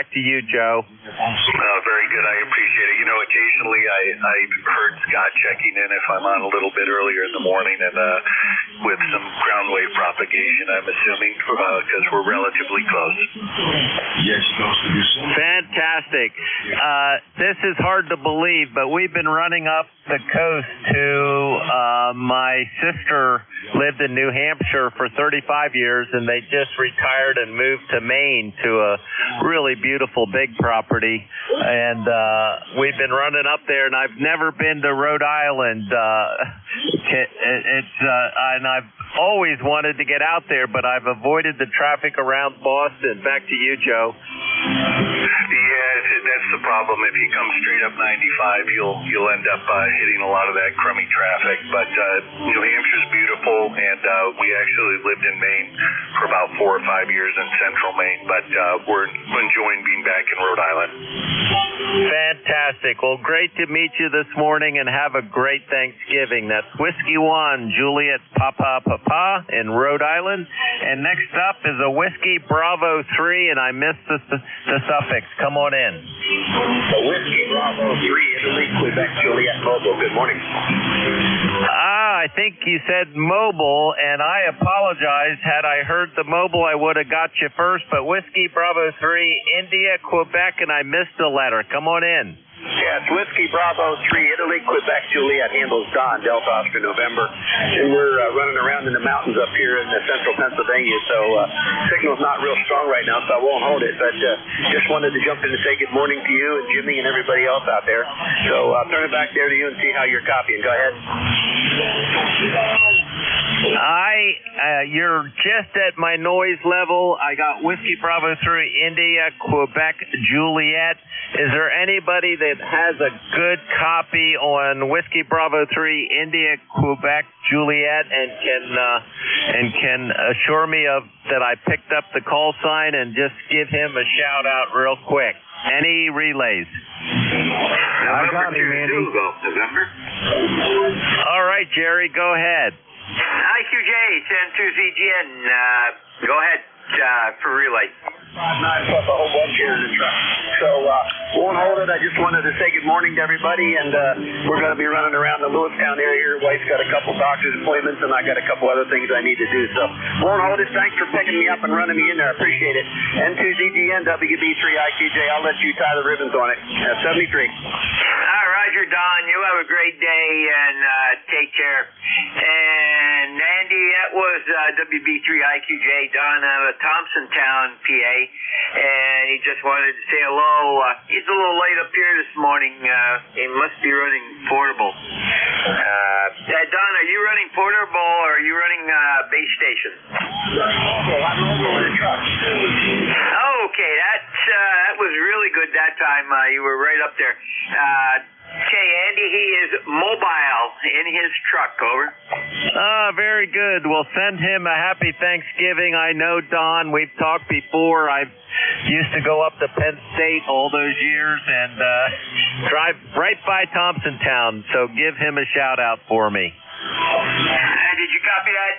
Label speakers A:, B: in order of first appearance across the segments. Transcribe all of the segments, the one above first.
A: back to you, Joe.
B: Very good. I appreciate it. You know, occasionally I heard Scott checking in if I'm on a little bit earlier in the morning and with some ground wave propagation, I'm assuming, because we're relatively close.
C: Yes, close to you.
A: Fantastic. This is hard to believe, but we've been running up the coast to my sister lived in New Hampshire for 35 years, and they just retired and moved to Maine to a really beautiful big property. And we've been running up there, and I've never been to Rhode Island. And I've always wanted to get out there, but I've avoided the traffic around Boston. Back to you, Joe.
B: Yeah, that's the problem. If you come straight up 95, you'll end up hitting a lot of that crummy traffic. But New Hampshire's beautiful, and we actually lived in Maine for about 4 or 5 years in central Maine, but we're enjoying being back in Rhode Island.
A: Fantastic. Well, great to meet you this morning, and have a great Thanksgiving. That's Whiskey 1, Juliet Papa Papa in Rhode Island. And next up is a Whiskey Bravo 3, and I missed the suffix. Come on in.
D: Whiskey Bravo 3, Italy, Quebec, Juliet, Mobile. Good morning.
A: I think you said mobile, and I apologize. Had I heard the mobile, I would have got you first. But Whiskey Bravo 3, India, Quebec, and I missed the letter. Come on in.
D: Yes, Whiskey Bravo 3, Italy, Quebec, Juliet, handles Don, Delta, Oscar, November. And we're running around in the mountains up here in central Pennsylvania, so signal's not real strong right now, so I won't hold it. But just wanted to jump in and say good morning to you and Jimmy and everybody else out there. So I'll turn it back there to you and see how you're copying. Go ahead.
A: You're just at my noise level. I got Whiskey Bravo 3, India, Quebec, Juliet. Is there anybody that has a good copy on Whiskey Bravo 3, India, Quebec, Juliet, and can assure me of that I picked up the call sign, and just give him a shout out real quick? Any relays?
B: I got him, Andy. November.
A: All right, Jerry, go ahead.
E: IQJ, send 2ZGN. Go ahead for relay.
D: 5-9 plus a whole bunch here in the truck. So won't hold it. I just wanted to say good morning to everybody, and we're going to be running around the Lewistown area here. Wife's got a couple doctor's appointments, and I got a couple other things I need to do. So won't hold it. Thanks for picking me up and running me in there. I appreciate it. N2ZGN, WB3IQJ. I'll let you tie the ribbons on it. 73.
E: Roger, Don. You have a great day, and take care. And Andy, that was WB3IQJ, Don out of Thompsontown, PA. And he just wanted to say hello. He's a little late up here this morning. He must be running portable. Don, are you running portable, or are you running base station?
D: I'm mobile in the truck.
E: Oh, okay. That was really good that time. You were right up there. Okay, Andy, he is mobile in his truck, over.
A: Very good. Well, send him a happy Thanksgiving. I know, Don, we've talked before. I used to go up to Penn State all those years and drive right by Thompsontown, so give him a shout-out for me.
E: Did you copy that,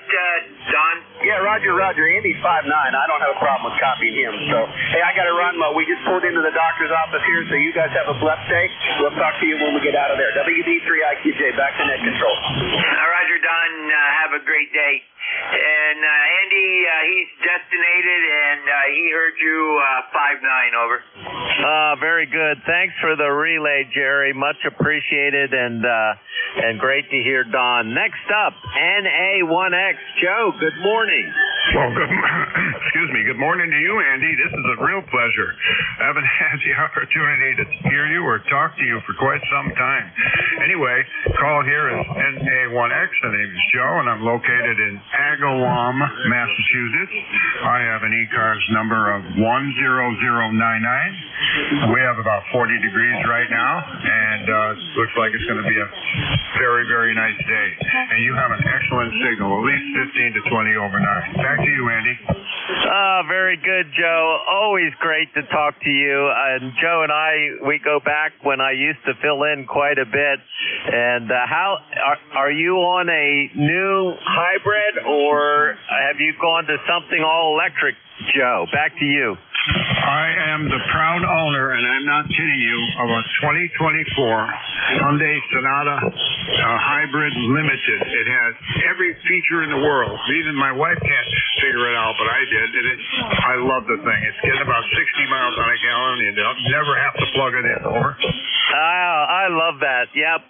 E: Don?
D: Yeah, Roger. Andy's 5'9". I don't have a problem with copying him. So, hey, I got to run. We just pulled into the doctor's office here, so you guys have a blessed day. We'll talk to you when we get out of there. WB3IQJ, back to net control.
E: Roger, Don. Have a great day. And Andy, he's destinated, and he heard you 5'9", over.
A: Very good. Thanks for the relay, Jerry. Much appreciated, and great to hear Don. Next up, NA1X. Joe, good morning.
F: Well, good morning to you, Andy. This is a real pleasure. I haven't had the opportunity to hear you or talk to you for quite some time. Anyway, call here is NA1X. My name is Joe, and I'm located in Agawam, Massachusetts. I have an ECARS number of 10099. We have about 40 degrees right now, and looks like it's going to be a very, very nice day. And you have an excellent signal, at least 15 to 20 overnight. Back to you, Andy.
A: Very good, Joe. Always great to talk to you. And Joe and I, we go back when I used to fill in quite a bit. And how are you on a new hybrid, or have you gone to something all electric, Joe? Back to you.
F: I am the proud owner, and I'm not kidding you, of a 2024 Hyundai Sonata Hybrid Limited. It has every feature in the world. Even my wife can't figure it out, but I did. I love the thing. It's getting about 60 miles on a gallon. You never have to plug it in. Over.
A: I love that. Yep,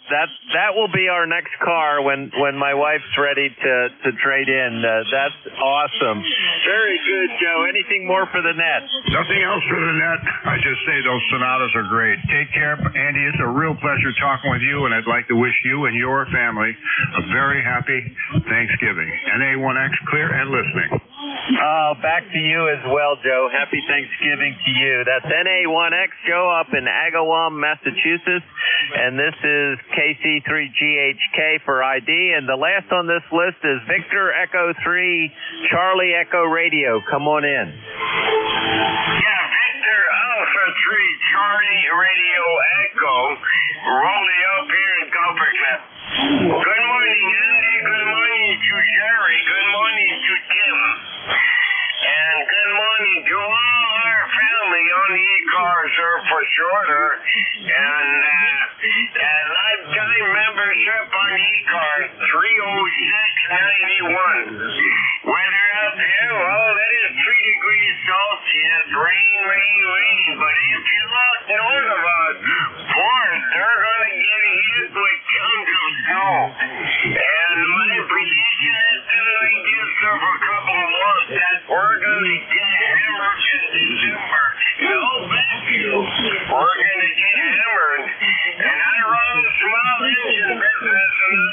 A: that will be our next car when my wife's ready to trade in. That's awesome. Very good, Joe. Anything more for the net?
F: Nothing else for the net. I just say those Sonatas are great. Take care, Andy. It's a real pleasure talking with you, and I'd like to wish you and your family a very happy Thanksgiving. NA1X clear and listening.
A: Back to you as well, Joe. Happy Thanksgiving to you. That's NA1X, Joe, up in Agawam, Massachusetts, and this is KC3GHK for ID, and the last on this list is Victor Echo 3 Charlie Echo Radio. Come on in.
E: Yeah, Victor Alpha 3 Charlie Radio Echo, rolling up here in Coppercliff. Good morning, Andy. Good morning to Jerry. Good morning to Tim. And good morning to all our family on the ECARS for shorter. And lifetime membership on ECARS, 306.91. Weather out there, well, that is 3 degrees Celsius. Rain. But if you look north of us, boy, they're going to get hit with tons of snow. And my prediction is like this over a couple of months that we're going to get hammered in December. No, thank you. We're going to get hammered. And I run a small engine business in the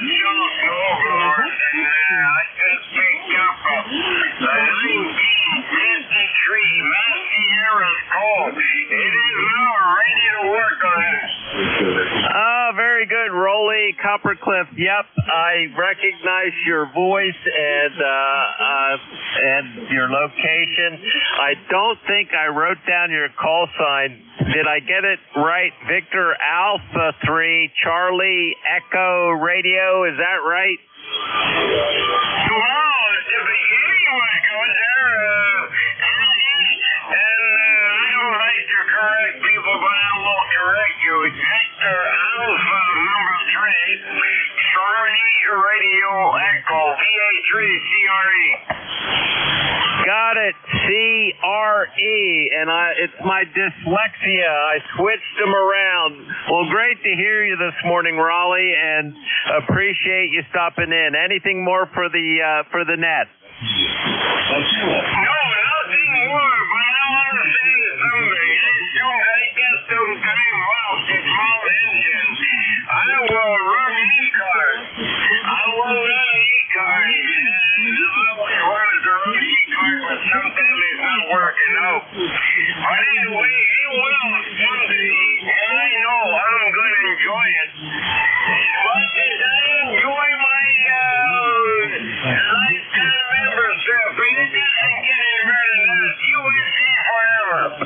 E: snow blowers, and I just picked up a 1953 Sierra's Colt. It is now ready to work on it.
A: Very good, Rolly Coppercliff. Yep, I recognize your voice and your location. I don't think I wrote down your call sign. Did I get it right? Victor Alpha 3 Charlie Echo Radio. Is that right?
E: Wow, anyway, goes there, and I don't like to correct people, but I will correct you. It's Victor Alpha number 3, Charlie Radio Echo, VA3 CRE.
A: Got it, CRE, and it's my dyslexia. I switched them around. Well, great to hear you this morning, Raleigh, and appreciate you stopping in. Anything more for the net?
E: No, nothing more, but I want to say something. As soon as I get some time off this small engine, I will run ECARS. I will run ECARS. I've always wanted to run ECARS, but sometimes it's not working out. But anyway, it will someday, and I know I'm going to enjoy it. As much as I enjoy my lifetime membership, and it isn't getting rid of that. USA forever.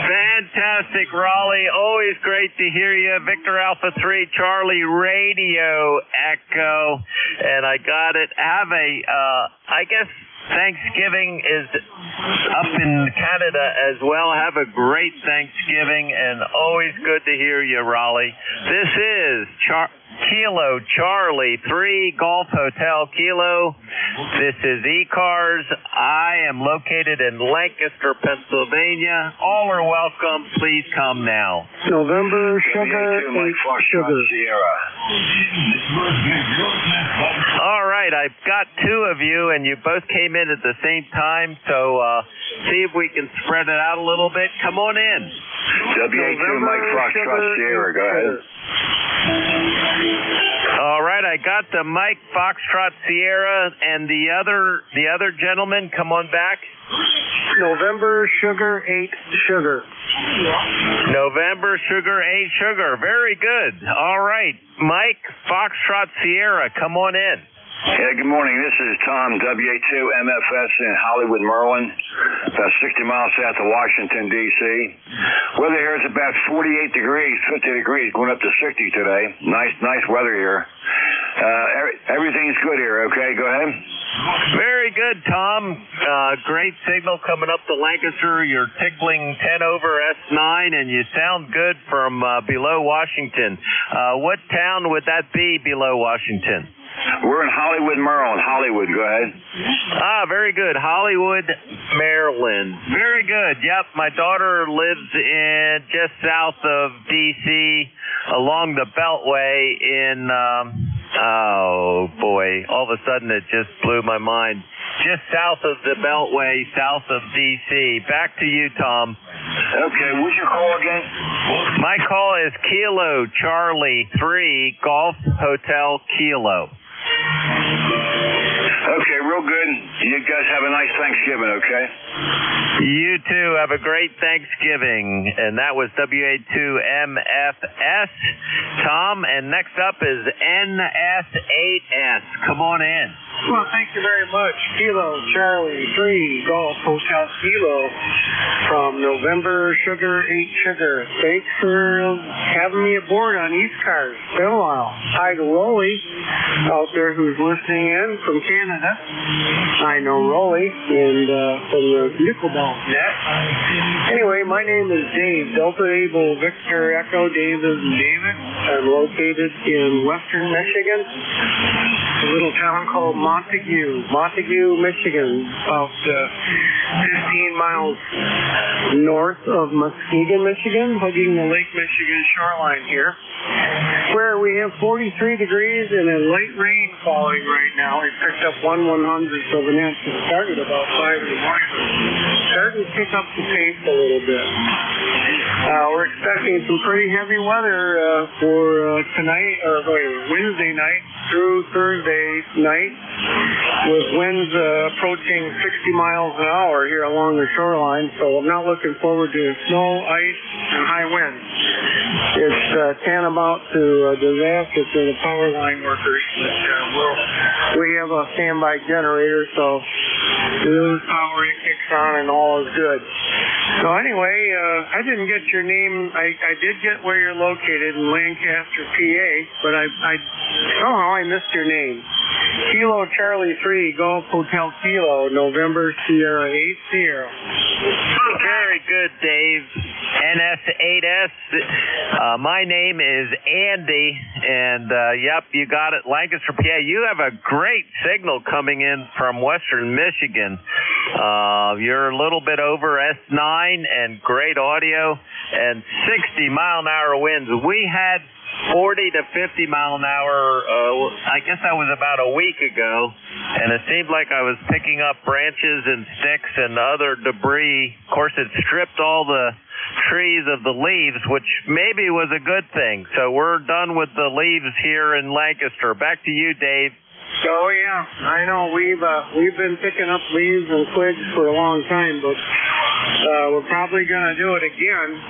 A: Fantastic, Raleigh. Always great to hear you. Victor Alpha 3 Charlie Radio Echo. And I got it. Have I guess Thanksgiving is up in Canada as well. Have a great Thanksgiving, and always good to hear you, Raleigh. This is Kilo Charlie 3 Golf Hotel Kilo. This is ECARS. I am located in Lancaster, Pennsylvania. All are welcome. Please come now.
D: November Sugar 8 Sugar.
A: All right, I've got two of you, and you both came in at the same time, so see if we can spread it out a little bit. Come on in.
B: WA2 Mike Foxtrot Sierra, go ahead.
A: All right, I got the Mike Foxtrot Sierra, and the other gentleman, come on back.
D: November Sugar 8 Sugar.
A: November Sugar 8 Sugar. Very good. All right, Mike Foxtrot Sierra, come on in.
B: Yeah, good morning. This is Tom, WA2 MFS in Hollywood, Maryland, about 60 miles south of Washington, D.C. Weather here is about 48 degrees, 50 degrees, going up to 60 today. Nice weather here. Everything's good here, okay? Go ahead.
A: Very good, Tom. Great signal coming up to Lancaster. You're tickling 10 over S9, and you sound good from below Washington. What town would that be below Washington?
B: We're in Hollywood, Maryland. Hollywood, go ahead.
A: Very good. Hollywood, Maryland. Very good. Yep, my daughter lives in just south of D.C. along the Beltway in, oh boy, all of a sudden it just blew my mind. Just south of the Beltway, south of D.C. Back to you, Tom.
B: Okay, what's your call again?
A: My call is Kilo Charlie 3 Golf Hotel Kilo.
B: Okay, real good. You guys have a nice Thanksgiving, okay?
A: You too. Have a great Thanksgiving. And that was WA2MFS, Tom. And next up is NS8S. Come on in.
G: Well, thank you very much. Kilo Charlie 3 Golf Hotel Kilo from November Sugar 8 Sugar. Thanks for having me aboard on ECARS. Been a while. Hi to Rolly out there who's listening in from Canada. I know Rolly and from the Nickelball net. Anyway, my name is Dave. Delta Able Victor Echo David and David. I'm located in western Michigan. A little town called Montague, Michigan, about 15 miles north of Muskegon, Michigan, hugging the Lake Michigan shoreline here, where we have 43 degrees and a light rain falling right now. We picked up 1/100th of an inch. It started about 5 in the morning. Starting to pick up the pace a little bit. We're expecting some pretty heavy weather for tonight, or Wednesday night through Thursday night, with winds approaching 60 miles an hour here along the shoreline. So I'm not looking forward to snow, ice, and high winds. It's tantamount to a disaster to the power line workers. But we have a standby generator, so we lose power, it kicks on, and all is good. So anyway, I didn't get your name. I did get where you're located in Lancaster, PA, but somehow I missed your name. Kilo Charlie 3 Golf Hotel Kilo, November Sierra 8 Sierra.
A: Very good, Dave. NS8S. My name is Andy, and yep, you got it. Lancaster, PA. You have a great signal coming in from western Michigan. You're a little bit over S9 and great audio and 60-mile-an-hour winds. We had 40 to 50 mile an hour, I guess that was about a week ago, and it seemed like I was picking up branches and sticks and other debris. Of course, it stripped all the trees of the leaves, which maybe was a good thing. So we're done with the leaves here in Lancaster. Back to you, Dave.
G: Oh yeah, I know we've been picking up leaves and twigs for a long time, but we're probably going to do it again.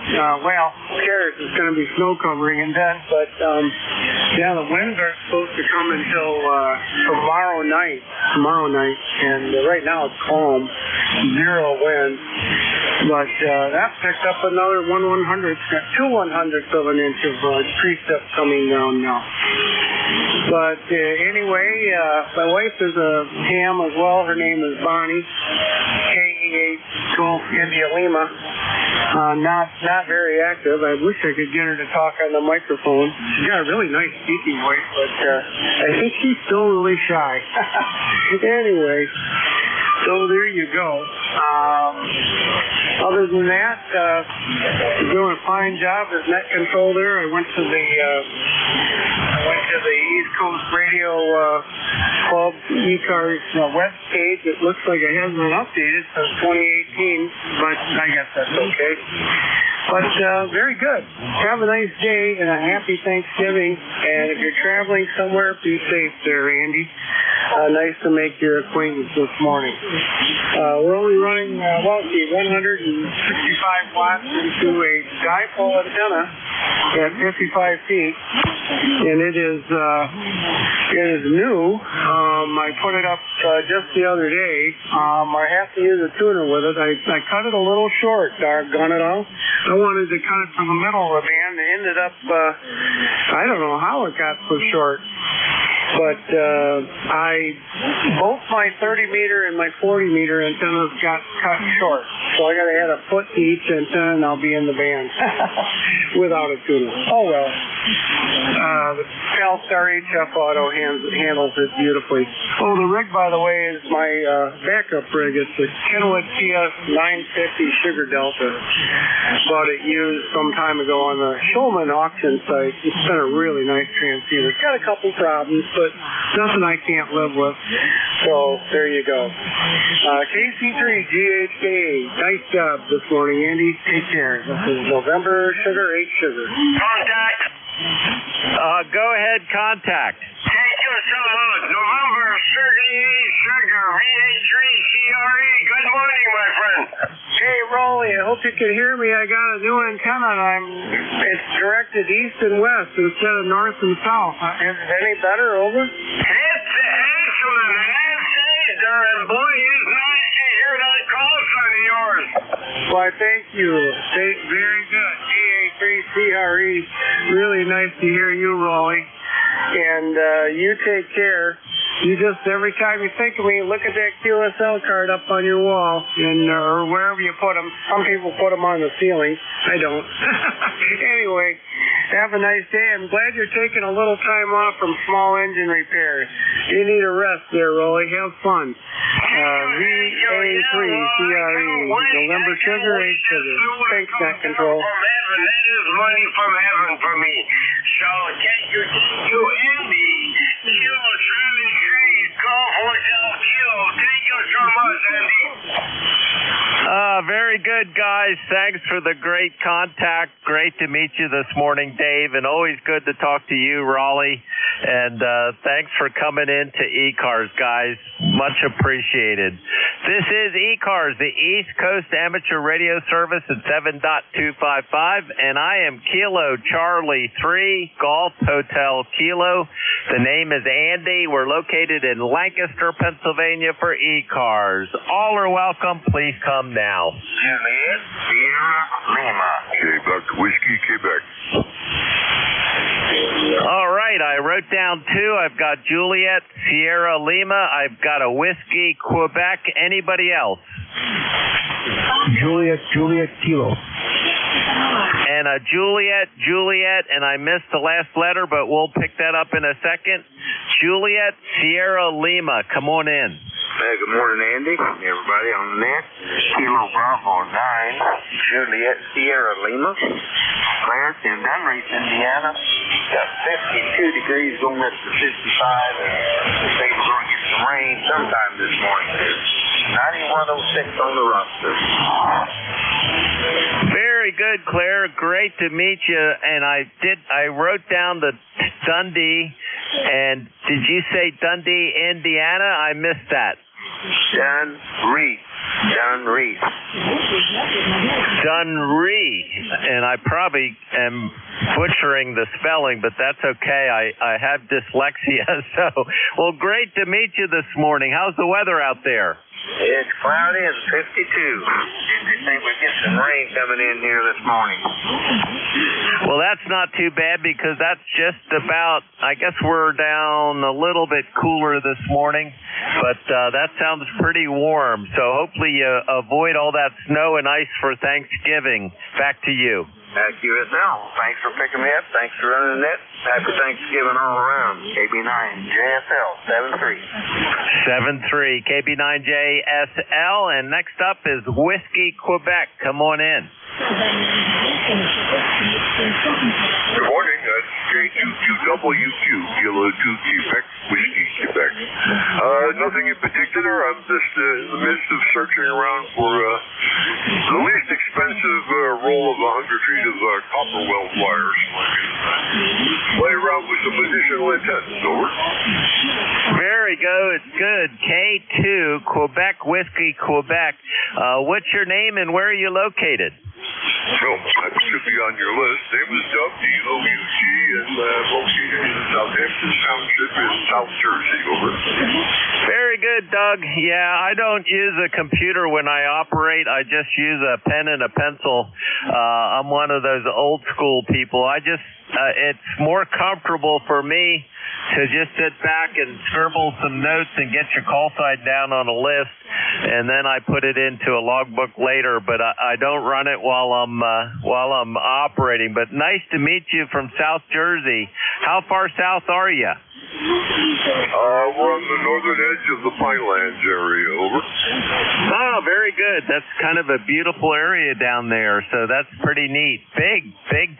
G: Well, who cares? It's going to be snow covering and then, but yeah, the winds aren't supposed to come until tomorrow night, and right now it's calm, 0 wind. But that picked up another 1/100th, got 2/100ths of an inch of tree stuff coming down now. But anyway, my wife is a ham as well. Her name is Bonnie, KE8 Golf India Lima. Not very active. I wish I could get her to talk on the microphone. She's got a really nice speaking voice, but I think she's still really shy. Anyway, so there you go. Other than that, doing a fine job as net control there. I went to the East Coast Radio Club ECARS web page. It looks like it hasn't been updated since 2018, but I guess that's okay. But very good. Have a nice day and a happy Thanksgiving. And if you're traveling somewhere, be safe there, Andy. Nice to make your acquaintance this morning. We're only running 165 watts into a dipole antenna at 55 feet, and it is new. I put it up just the other day. I have to use a tuner with it. I cut it a little short, doggone it all. I wanted to cut it from the middle of the band. It ended up, I don't know how it got so short. but both my 30 meter and my 40 meter antennas got cut short. So I got to add a foot to each antenna and I'll be in the band without a tuner. Oh well. The Palstar HF Auto handles it beautifully. Oh, the rig, by the way, is my backup rig. It's a Kenwood TS 950 Sugar Delta. Bought it used some time ago on the Shulman auction site. It's been a really nice transceiver. It's got a couple problems, but nothing I can't live with. So there you go. KC3 GHK. Nice job this morning, Andy. Take care. This is November Sugar 8 Sugar.
E: Contact.
A: Go ahead, contact.
E: Thank you so much. November Sugar VH3CRE. Good morning, my friend.
G: Hey, Rolly, I hope you can hear me. I got a new antenna. It's directed east and west instead of north and south. Is it any better, over?
E: It's excellent. And boy, it's nice to hear that call sign of yours.
G: Why, thank you. Very good. GA3CRE. Really nice to hear you, Rolly. And you take care. You just, every time you think of me, look at that QSL card up on your wall, and or wherever you put them. Some people put them on the ceiling. I don't. Anyway, have a nice day. I'm glad you're taking a little time off from small engine repairs. You need a rest there, Rolly. Have fun. VA3CRE. November Sugar, 8 Sugar. Thanks, Net Control.
E: That is money from heaven for me. So thank you, Andy. Kilo Charlie 3, Golf Hotel Kilo. Thank you so much, Andy.
A: Very good, guys. Thanks for the great contact. Great to meet you this morning, Dave, and always good to talk to you, Raleigh. And thanks for coming in to ECARS, guys. Much appreciated. This is ECARS, the East Coast Amateur Radio Service at 7.255, and I am Kilo Charlie 3, Golf Hotel Kilo. The name is Andy. We're located in Lancaster, Pennsylvania for ECARS. All are welcome. Please come now.
E: Juliet, Sierra, Lima.
F: Quebec, Whiskey, Quebec.
A: All right, I wrote down 2. I've got Juliet, Sierra, Lima. I've got a Whiskey, Quebec. Anybody else?
G: Juliet, Kilo.
A: And a Juliet, and I missed the last letter, but we'll pick that up in a second. Juliet, Sierra, Lima. Come on in.
H: Hey, good morning, Andy. Everybody on the net. Kilo Bravo 9, Juliet Sierra Lima. Clarence in Dunreath, Indiana. Got 52 degrees going up to 55, and they were going to get some rain sometime this morning. 9106 on the roster.
A: Very good, Claire. Great to meet you. And I wrote down the Dundee. And did you say Dundee, Indiana? I missed that.
H: Dunreath.
A: And I probably am butchering the spelling, but that's okay. I have dyslexia. So, well, great to meet you this morning. How's the weather out there?
H: It's cloudy and 52. I think we get some rain coming in here this morning.
A: Well, that's not too bad because that's just about, I guess we're down a little bit cooler this morning, but that sounds pretty warm. So hopefully you avoid all that snow and ice for Thanksgiving. Back to you.
H: At QSL. Thanks for picking me up. Thanks for running the net. Happy Thanksgiving all around. KB9 JSL 73.
A: 73 KB9JSL. And next up is Whiskey, Quebec. Come on in.
F: Good morning. That's J2QWQ, Kilo 2 Quebec, Whiskey, Quebec. Nothing in particular. I'm just in the midst of searching around for the least expensive roll of 100 feet of copper weld wires. Play around with some additional antennas. Over.
A: Very good. Good. K2, Quebec, Whiskey, Quebec. What's your name and where are you located?
F: So, that should be on your list. Name is Doug, D-O-U-G, and located in Southampton Township in South Jersey. Over.
A: Very good, Doug. Yeah, I don't use a computer when I operate. I just use a pen and a pencil. I'm one of those old school people. It's more comfortable for me to just sit back and scribble some notes and get your call sign down on a list, and then I put it into a logbook later. But I don't run it while I'm operating. But nice to meet you from South Jersey. How far south are you?
I: We're on the northern edge of the Pinelands area, over.
A: Oh, very good. That's kind of a beautiful area down there, so that's pretty neat. Big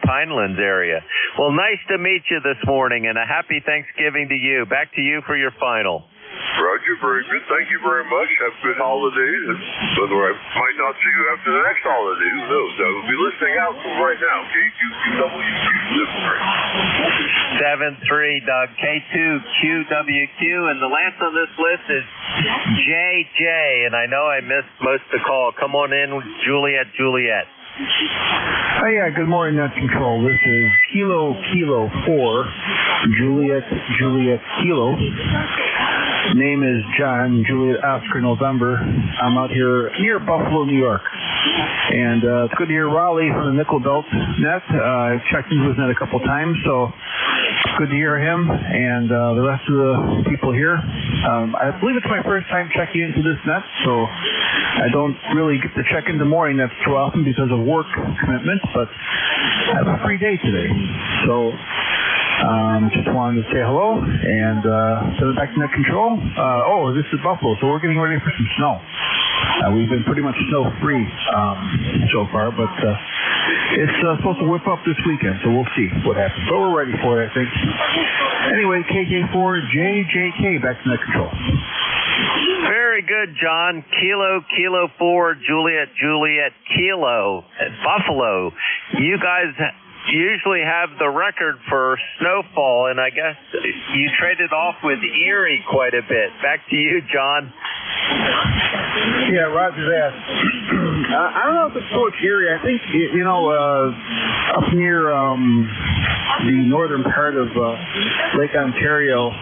A: Pinelands area. Well, nice to meet you this morning, and a happy Thanksgiving to you. Back to you for your final.
I: Roger, very good. Thank you very much. Have good holidays. And whether I might not see you after the next holiday, who knows? I will be listening out from right now. K2QWQ.
A: 7-3, Doug. K2QWQ. And the last on this list is JJ. And I know I missed most of the call. Come on in, Juliet.
J: Oh, yeah, good morning, Net Control. This is Kilo 4, Juliet Kilo. Name is John, Juliet Oscar November. I'm out here near Buffalo, New York. And it's good to hear Raleigh from the Nickel Belt Net. I've checked into his net a couple times, so it's good to hear him and the rest of the people here. I believe it's my first time checking into this net, so I don't really get to check into morning nets too often because of work commitments, but I have a free day today. So just wanted to say hello and send it back to Net Control. This is Buffalo, so we're getting ready for some snow. We've been pretty much snow-free so far, but it's supposed to whip up this weekend, so we'll see what happens. But we're ready for it, I think. Anyway, KK4JJK, back to Net Control.
A: Very good, John. Kilo 4, Juliet Kilo at Buffalo. You guys usually have the record for snowfall, and I guess you traded off with Erie quite a bit. Back to you, John.
J: Yeah, roger that. I don't know if it's so much Erie. I think, up near the northern part of Lake Ontario,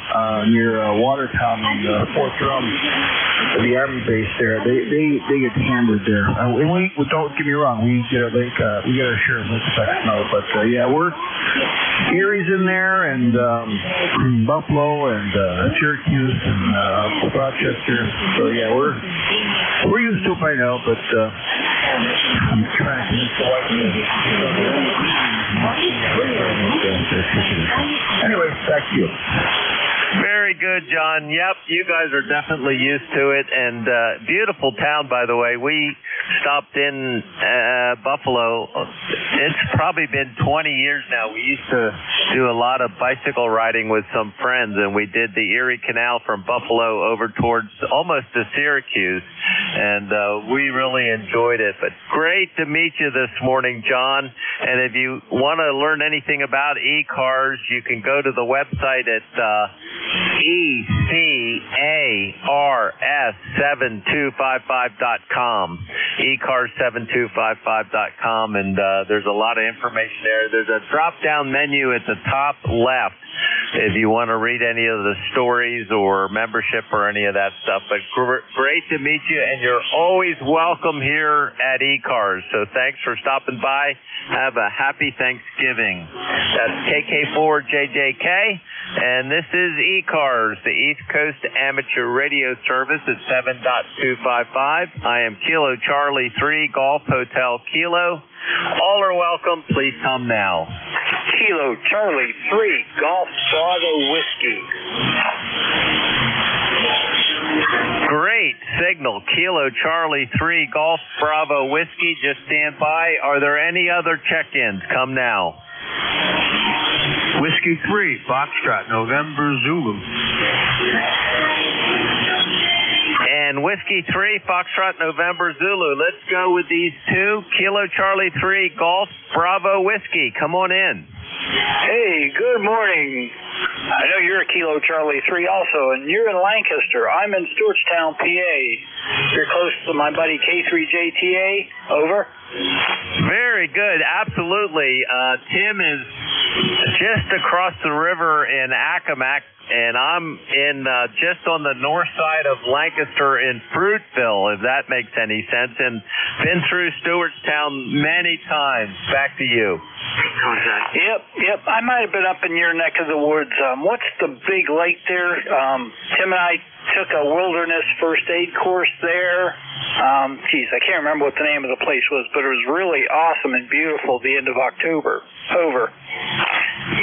J: near Watertown and Fort Drum, the Army base there, they get hammered there. And we don't get me wrong, we get our share of lake effect snow, but we're Erie's in there, and Buffalo, and Syracuse, and Rochester. So we're used to it by now, but I'm trying to convince the wife. Anyway, back to you.
A: Very good, John. Yep, you guys are definitely used to it, and beautiful town, by the way. We stopped in Buffalo. It's probably been 20 years now. We used to do a lot of bicycle riding with some friends, and we did the Erie Canal from Buffalo over towards almost to Syracuse, and we really enjoyed it. But great to meet you this morning, John. And if you want to learn anything about ECARS, you can go to the website at ECARS7255.com, ECARS7255.com, and there's a lot of information there. There's a drop-down menu at the top left if you want to read any of the stories or membership or any of that stuff. But great to meet you, and you're always welcome here at ECARS. So thanks for stopping by. Have a happy Thanksgiving. That's KK4JJK, and this is ECARS, the East Coast Amateur Radio Service at 7.255. I am Kilo Charlie 3, Golf Hotel Kilo. All are welcome. Please come now.
E: Kilo Charlie 3, Golf Bravo Whiskey.
A: Great signal. Kilo Charlie 3, Golf Bravo Whiskey. Just stand by. Are there any other check-ins? Come now.
K: Whiskey 3, Foxtrot, November Zulu.
A: And Whiskey 3, Foxtrot, November Zulu. Let's go with these two. Kilo Charlie 3, Golf Bravo Whiskey. Come on in.
L: Hey, good morning. I know you're a Kilo Charlie 3 also, and you're in Lancaster. I'm in Stewartstown, PA. You're close to my buddy K3JTA. Over.
A: Very good. Absolutely. Tim is just across the river in Accomack, and I'm in just on the north side of Lancaster in Fruitville, if that makes any sense, and been through Stewartstown many times. Back to you.
E: contact.
L: Yep. I might have been up in your neck of the woods. What's the big lake there? Tim and I took a wilderness first aid course there. I can't remember what the name of the place was, but it was really awesome and beautiful the end of October. Over.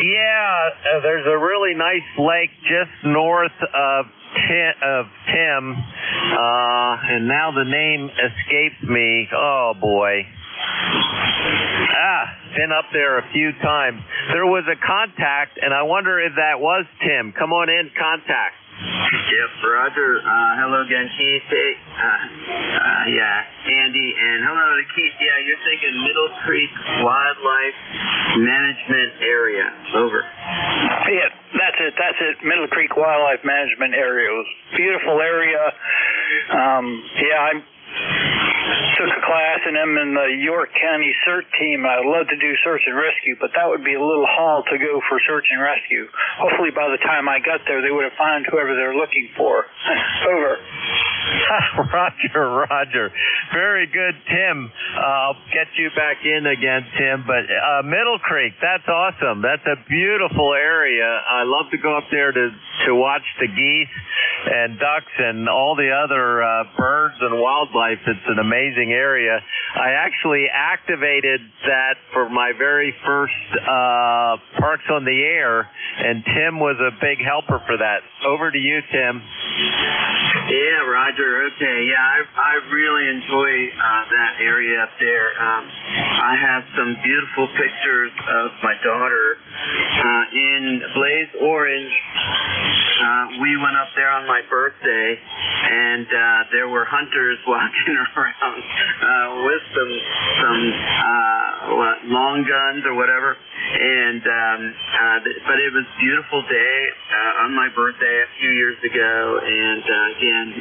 A: Yeah, there's a really nice lake just north of Tim, and now the name escapes me. Oh, boy. Been up there a few times. There was a contact, and I wonder if that was Tim. Come on in, contact.
M: Yep, Roger. Hello again, Keith. Hey, Andy, and hello to Keith. Yeah, you're thinking Middle Creek Wildlife Management Area. Over.
L: Yeah, that's it. Middle Creek Wildlife Management Area. It was a beautiful area. I took a class in them in the York County CERT team. I'd love to do search and rescue, but that would be a little haul to go for search and rescue. Hopefully by the time I got there, they would have found whoever they're looking for. Over.
A: Roger. Very good, Tim. I'll get you back in again, Tim. But Middle Creek, that's awesome. That's a beautiful area. I love to go up there to watch the geese and ducks and all the other birds and wildlife. It's an amazing area. I actually activated that for my very first Parks on the Air, and Tim was a big helper for that. Over to you, Tim.
M: Yeah, Roger. Okay. Yeah, I really enjoy that area up there. I have some beautiful pictures of my daughter in Blaze Orange. We went up there on my birthday, and there were hunters walking around with some long guns or whatever. And but it was a beautiful day on my birthday a few years ago, and again,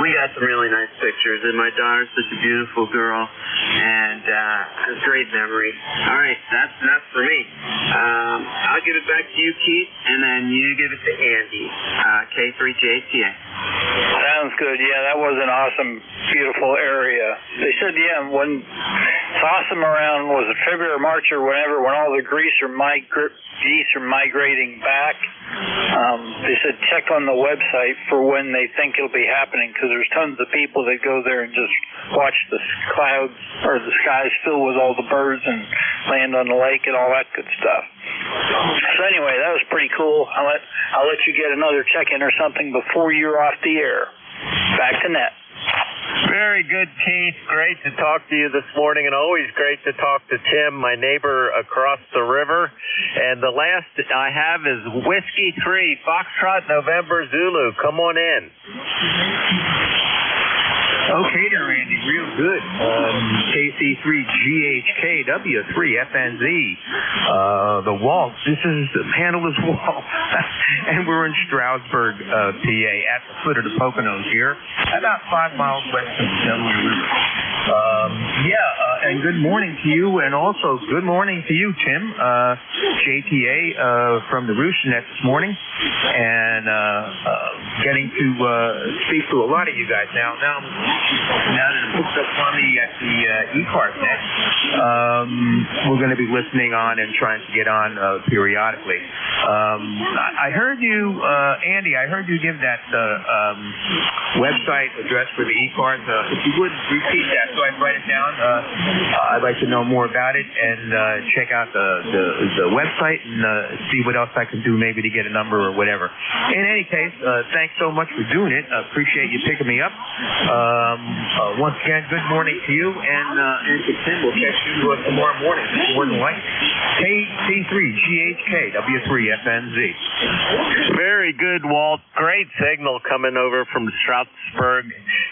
M: we got some really nice pictures. And my daughter's such a beautiful girl, and it's a great memory. All right, that's enough for me. I'll give it back to you, Keith, and then you give it to Andy, K3JTA.
L: Sounds good. Yeah, that was an awesome, beautiful area. They said, when it's awesome around, was it February or March or whenever, when all the geese are migrating back. They said check on the website for when they think it'll be happening, because there's tons of people that go there and just watch the clouds or the skies fill with all the birds and land on the lake and all that good stuff. So anyway, that was pretty cool. I'll let you get another check-in or something before you're off the air. Back to net.
A: Very good, Keith. Great to talk to you this morning, and always great to talk to Tim, my neighbor across the river. And the last I have is Whiskey 3, Foxtrot November Zulu. Come on in.
N: Okay there, Randy. Real good. KC3GHKW3FNZ. The Waltz. This is Handler's Waltz. And we're in Stroudsburg, PA, at the foot of the Poconos here, about 5 miles west of the Delaware River. And good morning to you, and also good morning to you, Tim, JTA from the Roosternet this morning, and getting to speak to a lot of you guys now that I'm hooked up on at the ECARS net, we're going to be listening on and trying to get on periodically. I heard you, Andy, give that website address for the ECARS. If you would repeat that so I can write it down, I'd like to know more about it and check out the website and see what else I can do maybe to get a number or whatever. In any case, thanks so much for doing it. Appreciate you picking me up. Once again, good morning to you, and to Tim, we'll catch you tomorrow morning. More than likely. KC3GHKW3FNZ.
A: Very good, Walt. Great signal coming over from Stroudsburg,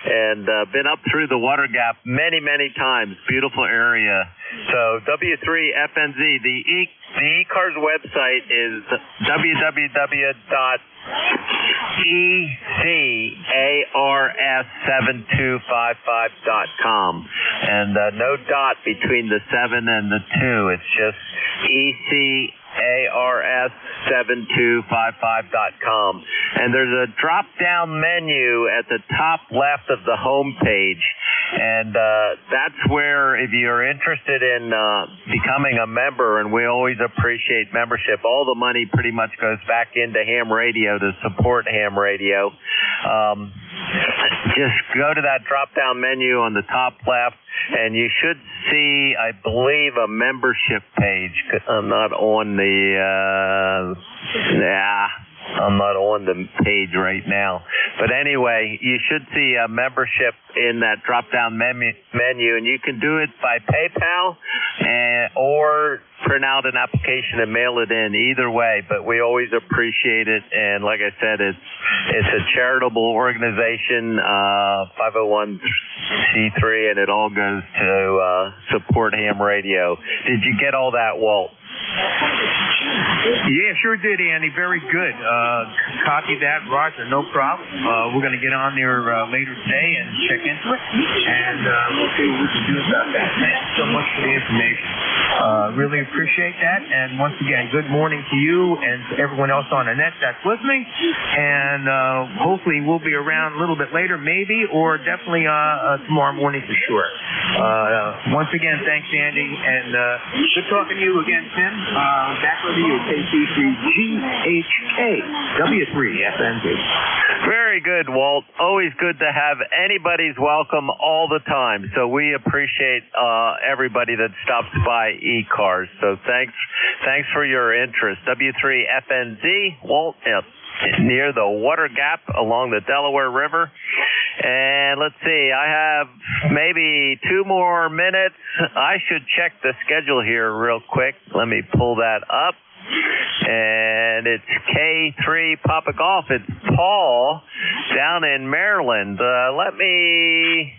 A: and been up through the water gap many, many times. Beautiful area. So W3FNZ, the ECARS website is www.ECARS7255.com, and no dot between the 7 and the 2. It's just ECARS7255.com. And there's a drop-down menu at the top left of the home page. And that's where, if you're interested in becoming a member, and we always appreciate membership, all the money pretty much goes back into ham radio to support ham radio. Just go to that drop-down menu on the top left, and you should see, I believe, a membership page. I'm not on I'm not on the page right now. But anyway, you should see a membership in that drop-down menu, and you can do it by PayPal or print out an application and mail it in, either way. But we always appreciate it, and like I said, it's a charitable organization, 501c3, and it all goes to support ham radio. Did you get all that, Walt?
N: Yeah, sure did, Andy. Very good. Copy that, Roger. No problem. We're going to get on there later today and check into it, and we'll see what we can do about that. Thanks so much for the information. Really appreciate that. And once again, good morning to you and to everyone else on the net that's listening. And hopefully we'll be around a little bit later, maybe, or definitely tomorrow morning for sure. Once again, thanks, Andy, and good talking to you again, Tim. Back over to you, KC3GHK, W3FNZ.
A: Very good, Walt. Always good to have anybody's welcome all the time. So we appreciate everybody that stops by ECARS. So thanks for your interest. W3FNZ, Walt, near the Water Gap along the Delaware River. And let's see, I have maybe 2 more minutes. I should check the schedule here real quick. Let me pull that up. And it's K3 Papa Golf. It's Paul down in Maryland. Let me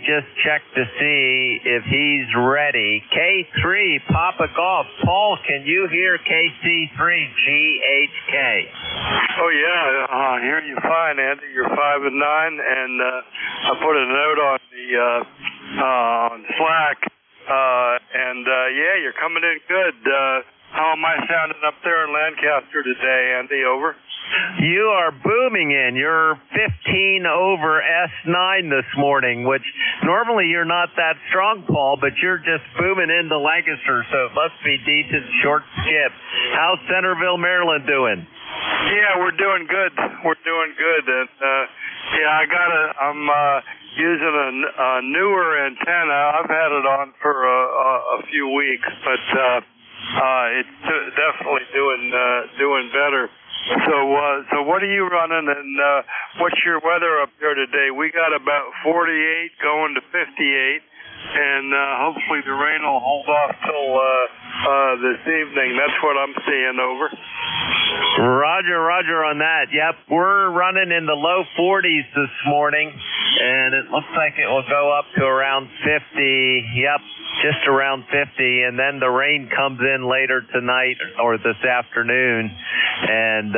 A: just check to see if he's ready. K3 Papa Golf. Paul, can you hear KC3GHK?
O: Oh, yeah. I hear you fine, Andy. You're 5 and 9, and I put a note on the on Slack, and yeah, you're coming in good. How am I sounding up there in Lancaster today, Andy? Over.
A: You are booming in. You're 15 over S9 this morning, which normally you're not that strong, Paul, but you're just booming into Lancaster, so it must be decent short skip. How's Centerville, Maryland doing?
O: Yeah, we're doing good. We're doing good. And yeah, I'm using a newer antenna. I've had it on for a few weeks, but it's definitely doing better. So what are you running, and what's your weather up there today? We got about 48 going to 58, and hopefully the rain will hold off till this evening. That's what I'm seeing. Over.
A: Roger on that. Yep, we're running in the low 40s this morning, and it looks like it will go up to around 50. Yep, just around 50, and then the rain comes in later tonight or this afternoon, and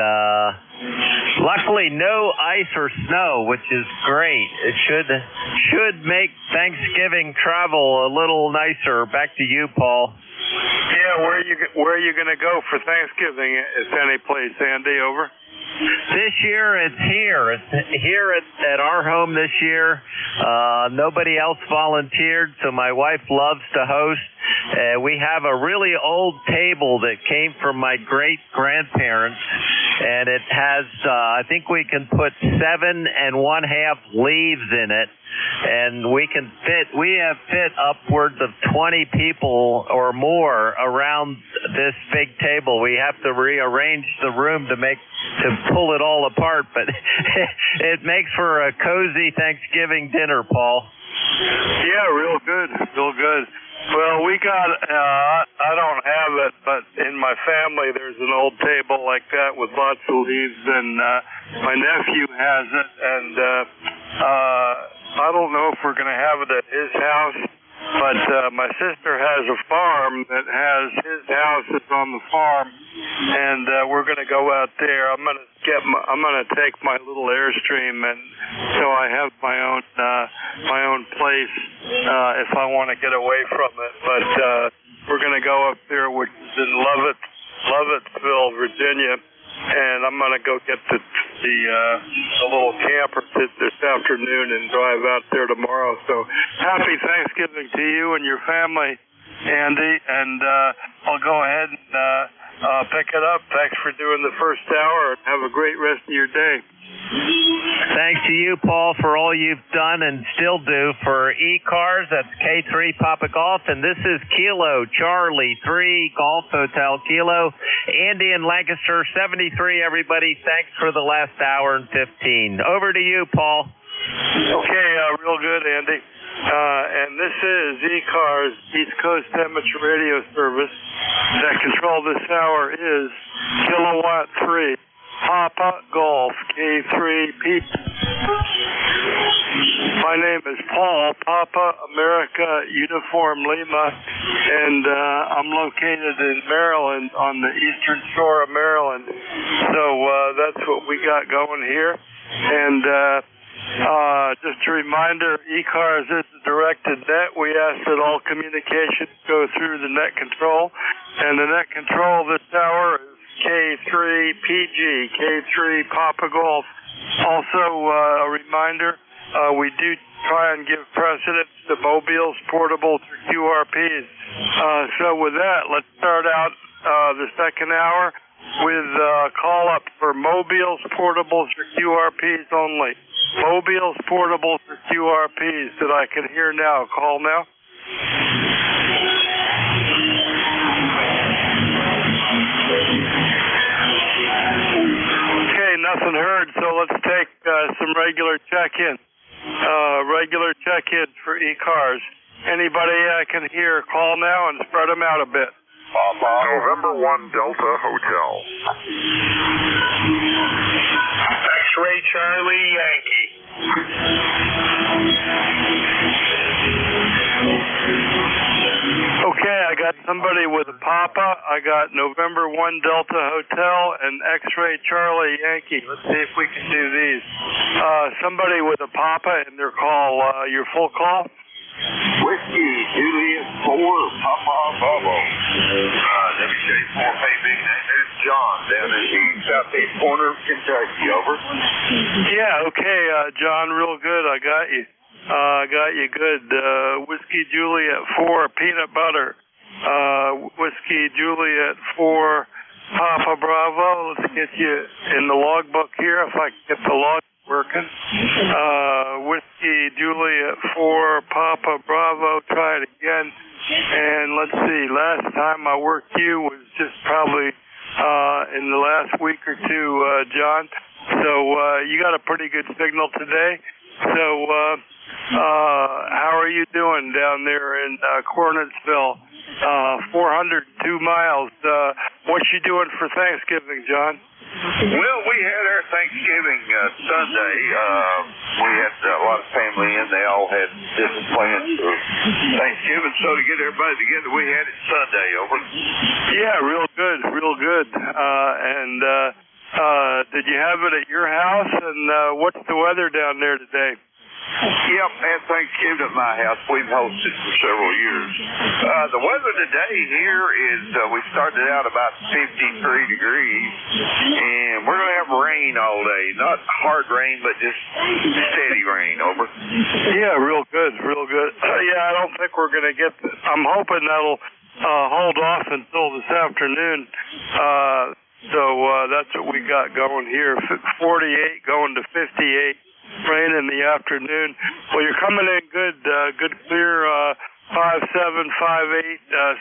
A: luckily no ice or snow, which is great. It should make Thanksgiving travel a little nicer. Back to you, Paul.
O: Yeah, where are you going to go for Thanksgiving, if any place, Andy? Over.
A: This year, it's here. It's here at our home this year. Nobody else volunteered, so my wife loves to host. We have a really old table that came from my great-grandparents, and it has, I think we can put 7 1/2 leaves in it. And we have fit upwards of 20 people or more around this big table. We have to rearrange the room to pull it all apart, but it makes for a cozy Thanksgiving dinner, Paul.
O: Yeah, real good. Well, we got, I don't have it, but in my family there's an old table like that with lots of leaves, and my nephew has it, and I don't know if we're going to have it at his house, but my sister has a farm that has his house is on the farm, and we're going to go out there. I'm going to take my little Airstream, and so I have my own place if I want to get away from it. But we're going to go up there, which is in Lovett, Lovettsville, Virginia, and I'm going to go get the little camper this afternoon and drive out there tomorrow. So happy Thanksgiving to you and your family, Andy, and I'll go ahead and pick it up. Thanks for doing the first hour, and have a great rest of your day.
A: Thanks to you, Paul, for all you've done and still do for ECARS. That's K3 Papa Golf, and this is Kilo Charlie 3 Golf Hotel Kilo. Andy in Lancaster 73. Everybody, thanks for the last hour and 15. Over to you, Paul.
O: Okay, real good, Andy. And this is ECARS, East Coast Amateur Radio Service. That control this hour is Kilowatt 3. Papa Golf, K3 Pete. My name is Paul, Papa America Uniform Lima, and I'm located in Maryland, on the eastern shore of Maryland. So that's what we got going here. And just a reminder, ECARS is a directed net. We ask that all communications go through the net control. And the net control this hour is K3PG, K3 Papa Golf. Also, a reminder, we do try and give precedence to mobiles, portables, or QRPs. So with that, let's start out the second hour with call-up for mobiles, portables, or QRPs only. Mobiles, portables, or QRPs that I can hear now. Call now. Nothing heard, so let's take some regular check-in. Regular check-in for ECARS. Anybody I can hear, call now and spread them out a bit.
I: November 1 Delta Hotel.
H: X-Ray Charlie Yankee.
O: Okay, I got somebody with a Papa. I got November 1 Delta Hotel and X-Ray Charlie Yankee. Let's see if we can do these. Somebody with a Papa in their call. Your full call?
I: Whiskey Juliet 4 Papa Bravo. WJ4 Pay Big Name. There's John down in the southeast corner of Kentucky. Over.
O: Yeah, okay, John, real good. I got you. Got you good. Whiskey Juliet 4 Peanut Butter. Whiskey Juliet 4 Papa Bravo. Let's get you in the logbook here if I can get the log working. Whiskey Juliet 4 Papa Bravo. Try it again. And let's see, last time I worked you was just probably in the last week or two, John. So you got a pretty good signal today. So how are you doing down there in Cornetsville? 402 miles. What you doing for Thanksgiving, John?
I: Well, we had our Thanksgiving Sunday. We had a lot of family in. They all had different plans for Thanksgiving, so to get everybody together, we had it Sunday. Over.
O: Yeah, real good, real good. And did you have it at your house? And what's the weather down there today?
I: Yep, had Thanksgiving at my house. We've hosted for several years. The weather today here is, we started out about 53 degrees, and we're going to have rain all day. Not hard rain, but just steady rain. Over.
O: Yeah, real good, real good. Yeah, I don't think we're going to get, I'm hoping that'll hold off until this afternoon. So that's what we got going here. 48 going to 58. Rain in the afternoon. Well, you're coming in good, good clear 5758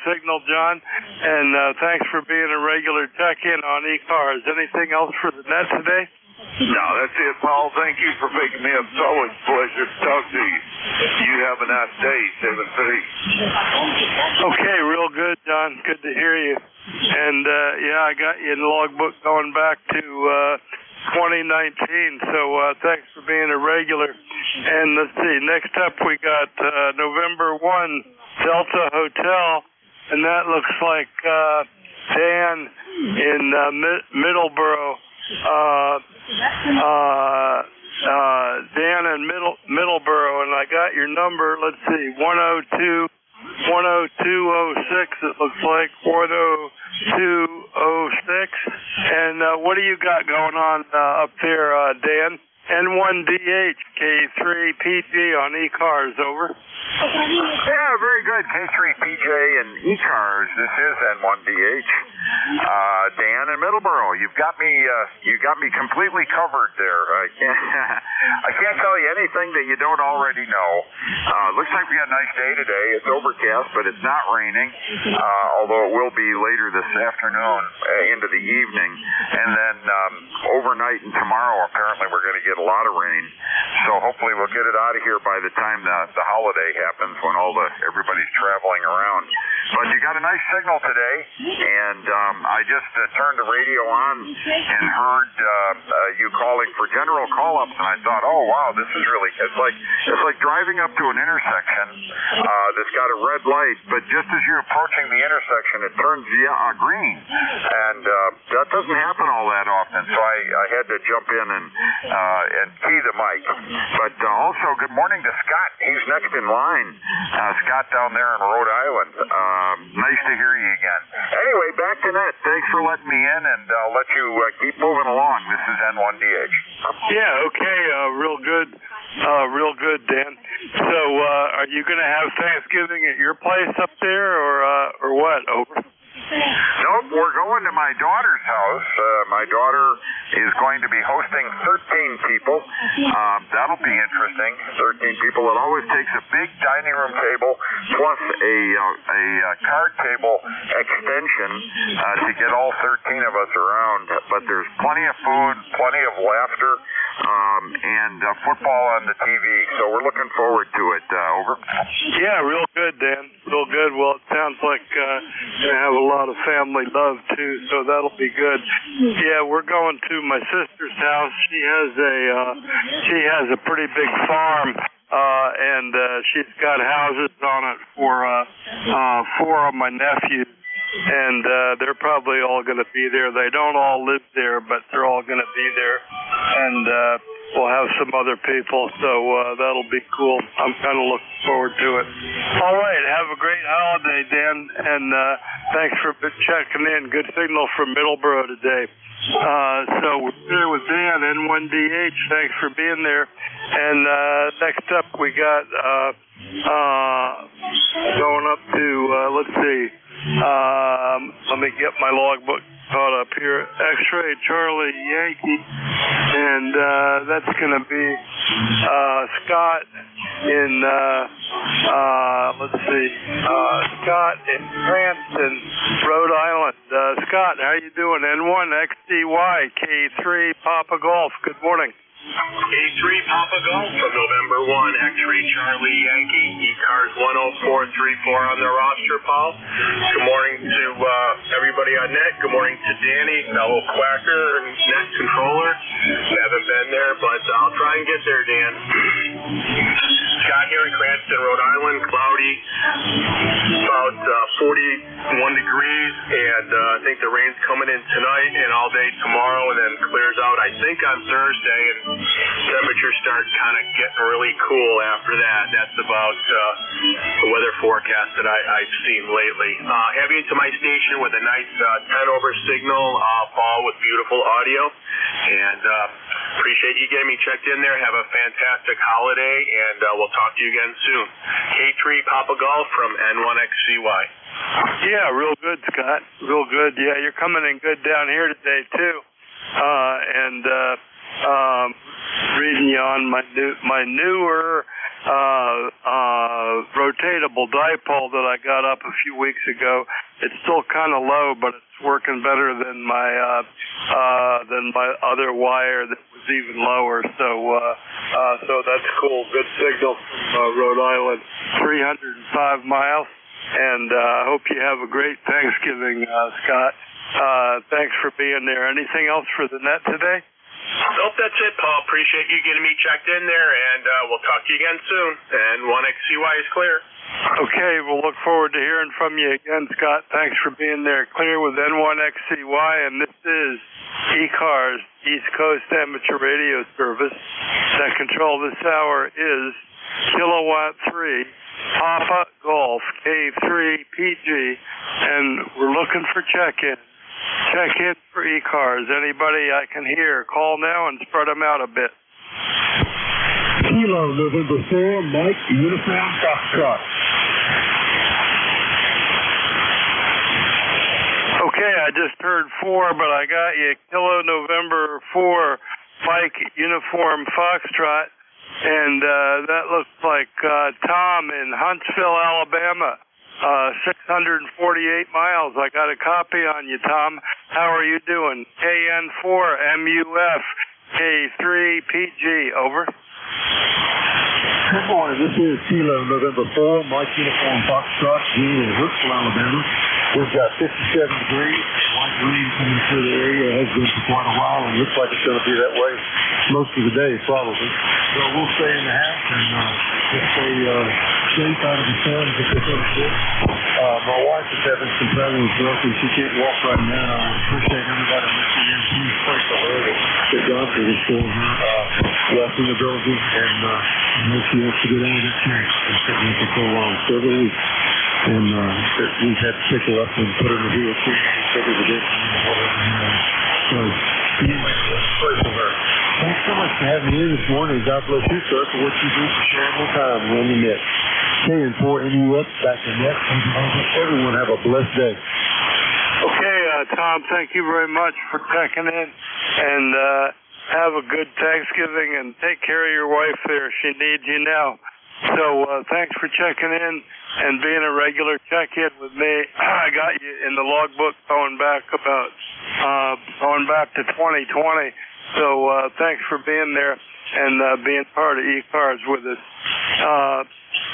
O: signal, John. And thanks for being a regular check-in on ECARS. Anything else for the net today?
I: No, that's it, Paul. Thank you for picking me up. It's always a pleasure to talk to you. You have a nice day, 7-3.
O: Okay, real good, John. Good to hear you. And yeah, I got you in the logbook going back to 2019, so thanks for being a regular. And let's see, next up we got November 1 Delta Hotel, and that looks like Dan in Middleborough. Dan in Middleborough, and I got your number. Let's see, 10206. It looks like 10206. And what do you got going on up there, Dan? N1DH, K3PG on ECARS, over.
P: Yeah, very good. K3PJ and ECARS. This is N1DH. Dan in Middleborough. You got me completely covered there. I can't tell you anything that you don't already know. Looks like we got a nice day today. It's overcast, but it's not raining. Although it will be later this afternoon into the evening, and then overnight and tomorrow apparently we're going to get a lot of rain. So hopefully we'll get it out of here by the time the holiday happens when everybody's traveling around. But you got a nice signal today, and I just turned the radio on and heard you calling for general call-ups, and I thought, oh wow, this is really it's like driving up to an intersection that's got a red light, but just as you're approaching the intersection, it turns green, and that doesn't happen all that often. So I had to jump in and key the mic. But also, good morning to Scott. He's next in line. Scott down there in Rhode Island. Nice to hear you again. Anyway, back to net. Thanks for letting me in, and I'll let you keep moving along. This is N1DH.
O: Yeah, okay. Real good, Dan. So, are you going to have Thanksgiving at your place up there, or what? Over.
P: Nope, we're going to my daughter's house. My daughter is going to be hosting 13 people. That'll be interesting. 13 people. It always takes a big dining room table plus a card table extension to get all 13 of us around. But there's plenty of food, plenty of laughter, and football on the TV. So we're looking forward to it. Over.
O: Yeah, real good, Dan. Real good. Well, it sounds like you're going to have a lot of family love too, so that'll be good. Yeah, we're going to my sister's house. She has a pretty big farm, and she's got houses on it for 4 of my nephews, and they're probably all going to be there. They don't all live there, but they're all going to be there, and we'll have some other people, so that'll be cool. I'm kind of looking forward to it. All right, have a great holiday, Dan, and thanks for checking in. Good signal from Middleborough today. So we're here with Dan, N1DH. Thanks for being there. And next up, we got going up to, let's see, let me get my logbook caught up here. X-Ray Charlie Yankee, and that's going to be Scott in Scott in Cranston, Rhode Island. Scott, how you doing? N1XCY K3 Papa Golf. Good morning.
Q: K3 Papa Golf from November 1, X-Ray Charlie Yankee, ECARS 10434 on the roster, Paul. Good morning to everybody on net. Good morning to Danny, fellow quacker and net controller. Haven't been there, but I'll try and get there, Dan. Scott here in Cranston, Rhode Island, cloudy, about 41 degrees, and I think the rain's coming in tonight and all day tomorrow, and then clears out, I think, on Thursday, and temperatures start kind of getting really cool after that. That's about the weather forecast that I've seen lately. Heavy into my station with a nice 10 over signal, Paul, with beautiful audio, and appreciate you getting me checked in there. Have a fantastic holiday, and we'll talk to you again soon. K3 Papa Golf from N1XCY.
O: Yeah, real good, Scott. Real good. Yeah, you're coming in good down here today, too. And reading you on my newer rotatable dipole that I got up a few weeks ago. It's still kind of low, but it's working better than my other wire that was even lower. So that's cool. Good signal from Rhode Island. 305 miles, and I hope you have a great Thanksgiving, Scott. Thanks for being there. Anything else for the net today?
Q: Nope, that's it, Paul. Appreciate you getting me checked in there, and we'll talk to you again soon. And 1XCY is clear.
O: Okay, we'll look forward to hearing from you again, Scott. Thanks for being there. Clear with N1XCY, and this is ECARS, East Coast Amateur Radio Service. That control this hour is Kilowatt 3, Papa Golf, K3 PG, and we're looking for check-in check in for ECARS. Anybody I can hear, call now and spread them out a bit.
J: Kilo, November 4, Mike, Uniform Foxtrot.
O: Okay, I just heard 4, but I got you. Kilo, November 4, Mike, Uniform Foxtrot. And that looks like Tom in Huntsville, Alabama. 648 miles. I got a copy on you, Tom. How are you doing? KN4 MUF K3PG. Over.
J: Good morning. This is Kilo, November 4, Mike Uniform Foxtrot, here in Huntsville, Alabama. We've got 57 degrees, light rain coming through the area. It has been for quite a while, and looks like it's going to be that way most of the day, probably. So we'll stay in the house and just stay safe out of the sun. Get this up a bit. My wife is having some family difficulties. She can't walk right now. I appreciate everybody listening in. Please pray for her that God can restore her walking ability, and she has to get out of that chair. It's been with her for a while, several weeks. And we've had to pick her up and put her in a wheelchair and take her to the So, anyway, let's pray for her. Thanks so much for having me in this morning. God bless you, sir, for what you do for sharing your time on the net. KN4 NUS back in net. Everyone have a blessed day.
O: Okay, Tom, thank you very much for checking in. And have a good Thanksgiving and take care of your wife there. She needs you now. So thanks for checking in and being a regular check-in with me. I got you in the logbook going back to 2020. So thanks for being there and being part of ECARS with us.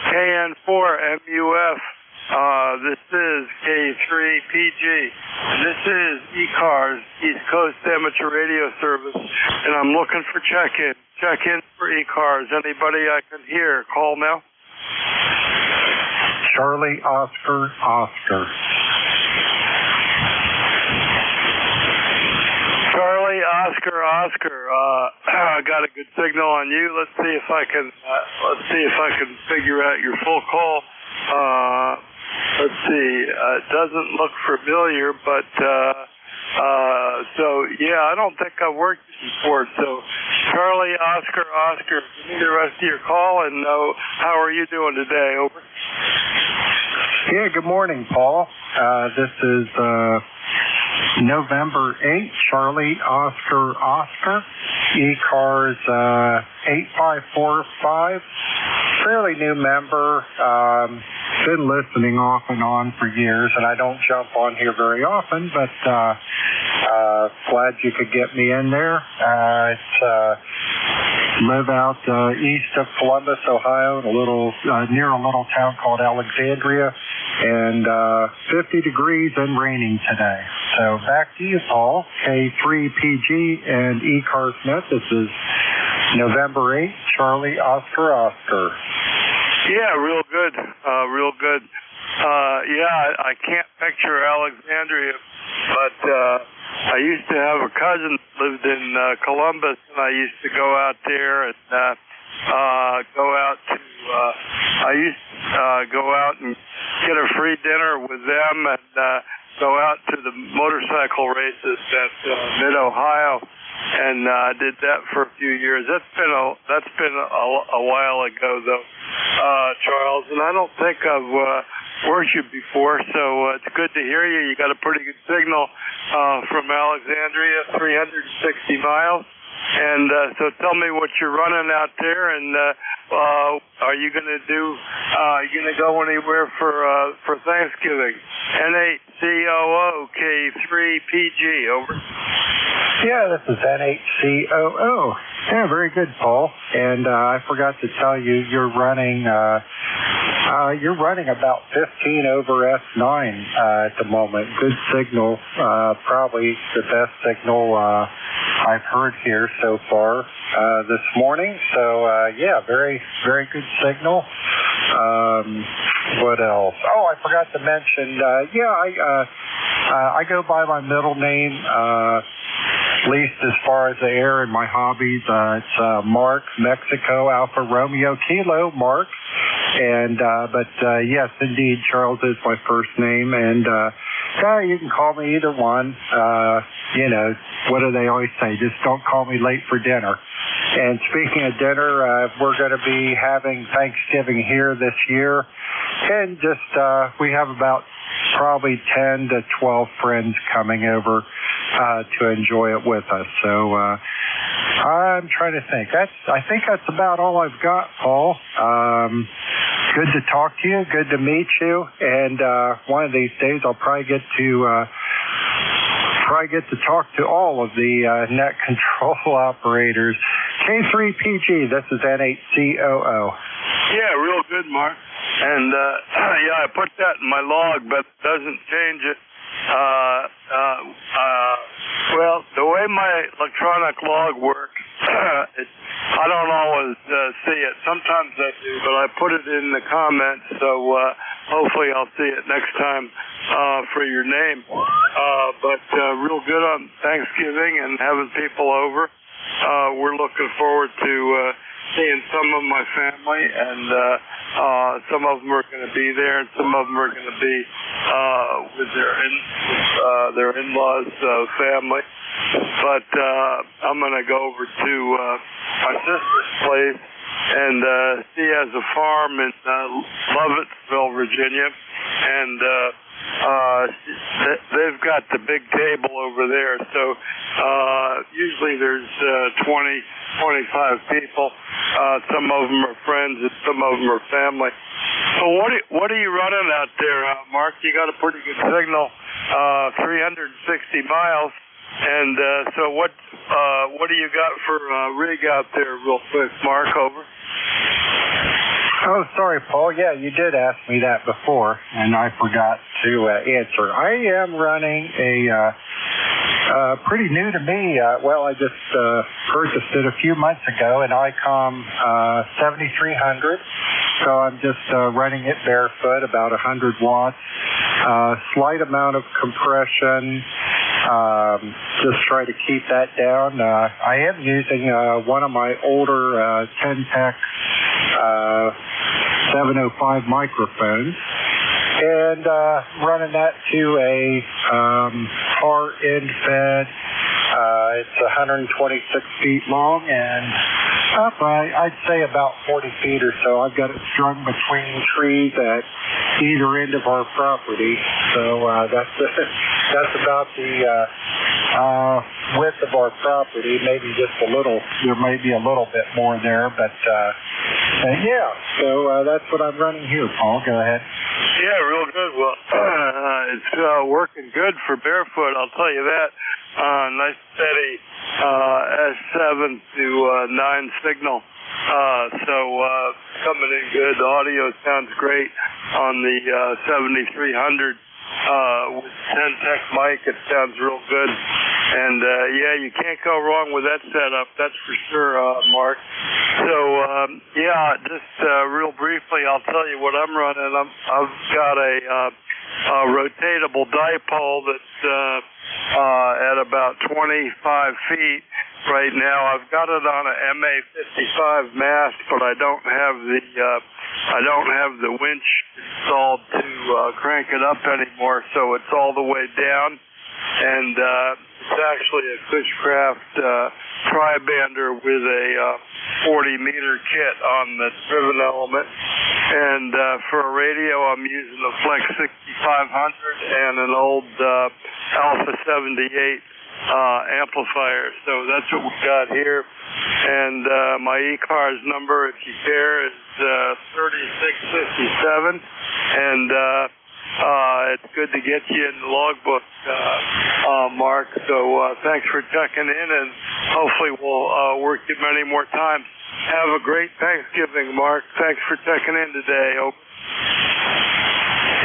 O: KN4 MUF. This is K3PG. This is ECARS, East Coast Amateur Radio Service, and I'm looking for check-in. Check-in for ECARS. Anybody I can hear, call now.
R: Charlie, Oscar, Oscar.
O: Charlie, Oscar, Oscar. I got a good signal on you. Let's see if I can figure out your full call. Let's see. It doesn't look familiar, but so yeah, I don't think I've worked before. So Charlie, Oscar, Oscar. Give me the rest of your call and how are you doing today? Over.
R: Yeah. Good morning, Paul. This is November 8, Charlie, Oscar, Oscar. ECARS 8545. Fairly new member. Been listening off and on for years, and I don't jump on here very often, but glad you could get me in there. Live out east of Columbus, Ohio, in near a little town called Alexandria, and 50 degrees and raining today. So back to you, Paul. K3PG and ECARS Net. This is November 8, Charlie, Oscar, Oscar.
O: Yeah, real good. Real good. Yeah, I can't picture Alexandria, but I used to have a cousin that lived in Columbus, and I used to go out there and go out and get a free dinner with them and go out to the motorcycle races at Mid-Ohio. And I did that for a few years. That's been a while ago, though, Charles. And I don't think I've worked you before, so it's good to hear you. You got a pretty good signal from Alexandria, 360 miles. And so tell me what you're running out there, and are you going to go anywhere for Thanksgiving? N8COO K3PG, over.
R: Yeah, this is N8COO. Yeah, very good, Paul. And I forgot to tell you, you're running about 15 over S9 at the moment. Good signal, probably the best signal I've heard here so far this morning. So yeah, very, very good signal. What else? Oh, I forgot to mention. I go by my middle name. At least as far as the air and my hobbies, it's Mark, Mexico, Alpha Romeo Kilo, Mark. And but yes, indeed, Charles is my first name, and You can call me either one. You know, what do they always say? Just don't call me late for dinner. And speaking of dinner, we're going to be having Thanksgiving here this year. And just, we have about probably 10 to 12 friends coming over to enjoy it with us. So I'm trying to think. I think that's about all I've got, Paul. Good to talk to you. Good to meet you. And one of these days I'll probably get to talk to all of the net control operators. K3PG, this is N8COO.
O: Yeah, real good, Mark. And yeah, I put that in my log, but it doesn't change it. Well, the way my electronic log works, I don't always see it. Sometimes I do, but I put it in the comments, so hopefully I'll see it next time for your name. But real good on Thanksgiving and having people over. We're looking forward to seeing some of my family, and some of them are going to be there, and some of them are going to be with their in-laws' family. But I'm going to go over to my sister's place, and she has a farm in Lovettsville, Virginia, and they've got the big table over there. So usually there's 20, 25 people. Some of them are friends, and some of them are family. So what are you running out there, Mark? You got a pretty good signal, 360 miles. And so what do you got for rig out there, real quick, Mark? Over.
R: Oh, sorry, Paul. Yeah, you did ask me that before, and I forgot to answer. I am running a pretty new to me. Well, I just purchased it a few months ago, an ICOM 7300. So I'm just running it barefoot, about 100 watts. Slight amount of compression. Just try to keep that down. I am using one of my older 10-tech 705 microphones, and running that to a car end fed. It's 126 feet long and up, I'd say about 40 feet or so. I've got it strung between trees at either end of our property. So that's about the width of our property. Maybe just a little. There may be a little bit more there, but yeah. So that's what I'm running here, Paul. Go ahead.
O: Yeah, real good. Well, it's working good for barefoot, I'll tell you that. Nice steady S7 to 9 signal. So coming in good. The audio sounds great on the 7300 with 10-tech mic. It sounds real good. And yeah, you can't go wrong with that setup. That's for sure, Mark. So yeah, just real briefly, I'll tell you what I'm running. I've got a rotatable dipole that's at about 25 feet right now. I've got it on a MA55 mast, but I don't have the winch installed to crank it up anymore, so it's all the way down. And it's actually a Cushcraft tri-bander with a 40-meter kit on the driven element. And for a radio, I'm using a Flex 6500 and an old Alpha 78 amplifier. So that's what we got here. And my ECARS number, if you care, is 3657. And it's good to get you in the logbook, Mark. So thanks for checking in, and hopefully we'll work you many more times. Have a great Thanksgiving, Mark. Thanks for checking in today.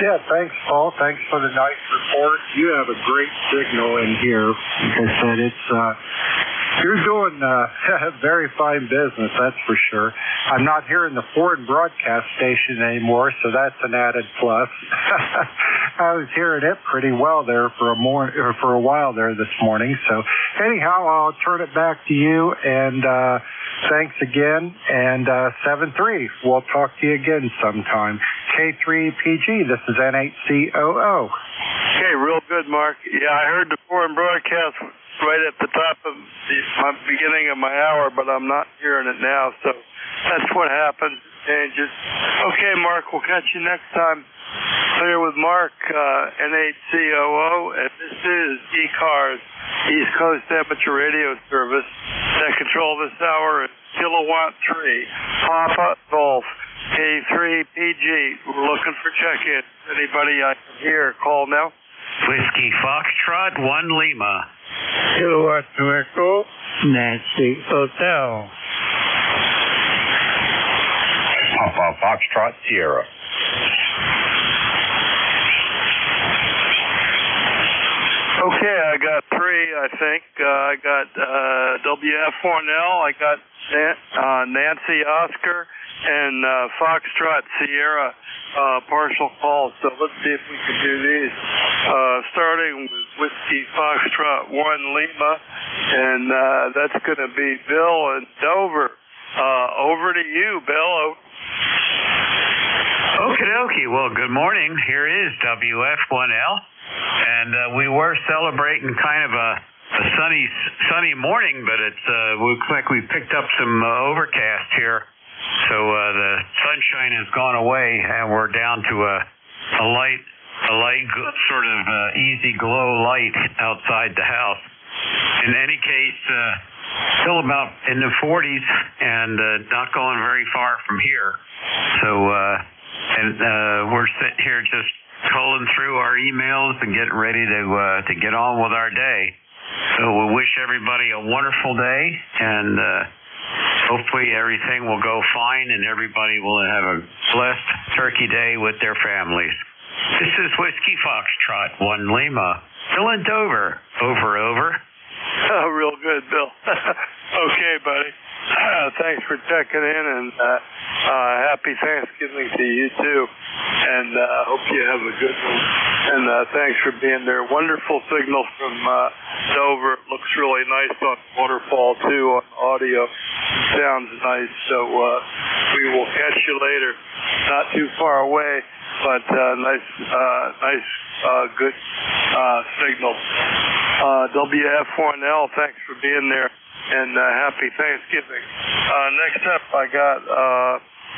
R: Yeah, thanks, Paul. Thanks for the nice report. You have a great signal in here. Like I said, you're doing very fine business, that's for sure. I'm not hearing the foreign broadcast station anymore, so that's an added plus. I was hearing it pretty well there for a while there this morning. So anyhow, I'll turn it back to you, and thanks again. And 7-3, we'll talk to you again sometime. K3PG, this is N8COO.
O: Okay, real good, Mark. Yeah, I heard the foreign broadcast right at the top of my beginning of my hour, but I'm not hearing it now, so that's what happens. Changes. Okay, Mark, we'll catch you next time. Here with Mark, NH2US, and this is ECARS, East Coast Amateur Radio Service. That control this hour is Kilowatt 3, Papa Golf, K3PG. We're looking for check-in. Anybody I can hear, call now.
A: Whiskey Foxtrot 1 Lima.
S: Kilowatt 2 Echo, Nancy Hotel.
C: Papa Foxtrot Sierra.
O: Okay, I got three, I think. I got WF1L, I got Nancy Oscar, and Foxtrot Sierra partial calls. So let's see if we can do these. Starting with Whiskey Foxtrot 1 Lima, and that's going to be Bill and Dover. Over to you, Bill.
A: Okie dokie. Well, good morning. Here is WF1L. And we were celebrating kind of a sunny morning, but it looks like we picked up some overcast here. So the sunshine has gone away, and we're down to a light sort of easy glow light outside the house. In any case, still about in the 40s, and not going very far from here. So we're sitting here just culling through our emails and getting ready to get on with our day. So we wish everybody a wonderful day, and hopefully everything will go fine and everybody will have a blessed Turkey Day with their families. This is Whiskey Foxtrot 1 Lima. Bill and Dover. Over.
O: Oh, real good, Bill. Okay, buddy. Thanks for checking in, and happy Thanksgiving to you, too. And hope you have a good one. And thanks for being there. Wonderful signal from Dover. It looks really nice on waterfall, too, on audio. Sounds nice. So we will catch you later. Not too far away, but nice, good signal. WF1L, thanks for being there. And happy Thanksgiving. Next up, I got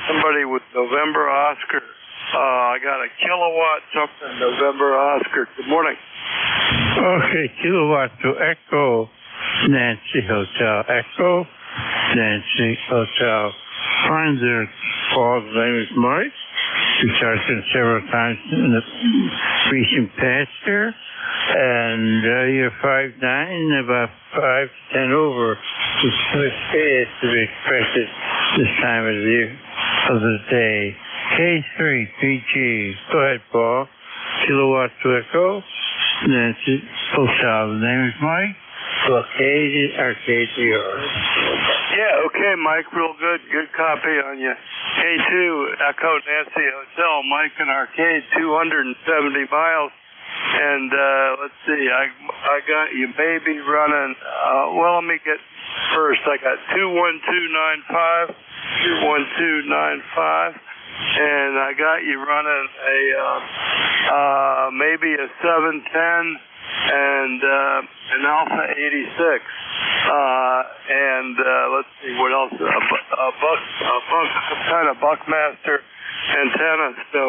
O: somebody with November Oscar. I got a kilowatt something November Oscar. Good morning.
S: Okay, Kilowatt to Echo, Nancy Hotel. Echo, Nancy Hotel. Find their call. The name is Mike. We talked to him several times in the recent past here. And you're 5'9", about 5 to 10 over, which is to be expected this time of the day. K3PG. Go ahead, Paul. Kilowatt to Echo, Nancy Hotel. The name is Mike. Arcade VR.
O: Yeah, okay, Mike. Real good. Good copy on you. K2 Echo Nancy Hotel. Mike and Arcade, 270 miles. And let's see, I got you maybe running, let me get first. I got 21295, and I got you running a maybe a 710 and an Alpha 86. And let's see what else. A kind of Buckmaster antenna. So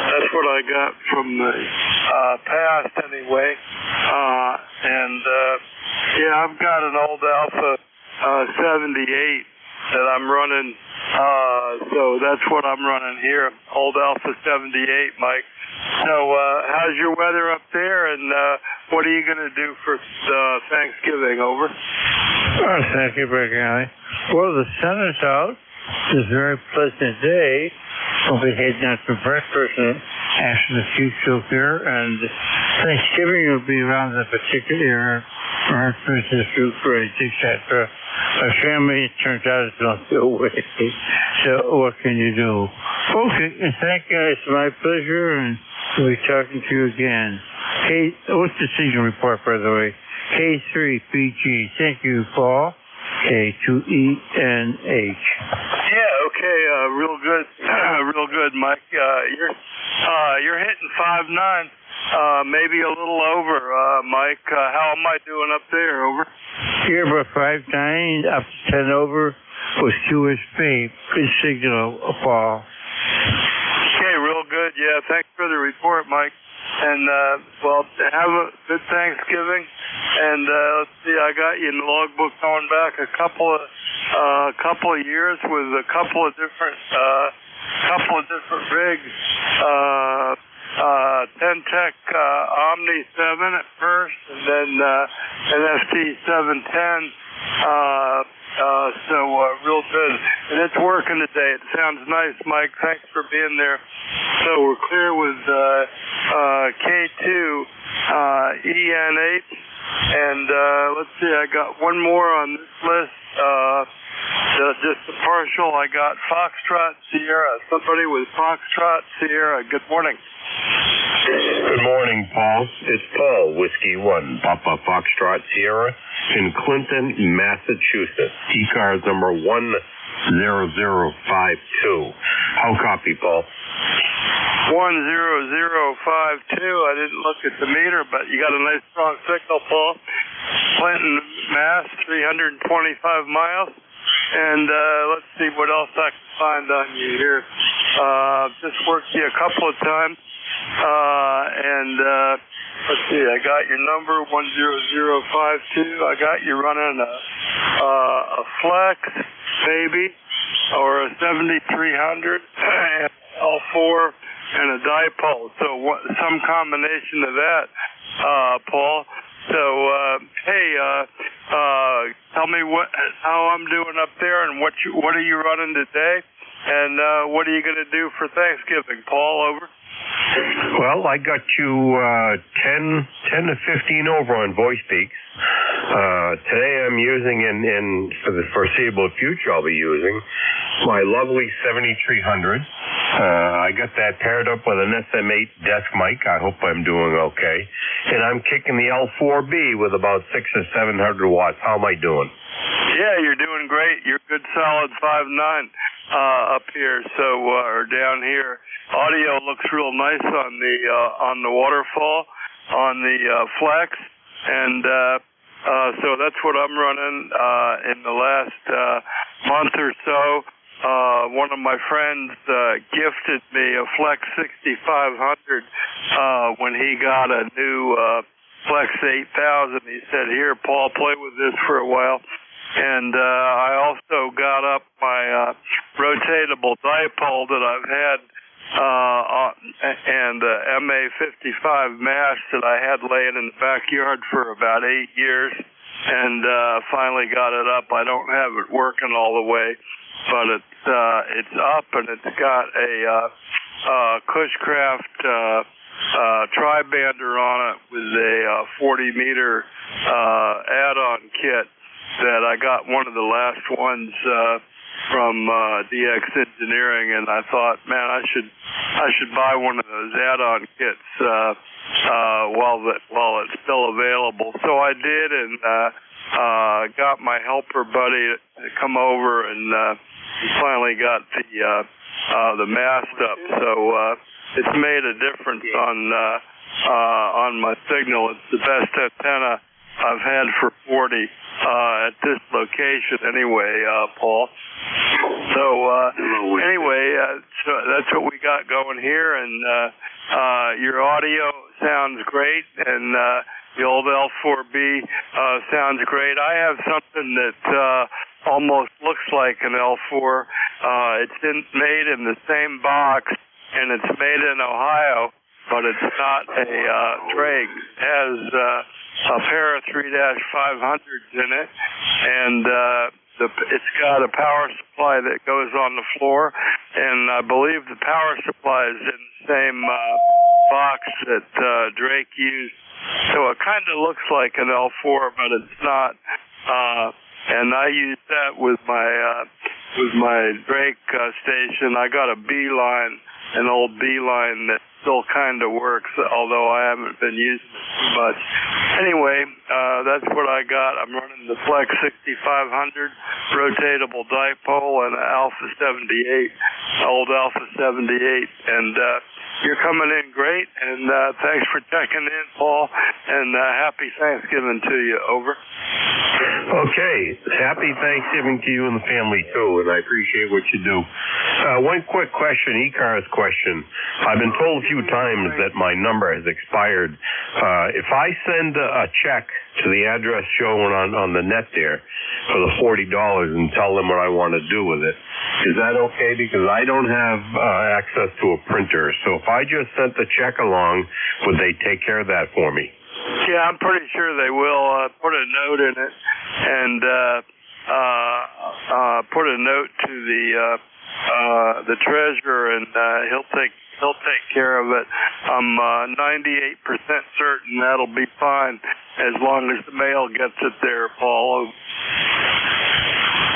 O: that's what I got from the past anyway. I've got an old Alpha 78 that I'm running. So that's what I'm running here. Old Alpha 78, Mike. So how's your weather up there, and what are you going to do for Thanksgiving? Over.
S: Oh, thank you, Brick Alley. Well, the sun is out. It's a very pleasant day. We'll be heading out for breakfast after the few show here, and Thanksgiving will be around the particular area. Breakfast is fruit bread, etc. My family, it turns out, is not the way. So what can you do? Okay, and thank you. It's my pleasure, and we'll be talking to you again. What's the season report, by the way? K3PG. Thank you, Paul. K2ENH.
O: Yeah, Okay, real good, real good, Mike. You're hitting 5.9, maybe a little over, Mike. How am I doing up there? Over.
S: Here for 5.9, up to 10 over with QSP. Good signal, Paul.
O: Okay, real good. Yeah, thanks for the report, Mike. And, well, have a good Thanksgiving. And, let's see, I got you in the logbook going back a couple of years with a couple of different rigs. 10-Tech Omni 7 at first, and then an FT 710. So real good. And it's working today. It sounds nice, Mike. Thanks for being there. So we're clear with K2 EN8. And let's see, I got one more on this list. Just a partial. I got Foxtrot Sierra. Somebody with Foxtrot Sierra. Good morning.
C: Good morning, Paul. It's Paul, Whiskey 1, Papa Foxtrot Sierra in Clinton, Massachusetts. ECARS number 10052. How copy, Paul?
O: 10052. I didn't look at the meter, but you got a nice strong signal, Paul. Clinton, Mass, 325 miles. And let's see what else I can find on you here. Just worked you a couple of times. And let's see, I got your number 10052. I got you running a Flex, maybe, or a 7300, and L4, and a dipole. So some combination of that, Paul. So hey, tell me how I'm doing up there, and what are you running today, and what are you going to do for Thanksgiving, Paul? Over.
C: Well, I got you 10 to 15 over on voice peaks. Today I'm using, and for the foreseeable future I'll be using, my lovely 7300. I got that paired up with an SM8 desk mic. I hope I'm doing okay. And I'm kicking the L4B with about 600 or 700 watts. How am I doing?
O: Yeah, you're doing great. You're good solid 5.9 up here, so or down here. Audio looks real nice on the waterfall, on the Flex, and so that's what I'm running in the last month or so. One of my friends gifted me a Flex 6500 when he got a new Flex 8000. He said, "Here, Paul, play with this for a while." And I also got up my rotatable dipole that I've had and MA55 mash that I had laying in the backyard for about 8 years, and finally got it up. I don't have it working all the way, but it's up, and it's got a Cushcraft tri-bander on it with a 40-meter add-on kit that I got one of the last ones from DX Engineering, and I thought, man, I should buy one of those add-on kits while it's still available. So I did, and got my helper buddy to come over, and finally got the mast up. So it's made a difference on my signal. It's the best antenna I've had for 40 at this location anyway, Paul. So anyway, so that's what we got going here, and your audio sounds great, and the old L4B sounds great. I have something that almost looks like an L4. It's made in the same box, and it's made in Ohio, but it's not a Drake. It has a pair of 3-500s in it, and it's got a power supply that goes on the floor, and I believe the power supply is in the same box that Drake used. So it kind of looks like an L4, but it's not. And I use that with my Drake station. I got a B-line, an old B-line that still kind of works, although I haven't been using it too much. Anyway, that's what I got. I'm running the Flex 6500 rotatable dipole and Alpha 78, old Alpha 78, and you're coming in great, and thanks for checking in, Paul, and happy Thanksgiving to you. Over.
C: Okay. Happy Thanksgiving to you and the family, too, and I appreciate what you do. One quick question, ECARS question. I've been told a few times that my number has expired. If I send a check to the address shown on the net there for the $40 and tell them what I want to do with it, is that okay? Because I don't have access to a printer. So if I just sent the check along, would they take care of that for me?
O: Yeah, I'm pretty sure they will. Put a note in it and put a note to the treasurer, and he'll take care of it. I'm 98% certain that'll be fine as long as the mail gets it there, Paul.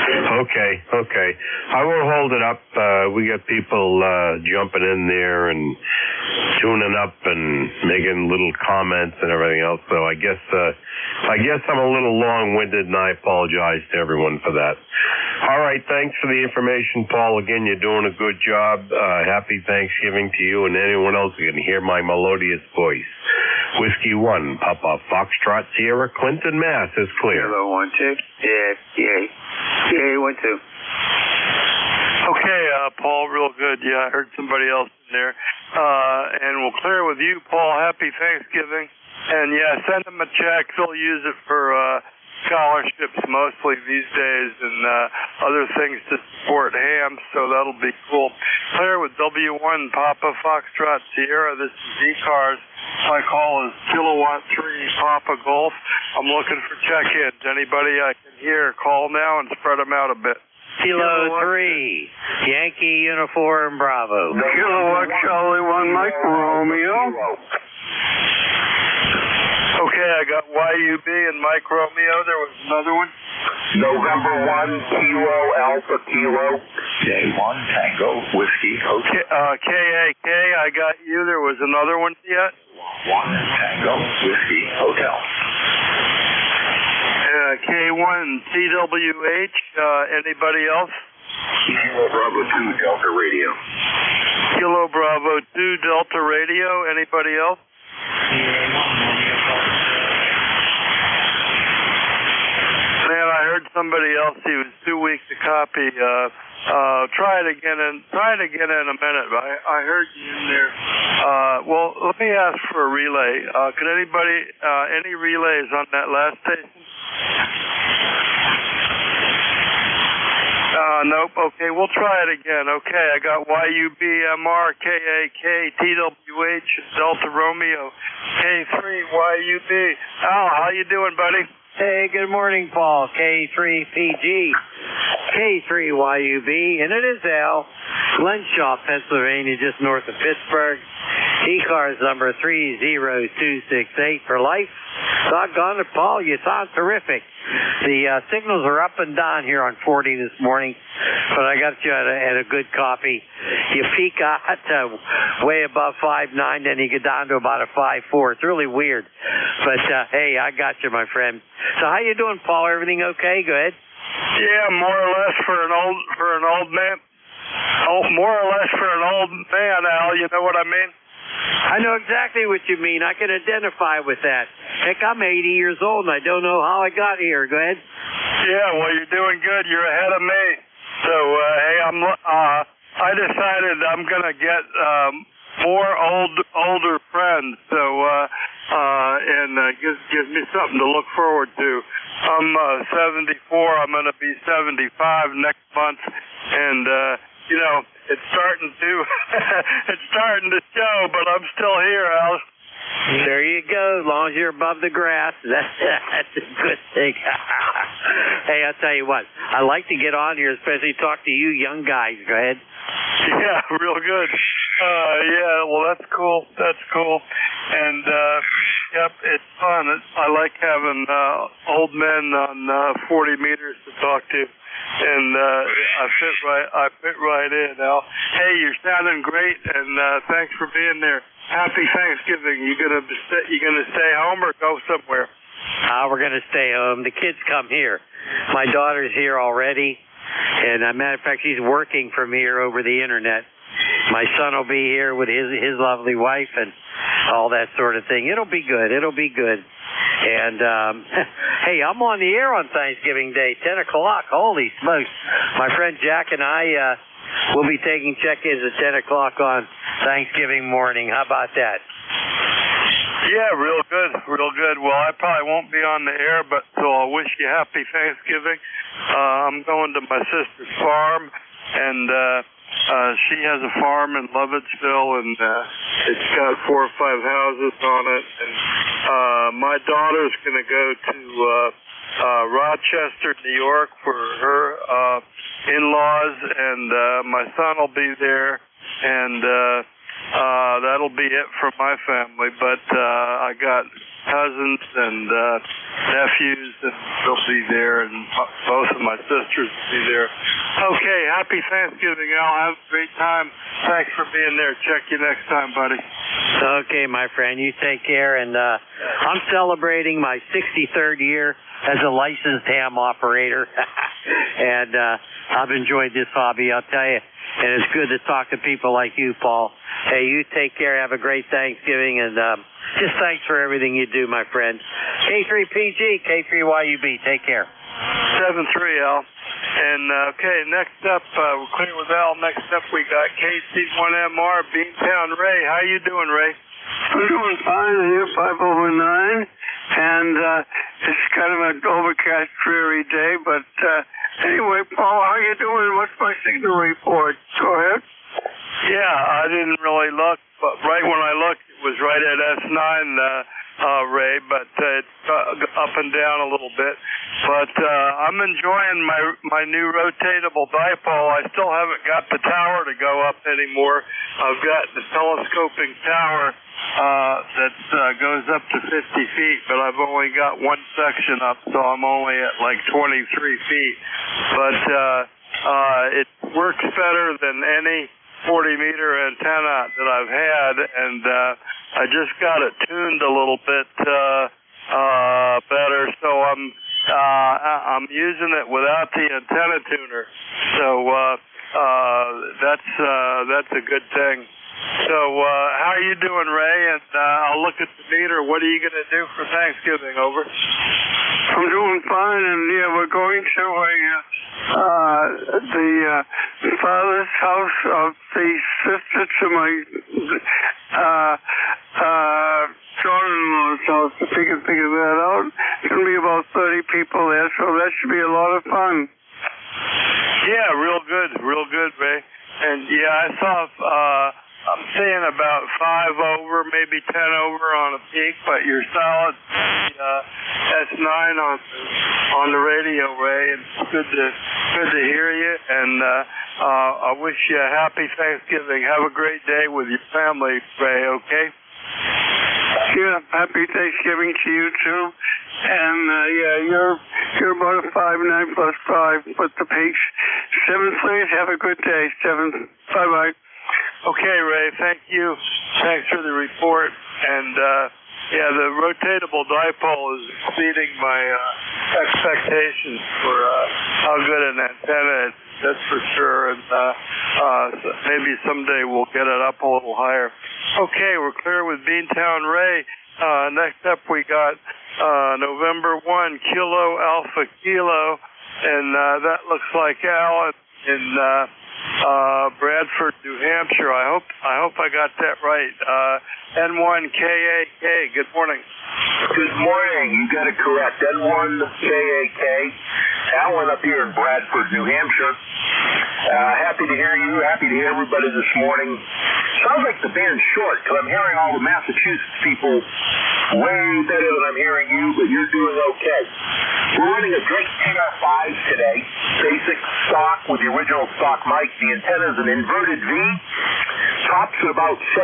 C: Okay. I won't hold it up. We got people jumping in there and tuning up and making little comments and everything else. So I guess I'm a little long-winded, and I apologize to everyone for that. All right, thanks for the information, Paul. Again, you're doing a good job. Happy Thanksgiving to you and anyone else who can hear my melodious voice. Whiskey 1, Papa Foxtrot Sierra, Clinton, Mass. is clear.
H: Hello, 1, 2. Yeah, 1, 2.
O: Okay, Paul, real good. Yeah, I heard somebody else in there. And we'll clear with you, Paul. Happy Thanksgiving. And yeah, send them a check. They'll use it for scholarships mostly these days and other things to support hams, so that'll be cool. Clear with W1 Papa Foxtrot Sierra. This is ECARS. My call is Kilowatt 3 Papa Golf. I'm looking for check-ins. Anybody I can hear, call now and spread them out a bit.
A: Kilo 3, Yankee Uniform Bravo.
O: Kilowatt Charlie 1 Mike Romeo. Okay, I got YUB and Mike Romeo. There was another one.
P: November 1, Kilo Alpha Kilo. J1 Tango Whiskey Hotel.
O: KAK, I got you. There was another one yet?
P: 1 Tango Whiskey Hotel.
O: K1 TWH. Anybody else?
P: Kilo Bravo 2 Delta Radio.
O: Kilo Bravo 2 Delta Radio. Anybody else? Man, I heard somebody else. He was too weak to copy. Try it again in a minute. I heard you in there. Well, let me ask for a relay. Could anybody, any relays on that last station? Nope. Okay, we'll try it again. Okay, I got YUB, MR, KAK, TWH, Delta Romeo, K3, YUB. Al, how you doing, buddy?
A: Hey, good morning, Paul. K3PG, K3YUB, and it is Al, Glenshaw, Pennsylvania, just north of Pittsburgh. ECARS number 30268 for life. Doggone it, Paul, you sound terrific. The signals are up and down here on 40 this morning, but I got you at a good copy. You peak out way above 5.9, then you get down to about a 5.4. It's really weird, but hey, I got you, my friend. So how you doing, Paul? Everything okay? Go ahead.
O: Yeah, more or less for an old man. Oh, more or less for an old man, Al. You know what I mean?
A: I know exactly what you mean. I can identify with that. Heck, I'm 80 years old, and I don't know how I got here. Go ahead.
O: Yeah, well, you're doing good. You're ahead of me. So, hey, I decided I'm going to get more older friends. So, and gives me something to look forward to. I'm 74. I'm going to be 75 next month, and you know, it's starting to show, but I'm still here, Al.
A: There you go. As long as you're above the grass, that's a good thing. Hey, I'll tell you what. I like to get on here, especially talk to you young guys. Go ahead.
O: Yeah, real good. Yeah, well, that's cool. That's cool. And, yep, it's fun. I like having old men on 40 meters to talk to. And I fit right in, Al. Hey, you're sounding great, and thanks for being there. Happy Thanksgiving. You gonna stay home or go somewhere?
T: We're going to stay home. The kids come here. My daughter's here already, and as a matter of fact, she's working from here over the internet. My son will be here with his lovely wife and all that sort of thing. It'll be good. It'll be good. And hey, I'm on the air on Thanksgiving Day, 10 o'clock. Holy smokes! My friend Jack and I will be taking check-ins at 10 o'clock on Thanksgiving morning. How about that?
O: Yeah, real good, real good. Well, I probably won't be on the air, but so I'll wish you happy Thanksgiving. I'm going to my sister's farm, and she has a farm in Lovettsville, and it's got 4 or 5 houses on it. And my daughter's going to go to Rochester, New York for her in-laws, and my son will be there, and that'll be it for my family, but I got cousins and nephews, and they'll be there, and both of my sisters will be there. Okay, happy Thanksgiving, Al. Have a great time. Thanks for being there. Check you next time, buddy.
T: Okay, my friend. You take care, and I'm celebrating my 63rd year as a licensed ham operator, and I've enjoyed this hobby, I'll tell you, and it's good to talk to people like you, Paul. Hey, you take care. Have a great Thanksgiving, and just thanks for everything you do, my friend. K3PG, K3YUB. Take care.
O: 7-3, Al. And, okay, next up, we're clear with Al. Next up, we got KC1MR, Beantown Ray. How you doing, Ray?
U: I'm doing fine. I'm here 509, and it's kind of an overcast, dreary day, but anyway, Paul, how you doing? What's my signal report? Go ahead.
O: Yeah, I didn't really look, but right when I looked, it was right at S9, Ray, but it's up and down a little bit. But I'm enjoying my new rotatable dipole. I still haven't got the tower to go up anymore. I've got the telescoping tower that goes up to 50 feet, but I've only got one section up, so I'm only at like 23 feet. But it works better than any 40-meter antenna that I've had, and I just got it tuned a little bit better, so I'm using it without the antenna tuner. So that's a good thing. So how are you doing, Ray? And I'll look at the meter. What are you going to do for Thanksgiving? Over.
U: I'm doing fine, and yeah, we're going to the father's house of the sister to my daughter-in-law's house. If you can figure that out, it's going to be about 30 people there, so that should be a lot of fun.
O: Yeah, real good, Ray. And yeah, I saw. I'm seeing about 5 over, maybe 10 over on a peak, but you're solid S9 on the radio, Ray. It's good to hear you, and I wish you a happy Thanksgiving. Have a great day with your family, Ray. Okay?
U: Yeah, happy Thanksgiving to you too. And yeah, you're about a 5'9" plus 5, but the peaks 7-3. Have a good day. 7. Bye.
O: Okay, Ray, thank you. Thanks for the report. And, yeah, the rotatable dipole is exceeding my expectations for how good an antenna is. That's for sure. And maybe someday we'll get it up a little higher. Okay, we're clear with Beantown Ray. Next up, we got November 1, Kilo Alpha Kilo. And that looks like Alan in Bradford, New Hampshire. I hope I got that right. N1KAK. Good morning.
V: Good morning. You got it correct. N1KAK. Alan up here in Bradford, New Hampshire. Happy to hear you. Happy to hear everybody this morning. Sounds like the band's short because I'm hearing all the Massachusetts people way better than I'm hearing you, but you're doing okay. We're running a Drake TR5 today, basic stock with the original stock mic. The antenna is an inverted V. Tops at about 35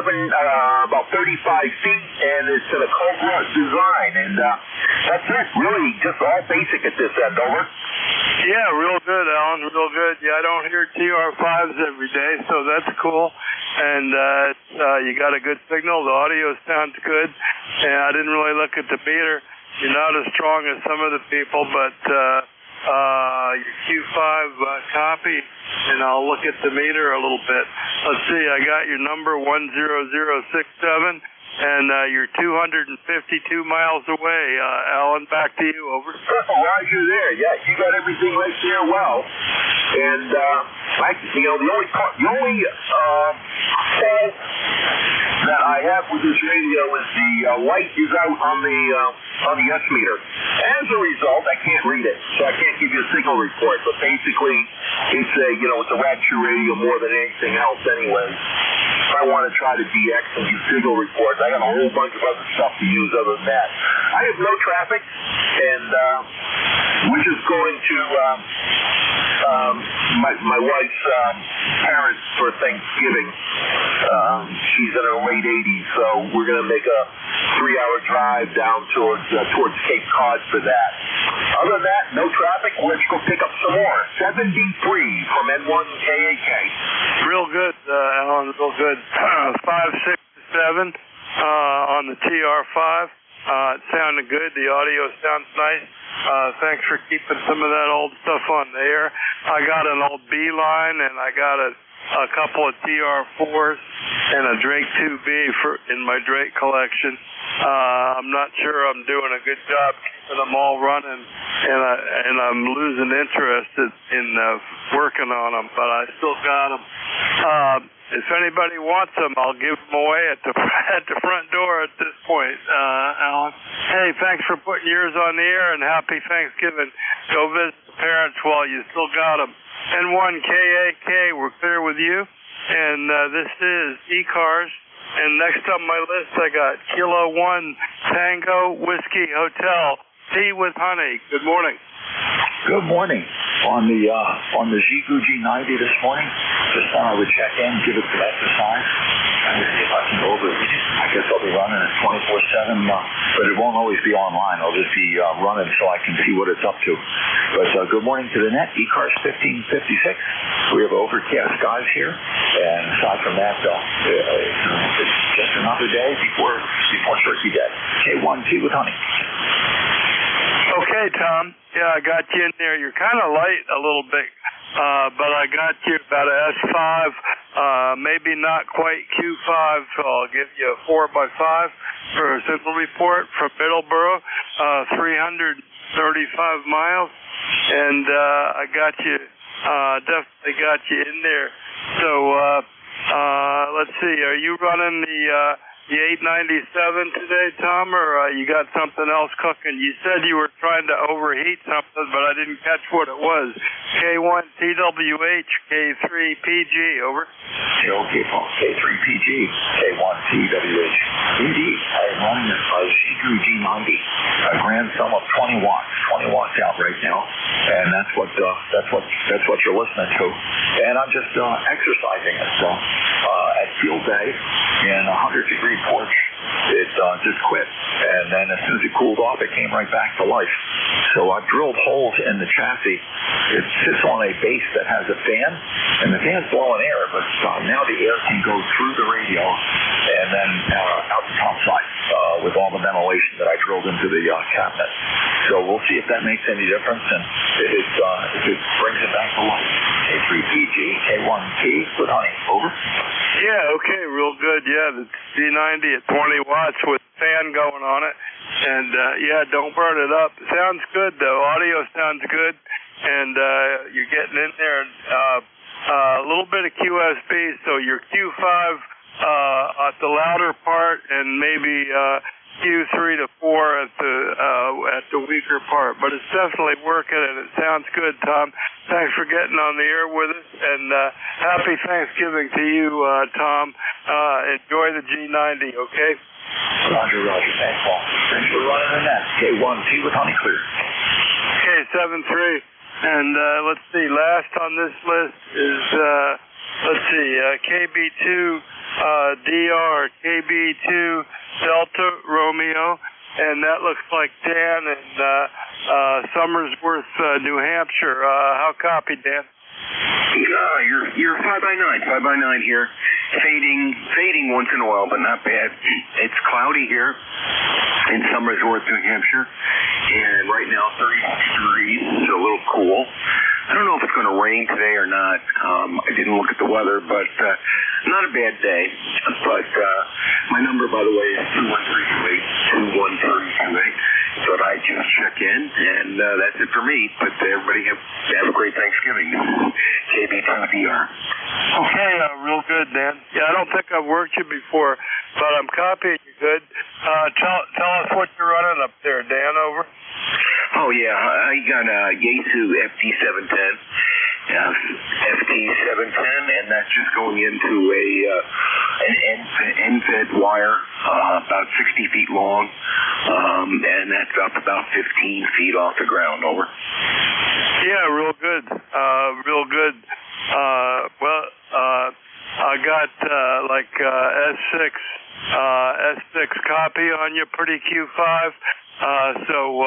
V: feet, and it's in a Cobra design. And that's it. Really, just all basic at this end. Over.
O: Yeah, real good, Alan. Real good. Yeah, I don't hear TR5s every day, so that's cool. And You got a good signal. The audio sounds good. And I didn't really look at the meter. You're not as strong as some of the people, but your Q5 copy, and I'll look at the meter a little bit. Let's see, I got your number 10067, and you're 252 miles away. Alan, back to you, over.
V: Roger there. Yeah, you got everything right there well. And, the only fault that I have with this radio is the light is out on the S meter. As a result, I can't read it, so I can't give you a signal report. But basically, it's a ratchet radio more than anything else, anyway. If I want to try to DX and do signal reports, I got a whole bunch of other stuff to use other than that. I have no traffic, and we're just going to my wife's parents for Thanksgiving. She's in her late 80s, so we're going to make a 3-hour drive down towards Cape Cod for that. Other than that, no traffic. Let's go pick up some more. 73 from N1KAK.
O: Real good, Alan, real good. 567 on the TR5. It sounded good. The audio sounds nice. Thanks for keeping some of that old stuff on the air. I got an old B-line, and I got a couple of TR4s and a Drake 2B in my Drake collection. I'm not sure I'm doing a good job keeping them all running, and I'm losing interest in working on them, but I still got them. If anybody wants them, I'll give them away at the front door at this point, Alan. Hey, thanks for putting yours on the air, and happy Thanksgiving. Go visit the parents while you still got them. N1KAK, we're clear with you. And this is ECARS. And next on my list, I got Kilo 1 Tango Whiskey Hotel. Tea with honey. Good morning.
B: Good morning. On the Zigu G90 this morning, just thought I would check in, give it some exercise, trying to see if I can go over it. I guess I'll be running it 24/7, but it won't always be online. I'll just be running so I can see what it's up to. But good morning to the net, ECARS 1556. We have overcast skies here, and aside from that, it's just another day before Turkey Day. K1 Tea with honey.
O: Okay, Tom. Yeah, I got you in there. You're kind of light a little bit, but I got you about a S5, maybe not quite Q5, so I'll give you a 4x5 for a signal report from Middleborough, 335 miles, and I got you, definitely got you in there. So let's see, are you running the 897 today, Tom, or you got something else cooking? You said you were trying to overheat something, but I didn't catch what it was. K1 TWH, K3 PG, over.
B: Okay, folks, K3 PG, K1 TWH. Indeed, I am running a Zigu G90, a grand sum of 20 watts out right now, and that's what you're listening to. And I'm just exercising it. So at field day in a 100-degree porch, it just quit, and then as soon as it cooled off, it came right back to life. So I've drilled holes in the chassis. It sits on a base that has a fan, and the fan's blowing air, but now the air can go through the radio and then out the top side with all the ventilation that I drilled into the cabinet. So we'll see if that makes any difference, and if it brings it back to life. K3PG, K1T with honey. Over.
O: Yeah, okay, real good. Yeah, the D90 at 20 watts with fan going on it. And, yeah, don't burn it up. Sounds good, though. Audio sounds good. And you're getting in there. A little bit of QSB, so your Q5 at the louder part and maybe Q3 to 4 at the weaker part. But it's definitely working, and it sounds good, Tom. Thanks for getting on the air with us, and happy Thanksgiving to you, Tom. Enjoy the G90, okay?
B: Roger. Thanks, Paul. Thanks for running the net. K1T with honey clear.
O: K73. And let's see, last on this list is, KB2 DR, KB2 Delta Romeo, and that looks like Dan in Somersworth, New Hampshire. How copy, Dan?
V: You're 5x9 here. Fading once in a while, but not bad. It's cloudy here in some resorts, New Hampshire, and right now 30 degrees, so a little cool. I don't know if it's going to rain today or not. I didn't look at the weather, but not a bad day. But my number, by the way, is 21328. Thought I'd just check in, and that's it for me. But everybody have a great Thanksgiving. KB2DR.
O: Okay, real good, Dan. Yeah, I don't think I've worked you before, but I'm copying you good. Tell us what you're running up there, Dan, over.
V: Oh, yeah, I got a Yaesu FT710, and that's just going into an NFED wire, about 60 feet long, and that's up about 15 feet off the ground, over.
O: Yeah, real good, real good. I got S6 copy on you, pretty Q5. So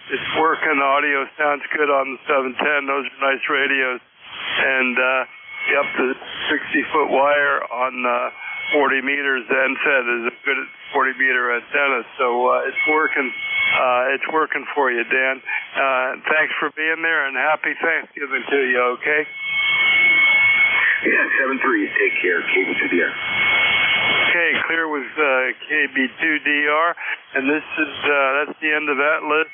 O: it's working. The audio sounds good on the 710. Those are nice radios. And up the 60-foot wire on 40 meters. The NFED is a good 40-meter antenna. So it's working. It's working for you, Dan. Thanks for being there, and happy Thanksgiving to you. Okay.
V: Yeah, 7-3. Take care. KB2DR.
O: Okay, clear with KB2DR, and that's the end of that list.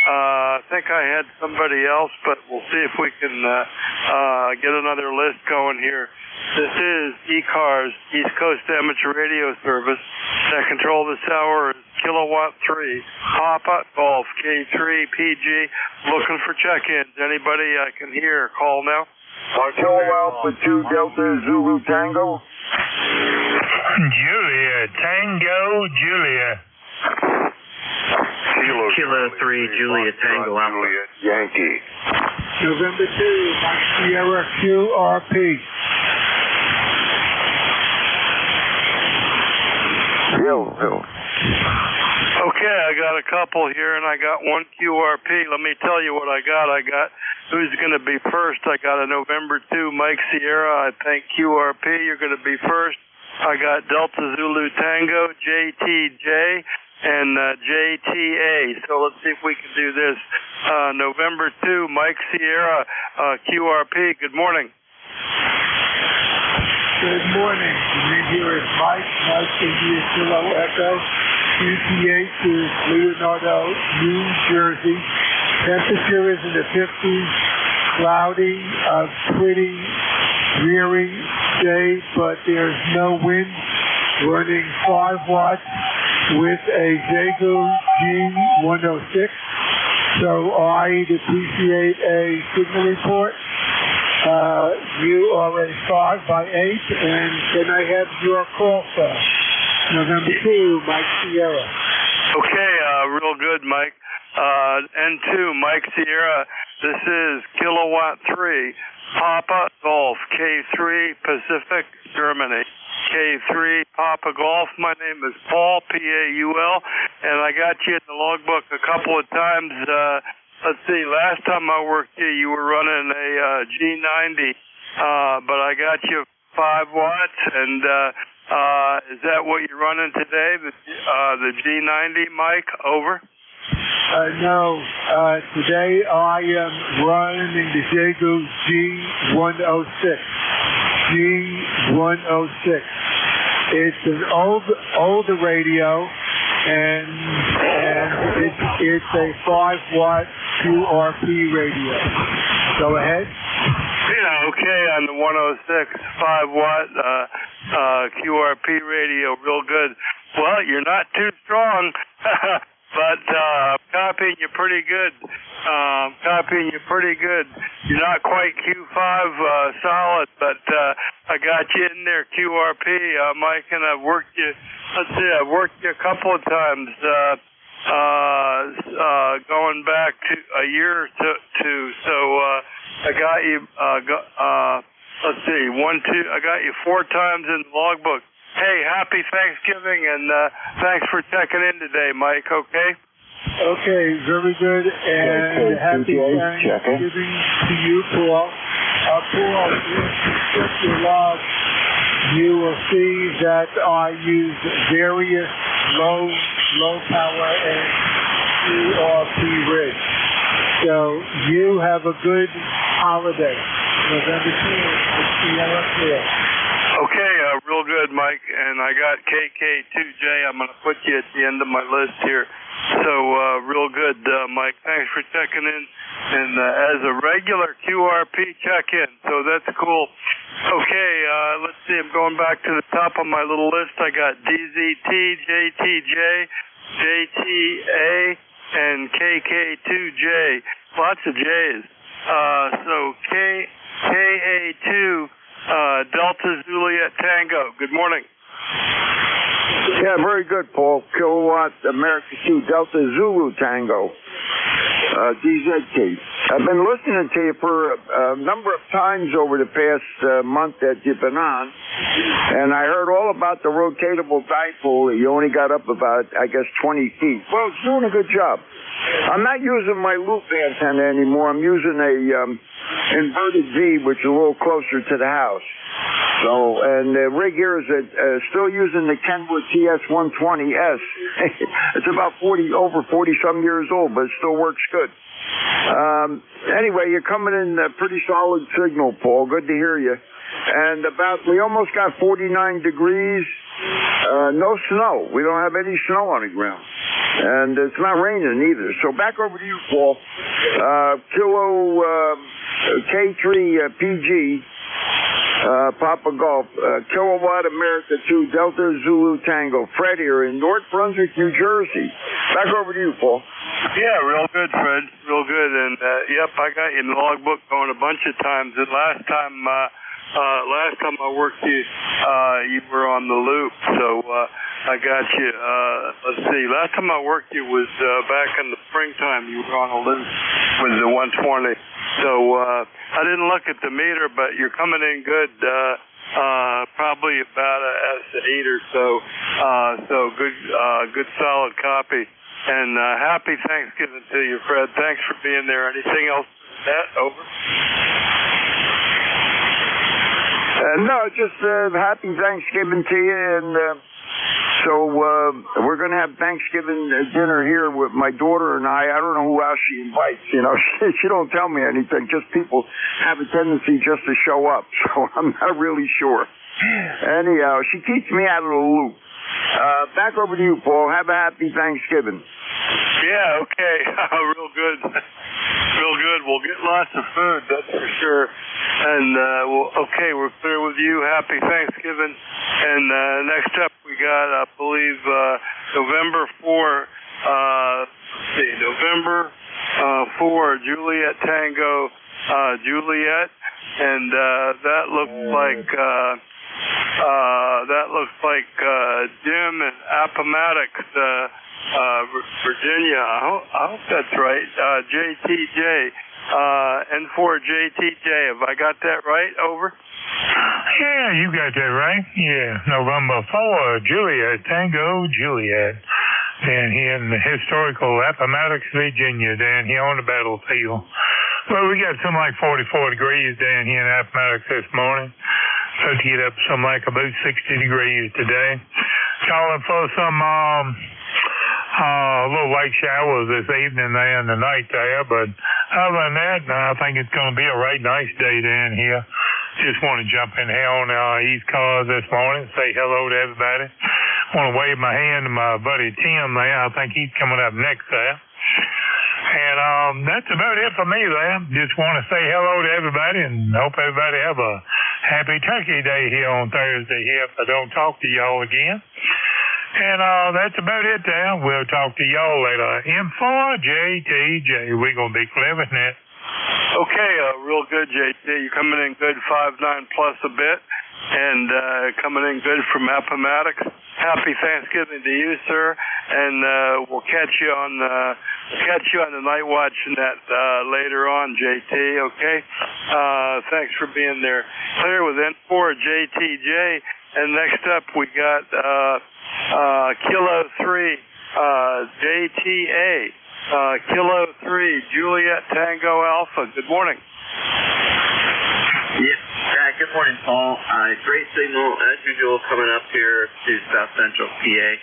O: I think I had somebody else, but we'll see if we can get another list going here. This is ECARS, East Coast Amateur Radio Service. That control this hour is Kilowatt 3, Papa Golf K3PG. Looking for check-ins. Anybody I can hear, call now.
V: Marcello Alpha 2 Delta Zulu Tango.
S: Julia, Tango, Julia.
A: Kilo 3, Julia, Tango, Alpha.
V: Yankee.
D: November 2, Mike Sierra QRP.
O: Okay, I got a couple here, and I got one QRP. Let me tell you what I got. I got who's going to be first. I got a November 2 Mike Sierra. I think QRP, you're going to be first. I got Delta Zulu Tango, JTJ, and JTA. So let's see if we can do this. November 2 Mike Sierra, QRP. Good morning.
D: Good morning. The name here is Mike India Kilo Echo, QTH is Leonardo, New Jersey. Temperature is in the 50s, cloudy, pretty dreary day, but there's no wind. Running 5 watts with a Jago G106. So I'd appreciate a signal report. You are a 5x8, and can I have your call, sir? November 2, Mike Sierra.
O: Okay, real good, Mike. N2, Mike Sierra. This is Kilowatt 3, Papa Golf, K3, Pacific, Germany. K3, Papa Golf. My name is Paul, Paul, and I got you in the logbook a couple of times. Let's see, last time I worked here, you were running a G90, but I got you 5 watts, and is that what you're running today, the G90, Mike? Over?
D: No. Today I am running the Jago G106. G106. It's an older radio, and it's a 5-watt QRP radio. Go ahead.
O: Yeah, okay, on the 106, 5-watt QRP radio, real good. Well, you're not too strong, but copying you pretty good. You're not quite Q5 solid, but I got you in there, QRP, Mike, and I've worked you. Let's see, I've worked you a couple of times, going back to a year or two. So I got you. Let's see, 1, 2. I got you 4 times in the logbook. Hey, happy Thanksgiving, and thanks for checking in today, Mike. Okay.
D: Okay, very good, and happy Thanksgiving to you, Paul. Paul, if you check your log, you will see that I use various low power and QRP rigs. So you have a good holiday. November 2nd.
O: Okay, real good, Mike. And I got KK2J. I'm going to put you at the end of my list here. So, real good, Mike. Thanks for checking in. And as a regular QRP check-in, so that's cool. Okay, let's see. I'm going back to the top of my little list. I got DZT, JTJ, JTA, and KK2J. Lots of J's. So KA2, Delta Juliet Tango. Good morning.
F: Yeah, very good, Paul. Kilowatt America 2 Delta Zulu Tango. DZT. I've been listening to you for a number of times over the past month that you've been on, and I heard all about the rotatable dipole. You only got up about, I guess, 20 feet. Well, it's doing a good job. I'm not using my loop antenna anymore. I'm using a inverted V, which is a little closer to the house. So, and the rig here is still using the Kenwood TS120S. It's about over 40-some years old, but it still works good. Anyway, you're coming in a pretty solid signal, Paul. Good to hear you. And we almost got 49 degrees. No snow. We don't have any snow on the ground. And it's not raining either. So back over to you, Paul. Kilo K3 PG, Papa Golf, Kilowatt America 2 Delta Zulu Tango. Fred here in North Brunswick, New Jersey. Back over to you, Paul.
O: Yeah, real good, Fred. Real good. And, yep, I got you in the logbook going a bunch of times. And last time I worked you, you were on the loop. So, I got you. Let's see. Last time I worked you was back in the springtime. You were on a loop with the 120. So I didn't look at the meter, but you're coming in good. Probably about a S8 or so. So good solid copy. And happy Thanksgiving to you, Fred. Thanks for being there. Anything else? Over.
F: No, just happy Thanksgiving to you, and so we're going to have Thanksgiving dinner here with my daughter and I. I don't know who else she invites. You know, she don't tell me anything. Just people have a tendency just to show up, so I'm not really sure. Anyhow, she keeps me out of the loop. Back over to you, Paul. Have a happy Thanksgiving.
O: Yeah, okay. Real good. Real good. We'll get lots of food, that's for sure. And, okay, we're clear with you. Happy Thanksgiving. And next up we got, I believe, November 4, November 4, Juliet Tango, Juliet. And that looks like Jim and Appomattox, Virginia. I hope that's right. JTJ, N4JTJ. Have I got that right? Over.
G: Yeah, you got that right. Yeah, November 4, Juliet, Tango, Juliet. Down here in the historical Appomattox, Virginia, down here on the battlefield. Well, we got something like 44 degrees down here in Appomattox this morning. Supposed to get up something like about 60 degrees today. Calling for some little light showers this evening there and the night there, but other than that, I think it's going to be a right nice day down here. Just want to jump in here on ECARS this morning, say hello to everybody. Want to wave my hand to my buddy Tim there. I think he's coming up next there. And that's about it for me there. Just want to say hello to everybody and hope everybody have a happy Turkey Day here on Thursday here if I don't talk to y'all again. And that's about it there. We'll talk to y'all later. M4JTJ. We're going to be clever in that.
O: Okay, real good, JT. You're coming in good, 5'9" plus a bit, and coming in good from Appomattox. Happy Thanksgiving to you, sir, and we'll catch you on the night watch net later on, JT. Okay, thanks for being there. Clear with N4 JTJ, and next up we got Kilo 3 JTA. Kilo 3, Juliet Tango Alpha. Good morning.
M: morning, Paul. Great signal, as usual, coming up here to South Central PA,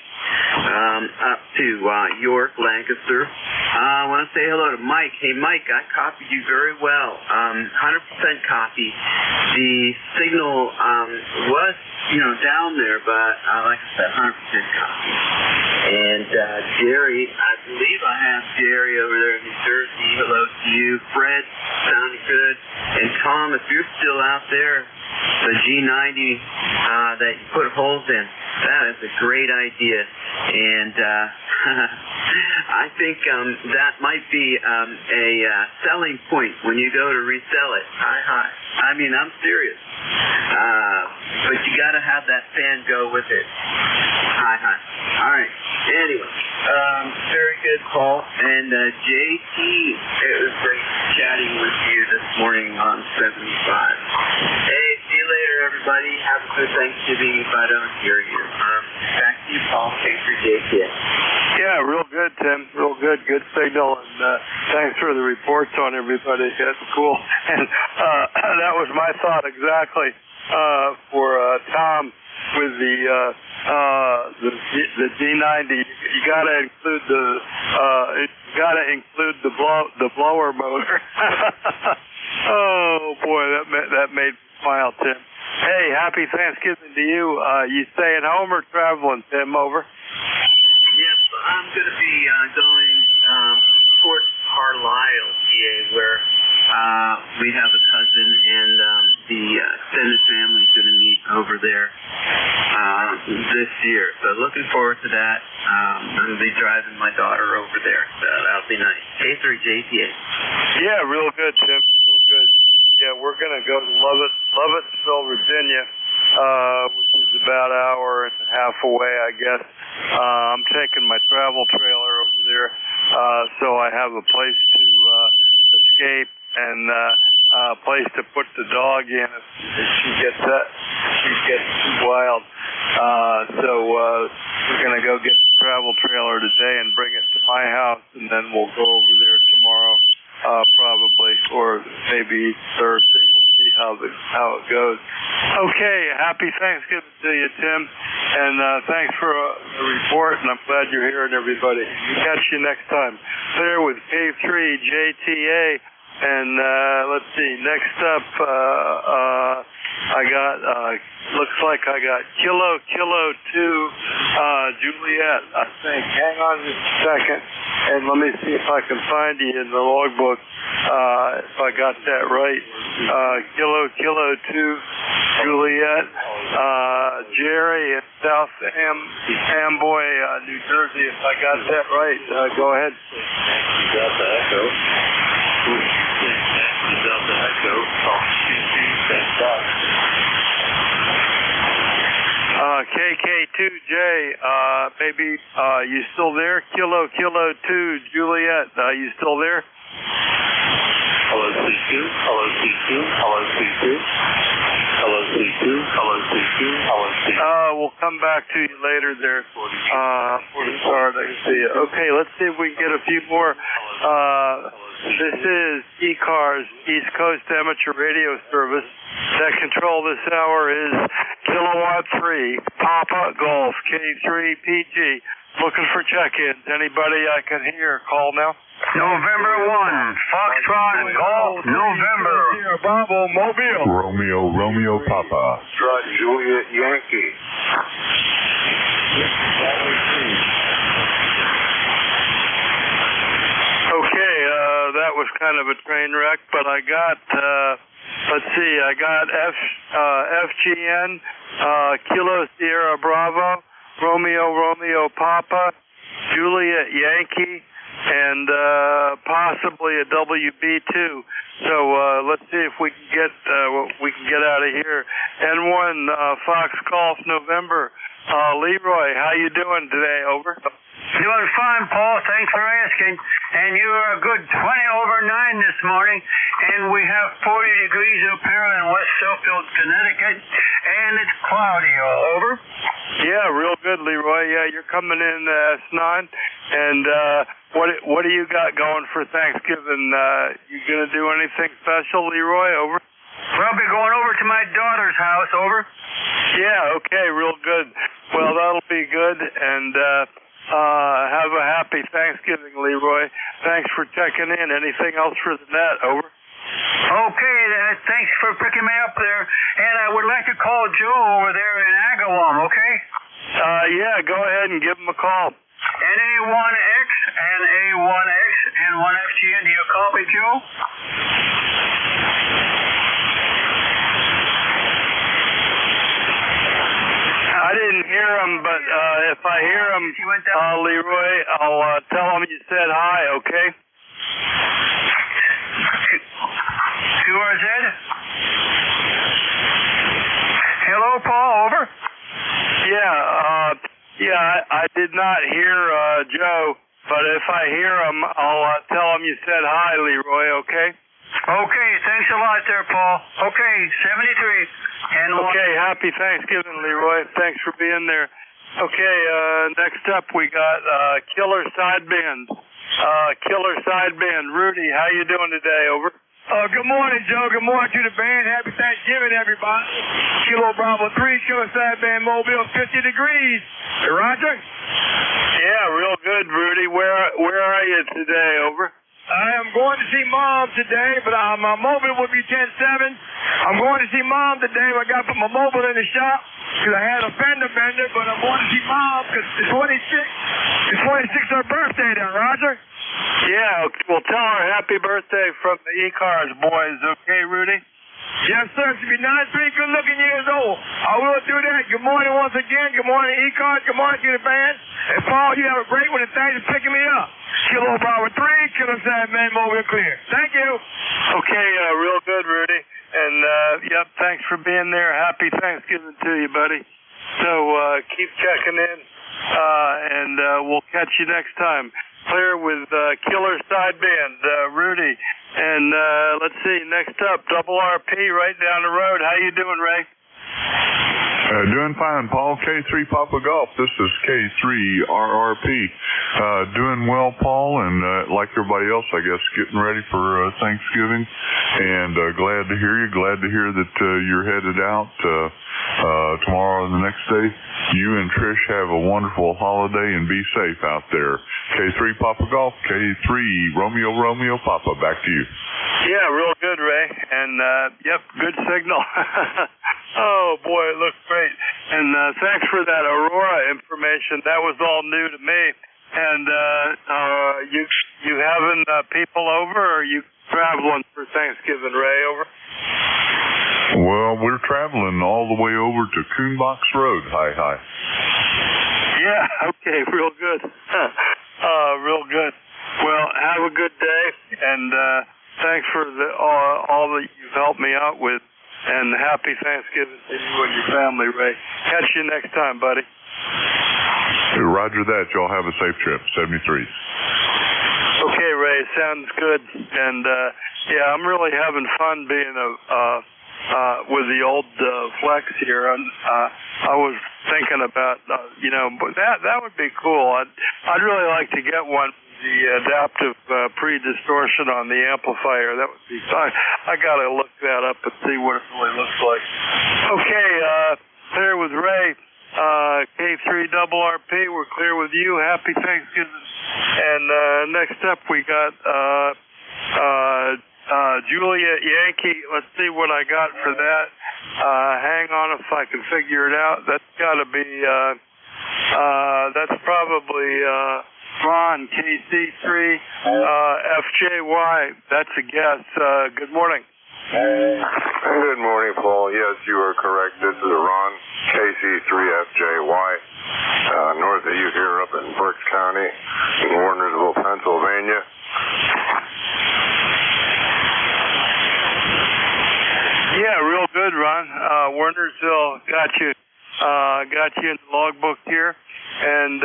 M: up to York, Lancaster. I want to say hello to Mike. Hey, Mike, I copied you very well. 100% copy. The signal was, down there, but like I said, 100% copy. And Jerry, I believe I have Jerry over there in New Jersey. Hello to you. Fred, sounding good. And Tom, if you're still out there, the G90 that you put holes in, that is a great idea. And I think that might be a selling point when you go to resell it. Hi. I mean, I'm serious. But you got to have that fan go with it. Hi. All right. Anyway, very good, Paul. And JT, it was great chatting with you this morning on 75. Hey, see you later, everybody. Have a good Thanksgiving if I don't hear you. Back to you, Paul. Thanks for JT.
O: Yeah, real good, Tim. Real good. Good signal. And thanks for the reports on everybody. That's cool. And that was my thought exactly for Tom with the D90. You got to include the blower motor. Oh boy, that made me smile, Tim. Hey, happy Thanksgiving to you. You staying home or traveling, Tim? Over.
M: Yes, I'm going to be going towards Carlisle, PA, where we have a cousin and the extended family is going to meet over there this year. So looking forward to that. I'm going to be driving my daughter over there, so that'll be nice. K3JTA.
O: Yeah, real good, Tim. Real good. Yeah, we're going to go to Lovettsville, Virginia, which is about an hour and a half away, I guess. I'm taking my travel trailer over there, so I have a place to escape and a place to put the dog in if she gets too wild. So we're going to go get the travel trailer today and bring it to my house, and then we'll go over there tomorrow, probably, or maybe Thursday. We'll see how it goes. Okay, happy Thanksgiving to you, Tim, and thanks for the report, and I'm glad you're hearing everybody. Catch you next time. There with K3JTA, and let's see, next up, I got, looks like I got Kilo 2, Juliet, I think. Hang on just a second, and let me see if I can find you in the logbook, if I got that right. Kilo 2, Juliet, Jerry in South Amboy, New Jersey, if I got that right. Go ahead.
E: You got the echo. You got the echo.
O: KK2J, maybe, you still there? Kilo 2, Juliet, you still there?
E: Hello, C2. Hello, C2. Hello, C2. Hello, C2. Hello, C2. Hello, C2.
O: We'll come back to you later there. For the start, I can see you. Okay, let's see if we can get a few more. This is ECARS, East Coast Amateur Radio Service. That control this hour is Kilowatt 3, Papa Golf, K3PG. Looking for check-ins. Anybody I can hear, call now.
V: November 1, Foxtrot Golf, November.
O: Bravo, Mobile.
K: Romeo, Papa.
V: Foxtrot Juliet Yankee.
O: Okay, that was kind of a train wreck, but I got, let's see, I got FGN, Kilo Sierra Bravo, Romeo Papa, Juliet Yankee, and possibly a WB2. So let's see if we can get out of here. N1 Fox Golf November. Leroy, how you doing today? Over.
V: Doing fine, Paul. Thanks for asking. And you are a good 20 over 9 this morning. And we have 40 degrees up here in West Sheffield, Connecticut. And it's cloudy all over.
O: Yeah, real good, Leroy. Yeah, you're coming in S9. And what do you got going for Thanksgiving? You going to do anything special, Leroy? Over.
L: Well, I'll be going over to my daughter's house, over.
O: Yeah, okay, real good. Well, that'll be good, and have a happy Thanksgiving, Leroy. Thanks for checking in. Anything else for the net, over?
L: Okay, thanks for picking me up there, and I would like to call Joe over there in Agawam, okay?
O: Yeah, go ahead and give him a call.
L: NA1X and A1X and 1FGN. Do you copy, Joe?
O: I didn't hear him, but if I hear him, Leroy, I'll tell him you said hi, okay?
L: QRZ? Hello, Paul, over?
O: Yeah, I did not hear Joe, but if I hear him, I'll tell him you said hi, Leroy, okay?
L: Okay, thanks a lot there, Paul. Okay, 73. And
O: okay, happy Thanksgiving, Leroy. Thanks for being there. Okay, next up we got Killer Sideband. Killer Sideband. Rudy, how you doing today, over?
N: Good morning, Joe. Good morning to the band. Happy Thanksgiving, everybody. Kilo Bravo 3, Killer Sideband Mobile, 50 degrees. Hey, Roger?
O: Yeah, real good, Rudy. Where are you today, over?
N: I am going to see Mom today, but my mobile will be 10-7. I'm going to see Mom today, but I got to put my mobile in the shop because I had a fender bender, but I'm going to see Mom because it's 26th her birthday there, Roger.
O: Yeah, well, tell her happy birthday from the ECARS boys, okay, Rudy?
N: Yes, sir. She'll be 93 good-looking years old. I will do that. Good morning once again. Good morning, ECARS. Good morning to the band. And, Paul, you have a great one, and thanks for picking me up. Kilo Bravo 3, Killer Sideband Mobile clear. Thank you.
O: Okay, real good, Rudy. And, yep, thanks for being there. Happy Thanksgiving to you, buddy. So, keep checking in, and we'll catch you next time. Clear with Killer Sideband, Rudy. And let's see, next up, Double RP right down the road. How you doing, Ray?
K: Doing fine, Paul. K3 Papa Golf. This is K3 RRP. Doing well, Paul, and like everybody else, I guess, getting ready for Thanksgiving. And glad to hear you. Glad to hear that you're headed out tomorrow and the next day. You and Trish have a wonderful holiday and be safe out there. K3 Papa Golf. K3 Romeo Papa. Back to you.
O: Yeah, real good, Ray. And, yep, good signal. Oh, boy, it looks great. And thanks for that Aurora information. That was all new to me. And you having people over, or are you traveling for Thanksgiving, Ray, over?
K: Well, we're traveling all the way over to Coonbox Road. Hi.
O: Yeah, okay, real good. Real good. Well, have a good day, and thanks for all that you've helped me out with. And happy Thanksgiving to you and your family, Ray. Catch you next time, buddy.
K: Roger that. Y'all have a safe trip. 73.
O: Okay, Ray. Sounds good. And, yeah, I'm really having fun being with the old Flex here. I was thinking about, but that would be cool. I'd really like to get one. The adaptive pre-distortion on the amplifier. That would be fine. I got to look that up and see what it really looks like. Okay, clear with Ray. K3 Double RP, we're clear with you. Happy Thanksgiving. And next up we got Juliet Yankee. Let's see what I got for that. Hang on if I can figure it out. That's got to be, that's probably... Ron, KC3, FJY, that's a guess. Good morning.
W: Good morning, Paul. Yes, you are correct. This is Ron, KC3FJY, north of you here up in Berks County, in Warnersville, Pennsylvania.
O: Yeah, real good, Ron. Wernersville got you in the logbook here. And,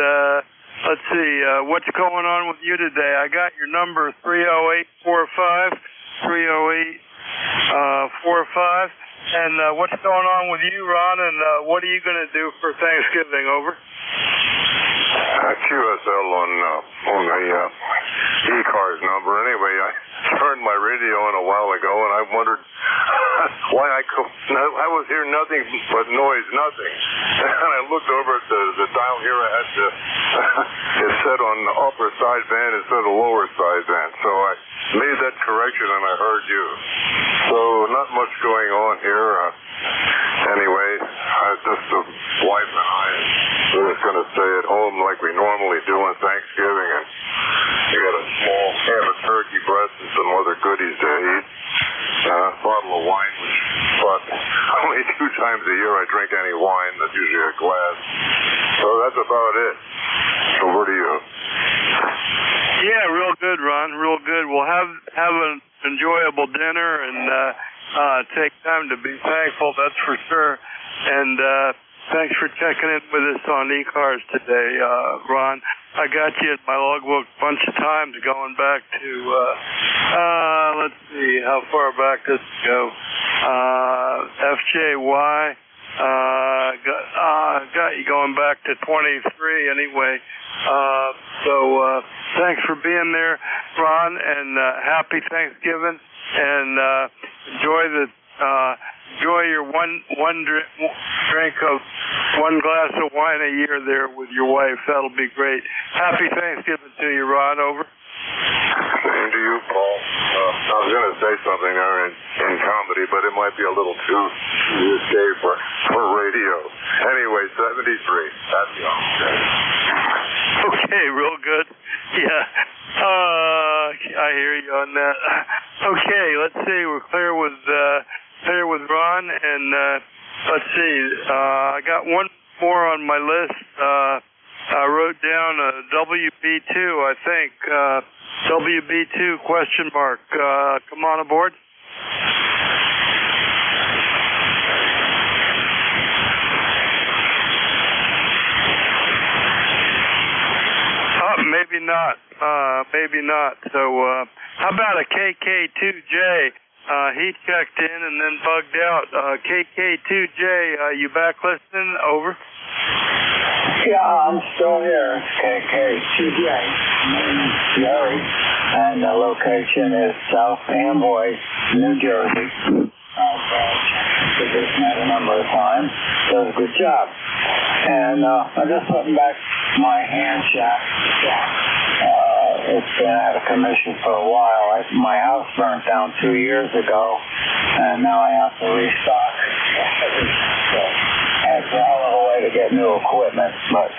O: let's see, what's going on with you today? I got your number, 30845, 30845. And what's going on with you, Ron, and what are you going to do for Thanksgiving, over?
W: QSL on the ECARS number. Anyway, I turned my radio in a while ago, and I wondered I was hearing nothing but noise, nothing. And I looked over at the dial here. I had it said on the upper sideband instead of lower sideband. So I made that correction and I heard you. So not much going on here. Anyway, just the wife and I we're just going to stay at home like we normally do on Thanksgiving, and we got a small half a turkey breast and some other goodies to eat. A bottle of wine, which but only 2 times a year I drink any wine. That's usually a glass. So that's about it. Over to you.
O: Yeah, real good, Ron. Real good. We'll have an enjoyable dinner and take time to be thankful. That's for sure. And thanks for checking in with us on ECARS today, Ron. I got you in my logbook a bunch of times going back to, let's see, how far back does it go? FJY, got you going back to 23 anyway. So thanks for being there, Ron, and happy Thanksgiving, and enjoy your one drink of 1 glass of wine a year there with your wife. That'll be great. Happy Thanksgiving to you, Ron. Over.
W: Same to you, Paul. I was going to say something there in comedy, but it might be a little too risque for radio. Anyway, 73. That's the
O: Okay, real good. Yeah. I hear you on that. Okay, let's see. We're clear with Ron, and let's see. I got one more on my list. I wrote down WB2, I think. WB2 question mark. Come on aboard. Maybe not. Maybe not. So how about a KK2J? He checked in and then bugged out. KK2J, you back listening? Over.
B: Yeah, I'm still here. KK2J. My name is Jerry, and the location is South Amboy, New Jersey. Did this a number of times. Does a good job. And I'm just putting back my hand shack. It's been out of commission for a while. My house burnt down 2 years ago, and now I have to restock. So it's a hell of a way to get new equipment, but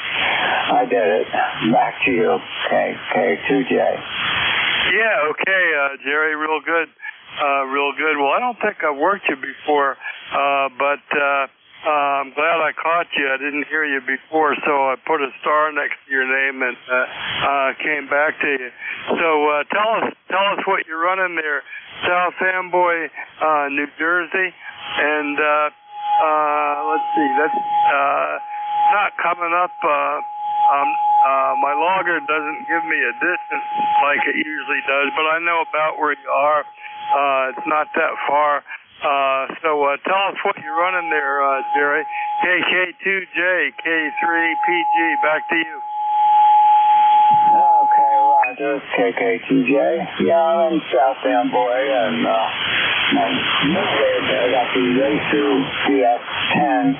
B: I did it. Back to you, KK2J.
O: Yeah, okay, Jerry, real good. Real good. Well, I don't think I've worked you before, but I'm glad I caught you. I didn't hear you before, so I put a star next to your name and came back to you. So tell us what you're running there, South Amboy, New Jersey, and let's see, that's not coming up. My logger doesn't give me a distance like it usually does, but I know about where you are. It's not that far. So tell us what you're running there, Jerry. KK2J, K3PG, back to you.
B: Okay, Roger. KK2J. Yeah, I'm in South Amboy, and I got the A2 DX10,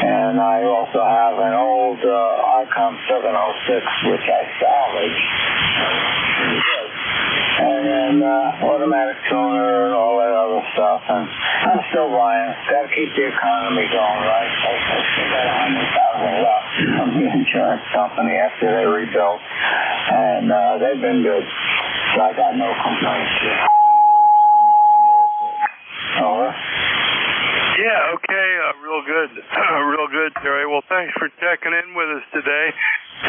B: and I also have an old Icom 706, which I salvaged. And then automatic tuner and all that other stuff, and I'm still buying. Got to keep the economy going, right? I still got $100,000 left from the insurance company after they rebuilt, and they've been good, so I got no complaints. Over.
O: Yeah, okay, real good. Real good, Jerry. Well, thanks for checking in with us today,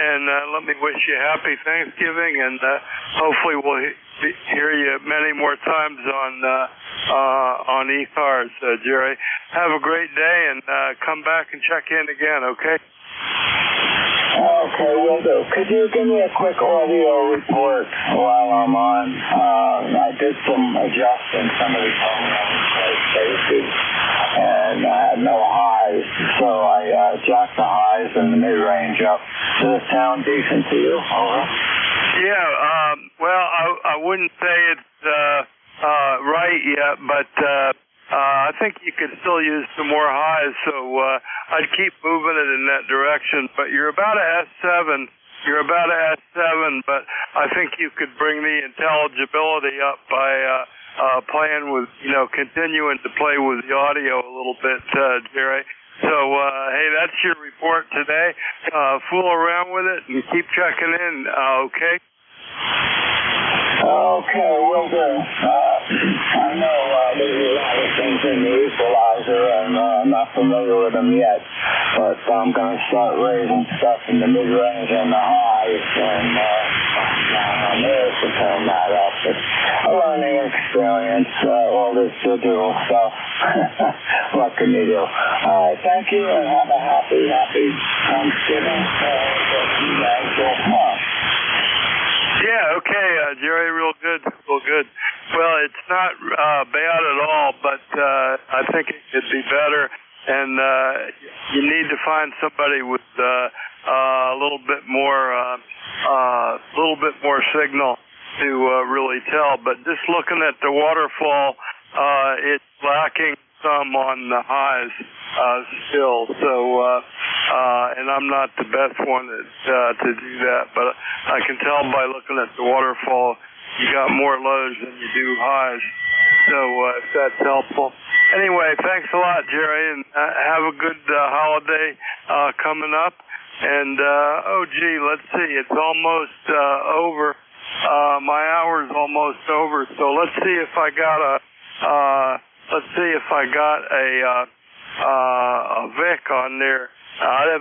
O: and let me wish you happy Thanksgiving, and hopefully we'll hear you many more times on ECARS, Jerry. Have a great day, and come back and check in again, okay?
B: Okay, will do. Could you give me a quick audio report while I'm on? I did some adjusting. Somebody told me I was quite safety, and I had no highs, so I jacked the highs and the mid-range up. Does it sound decent to you? Over.
O: Yeah, well, I wouldn't say it's right yet, but I think you could still use some more highs, so I'd keep moving it in that direction. But you're about a S7. You're about a S7, but I think you could bring the intelligibility up by playing with, continuing to play with the audio a little bit, Jerry. So, hey, that's your report today. Fool around with it and keep checking in, okay?
B: Okay, will do. I know there's a lot of things in the equalizer, and I'm not familiar with them yet, but I'm going to start raising stuff in the mid-range and the highs, and I'm there to turn that up. It's a learning experience, all this digital stuff. What can you do? All right, thank you, and have a happy Thanksgiving.
O: Yeah, okay, Jerry, real good. Well, it's not bad at all, but I think it could be better, and you need to find somebody with a little bit more signal to really tell. But just looking at the waterfall, it's lacking some on the highs still. So, and I'm not the best one to do that, but I can tell by looking at the waterfall, you got more lows than you do highs. So, if that's helpful. Anyway, thanks a lot, Jerry, and have a good holiday coming up. And, let's see, it's almost over. My hour's almost over, so let's see if I got a Vic on there. I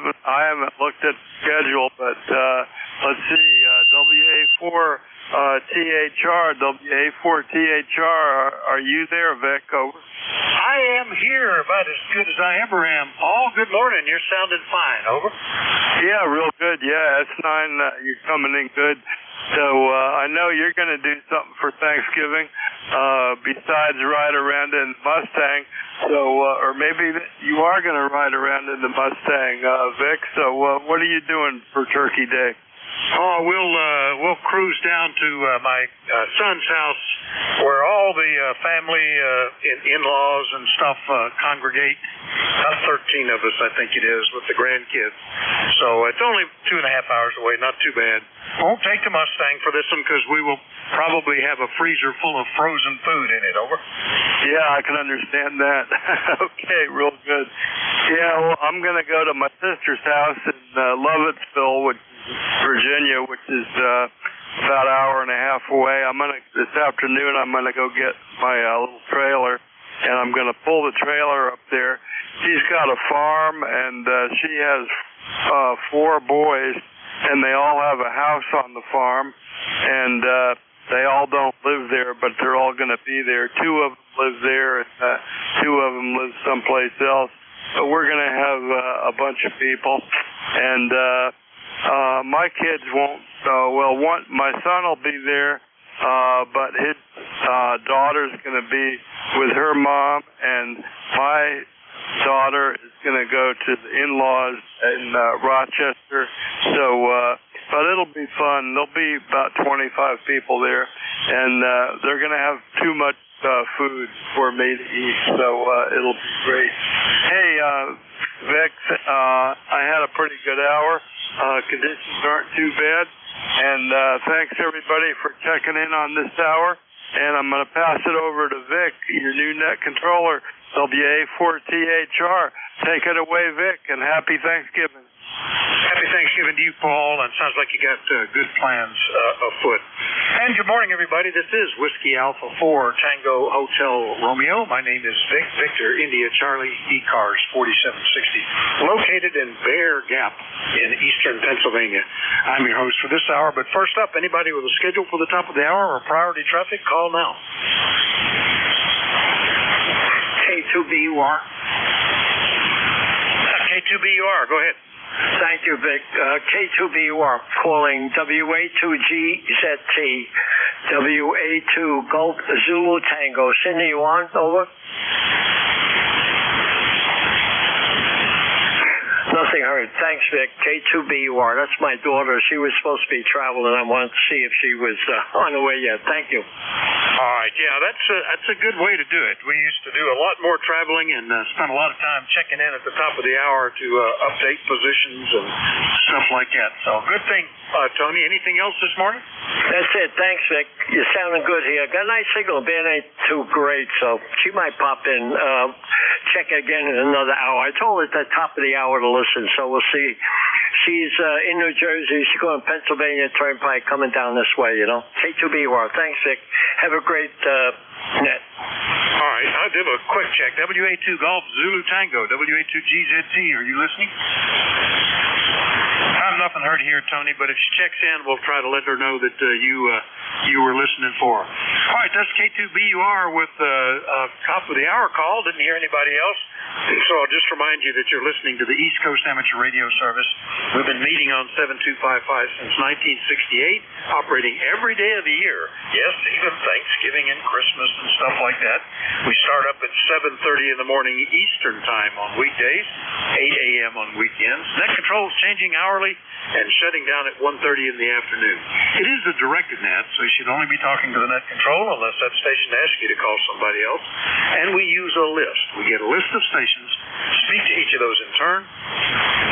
O: haven't looked at the schedule, but let's see, WA4 THR, are you there, Vic? Over.
I: I am here, about as good as I ever am. Paul, good morning. You're sounding fine. Over.
O: Yeah, real good. Yeah, S9, you're coming in good. So I know you're going to do something for Thanksgiving besides ride around in the Mustang. So, or maybe you are going to ride around in the Mustang, Vic. So what are you doing for Turkey Day?
I: Oh, we'll cruise down to my son's house where all the family, in-laws and stuff congregate. About 13 of us, I think it is, with the grandkids. So it's only 2.5 hours away, not too bad. Won't take the Mustang for this one because we will probably have a freezer full of frozen food in it. Over.
O: Yeah, I can understand that. Okay, real good. Yeah, well, I'm going to go to my sister's house in Lovettsville, Virginia, which is about an hour and a half away. This afternoon, I'm going to go get my little trailer, and I'm going to pull the trailer up there. She's got a farm, and she has 4 boys, and they all have a house on the farm, and they all don't live there, but they're all going to be there. 2 of them live there, and 2 of them live someplace else. But we're going to have a bunch of people, and my kids won't. My son will be there, but his daughter's going to be with her mom, and my daughter is going to go to the in-laws in Rochester. So, but it'll be fun. There'll be about 25 people there, and they're going to have too much food for me to eat, so it'll be great. Hey, Vic, I had a pretty good hour. Conditions aren't too bad, and thanks everybody for checking in on this hour. And I'm going to pass it over to Vic, your new net controller, WA4THR. Take it away, Vic, and happy Thanksgiving.
I: Happy Thanksgiving to you, Paul, and sounds like you got good plans afoot. And good morning, everybody. This is Whiskey Alpha 4 Tango Hotel Romeo. My name is Vic, Victor India Charlie, ECARS 4760, located in Bear Gap in eastern Pennsylvania. I'm your host for this hour, but first up, anybody with a schedule for the top of the hour or priority traffic, call now.
J: K2BUR.
I: K2BUR, go ahead.
J: Thank you, Vic. K2BUR calling WA2GZT, WA2 Golf Zulu Tango. Cindy, you on? Over. Nothing heard. Thanks, Vic. K2BUR. That's my daughter. She was supposed to be traveling. I wanted to see if she was on the way yet. Thank you.
I: All right, yeah, that's a good way to do it. We used to do a lot more traveling and spend a lot of time checking in at the top of the hour to update positions and stuff like that. So good thing, Tony. Anything else this morning?
J: That's it. Thanks, Vic. You're sounding good here. Got a nice signal. Band ain't too great, so she might pop in. Check again in another hour. I told her at the top of the hour to listen, so we'll see. She's in New Jersey. She's going to Pennsylvania Turnpike coming down this way, you know. K2BUR. Thanks, Vic. Have a great net.
I: All right. I'll do a quick check. WA2 Golf Zulu Tango. WA2GZT. Are you listening? I have nothing heard here, Tony, but if she checks in, we'll try to let her know that you were listening for her. All right, that's K2BUR with top of the hour call. Didn't hear anybody else. So I'll just remind you that you're listening to the East Coast Amateur Radio Service. We've been meeting on 7255 since 1968, operating every day of the year. Yes, even Thanksgiving and Christmas and stuff like that. We start up at 7:30 in the morning Eastern Time on weekdays, 8 a.m. on weekends. Net control is changing hourly and shutting down at 1:30 in the afternoon. It is a directed net, so you should only be talking to the net control unless that station asks you to call somebody else. And we use a list. We get a list of stations, speak to each of those in turn,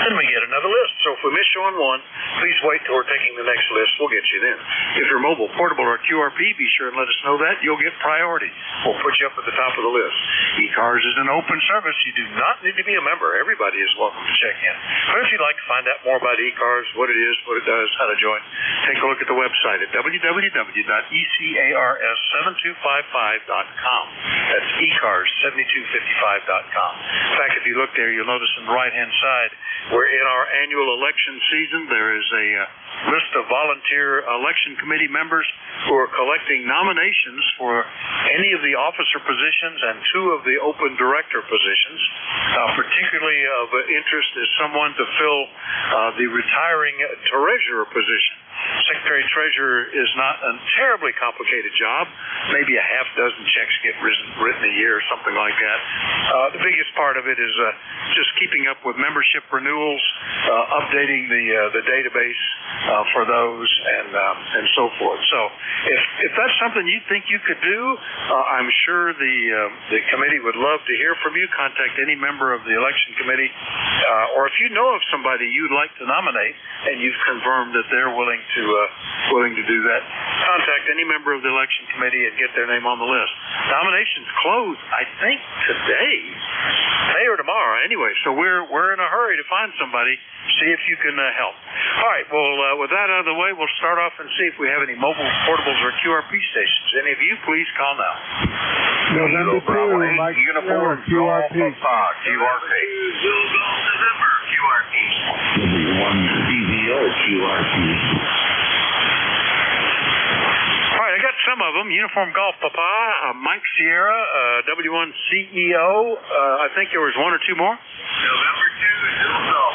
I: then we get another list. So if we miss you on one, please wait till we're taking the next list. We'll get you then. If you're mobile, portable, or QRP, be sure and let us know that. You'll get priority. We'll put you up at the top of the list. ECARS is an open service. You do not need to be a member. Everybody is welcome to check in. But if you'd like to find out more about ECARS, what it is, what it does, how to join, take a look at the website at www.ecars7255.com. That's ecars7255.com. In fact, if you look there, you'll notice on the right-hand side, we're in our annual election season. There is a list of volunteer election committee members who are collecting nominations for any of the officer positions and 2 of the open director positions. Particularly of interest is someone to fill the retiring treasurer position. Secretary-treasurer is not a terribly complicated job. Maybe a half dozen checks get written a year or something like that. The biggest part of it is just keeping up with membership renewals, updating the database for those, and so forth. So if that's something you think you could do, I'm sure the committee would love to hear from you. Contact any member of the election committee, or if you know of somebody you'd like to nominate and you've confirmed that they're willing to do that, contact any member of the election committee and get their name on the list. Nominations close, I think, today or tomorrow. Anyway, so we're in a hurry to find somebody. See if you can help. All right. Well, with that out of the way, we'll start off and see if we have any mobile portables or QRP stations. Any of you, please call now.
D: November 2, Mike
V: Uniform
D: QRP.
V: QRP.
B: November QRP. W1CVO QRP.
I: All right, I got some of them. Uniform Golf Papa, Mike Sierra, W1CEO. I think there was 1 or 2 more.
V: November 2, Zulu Golf.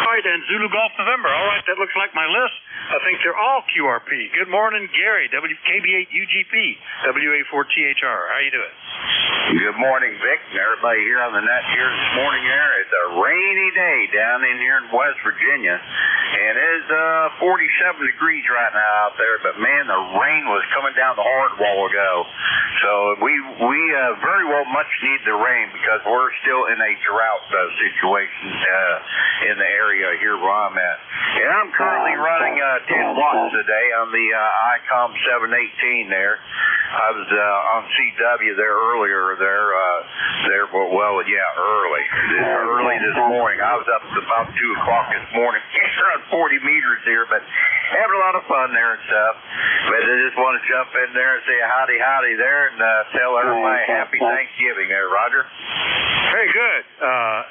I: All right, and Zulu Golf November. All right, that looks like my list. I think they're all QRP. Good morning, Gary, WKB8UGP, WA4THR. How you doing?
V: Good morning, Vic, and everybody here on the net here this morning here. It's a rainy day down in here in West Virginia, and it's 47 degrees right now out there, but man, the rain was coming down the hard while ago. So we very well much need the rain because we're still in a drought situation in the area here where I'm at. And I'm currently running 10 watts today on the ICOM 718 there. I was on CW there earlier early this morning. I was up at about 2 o'clock this morning. It's around 40 meters here, but having a lot of fun there and stuff. But I just want to jump in there and say howdy there and tell everybody happy Thanksgiving there, Roger.
I: Very good.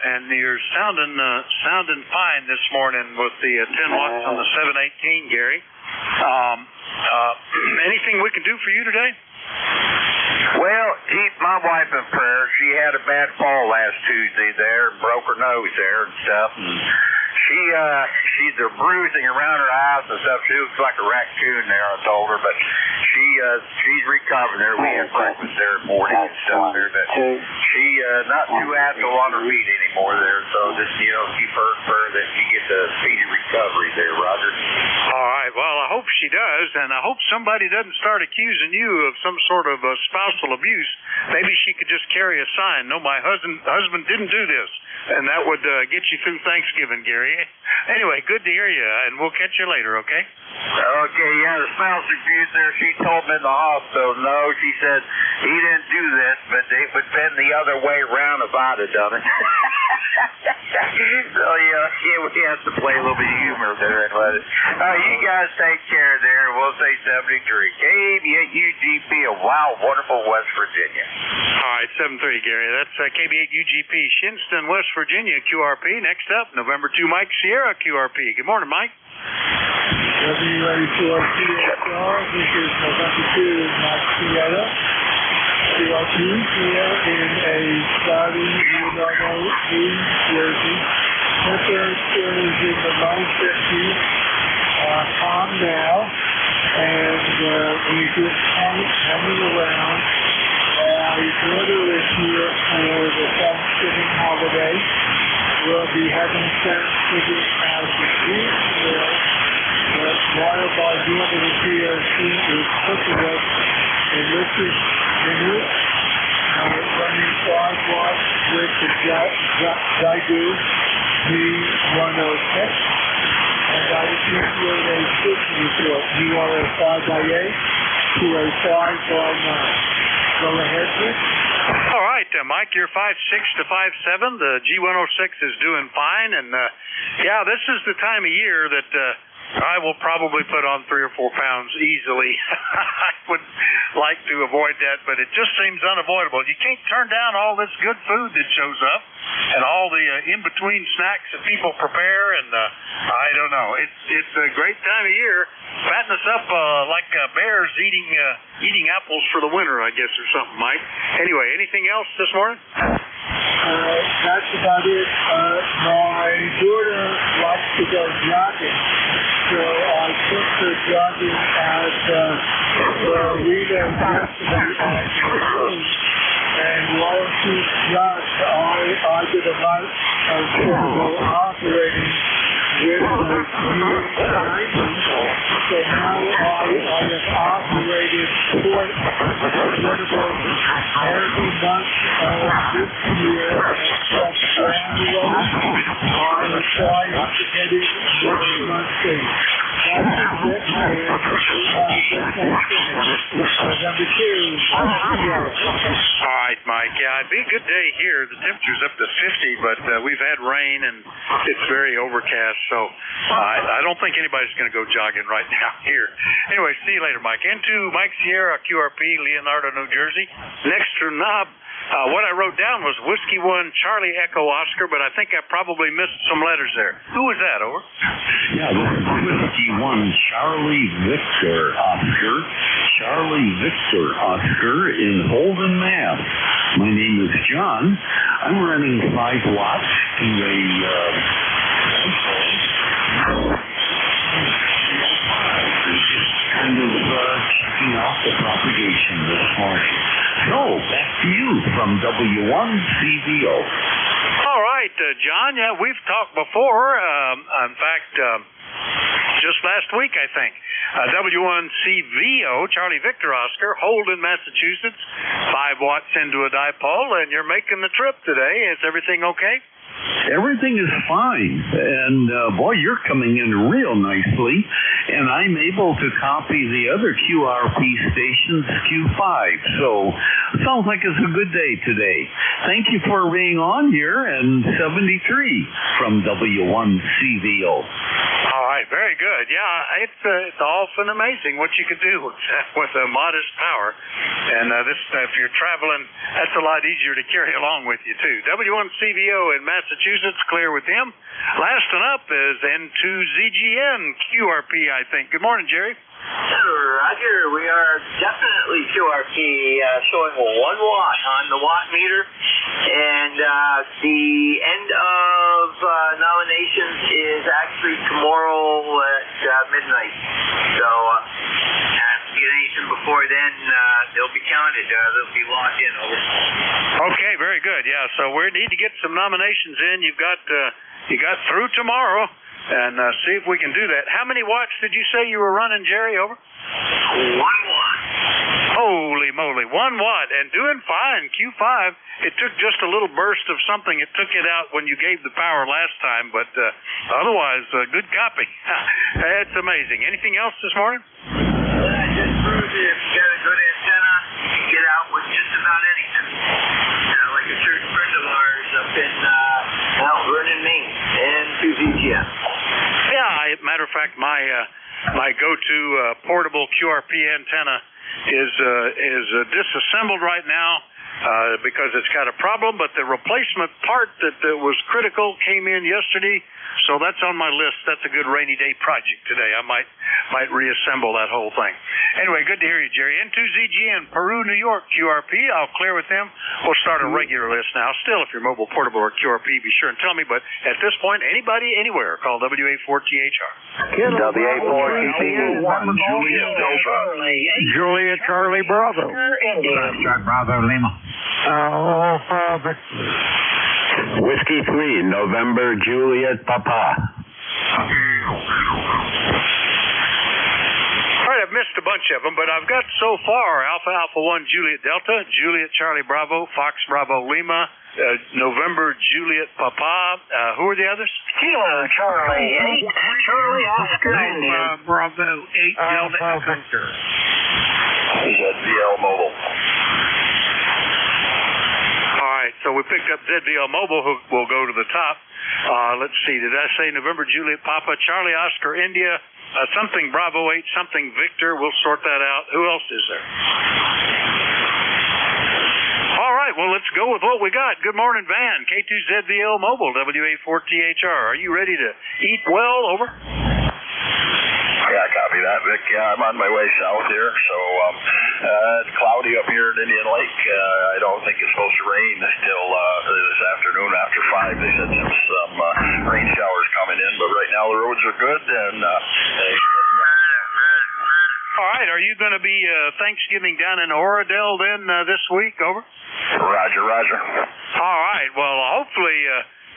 I: And you're sounding fine this morning with the 10 watts on the 718, Gary. Anything we can do for you today?
V: Well, keep my wife in prayer. She had a bad fall last Tuesday there, broke her nose there and stuff. And she's bruising around her eyes and stuff. She looks like a raccoon there, I told her, but she's recovering there. We had breakfast there in the morning and stuff there, but she not too agile on her feet anymore there, so just keep her in prayer that she gets a speedy recovery there, Roger.
I: All right. Well, I hope she does, and I hope somebody doesn't start accusing you of some sort of spousal abuse. Maybe she could just carry a sign, no, my husband didn't do this, and that would get you through Thanksgiving, Gary. Anyway, good to hear you, and we'll catch you later, okay?
B: Okay, yeah, the spouse abuse there, she told me in the hospital, no, she said he didn't do this, but it would been the other way around if I'd have done it. So, yeah, we have to play a little bit of humor there. You guys take care there. We'll say 73. KB8UGP of Wow, wonderful West Virginia.
I: All right, 73, Gary. That's KB8UGP, Shinston, West Virginia, QRP. Next up, November 2, Mike Sierra, QRP. Good morning, Mike.
D: WA4PSR, this is November 2, Mike Sierra. QRP here in a cloudy, Leonardo, New Jersey. Temperature is in the low 50s, calm now, and we just hanging around. My brother is here for the Thanksgiving holiday. We'll be having Thanksgiving as usual, but while my brother is here, she is cooking us a delicious dinner, running 5 watts with the Jaidu B106, and I appreciate a safety report. You are a 5x8 to a 5x9. Go ahead, Rick.
I: All right, Mike, you're 5'6" to 5'7". The G106 is doing fine, and yeah, this is the time of year that I will probably put on 3 or 4 pounds easily. I would like to avoid that, but it just seems unavoidable. You can't turn down all this good food that shows up and all the in-between snacks that people prepare, and I don't know. It's a great time of year. Fatten us up like bears eating apples for the winter, I guess, or something, Mike. Anyway, anything else this morning?
D: That's about it. My daughter likes to go jogging, so I took her jogging at Rita yesterday afternoon, and while she jogged, I did a lot of physical operating with the G90, so now I have operated portable every month of this year from January. I am trying to get it next month in. That's it, November 2.
I: All right, Mike. Yeah, it'd be a good day here. The temperature's up to 50, but we've had rain and it's very overcast, so I don't think anybody's going to go jogging right now here. Anyway, see you later, Mike. Into Mike Sierra, QRP, Leonardo, New Jersey. Next to Knob. What I wrote down was Whiskey 1, Charlie Echo Oscar, but I think I probably missed some letters there. Who was that, over?
C: Yeah, this is Whiskey 1, Charlie Victor Oscar. Charlie Victor Oscar in Holden, Mass. My name is John. I'm running 5 watts to a kind of checking off the propagation this morning. So, back to you from W1CVO.
I: All right, John. Yeah, we've talked before. In fact, just last week, I think. W1CVO, Charlie Victor Oscar, Holden, Massachusetts, 5 watts into a dipole, and you're making the trip today. Is everything okay?
C: Everything is fine, and boy, you're coming in real nicely, and I'm able to copy the other QRP stations Q5, so sounds like it's a good day today. Thank you for being on here, and 73 from W1CVO.
I: All right, very good. Yeah, it's often amazing what you can do with a modest power, and this if you're traveling, that's a lot easier to carry along with you too. W1CVO in Massachusetts, clear with him. Last one up is N2ZGN QRP, I think. Good morning, Jerry.
H: Roger, we are definitely QRP showing 1 watt on the watt meter, and the end of nominations is actually tomorrow at midnight. So if you get anything before then, they'll be counted. They'll be locked in. Over.
I: Okay, very good. Yeah, so we need to get some nominations in. You got through tomorrow. and see if we can do that. How many watts did you say you were running, Jerry? Over?
B: 1 watt.
I: Holy moly, 1 watt, and doing fine. Q5, it took just a little burst of something. It took it out when you gave the power last time, but otherwise, good copy. That's amazing. Anything else this morning?
B: Just proves that if you got a good antenna, you can get out with just about anything. Like a certain friend of ours up in Mount Vernon, Maine, and 2ZGS.
I: Yeah, matter of fact, my go-to portable QRP antenna is disassembled right now because it's got a problem, but the replacement part that was critical came in yesterday, so that's on my list. That's a good rainy day project today. I might reassemble that whole thing. Anyway, good to hear you, Jerry. N2ZG in Peru, New York, QRP. I'll clear with them. We'll start a regular list now. Still, if you're mobile, portable, or QRP, be sure and tell me. But at this point, anybody, anywhere, call WA4THR.
F: WA4THR.
S: Juliet Charlie Bravo.
C: Bravo Lima.
P: Whiskey 3, November Juliet Papa.
I: All right, I've missed a bunch of them, but I've got so far Alpha 1 Juliet Delta, Juliet Charlie Bravo, Fox Bravo Lima, November Juliet Papa. Who are the others?
B: Kilo Charlie 8, Charlie Oscar India.
S: Bravo 8 Delta Victor.
B: ZVL Mobile.
I: All right, so we picked up ZVL Mobile, who will go to the top. Let's see, did I say November Juliet Papa, Charlie Oscar India, something Bravo 8, something Victor? We'll sort that out. Who else is there? All right, well, let's go with what we got. Good morning, Van. K2ZVL Mobile, WA4THR. Are you ready to eat well? Over.
B: Yeah, copy that, Vic. Yeah, I'm on my way south here, so it's cloudy up here at Indian Lake. I don't think it's supposed to rain until this afternoon after 5. They said there's some rain showers coming in, but right now the roads are good, and
I: all right, are you going to be Thanksgiving down in Oradell then this week? Over.
B: Roger, roger.
I: All right, well, hopefully...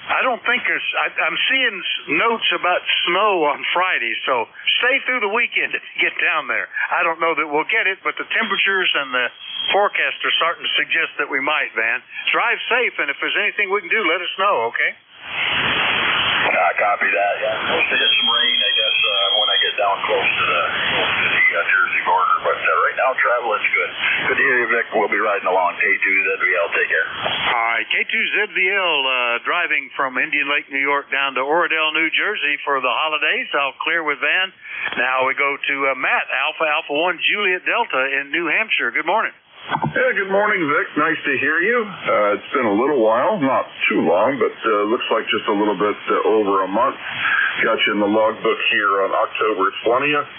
I: I don't think I'm seeing notes about snow on Friday, so stay through the weekend if you get down there. I don't know that we'll get it, but the temperatures and the forecast are starting to suggest that we might, Van. Drive safe, and if there's anything we can do, let us know, okay?
B: Copy that, yeah. We'll see some rain, I guess, when I get down close to the Jersey border, but right now travel is good. Good to hear you, Vic. We'll be riding along. K2ZVL, take care.
I: All right, K2ZVL driving from Indian Lake, New York down to Oradell, New Jersey for the holidays. I'll clear with Van. Now we go to Matt, Alpha 1 Juliet Delta in New Hampshire. Good morning.
Q: Yeah, good morning, Vic. Nice to hear you. It's been a little while, not too long, but looks like just a little bit over a month. Got you in the logbook here on October 20th.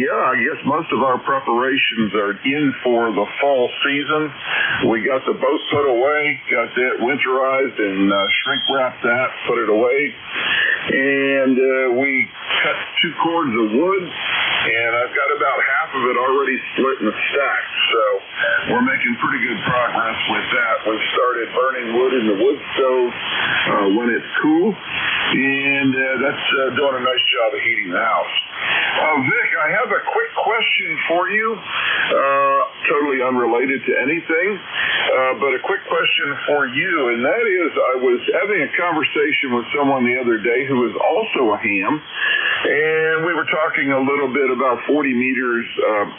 Q: Yeah, I guess most of our preparations are in for the fall season. We got the boat put away, got that winterized and shrink wrapped that, put it away. And we cut 2 cords of wood, and I've got about half of it already split and stacked. So we're making pretty good progress with that. We've started burning wood in the wood stove when it's cool, and that's doing a nice job of heating the house. Vic, I have a quick question for you, totally unrelated to anything, but a quick question for you, and that is I was having a conversation with someone the other day who is also a ham, and we were talking a little bit about 40 meters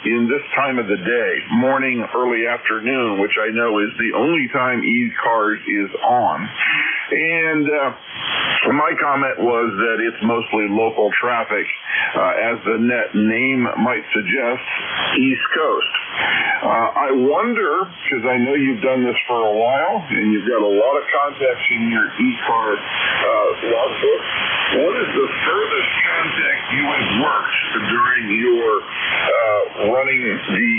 Q: in this time of the day, morning, early afternoon, which I know is the only time ECARS is on. And my comment was that it's mostly local traffic, as the net name might suggest, East Coast. I wonder, because I know you've done this for a while, and you've got a lot of contacts in your ECARS logbook, what is the furthest contact you have worked during your running the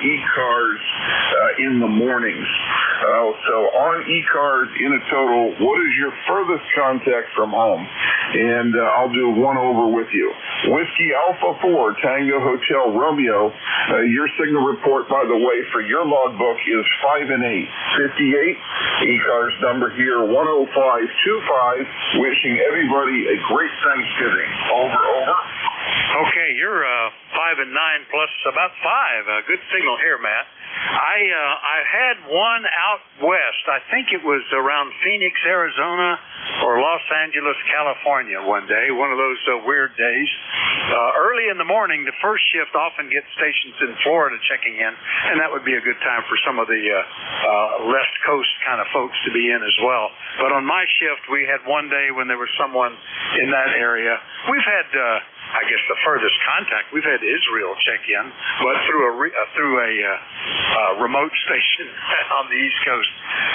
Q: ECARS in the mornings. So on ECARS in a total, what is your furthest contact from home? And I'll do one over with you. Whiskey Alpha 4, Tango Hotel Romeo. Your signal report, by the way, for your logbook is 5 and 8. 58. ECARS number here 10525. Wishing everybody a great Thanksgiving. Over.
I: Okay, you're 5 and 9 plus about 5. Good signal here, Matt. I had one out west. I think it was around Phoenix, Arizona, or Los Angeles, California one day, one of those weird days. Early in the morning, the first shift often gets stations in Florida checking in, and that would be a good time for some of the West Coast kind of folks to be in as well. But on my shift, we had one day when there was someone in that area. We've had I guess the furthest contact we've had Israel check in, but through a remote station on the East Coast.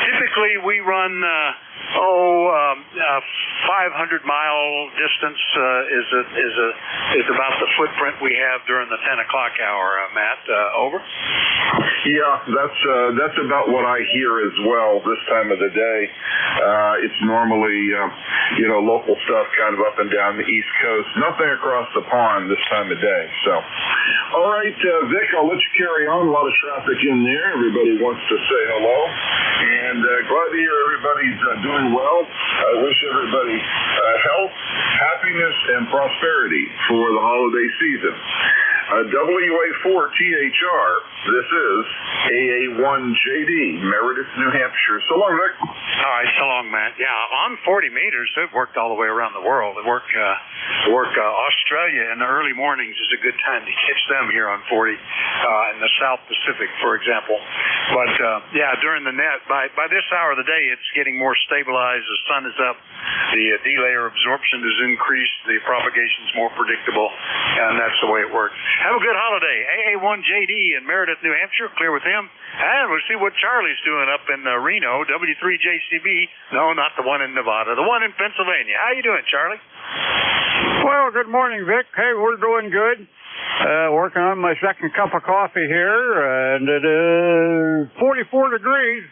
I: Typically, we run 500-mile distance is about the footprint we have during the 10 o'clock hour. Matt, over.
Q: Yeah, that's about what I hear as well this time of the day. It's normally local stuff kind of up and down the East Coast. Nothing across the pond this time of day. So, all right, Vic, I'll let you carry on. A lot of traffic in there. Everybody wants to say hello, and glad to hear everybody's doing well. I wish everybody health, happiness, and prosperity for the holiday season. WA4THR, this is AA1JD, Meredith, New Hampshire. So long, Vic.
I: All right, so long, Matt. Yeah, on 40 meters, it worked all the way around the world. It worked Australia in the early mornings is a good time to catch them here on 40 in the South Pacific, for example. But, during the net, by this hour of the day, it's getting more stabilized. The sun is up. The D-layer absorption is increased. The propagation is more predictable, and that's the way it works. Have a good holiday. AA1JD in Meredith, New Hampshire. Clear with him. And we'll see what Charlie's doing up in Reno, W3JCB. No, not the one in Nevada. The one in Pennsylvania. How you doing, Charlie?
L: Well, good morning, Vic. Hey, we're doing good. Working on my second cup of coffee here, and it is 44 degrees.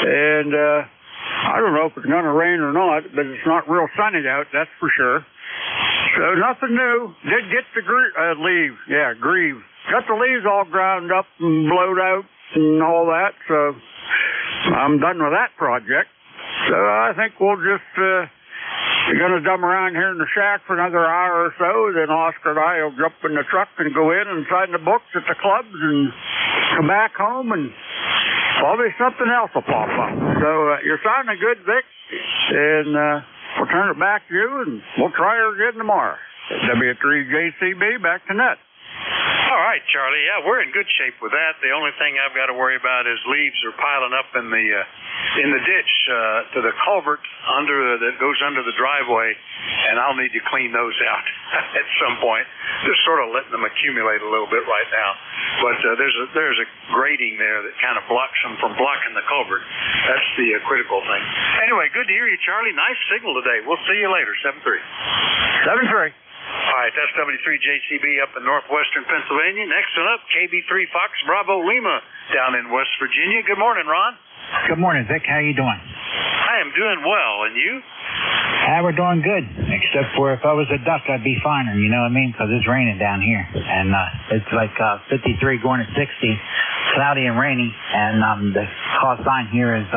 L: And I don't know if it's going to rain or not, but it's not real sunny out, that's for sure. So nothing new. Did get the leaves. Yeah, grieve. Got the leaves all ground up and blowed out and all that, so I'm done with that project. So I think we'll just we're going to dumb around here in the shack for another hour or so. Then Oscar and I will jump in the truck and go in and sign the books at the clubs and come back home, and probably something else will pop up. So you're sounding good, Vic, and we'll turn it back to you, and we'll try her again tomorrow. W3JCB, back to net.
I: All right, Charlie. Yeah, we're in good shape with that. The only thing I've got to worry about is leaves are piling up in the ditch to the culvert that goes under the driveway, and I'll need to clean those out at some point. Just sort of letting them accumulate a little bit right now. But there's a grading there that kind of blocks them from blocking the culvert. That's the critical thing. Anyway, good to hear you, Charlie. Nice signal today. We'll see you later. 7-3.
L: 7-3.
I: All right, that's W3JCB up in northwestern Pennsylvania. Next one up, KB3 Fox Bravo Lima down in West Virginia. Good morning, Ron.
R: Good morning, Vic. How you doing?
I: I am doing well, and you?
R: We're doing good, except for if I was a duck, I'd be finer, you know what I mean? Because it's raining down here, and it's like 53 going to 60, cloudy and rainy, and the call sign here is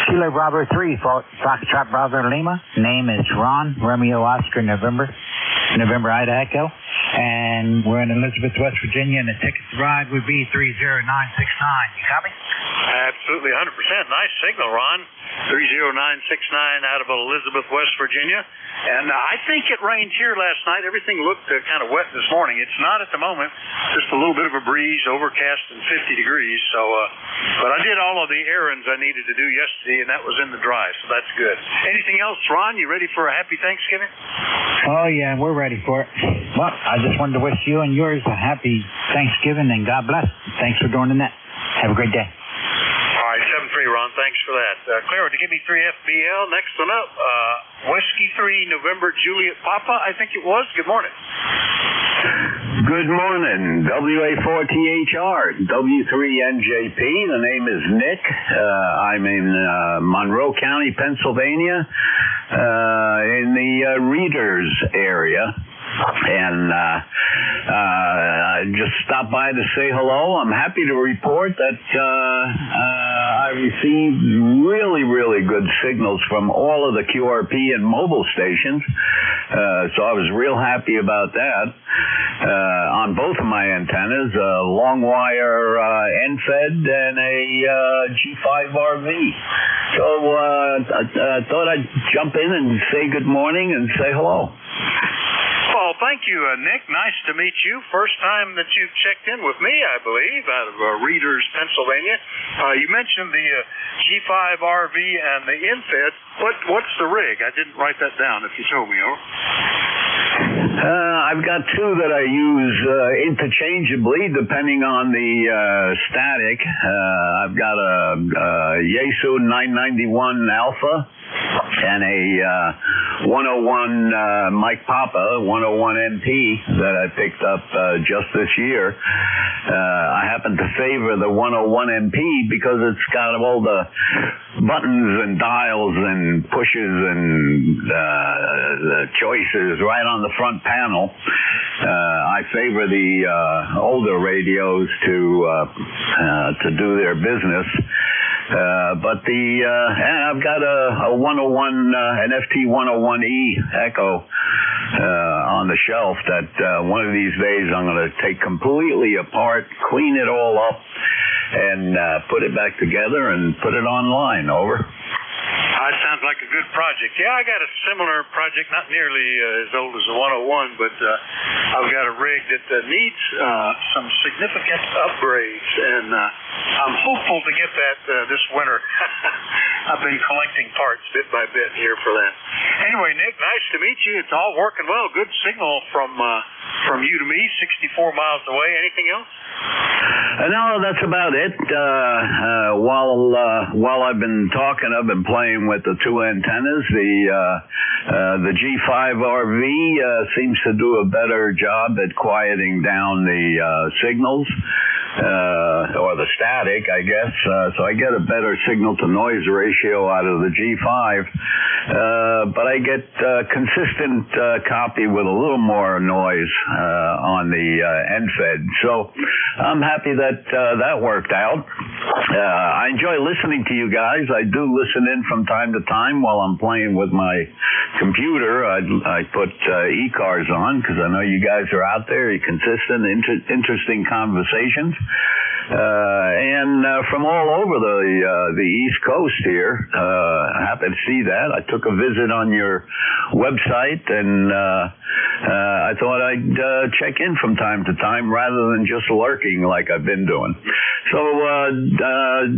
R: Kilo Bravo 3, Foxtrot Bravo Lima. Name is Ron, Romeo Oscar, November Ida Echo. And we're in Elizabeth, West Virginia, and the ticket to ride would be 30969. You copy?
I: Absolutely, 100%. Nice signal, Ron. 30969 out of Elizabeth, West Virginia. And I think it rained here last night. Everything looked kind of wet this morning. It's not at the moment. Just a little bit of a breeze, overcast, and 50 degrees. So, but I did all of the errands I needed to do yesterday, and that was in the dry, so that's good. Anything else, Ron? You ready for a happy Thanksgiving?
R: Oh, yeah, we're ready for it. Well, I just wanted to wish you and yours a happy Thanksgiving, and God bless. Thanks for doing the net. Have a great day.
I: All right, 7-3, Ron. Thanks for that. Clear to give me 3 FBL. Next one up, Whiskey 3, November Juliet Papa, I think it was. Good morning.
P: Good morning, WA4THR, W3NJP. The name is Nick. I'm in Monroe County, Pennsylvania, in the Readers area. And I just stopped by to say hello. I'm happy to report that I received really, really good signals from all of the QRP and mobile stations. So I was real happy about that. On both of my antennas, a long wire NFED and a G5RV. So I thought I'd jump in and say good morning and say hello.
I: Well, thank you, Nick. Nice to meet you. First time that you've checked in with me, I believe, out of Readers, Pennsylvania. You mentioned the G5RV and the NFED. What's the rig? I didn't write that down if you told me, over.
P: I've got two that I use interchangeably depending on the static. I've got a Yaesu 991 Alpha and a 101 Mike Papa 101 MP that I picked up just this year. I happen to favor the 101 MP because it's got all the buttons and dials and pushes and the choices right on the front panel. I favor the older radios to do their business. But and I've got a 101, an FT101E Echo on the shelf that one of these days I'm going to take completely apart, clean it all up, and put it back together and put it online. Over.
I: That sounds like a good project. Yeah, I got a similar project, not nearly as old as the 101, but I've got a rig that needs some significant upgrades, and I'm hopeful to get that this winter. I've been collecting parts bit by bit here for that. Anyway, Nick, nice to meet you. It's all working well. Good signal from you to me, 64 miles away. Anything else?
P: No, that's about it. While I've been talking, I've been playing with the two antennas. The G5RV seems to do a better job at quieting down the signals. Or the static, I guess. So I get a better signal-to-noise ratio out of the G5. But I get consistent copy with a little more noise on the NFED. So I'm happy that that worked out. I enjoy listening to you guys. I do listen in from time to time while I'm playing with my computer. I put ECARS on because I know you guys are out there. You're consistent, interesting conversations. And from all over the East Coast here. Happy to see that. I took a visit on your website, and I thought I'd check in from time to time rather than just lurking like I've been doing. So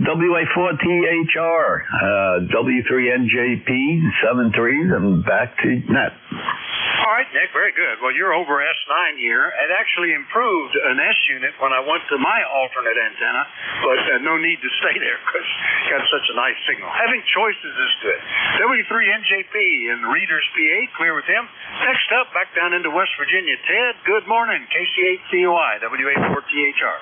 P: WA4THR, W3NJP 73s, and back to net.
I: All right, Nick, very good. Well, you're over S9 here. It actually improved an S unit when I went to my alternate antenna, but no need to stay there because it's got such a nice signal. Having choices is good. W3NJP in Readers, PA, clear with him. Next up, back down into West Virginia, Ted. Good morning, KC8COI, WA4THR.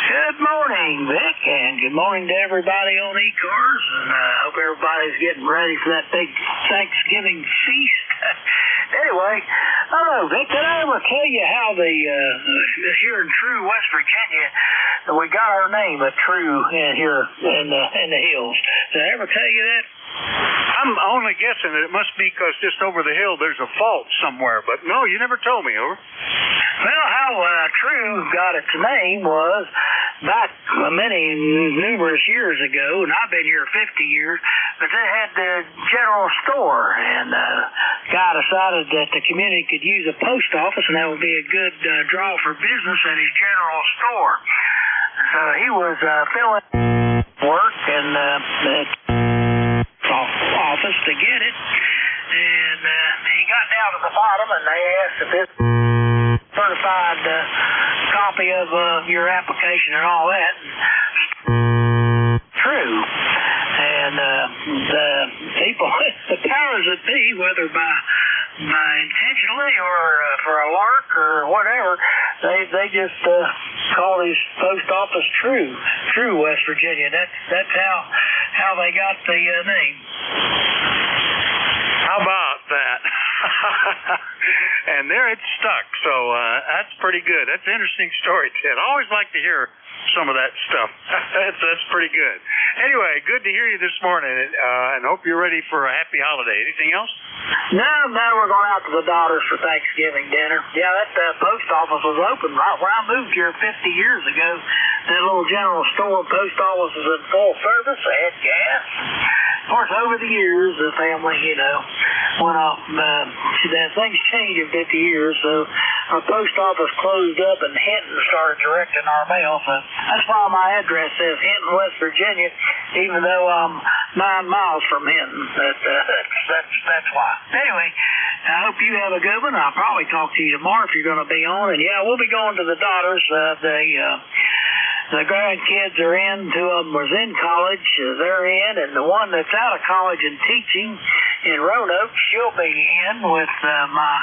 A: Good morning, Vic, and good morning to everybody on ECARS, and I hope everybody's getting ready for that big Thanksgiving feast. Anyway, hello, Vic. Did I ever tell you how here in True, West Virginia, we got our name of True in here in the hills? Did I ever tell you that?
I: I'm only guessing that it must be because just over the hill there's a fault somewhere, but no, you never told me, over.
A: Well, how True got its name was back numerous years ago, and I've been here 50 years, but they had the general store, and guy decided that the community could use a post office, and that would be a good draw for business at his general store. So he was filling work and office to get it, and he got down to the bottom, and they asked if this certified copy of your application and all that. True. And the people, the powers that be, whether by intentionally or for a lark or whatever, they just call these post office True West Virginia. That's how they got the name.
I: How about that? And there it stuck. So that's pretty good. That's an interesting story, Ted. I always like to hear some of that stuff. That's pretty good. Anyway, good to hear you this morning, and hope you're ready for a happy holiday. Anything else?
A: No, we're going out to the daughters for Thanksgiving dinner. Yeah, that post office was open right when I moved here 50 years ago. That little general store post office was in full service. They had gas. Of course, over the years, the family, went off. Things changed in 50 years, so our post office closed up and Hinton started directing our mail. So that's why my address says Hinton, West Virginia, even though I'm 9 miles from Hinton. That's why. Anyway, I hope you have a good one. I'll probably talk to you tomorrow if you're going to be on. And yeah, we'll be going to the daughters. The grandkids are in. 2 of them was in college. They're in. And the one that's out of college and teaching in Roanoke, she'll be in with my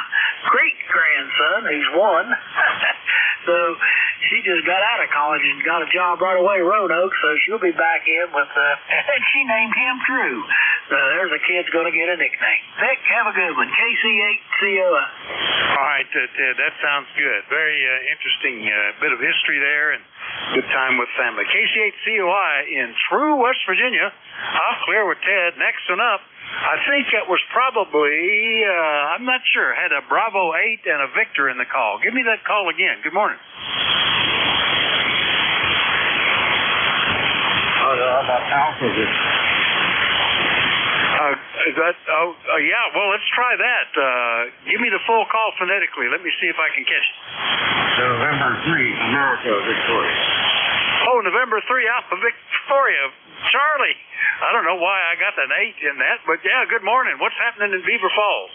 A: great-grandson, who's 1. So she just got out of college and got a job right away in Roanoke, so she'll be back in with, and she named him True. So there's a kid's going to get a nickname. Vic, have a good one. KC8COI.
I: All right, Ted, that sounds good. Very interesting bit of history there, and good time with family. KC8COI in True, West Virginia. I'll clear with Ted. Next one up, I think that was probably, I'm not sure, had a Bravo 8 and a Victor in the call. Give me that call again. Good morning.
L: About Alpha Victor.
I: Yeah, well, let's try that. Give me the full call phonetically. Let me see if I can catch it.
L: November 3, America, Victoria.
I: Oh, November 3, Alpha Victoria. Charlie. I don't know why I got an 8 in that, but yeah, good morning. What's happening in Beaver Falls?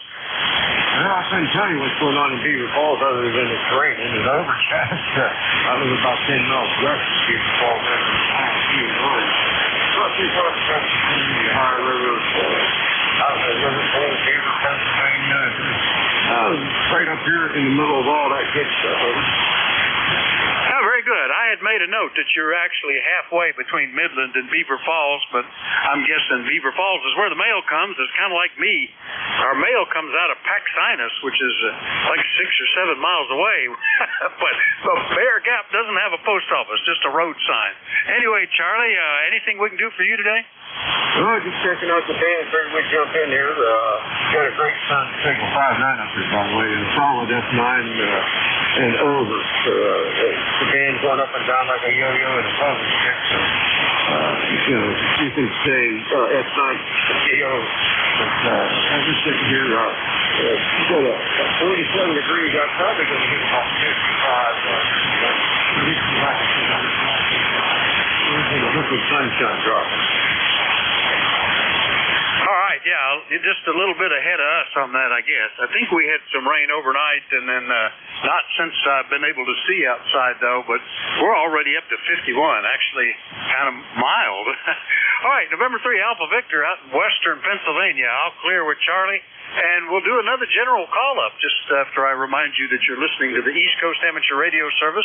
L: Well, I couldn't tell you what's going on in Beaver Falls other than it's raining and overcast. I live about 10 miles west of Beaver Falls. Not too far from the Ohio River. Out of Liverpool, Beaver, Pennsylvania. Right up here in the middle of all that good stuff.
I: Oh, very good. I had made a note that you're actually halfway between Midland and Beaver Falls, but I'm guessing Beaver Falls is where the mail comes. It's kind of like me. Our mail comes out of Paxinus, which is like 6 or 7 miles away. But Bear Gap doesn't have a post office, just a road sign. Anyway, Charlie, anything we can do for you today?
L: Oh, just checking out the band. Figured we'd jump in here. Got a great sound signal 5-9 up here, by the way, and solid F9 and over. The band's going up and down like a yo-yo in a puzzle stick. So, you can say F9 yo. But I'm just sitting here. Got a 47 degrees. I'm probably going to hit about 55. Look at sunshine dropping.
I: All right, yeah, just a little bit ahead of us on that, I guess. I think we had some rain overnight, and then not since I've been able to see outside, though, but we're already up to 51, actually kind of mild. All right, November 3, Alpha Victor out in western Pennsylvania. I'll clear with Charlie, and we'll do another general call-up just after I remind you that you're listening to the East Coast Amateur Radio Service.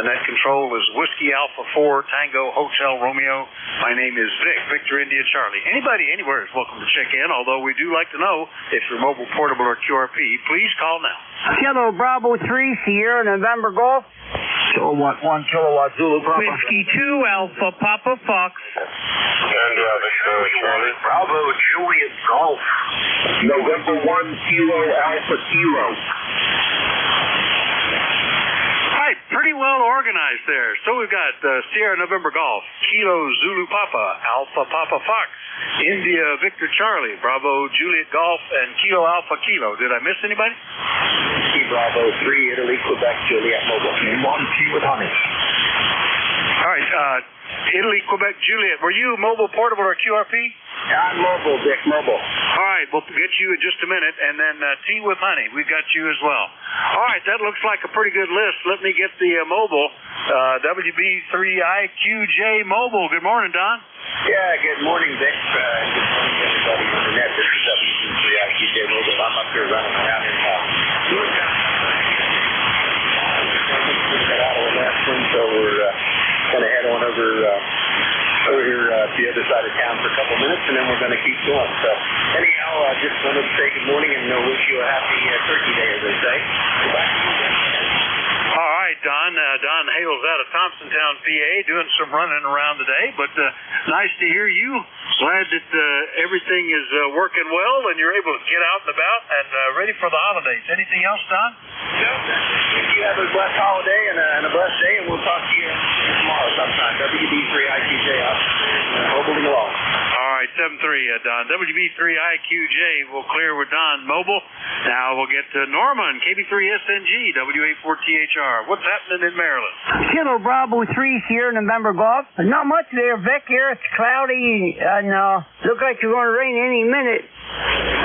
I: The net control is Whiskey Alpha 4, Tango Hotel Romeo. My name is Vic, Victor India Charlie. Anybody anywhere is welcome to check in, although we do like to know if you're mobile, portable, or QRP. Please call now.
G: Kilo Bravo 3, Sierra November Golf.
L: Kilowatt 1, Kilowatt Zulu Papa.
G: Whiskey 2, Alpha Papa Fox.
V: And Charlie. Bravo Juliet Golf. November 1, Kilo Alpha Kilo.
I: All right, pretty well organized there. So we've got Sierra November Golf, Kilo Zulu Papa, Alpha Papa Fox, India Victor Charlie, Bravo Juliet Golf, and Kilo Alpha Kilo. Did I miss anybody?
V: Bravo 3, Italy, Quebec, Juliet Mobile. 1 T with honey.
I: All right, Italy, Quebec, Juliet. Were you mobile, portable, or QRP?
V: I'm mobile, Dick, mobile.
I: All right, we'll get you in just a minute, and then Tea with honey. We got you as well. All right, that looks like a pretty good list. Let me get the mobile. WB3IQJ Mobile. Good morning, Don.
V: Yeah, good morning, Vic. Good morning, everybody on the net. This is WB3IQJ Mobile. I'm up here running around in
B: the other side of town for a couple minutes, and then we're going to keep going. So anyhow, just wanted to say good morning and wish you a happy Turkey Day, as they say. Goodbye.
I: All right, Don. Don Hale's out of Thompsontown, PA, doing some running around today, but nice to hear you. Glad that everything is working well and you're able to get out and about and ready for the holidays. Anything else, Don?
B: No, you have a blessed holiday and a blessed day, and we'll talk to you tomorrow sometime. WB3IQJ up, mobiling along.
I: All right, 7-3, Don. WB3IQJ will clear with Don Mobile. Now we'll get to Norman, KB3SNG, WA4THR. What's happening in Maryland?
G: Kilo Bravo 3 Sierra November Golf. Not much there, Vic. Here it's cloudy and look like it's going to rain any minute.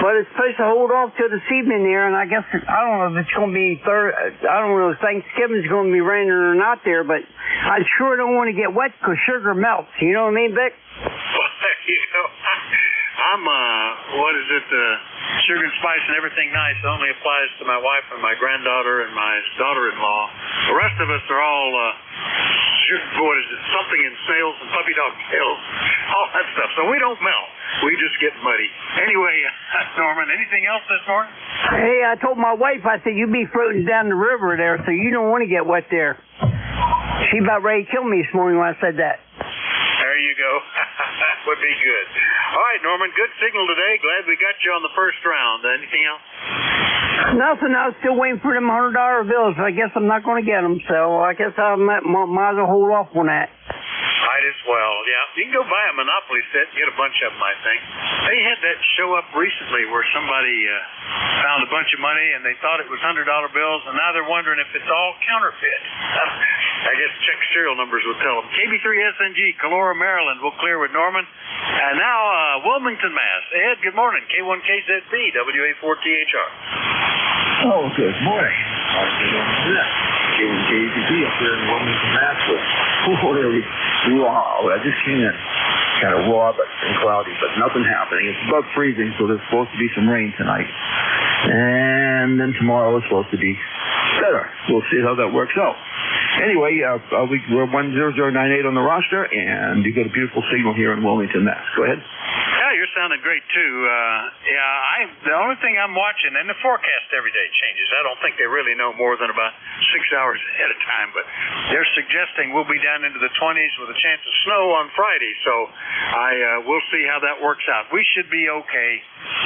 G: But it's supposed to hold off till this evening there, and I guess, I don't know if it's going to be I don't know if Thanksgiving's going to be raining or not there, but I sure don't want to get wet because sugar melts. You know what I mean, Vic?
I: You know, I'm, what is it, sugar and spice and everything nice only applies to my wife and my granddaughter and my daughter-in-law. The rest of us are all, what is it, something in snails and puppy dog tails, all that stuff. So we don't melt. We just get muddy. Anyway, Norman, anything else this morning?
G: Hey, I told my wife, I said, you be floating down the river there, so you don't want to get wet there. She about ready to kill me this morning when I said that.
I: There you go. That would be good. All right, Norman, good signal today. Glad we got you on the first round. Anything else?
G: Nothing. I was still waiting for them $100 bills. I guess I'm not going to get them, so I guess I might as well hold off on that.
I: Might as well, yeah. You can go buy a Monopoly set and get a bunch of them, I think. They had that show up recently where somebody found a bunch of money and they thought it was $100 bills, and now they're wondering if it's all counterfeit. I guess check serial numbers will tell them. KB3SNG, Calora, Maryland. We'll clear with Norman. And now, Wilmington, Mass. Ed, good morning. K1KZB, WA4THR.
B: Oh, good morning. K1KZB up there in Wilmington, Mass. Wow, I just came in kind of raw but and cloudy, but nothing happening. It's above freezing, so there's supposed to be some rain tonight. And then tomorrow is supposed to be better. We'll see how that works out. Anyway, we're 10098 on the roster, and you got a beautiful signal here in Wilmington, Mass. Go ahead.
I: Yeah, you're sounding great too. The only thing I'm watching, and the forecast every day changes. I don't think they really know more than about 6 hours ahead of time, but they're suggesting we'll be down into the 20s with a chance of snow on Friday. So we'll see how that works out. We should be okay.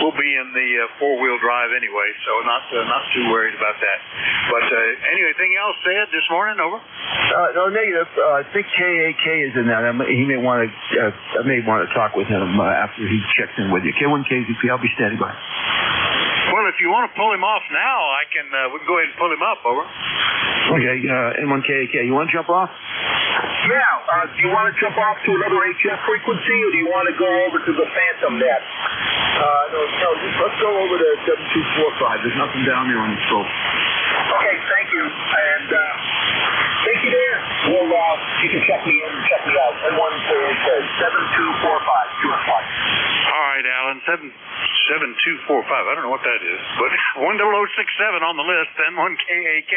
I: We'll be in the four-wheel drive anyway, so not too worried about that. But anything else said this morning? Over.
B: No, negative. I think KAK is in that. He may want to. I may want to talk with him after he checks in with you. K1KZP, I'll be standing by.
I: Well, if you want to pull him off now, I can. We can go ahead and pull him up. Over.
B: Okay, N1KAK, you want to jump off?
V: Yeah. Do you want to jump off to another HF frequency, or do you want to go over to the Phantom net?
B: No, let's go over to W245. There's nothing down there on the scope.
V: Okay, thank you. And thank you there. Well, you can check me in and check me out. N1KAK, 7245, 2 o'clock.
I: All right, Alan, 7245. I don't know what that is, but 10067 on the list, N1KAK.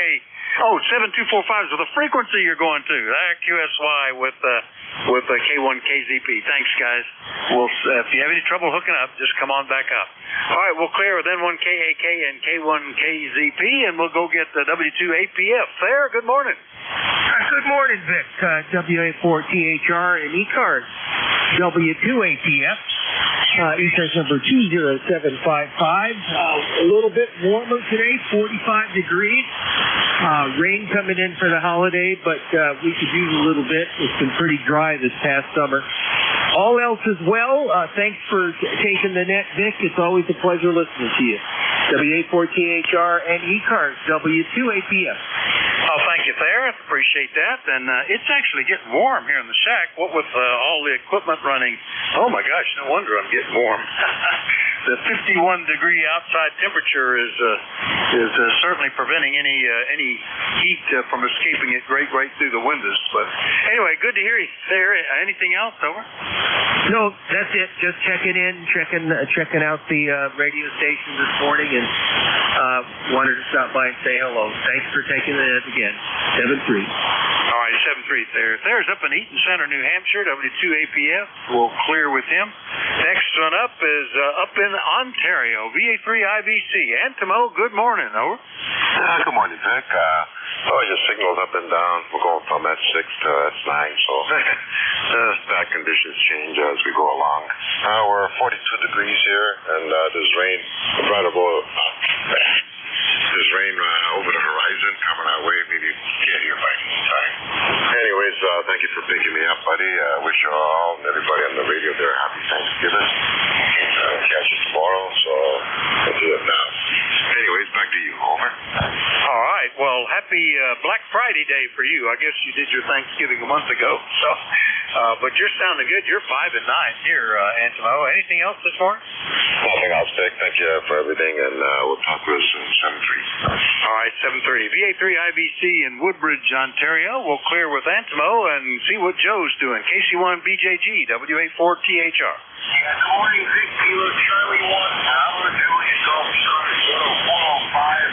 I: Oh, 7245 is the frequency you're going to. QSY with K1KZP. Thanks, guys. If you have any trouble hooking up, just come on back up. All right, we'll clear with N1KAK and K1KZP, and we'll go get the W2APF. There, good morning.
M: Good morning, Vic. WA4THR and ECARS. W2APF. ECARS number 20755. A little bit warmer today, 45 degrees. Rain coming in for the holiday, but we could use a little bit. It's been pretty dry this past summer. All else is well. Thanks for taking the net, Vic. It's always a pleasure listening to you. WA4THR and ECARS, W2APF.
I: Oh, thank you, Thayer. Appreciate that. And it's actually getting warm here in the shack. What with all the equipment running. Oh, my gosh, no wonder I'm getting warm. The 51-degree outside temperature is certainly preventing any heat from escaping it right through the windows. But anyway, good to hear you there. Anything else? Over.
M: No, that's it. Just checking in, checking out the radio station this morning, and wanted to stop by and say hello. Thanks for taking it again. 7-3.
I: All right, 7-3 There's up in Eaton Center, New Hampshire, W2APF. We'll clear with him. Next one up is up in Ontario, VA3IBC. Antimo, good morning. Over.
W: Good morning, Vic. Your signal's up and down. We're going from S6 to S9, so bad conditions change as we go along. We're 42 degrees here, and there's rain right above. There's rain over the horizon coming our way. Maybe you can't hear my time. Anyways, thank you for picking me up, buddy. Wish you all and everybody on the radio there happy Thanksgiving. Catch you tomorrow, so we'll do it now. Anyways, back to you. Over.
I: All right. Well, happy Black Friday Day for you. I guess you did your Thanksgiving a month ago. So, but you're sounding good. You're 5 and 9 here, Antimo. Anything else this morning?
W: Nothing else, Vic. Thank you for everything, and we'll talk with us soon. 7-3.
I: All right, 7-3. VA3IBC in Woodbridge, Ontario. We'll clear with Antimo and see what Joe's doing. KC1BJG, W84THR.
V: Yeah, good morning, Vic. Kilo Charlie 1, Tower, Julian Golf Charlie 105.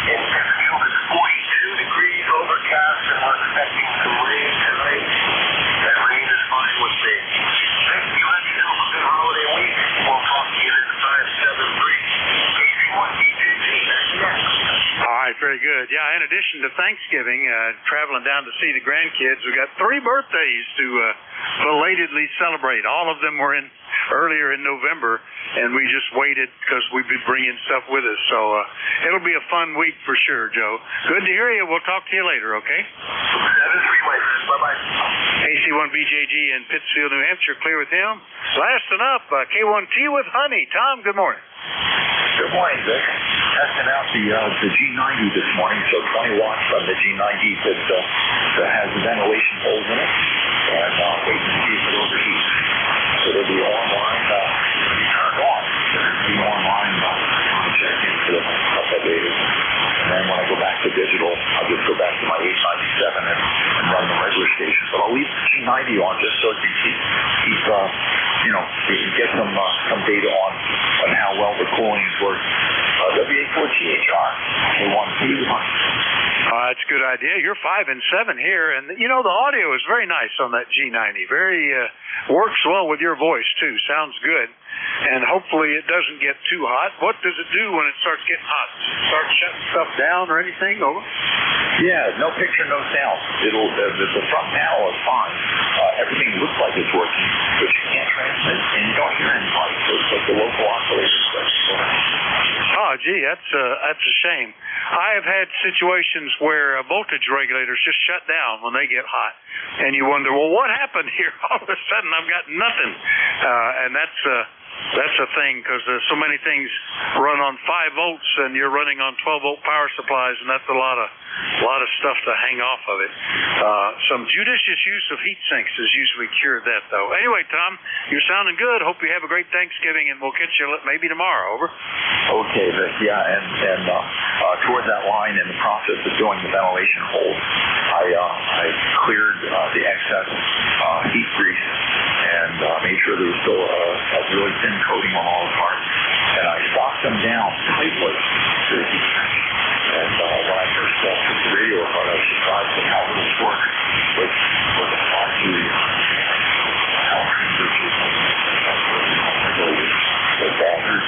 V: In Pittsfield, it's 42 degrees overcast, and we're expecting some rain tonight. That rain is fine with me. Vic, you have yourself a good holiday week. We'll talk to you at 573. KC1BJG, that's next.
I: All right, very good. Yeah, in addition to Thanksgiving, traveling down to see the grandkids, we got 3 birthdays to belatedly celebrate. All of them were earlier in November, and we just waited because we'd be bringing stuff with us. So it'll be a fun week for sure, Joe. Good to hear you. We'll talk to you later, okay?
V: 7-3, my friend. Bye-bye.
I: AC1BJG in Pittsfield, New Hampshire. Clear with him. Last one up, K1T with Honey. Tom, good morning.
B: Good morning, Vic. Testing out the G90 this morning, so 20 watts from the G90 that has the ventilation holes in it, and waiting to see if it overheats. So there'll be online, turned on. There'll be online, I'll check into the updated. And then when I go back to digital, I'll just go back to my 897 and run the regular station. But I'll leave the G90 on just so it can keep get some data on how well the cooling is working. W84THR, K1T.
I: That's a good idea. You're 5 and 7 here, and the audio is very nice on that G90. Very works well with your voice too. Sounds good, and hopefully it doesn't get too hot. What does it do when it starts getting hot? Does it start shutting stuff down or anything? Over.
B: Yeah, no picture, no sound. The front panel is fine. Everything looks like it's working, but you can't transmit, and you don't hear anybody. So it's like the local oscillator stuff.
I: Oh, gee, that's a shame. I have had situations where voltage regulators just shut down when they get hot, and you wonder, well, what happened here? All of a sudden, I've got nothing, and that's a thing because so many things run on 5 volts, and you're running on 12-volt power supplies, and that's a lot of stuff to hang off of it. Some judicious use of heat sinks has usually cured that, though. Anyway, Tom, you're sounding good. Hope you have a great Thanksgiving, and we'll catch you maybe tomorrow. Over.
B: Okay, Vic. Yeah, and towards that line, in the process of doing the ventilation holes, I cleared the excess heat grease and made sure there was still a really thin coating on all the parts, and I stopped them down tightly to the heat sink. And when I first took the radio apart, I was surprised at how little torque was applied to the power transistors.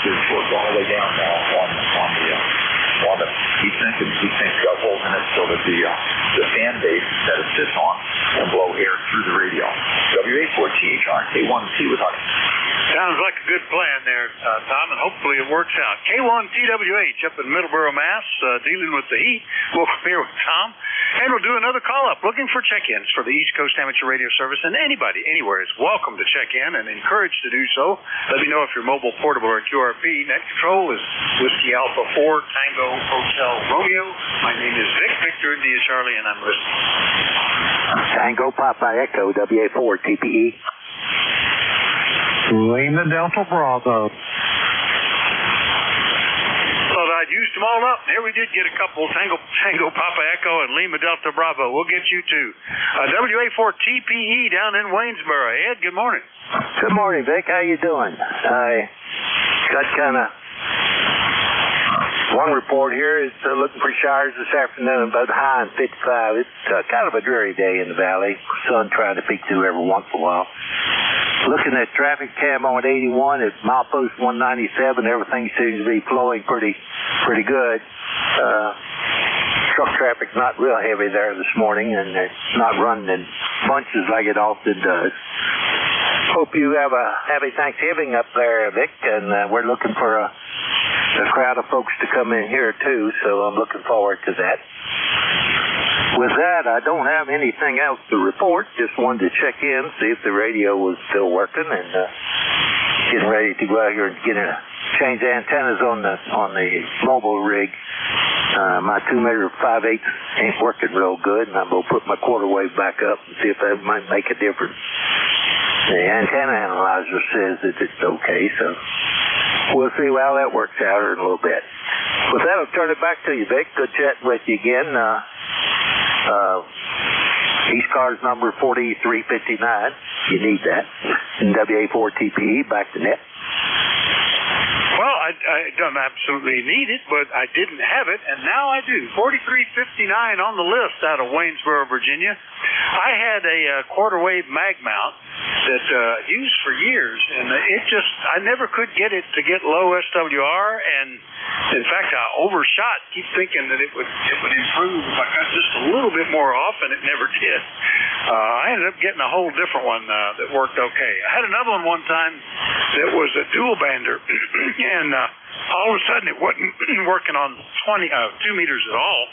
B: There's torque all the way down now on the heat sink, and the heat sink's got holes in it so that the fan base that it sits on can blow air through the radio. W84THR, K1T with Honey.
I: Sounds like a good plan there, Tom, and hopefully it works out. K1TWH up in Middleborough, Mass, dealing with the heat. We'll clear with Tom, and we'll do another call-up looking for check-ins for the East Coast Amateur Radio Service, and anybody, anywhere is welcome to check in and encouraged to do so. Let me know if you're mobile, portable, or QRP. Net control is Whiskey Alpha 4, Tango Hotel Romeo. My name is Victor India Charlie, and I'm listening.
E: Tango Papa Echo, WA4 TPE.
T: Lima Delta Bravo.
I: Thought I'd used them all up. Here we did get a couple. Tango Papa Echo and Lima Delta Bravo. We'll get you too. WA4 TPE down in Waynesboro. Ed, good morning.
E: Good morning, Vic. How you doing? I got kind of One report here is looking for showers this afternoon, about high in 55. It's kind of a dreary day in the valley. Sun trying to peek through every once in a while. Looking at traffic cam on 81 at milepost 197, everything seems to be flowing pretty good. Truck traffic's not real heavy there this morning, and it's not running in bunches like it often does. Hope you have a happy Thanksgiving up there, Vic, and we're looking for a crowd of folks to come in here too, so I'm looking forward to that. With that, I don't have anything else to report. Just wanted to check in, see if the radio was still working, and getting ready to go out here and change the antennas on the mobile rig. My 2 meter 5/8 ain't working real good, and I'm gonna put my quarter wave back up and see if that might make a difference. The antenna analyzer says that it's okay, so we'll see how that works out here in a little bit. With that, I'll turn it back to you, Vic. Good chatting with you again. ECARS number 4359. You need that. NWA4 TPE, back to net.
I: Well, I don't absolutely need it, but I didn't have it, and now I do. 4359 on the list out of Waynesboro, Virginia. I had a quarter wave mag mount that used for years, and I never could get it to get low SWR, and in fact I overshot, keep thinking that it would improve if I cut just a little bit more off, and it never did. I ended up getting a whole different one that worked okay. I had another one time that was a dual bander, and all of a sudden it wasn't working on 2 meters at all,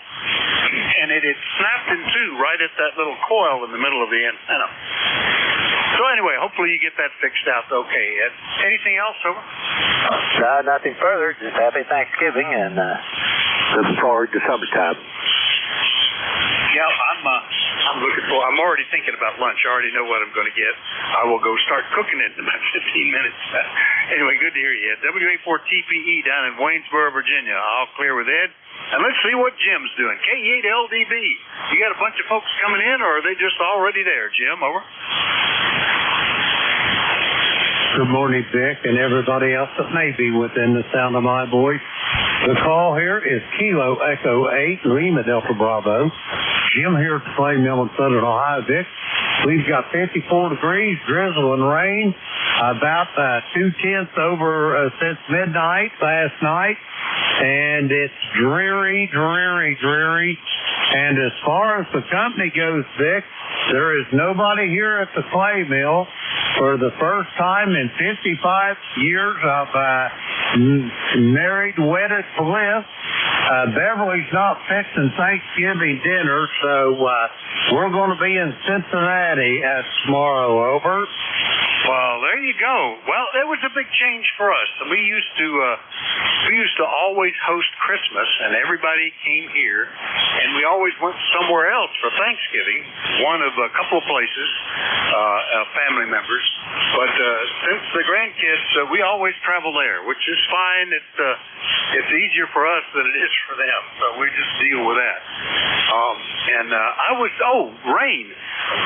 I: and it had snapped in two right at that little coil in the middle of the antenna. So anyway, hopefully you get that fixed out okay. Anything else, over?
E: Nothing further. Just happy Thanksgiving, and looking forward to summertime.
I: Yeah, I'm already thinking about lunch. I already know what I'm going to get. I will go start cooking it in about 15 minutes. Anyway, good to hear you, Ed. WA4 TPE down in Waynesboro, Virginia. All clear with Ed. And let's see what Jim's doing. KE8LDB. You got a bunch of folks coming in, or are they just already there, Jim? Over.
K: Good morning, Vic, and everybody else that may be within the sound of my voice. The call here is Kilo Echo 8, Lima Delta Bravo. Jim here at the Flame Mill in Southern Ohio, Vic. We've got 54 degrees, drizzle and rain, about 2/10 over since midnight last night, and it's dreary. And as far as the company goes, Vic, there is nobody here at the clay mill for the first time in 55 years of married, wedded bliss. Beverly's not fixing Thanksgiving dinner, so we're going to be in Cincinnati tomorrow. Over.
I: Well, there you go. Well, it was a big change for us. We used to always host Christmas, and everybody came here, and we always went somewhere else for Thanksgiving. One of a couple of places, family members. But since the grandkids, we always travel there, which is fine. It's easier for us than it is for them, so we just deal with that. Rain.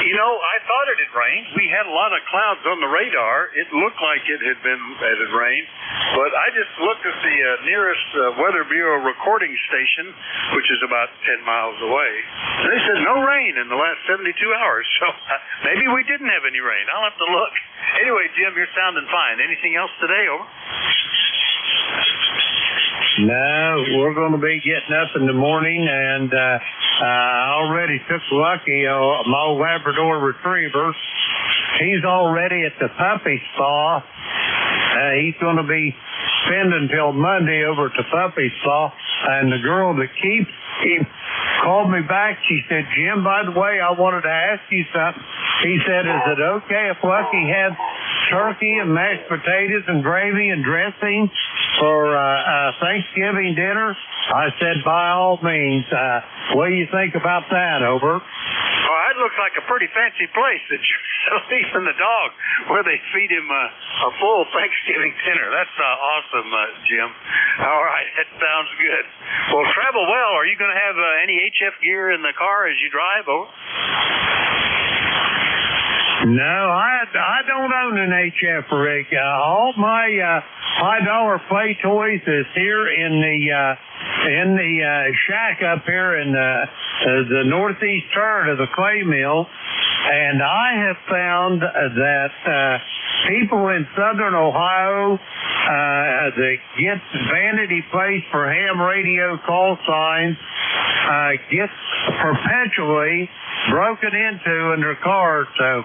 I: You know, I thought it had rained. We had a lot of clouds on the radar. It looked like it had rained, but I just looked at the nearest Weather Bureau recording station, which is about 10 miles away. They said no rain in the last 72 hours, so maybe we didn't have any rain. I'll have to look. Anyway, Jim, you're sounding fine. Anything else today, over?
K: No, we're going to be getting up in the morning, and I already took Lucky, my old Labrador Retriever. He's already at the puppy spa. He's going to be spending till Monday over at the puppy spa, and the girl that keeps him called me back. She said, Jim, by the way, I wanted to ask you something. He said, is it okay if Lucky has turkey and mashed potatoes and gravy and dressing for Thanksgiving dinner? I said, by all means. What do you think about that, over?
I: Oh, that looks like a pretty fancy place that you're leaving the dog, where they feed him a full Thanksgiving dinner. That's awesome, Jim. All right, that sounds good. Well, travel well. Are you going to have any HF gear in the car as you drive, over?
K: No, I don't own an HF rig. All my $5 play toys is here in the in the shack up here in the northeast turn of the clay mill, and I have found that people in southern Ohio that get vanity plates for ham radio call signs get perpetually broken into in their cars. So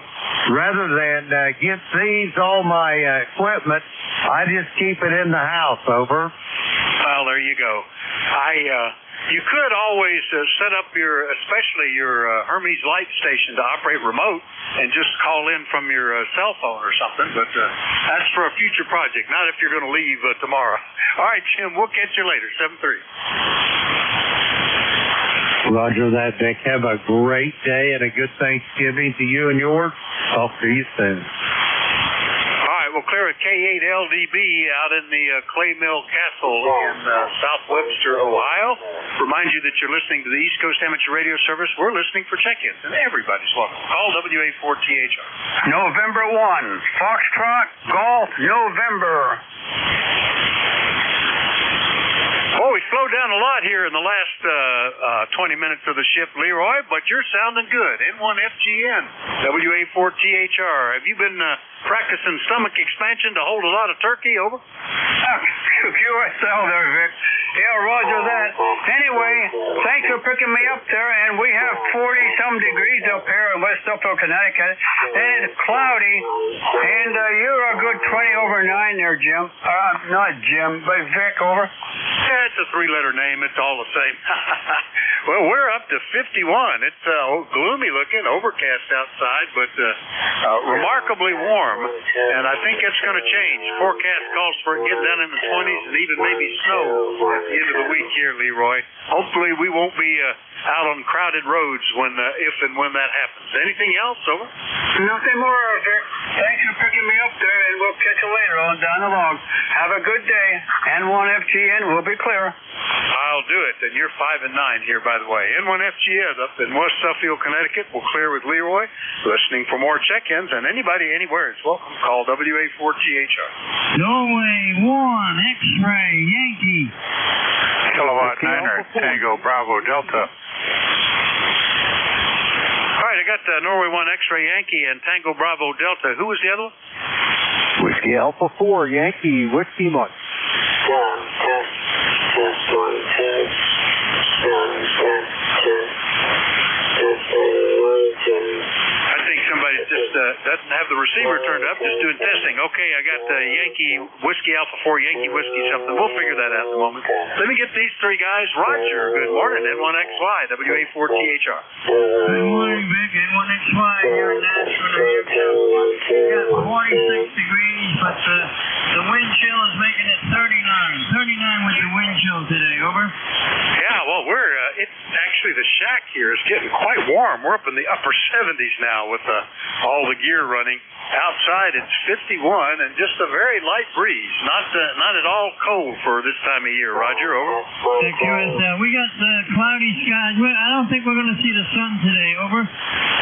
K: rather than get seized all my equipment, I just keep it in the house. Over.
I: Well, there you go. You could always set up especially your Hermes light station to operate remote and just call in from your cell phone or something, but that's for a future project, not if you're going to leave tomorrow. All right, Jim, we'll catch you later, 7-3.
K: Roger that, Vic. Have a great day and a good Thanksgiving to you and yours. Talk to you soon.
I: We'll clear a K8LDB out in the Clay Mill Castle in South Webster, Ohio. Remind you that you're listening to the East Coast Amateur Radio Service. We're listening for check-ins, and everybody's welcome. Call WA4THR.
G: November 1, Foxtrot, Golf, November.
I: Oh, we slowed down a lot here in the last 20 minutes of the shift, Leroy, but you're sounding good. N1FGN, WA4THR. Have you been practicing stomach expansion to hold a lot of turkey? Over.
G: QSL there, Vic. Yeah, roger that. Anyway, thanks for picking me up there, and we have 40-some degrees up here in West Uphill, Connecticut, and it's cloudy, and you're a good 20 over 9 there, Jim. Not Jim, but Vic, over.
I: Yeah, it's a three-letter name. It's all the same. Well, we're up to 51. It's gloomy looking, overcast outside, but remarkably warm, and I think it's going to change. Forecast calls for it getting down in the 20s and even maybe snow at the end of the week here, Leroy. Hopefully we won't be out on crowded roads if and when that happens. Anything else, over?
G: Nothing more, Vic. Thanks for picking me up there, and we'll catch you later on down the log. Have a good day. N1FGN will be clear.
I: I'll do it, and you're 5 and 9 here, by the way. N1FGN up in West Suffield, Connecticut. We'll clear with Leroy. Listening for more check-ins, and anybody anywhere is welcome. Call WA4THR.
N: Norway 1, X-ray, Yankee.
O: Kilowatt 9er, Tango Bravo Delta.
I: All right, I got Norway 1 X-ray Yankee and Tango Bravo Delta. Who was the other one?
U: Whiskey Alpha 4, Yankee, Whiskey Mike.
I: I think somebody just doesn't have the receiver turned up, just doing testing. Okay, I got Yankee Whiskey Alpha 4, Yankee Whiskey something. We'll figure that out in a moment. Let me get these three guys. Roger, good morning. N1XY, WA4THR.
N: Good morning, Vic. N1XY here in Nashville, New Hampshire. We got 46 degrees, but the wind chill is making it 39. 39 with the wind chill today, over.
I: Yeah, well, it's actually the shack here is getting quite warm. We're up in the upper 70s now with all the gear running. Outside it's 51 and just a very light breeze. Not at all cold for this time of year. Roger, over.
N: We got cloudy skies. I don't think we're going to see the sun today, over.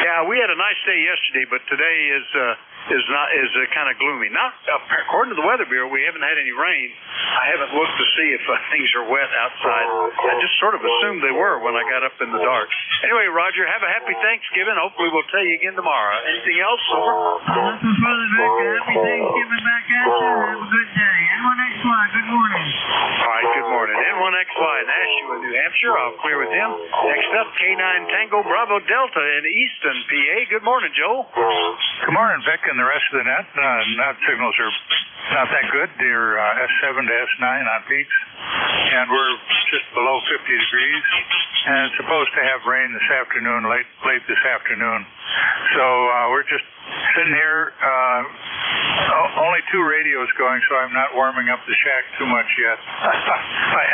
I: Yeah, we had a nice day yesterday, but today is kind of gloomy. Not according to the Weather Bureau, we haven't had any rain. I haven't looked to see if things are wet outside. I just sort of assumed they were when I got up in the dark. Anyway, Roger, have a happy Thanksgiving. Hopefully we'll tell you again tomorrow. Anything else? Over.
N: Nothing further, Vic. Happy Thanksgiving back at you. Have a good day. N1XY, good morning.
I: All right, good morning. N1XY, Nashua, New Hampshire. I'll clear with him. Next up, K9 Tango Bravo Delta in Easton, PA. Good morning, Joel.
O: Good morning, Vic, and the rest of the net. Net signals are not that good. They're S7 to S9 on peaks, and we're just below 50 degrees, and it's supposed to have rain this afternoon, late this afternoon. So we're just sitting here, only 2 radios going, so I'm not warming up the shack too much yet.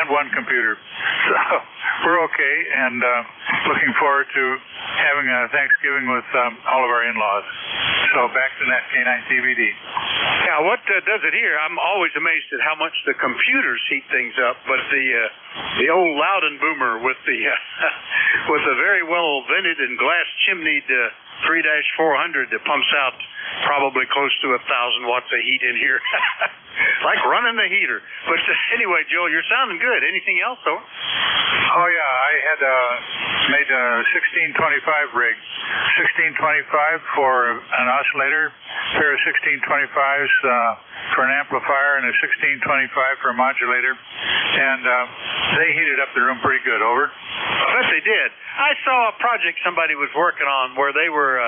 O: And 1 computer. So we're okay, and looking forward to having a Thanksgiving with all of our in-laws. So back to that K9 TVD.
I: Yeah, what does it here? I'm always amazed at how much the computers heat things up, but the old Loudon boomer with the with a very well vented and glass chimneyed 3-400 that pumps out probably close to 1,000 watts of heat in here. like running the heater. But anyway, Joe, you're sounding good. Anything else, though?
O: Oh, yeah, I had made a 1625 rig. 1625 for an oscillator, a pair of 1625s for an amplifier, and a 1625 for a modulator. And they heated up the room pretty good, over.
I: I bet they did. I saw a project somebody was working on where they were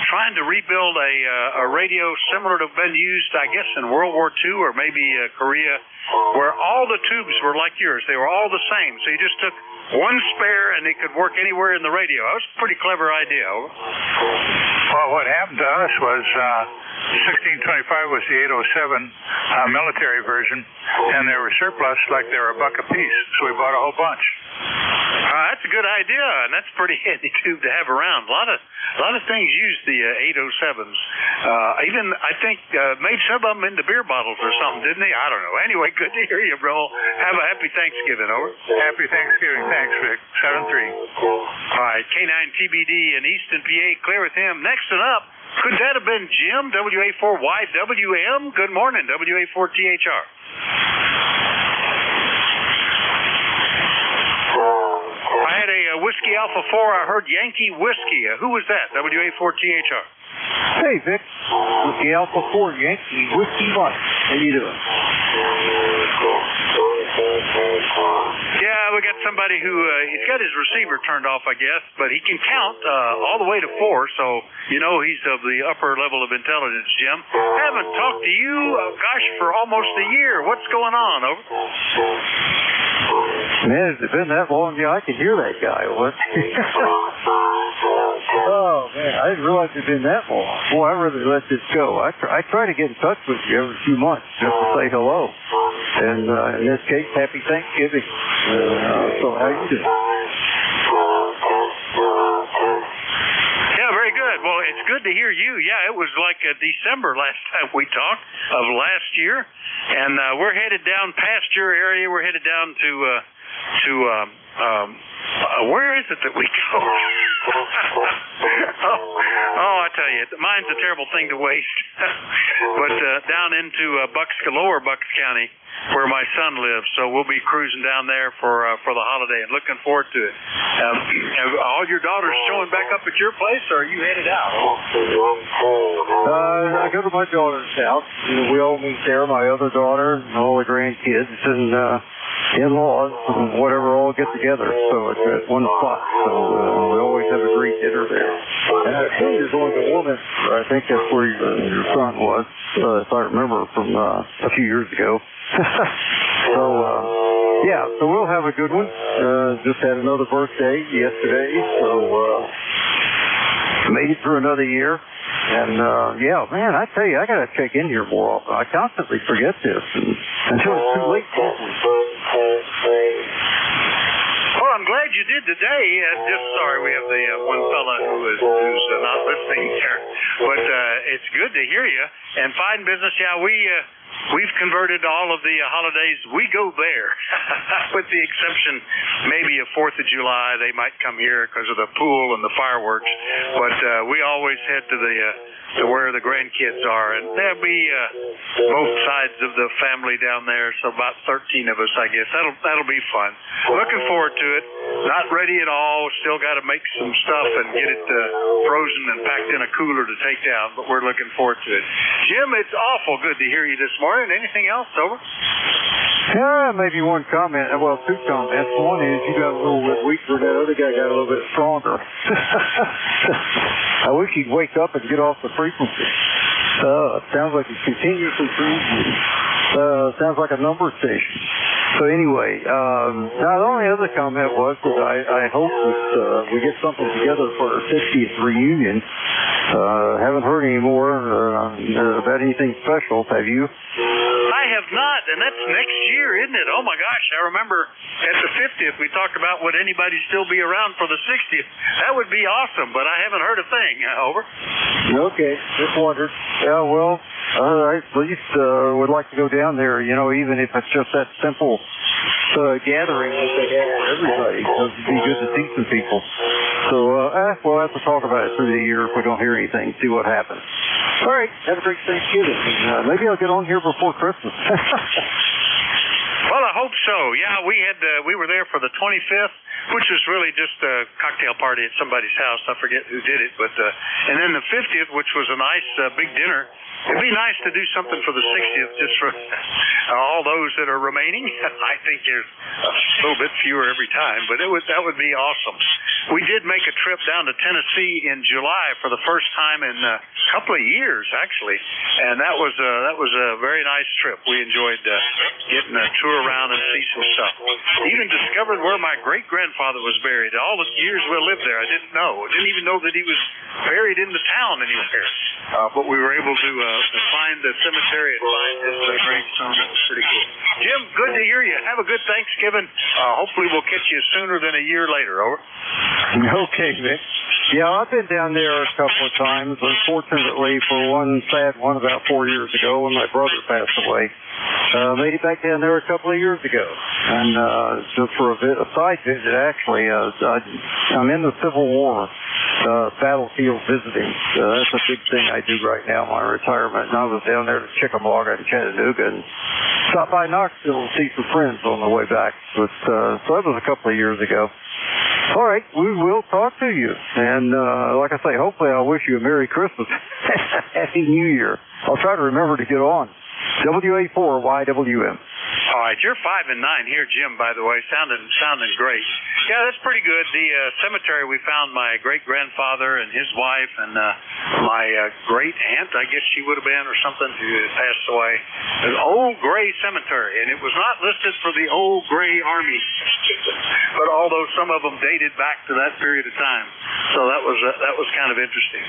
I: trying to rebuild a radio similar to been used, I guess, in World War II or maybe Korea, where all the tubes were like yours. They were all the same. So you just took one spare and it could work anywhere in the radio. That was a pretty clever idea.
O: Well, what happened to us was 1625 was the 807 military version, and they were surplus like they were $1 a piece, so we bought a whole bunch.
I: That's a good idea, and that's a pretty handy tube to have around. A lot of things use the 807s. Even, I think, made some of them into beer bottles or something, didn't they? I don't know. Anyway, good to hear you, bro. Have a happy Thanksgiving, over.
O: Happy Thanksgiving. Thanks, Rick. 7-3.
I: All right, K9TBD in Easton, PA. Clear with him. Next one up, could that have been Jim, WA4YWM? Good morning, WA4THR. I had a Whiskey Alpha 4. I heard Yankee Whiskey. Who was that? WA4THR.
U: Hey, Vic. Whiskey Alpha 4, Yankee Whiskey 1. How you doing?
I: Yeah, we got somebody who, he's got his receiver turned off, I guess, but he can count all the way to 4, so you know he's of the upper level of intelligence, Jim. Haven't talked to you, gosh, for almost a year. What's going on, over?
U: Man, has it been that long? Yeah, I can hear that guy. What? Oh, man, I didn't realize it had been that long. Boy, I really let this go. I try to get in touch with you every few months just to say hello. And in this case, happy Thanksgiving. So how you doing?
I: Yeah, very good. Well, it's good to hear you. Yeah, it was like December last time we talked of last year. And we're headed down past your area. We're headed down to where is it that we go? I tell you, mine's a terrible thing to waste. But down into Lower Bucks County, where my son lives, so we'll be cruising down there for the holiday and looking forward to it. Have all your daughters showing back up at your place, or are you headed out?
U: I go to my daughter's house. We all meet there, my other daughter, and all the grandkids, and in-laws, and whatever, all get together. So it's at one spot. So we always have a great dinner there. And I think there's only the woman. I think that's where your son was, if I remember from a few years ago. So we'll have a good one. Just had another birthday yesterday, so made it through another year. And man, I tell you, I gotta check in here more often. I constantly forget this until it's too late.
I: Well, I'm glad you did today. Just sorry, we have the one fella who's not listening there. But it's good to hear you. And fine business. Yeah, we've converted all of the holidays. We go there, with the exception maybe of 4th of July. They might come here because of the pool and the fireworks. But we always head to to where the grandkids are, and there'll be both sides of the family down there. So about 13 of us, I guess. That'll be fun. Looking forward to it. Not ready at all. Still got to make some stuff and get it frozen and packed in a cooler to take down. But we're looking forward to it. Jim, it's awful good to hear you this morning. Anything else, over?
U: Yeah, maybe one comment. Well, two comments. One is you got a little bit weaker. That other guy got a little bit stronger. I wish he'd wake up and get off the frequency. It sounds like he's continuously freezing. Sounds like a number station. So anyway, now the only other comment was that I hope that we get something together for our 60th reunion. Haven't heard any more about anything special, have you?
I: I have not, and that's next year, isn't it? Oh my gosh, I remember at the 50th we talked about would anybody still be around for the 60th. That would be awesome, but I haven't heard a thing. Over.
U: Okay, just wondered. Yeah, well, all right, at least would like to go down there, even if it's just that simple gathering that they have for everybody. So it'd be good to see some people. So we'll have to talk about it through the year if we don't hear anything, see what happens. All right. Have a great Thanksgiving. Maybe I'll get on here before Christmas.
I: Well, I hope so. Yeah, we were there for the 25th, which was really just a cocktail party at somebody's house. I forget who did it, but and then the 50th, which was a nice big dinner. It'd be nice to do something for the 60th, just for all those that are remaining. I think there's a little bit fewer every time, but that would be awesome. We did make a trip down to Tennessee in July for the first time in a couple of years, actually, and that was a very nice trip. We enjoyed getting a tour around and see some stuff. Even discovered where my great-grandfather was buried. All the years we lived there, I didn't know. I didn't even know that he was buried in the town anywhere. But we were able to find the cemetery and find his gravestone. That was pretty cool. Jim, good to hear you. Have a good Thanksgiving. Hopefully we'll catch you sooner than a year later. Over.
U: Okay, Vic. Yeah, I've been down there a couple of times. Unfortunately, for one sad one about 4 years ago when my brother passed away. Made it back down there a couple of years ago. And just for a side visit, actually, I'm in the Civil War battlefield visiting. That's a big thing I do right now, my retirement. And I was down there to Chickamauga and Chattanooga and stopped by Knoxville to see some friends on the way back. But, so that was a couple of years ago. All right, we will talk to you. And like I say, hopefully I'll wish you a Merry Christmas. Happy New Year. I'll try to remember to get on. WA4YWM.
I: All right, you're 5 and 9 here, Jim, by the way. Sounding great. Yeah, that's pretty good. The cemetery, we found my great-grandfather and his wife and my great-aunt, I guess she would have been, or something, who had passed away. An old gray cemetery, and it was not listed for the old gray army, but although some of them dated back to that period of time. So that was kind of interesting.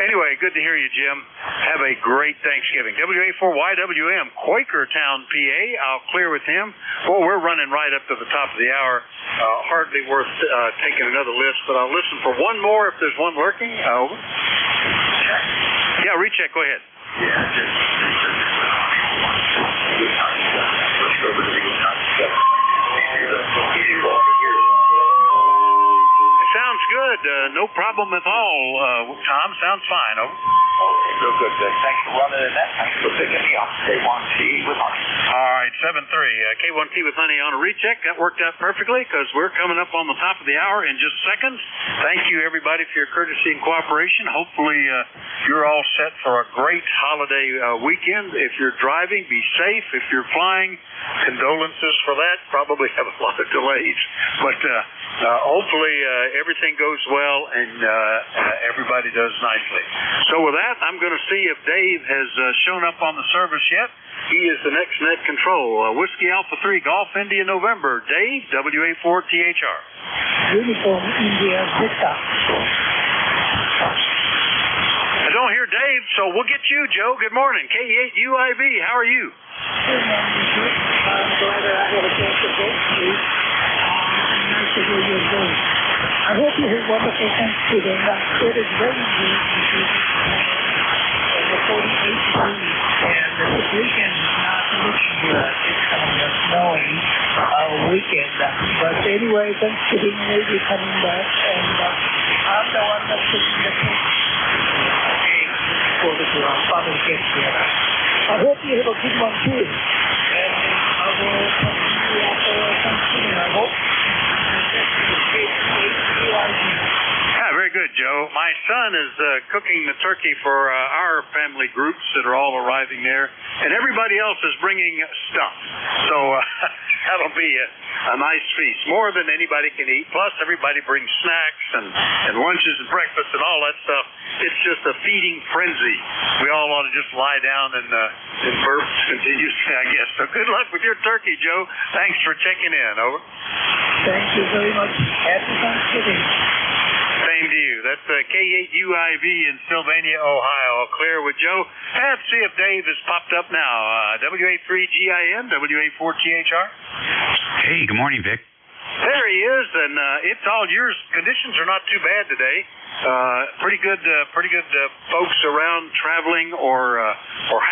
I: Anyway, good to hear you, Jim. Have a great Thanksgiving. WA4YWM, Quakertown, PA. I'll clear with him. Well, we're running right up to the top of the hour. Hardly worth taking another list, but I'll listen for one more if there's one lurking. Over. Yeah, recheck. Go ahead. Sounds good. No problem at all, Tom. Sounds fine. Over.
B: Real good, Vic. Thanks for running in that. Thanks for picking me up. K1T with honey.
I: All right, 7-3. K1T with honey on a recheck. That worked out perfectly because we're coming up on the top of the hour in just seconds. Thank you, everybody, for your courtesy and cooperation. Hopefully, you're all set for a great holiday weekend. If you're driving, be safe. If you're flying, condolences for that. Probably have a lot of delays. But hopefully, everything goes well and everybody does nicely. So with that, I'm going to see if Dave has shown up on the service yet. He is the next net control. Whiskey Alpha 3, Golf India November. Dave, WA4THR.
D: Uniform India Victor.
I: I don't hear Dave, so we'll get you, Joe. Good morning. K8UIV, how are you?
D: Good morning. I'm glad that I had a chance to talk to you. Nice to hear your voice. I hope you had wonderful Thanksgiving. It is very good. Over 48 degrees. And this weekend is not looking good. It's going to be a snowy weekend. But anyway, Thanksgiving will be coming back. And I'm the one that's taking the cake for the Father's Day here. I hope you have a good one too. And I will come to you after Thanksgiving, I hope.
I: Yeah, very good, Joe. My son is cooking the turkey for our family groups that are all arriving there, and everybody else is bringing stuff. So that'll be a nice feast, more than anybody can eat. Plus, everybody brings snacks and lunches and breakfast and all that stuff. It's just a feeding frenzy. We all ought to just lie down and burp continuously, I guess. So good luck with your turkey, Joe. Thanks for checking in. Over.
D: Thank you very much. Happy Thanksgiving.
I: Same to you. That's K8UIV in Sylvania, Ohio. I'll clear with Joe. Let's see if Dave has popped up now. WA3GIN, WA4THR.
H: Hey, good morning, Vic.
I: There he is, and it's all yours. Conditions are not too bad today. Pretty good folks around traveling or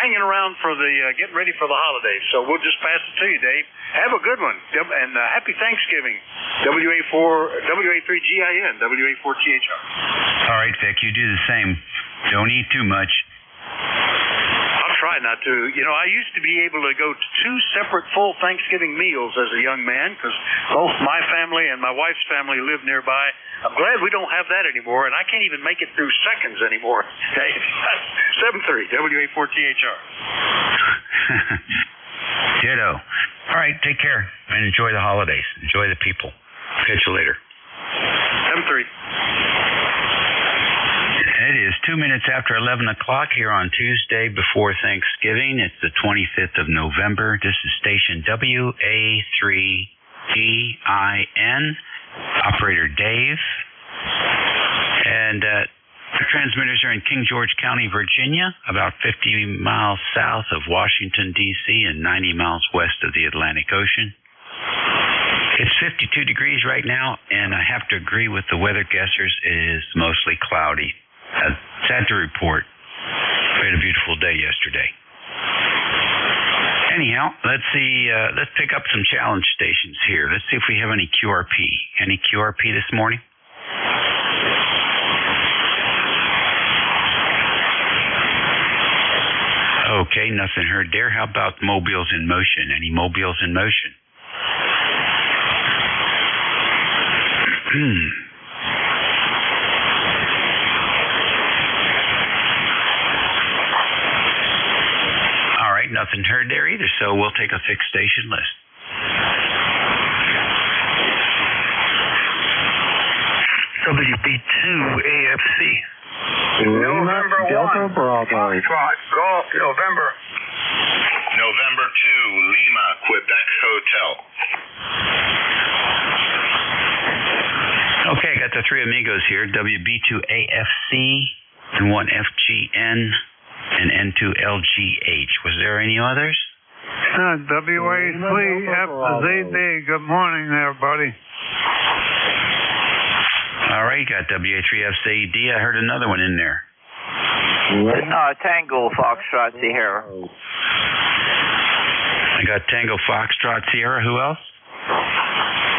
I: hanging around for the getting ready for the holidays. So we'll just pass it to you, Dave. Have a good one, and happy Thanksgiving. WA3GIN, WA4THR.
H: All right, Vic, you do the same. Don't eat too much.
I: try not to. You know, I used to be able to go to 2 separate full Thanksgiving meals as a young man because both my family and my wife's family live nearby. I'm glad we don't have that anymore, and I can't even make it through seconds anymore. 7:30, WA4THR.
H: Ditto. All right, take care and enjoy the holidays. Enjoy the people. Catch you later.
I: 7:30.
H: It is 2 minutes after 11 o'clock here on Tuesday before Thanksgiving. It's the 25th of November. This is station WA3GIN. Operator Dave. And our transmitters are in King George County, Virginia, about 50 miles south of Washington, D.C., and 90 miles west of the Atlantic Ocean. It's 52 degrees right now, and I have to agree with the weather guessers. It is mostly cloudy. Sad to report. We had a beautiful day yesterday. Anyhow, let's see. Let's pick up some challenge stations here. Let's see if we have any QRP. Any QRP this morning? Okay, nothing heard there. How about mobiles in motion? Any mobiles in motion? All right, nothing heard there either, so we'll take a fixed station list.
C: WB2AFC.
V: November 1.
U: Delta Bravo.
V: Foxtrot, Golf, November.
C: November 2, Lima, Quebec Hotel.
H: Okay, I got the 3 amigos here, WB2AFC and 1FGN and N2LGH. Was there any others?
S: WA3FZD. Good morning there, buddy.
H: All right, got WA3FZD. I heard another one in there.
E: Tango Foxtrot Sierra.
H: I got Tango Foxtrot Sierra. Who else?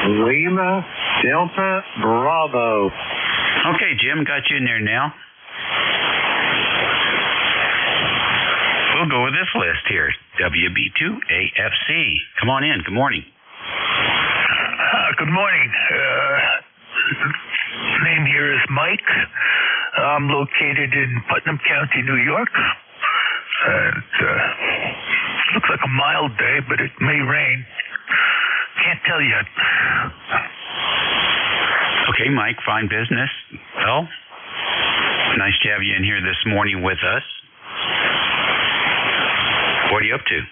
U: Lima Delta Bravo.
H: Okay, Jim, got you in there now. We'll go with this list here. WB2AFC. Come on in. Good morning.
C: Good morning. Name here is Mike. I'm located in Putnam County, New York. And looks like a mild day, but it may rain. Can't tell yet.
H: Okay, Mike, fine business. Well, nice to have you in here this morning with us. What are you up to?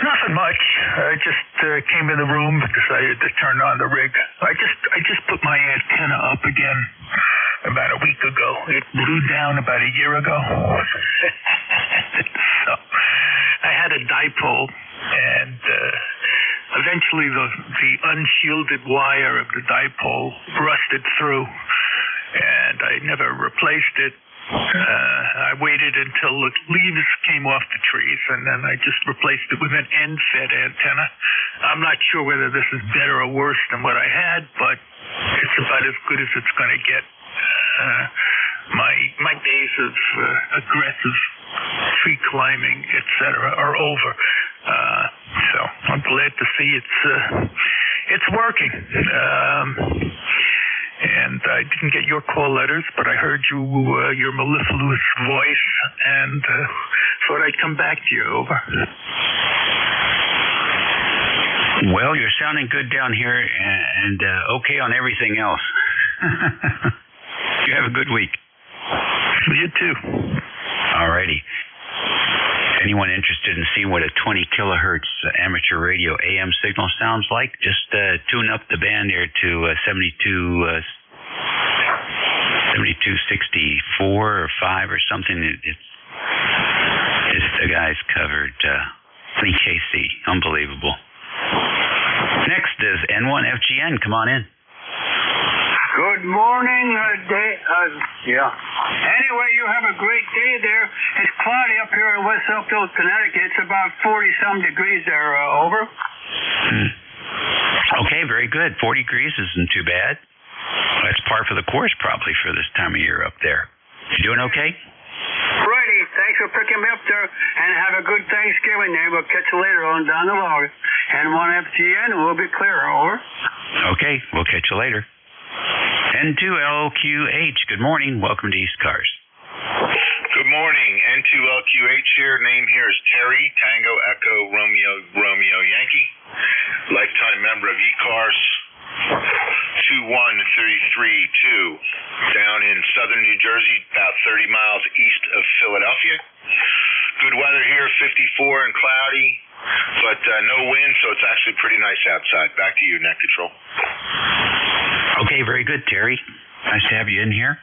C: Nothing much. I just came in the room and decided to turn on the rig. I just put my antenna up again about a week ago. It blew down about a year ago. So I had a dipole, and eventually the unshielded wire of the dipole rusted through, and I never replaced it. I waited until the leaves came off the trees, and then I just replaced it with an end-fed antenna. I'm not sure whether this is better or worse than what I had, but it's about as good as it's going to get. My days of aggressive tree climbing, etc., are over. So I'm glad to see it's working. And I didn't get your call letters, but I heard your mellifluous voice, and thought I'd come back to you. Over.
H: Well, you're sounding good down here, and okay on everything else. You have a good week.
C: You too.
H: All righty. Anyone interested in seeing what a 20 kilohertz amateur radio AM signal sounds like, just tune up the band there to 7264 or 5 or something. It's the guys covered. KC. Unbelievable. Next is N1FGN. Come on in.
A: Good morning, yeah. Anyway, you have a great day there. It's cloudy up here in West Oakville, Connecticut. It's about 40-some degrees there, over.
H: Okay, very good. 40 degrees isn't too bad. That's par for the course probably for this time of year up there. You doing okay?
F: will pick him up there and have a good Thanksgiving there. We'll catch you later on down the log. And 1FGN, and we'll be clear, over.
H: Okay, we'll catch you later. N2LQH, good morning. Welcome to ECARS.
J: Good morning. N2LQH here. Name here is Terry, Tango Echo Romeo Yankee. Lifetime member of ECARS 21332. Down in southern New Jersey, about 30 miles east of Philadelphia. Good weather here, 54 and cloudy, but no wind, so it's actually pretty nice outside. Back to you, Net Control.
H: Okay, very good, Terry. Nice to have you in here.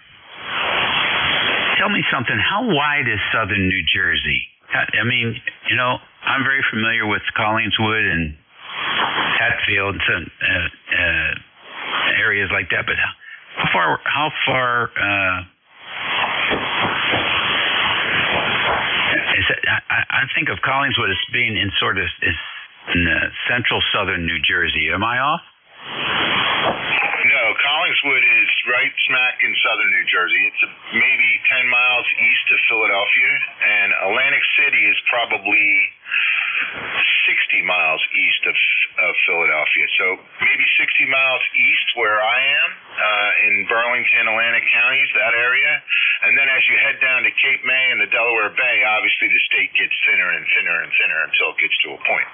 H: Tell me something. How wide is southern New Jersey? I mean, you know, I'm very familiar with Collingswood and Hatfield and areas like that, but how far is it? I think of Collingswood as being in sort of in central southern New Jersey. Am I off?
J: No, Collingswood is right smack in southern New Jersey. It's maybe 10 miles east of Philadelphia, and Atlantic City is probably 60 miles east of Philadelphia. So maybe 60 miles east where I am, in Burlington, Atlantic counties, that area. And then as you head down to Cape May and the Delaware Bay, obviously the state gets thinner and thinner and thinner until it gets to a point.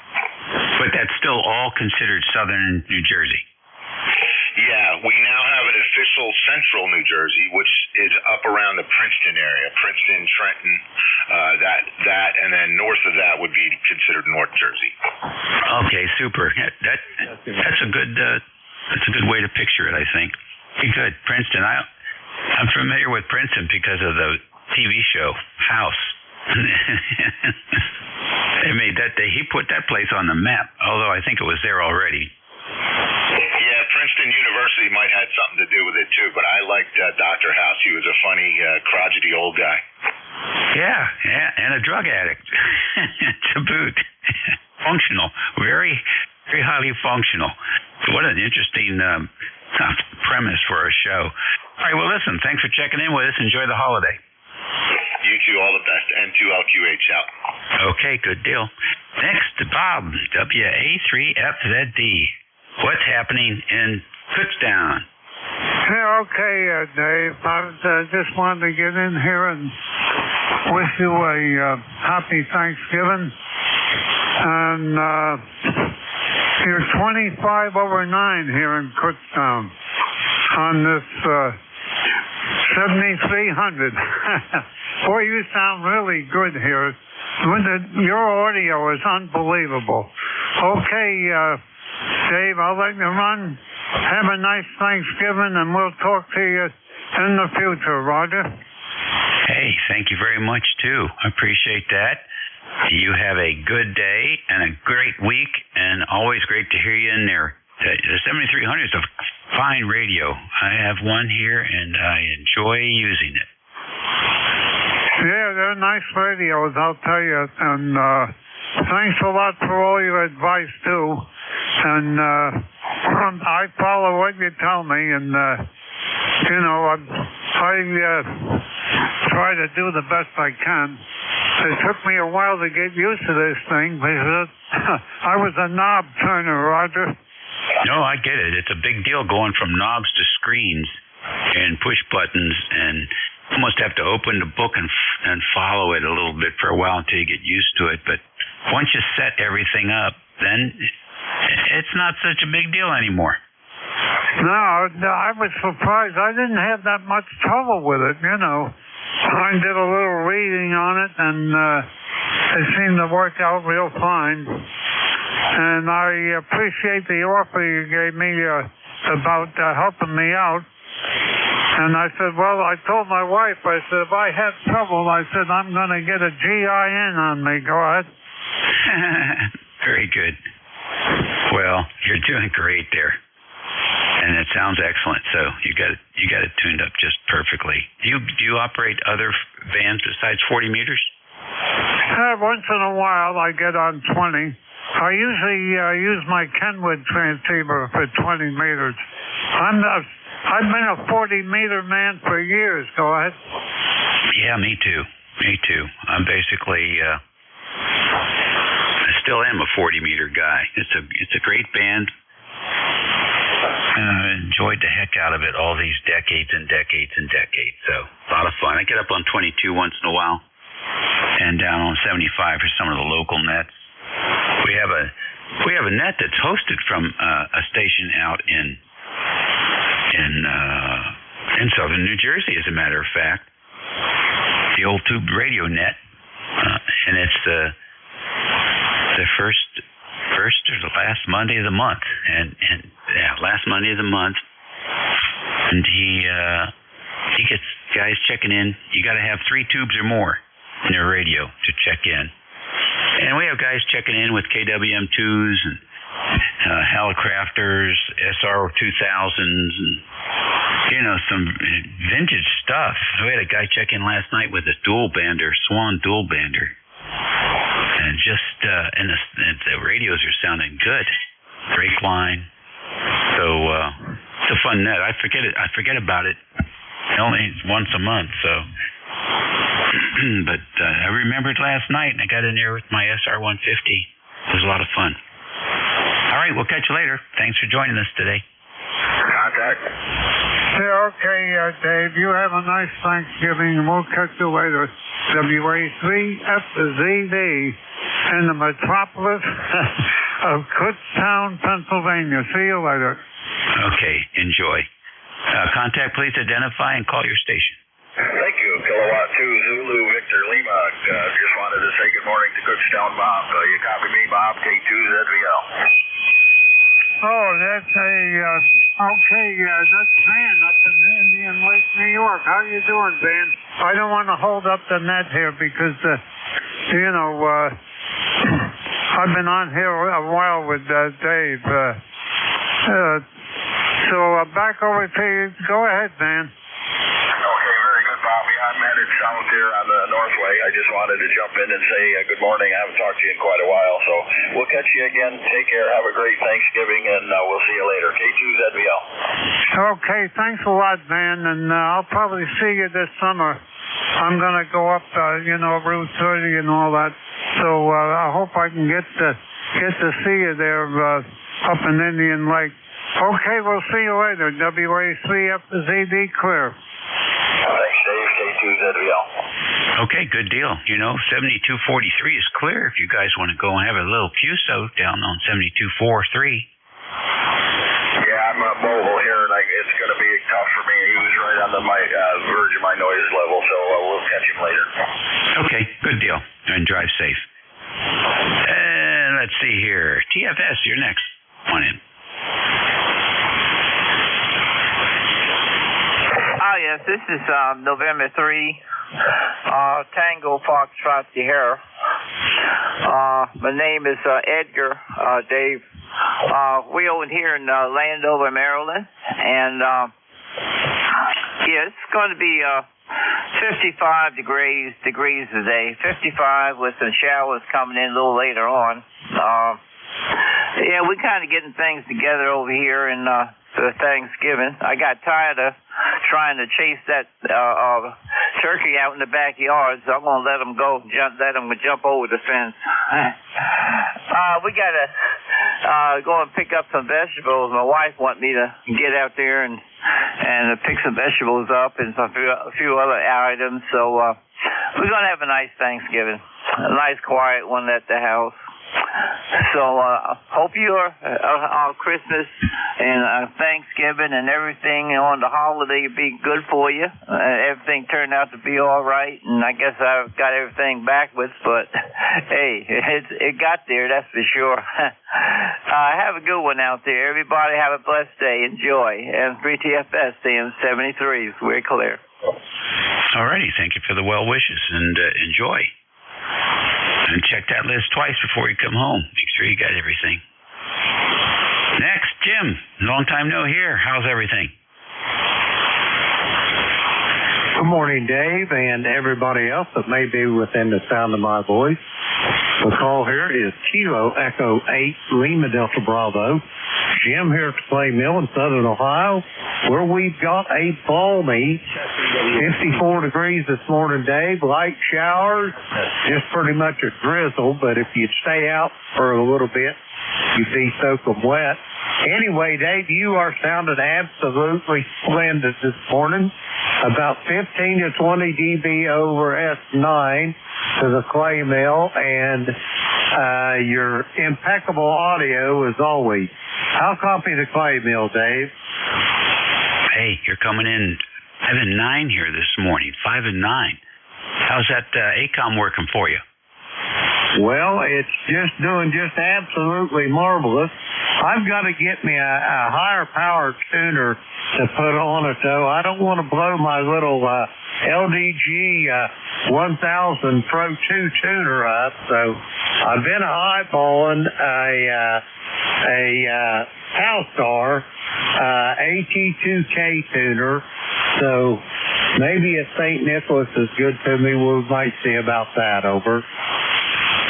H: But that's still all considered southern New Jersey.
J: Yeah, we now have an official central New Jersey, which is up around the Princeton area, Princeton, Trenton, and then north of that would be considered North Jersey.
H: Okay, super. That's a good way to picture it, I think. Good, Princeton. I'm familiar with Princeton because of the TV show House. He put that place on the map, although I think it was there already.
J: Princeton University might have had something to do with it too, but I liked Dr. House. He was a funny, crotchety old guy.
H: Yeah, and a drug addict to boot. Functional, very, very highly functional. What an interesting premise for a show. All right, well, listen, thanks for checking in with us. Enjoy the holiday.
J: You too, all the best. N2LQH out.
H: Okay, good deal. Next, Bob, WA3FZD. What's happening in Kutztown?
S: Yeah, okay, Dave. I just wanted to get in here and wish you a happy Thanksgiving. And you're 25 over 9 here in Kutztown on this 7300. Boy, you sound really good here. Your audio is unbelievable. Okay, Dave, I'll let you run. Have a nice Thanksgiving, and we'll talk to you in the future, Roger.
H: Hey, thank you very much, too. I appreciate that. You have a good day and a great week, and always great to hear you in there. The 7300 is a fine radio. I have one here, and I enjoy using it.
S: Yeah, they're nice radios, I'll tell you. And thanks a lot for all your advice, too. And I follow what you tell me, and you know, I try to do the best I can. It took me a while to get used to this thing because I was a knob turner, Roger.
H: No, I get it. It's a big deal going from knobs to screens and push buttons, and almost have to open the book and follow it a little bit for a while until you get used to it. But once you set everything up, then it's not such a big deal anymore.
S: No, I was surprised. I didn't have that much trouble with it, you know. I did a little reading on it, and it seemed to work out real fine. And I appreciate the offer you gave me about helping me out. And I said, well, I told my wife, I said, if I have trouble, I said, I'm going to get a GIN on me. Go ahead.
H: Very good. Well, you're doing great there, and it sounds excellent. So you got it tuned up just perfectly. Do you operate other vans besides 40 meters?
S: Once in a while, I get on 20. I usually use my Kenwood transceiver for 20 meters. I've been a 40-meter man for years. Go ahead.
H: Yeah, me too. Me too. I'm basically, I still am a 40-meter guy. It's a great band. Enjoyed the heck out of it all these decades and decades and decades. So a lot of fun. I get up on 22 once in a while, and down on 75 for some of the local nets. We have a net that's hosted from a station out in southern New Jersey, as a matter of fact. The old tube radio net, and it's the first or the last Monday of the month, and last Monday of the month, and he gets guys checking in. You got to have 3 tubes or more in their radio to check in, and we have guys checking in with KWM2s and Hallicrafters, SR 2000s, and some vintage stuff. We had a guy check in last night with a Swan dual bander. And just and the radios are sounding good. Break line. So it's a fun net. I forget about it. Only once a month. So, but I remembered last night, and I got in there with my SR 150. It was a lot of fun. All right, we'll catch you later. Thanks for joining us today.
V: Contact.
L: Yeah, okay, Dave. You have a nice Thanksgiving, and we'll catch you later. WA3FZD in the metropolis of Kutztown, Pennsylvania. See you later.
H: Okay, enjoy. Contact, please identify and call your station.
V: Thank you. Kilowatt 2 Zulu Victor Lima. Just wanted to say good morning to Kutztown Bob. You copy me, Bob? K2ZVL.
L: Oh, that's that's Van up in Indian Lake, New York. How you doing, Van? I don't want to hold up the net here because, I've been on here a while with Dave. So back over to you. Go ahead, Van.
V: Okay, very good, Bobby. I'm headed south here on the Northway. I just wanted to jump in and say good morning. I haven't talked to you in quite a while, so we'll catch you again. Take care. Have a great Thanksgiving, and we'll see you later. K2ZVL.
L: Okay, thanks a lot, Van, and I'll probably see you this summer. I'm going to go up, Route 30 and all that, so I hope I can get to see you there up in Indian Lake. Okay, we'll see you later. WA3FZD clear.
V: Thanks, Dave. K2ZVL.
H: Okay, good deal. 7243 is clear if you guys want to go and have a little QSO down on 7243.
V: Yeah, I'm mobile here, and it's going to be tough for me. He was right on the verge of my noise level, so we'll catch him later.
H: Okay, good deal. And drive safe. And let's see here. TFS, you're next. One in.
P: Yes, this is November 3, Tango Foxtrot Sierra. My name is Edgar, Dave. We over here in Landover, Maryland, and it's going to be 55 degrees today. 55 with some showers coming in a little later on. We're kind of getting things together over here in for Thanksgiving. I got tired of trying to chase that turkey out in the backyard, so I'm going to let him go, let him jump over the fence. We got to go and pick up some vegetables. My wife wants me to get out there and pick some vegetables up and a few other items. So we're going to have a nice Thanksgiving, a nice quiet one at the house. So hope your Christmas and Thanksgiving and everything on the holiday be good for you. Everything turned out to be all right, and I guess I've got everything backwards, but hey, it got there, that's for sure. Have a good one out there. Everybody have a blessed day. Enjoy. And 3TFS staying 73s. We're clear.
H: All righty. Thank you for the well wishes, and enjoy. And check that list twice before you come home. Make sure you got everything. Next, Jim. Long time no hear. How's everything?
U: Good morning, Dave, and everybody else that may be within the sound of my voice. The call here is Kilo Echo 8 Lima Delta Bravo. Jim here at the Clay Mill in Southern Ohio, where we've got a balmy 54 degrees this morning, Dave. Light showers, just pretty much a drizzle, but if you'd stay out for a little bit, you'd be soaking wet. Anyway, Dave, you are sounding absolutely splendid this morning. About 15 to 20 dB over S9 to the clay mill, and your impeccable audio as always. I'll copy the clay mill, Dave.
H: Hey, you're coming in 5 and 9 here this morning. 5 and 9. How's that ACOM working for you?
U: Well, it's just doing just absolutely marvelous. I've got to get me a higher power tuner to put on it, though. I don't want to blow my little LDG 1000 Pro 2 tuner up, so I've been eyeballing a Halstar AT2K tuner, so maybe if St. Nicholas is good to me, we might see about that. Over.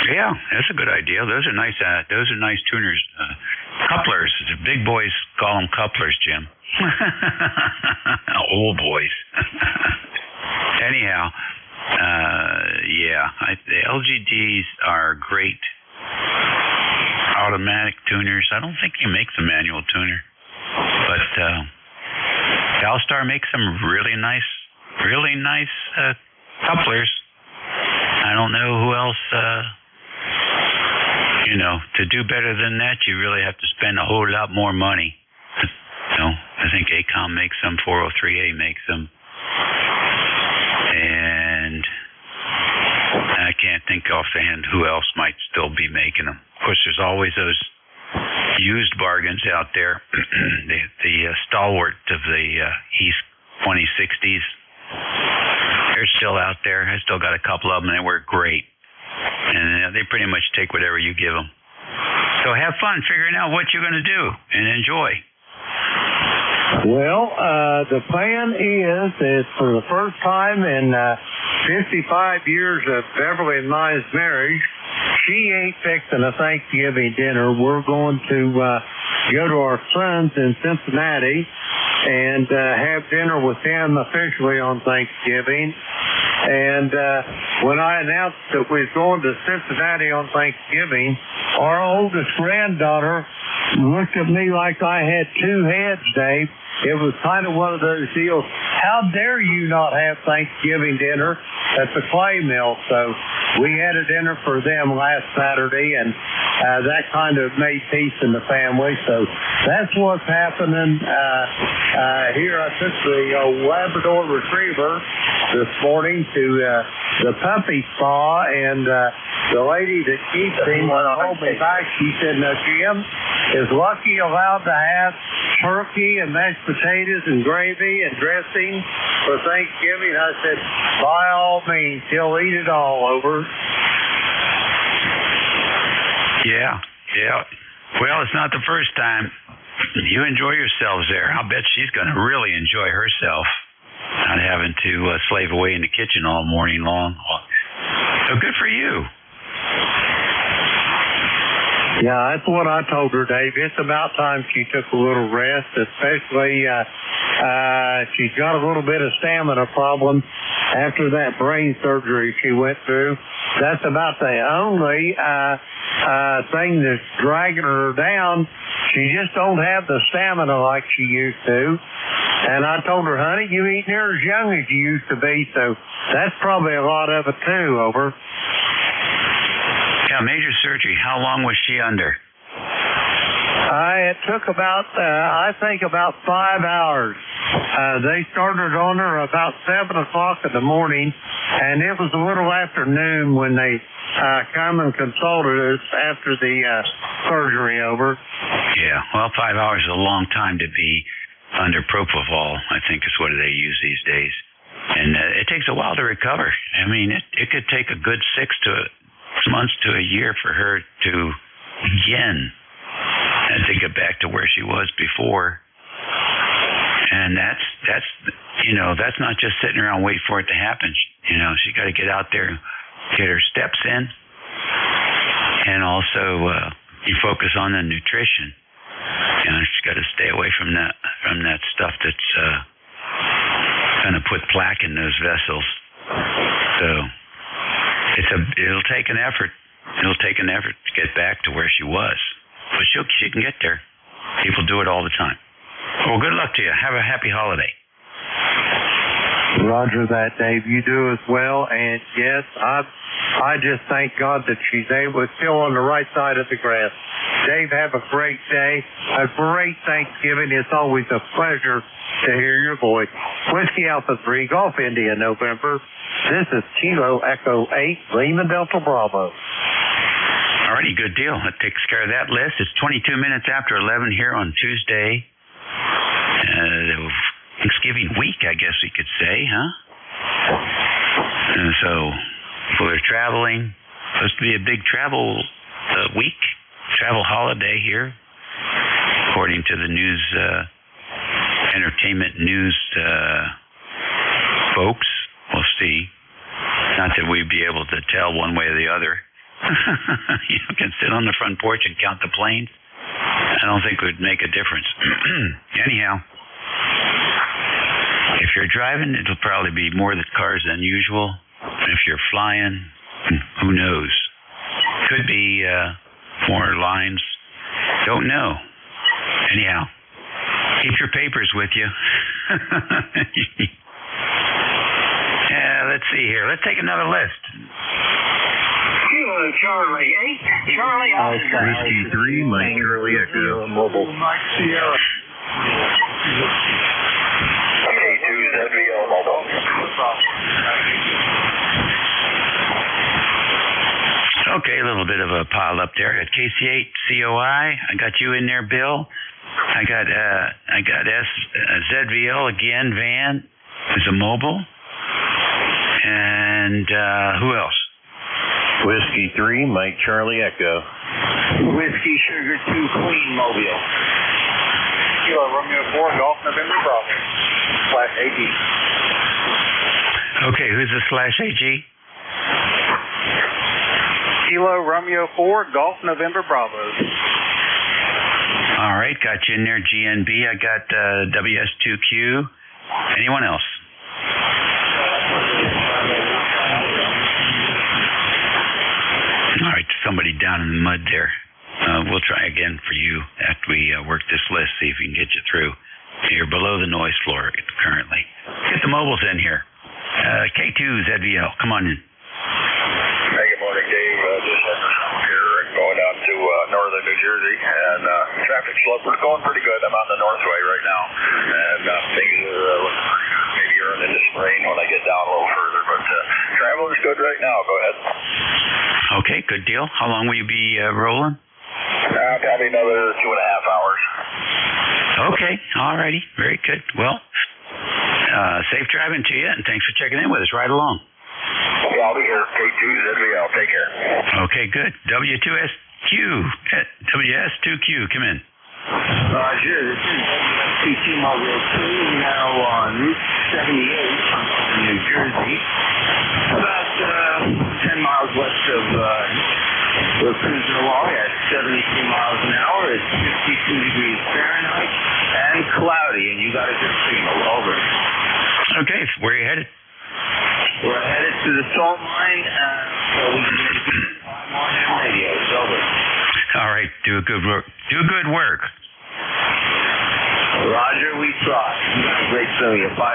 H: Yeah, that's a good idea. Those are nice tuners. Couplers. The big boys call them couplers, Jim. Old boys. Anyhow, the LGDs are great automatic tuners. I don't think he makes a manual tuner, but Halstar makes some really nice couplers. I don't know who else. To do better than that, you really have to spend a whole lot more money. I think ACOM makes them, 403A makes them, and I can't think offhand who else might still be making them. Of course, there's always those used bargains out there. the stalwart of the East 2060s. They're still out there. I still got a couple of them, and they work great. And they pretty much take whatever you give them. So have fun figuring out what you're going to do and enjoy.
U: Well, the plan is for the first time in 55 years of Beverly and mine's marriage, she ain't fixing a Thanksgiving dinner. We're going to go to our son's in Cincinnati and have dinner with them officially on Thanksgiving. And when I announced that we was going to Cincinnati on Thanksgiving, our oldest granddaughter looked at me like I had two heads, Dave. It was kind of one of those deals. How dare you not have Thanksgiving dinner at the clay mill? So we had a dinner for them last Saturday, and that kind of made peace in the family. So that's what's happening here. I took the Labrador Retriever this morning to the puppy spa, and the lady that keeps him called me back. She said, "Now, Jim, is Lucky allowed to have turkey and mashed potatoes and gravy and dressing for Thanksgiving?" I said, "By all means, he'll eat it all." Over.
H: Yeah. Well, it's not the first time. You enjoy yourselves there. I'll bet she's going to really enjoy herself, not having to slave away in the kitchen all morning long. So good for you.
U: Yeah, that's what I told her, Dave. It's about time she took a little rest, especially she's got a little bit of stamina problem after that brain surgery she went through. That's about the only thing that's dragging her down. She just don't have the stamina like she used to. And I told her, honey, you ain't near as young as you used to be, so that's probably a lot of it too. Over.
H: Yeah, major surgery. How long was she under?
U: It took about, I think about 5 hours. They started on her about 7 o'clock in the morning, and it was a little afternoon when they come and consulted us after the surgery. Over.
H: Yeah, well, 5 hours is a long time to be under propofol, I think is what they use these days. And it takes a while to recover. I mean, it could take a good 6 months to a year for her to again and to get back to where she was before. And that's not just sitting around waiting for it to happen. She got to get out there and get her steps in, and also you focus on the nutrition. She's got to stay away from that stuff that's kind of to put plaque in those vessels. So it'll take an effort. It'll take an effort to get back to where she was, but she can get there. People do it all the time. Well, good luck to you. Have a happy holiday.
K: Roger that, Dave. You do as well. And yes, I just thank God that she's still on the right side of the grass. Dave, have a great day, a great Thanksgiving. It's always a pleasure to hear your voice. Whiskey Alpha 3, Golf India, November. This is Kilo Echo 8, Lima Delta Bravo.
H: Alrighty, good deal. That takes care of that list. It's 22 minutes after 11 here on Tuesday. Thanksgiving week, I guess we could say, huh? And so, people are traveling. Supposed to be a big travel week, travel holiday here, according to the news, entertainment news folks. We'll see. Not that we'd be able to tell one way or the other. You can sit on the front porch and count the planes. I don't think it would make a difference. Anyhow, if you're driving, it'll probably be more cars than usual. If you're flying, who knows? Could be more lines. Don't know. Anyhow, keep your papers with you. Yeah, let's see here. Let's take another list.
A: Charlie 8. Charlie
B: Whiskey 3, Mike Charlie Echo. Mobile.
A: Mike Sierra.
V: K2ZVO mobile.
H: Okay, a little bit of a pile up there at KC8 COI. I got you in there, Bill. I got ZVL again. Van is a mobile. And who else?
B: Whiskey 3, Mike Charlie Echo.
V: Whiskey Sugar 2, Queen Mobile.
I: Kilo Romeo 4, Golf November Bravo. /AG.
H: Okay, who's the /AG?
I: Kilo Romeo 4, Golf November Bravo.
H: All right, got you in there, GNB. I got WS2Q. Anyone else? All right, somebody down in the mud there. We'll try again for you after we work this list, see if we can get you through. You're below the noise floor currently. Get the mobiles in here. K2 ZVL, come on in.
V: Hey, good morning, Dave. Just here going out to northern New Jersey, and traffic slope is going pretty good. I'm on the Northway right now, and things are looking pretty good. Maybe earn into spring when I get down a little further, but travel is good right now. Go ahead.
H: Okay, good deal. How long will you be rolling?
V: Probably another 2.5 hours.
H: Okay, all righty. Very good. Well, safe driving to you, and thanks for checking in with us. Right along.
V: Okay, I'll be here. K2 ZVL. Take care.
H: Okay, good. WS2Q, come in.
M: Roger, this is T2 Mobile 2, now on Route 78 in New Jersey. About 10 miles west of, we're cruising along at 73 miles an hour. It's 52 degrees Fahrenheit and cloudy, and you got a good signal. Over.
H: Okay, where are you headed?
M: We're headed to the salt mine, so we can make on ham radio. It's over.
H: All right, do good work.
M: Roger, we try. Great feeling at 5 knots, 10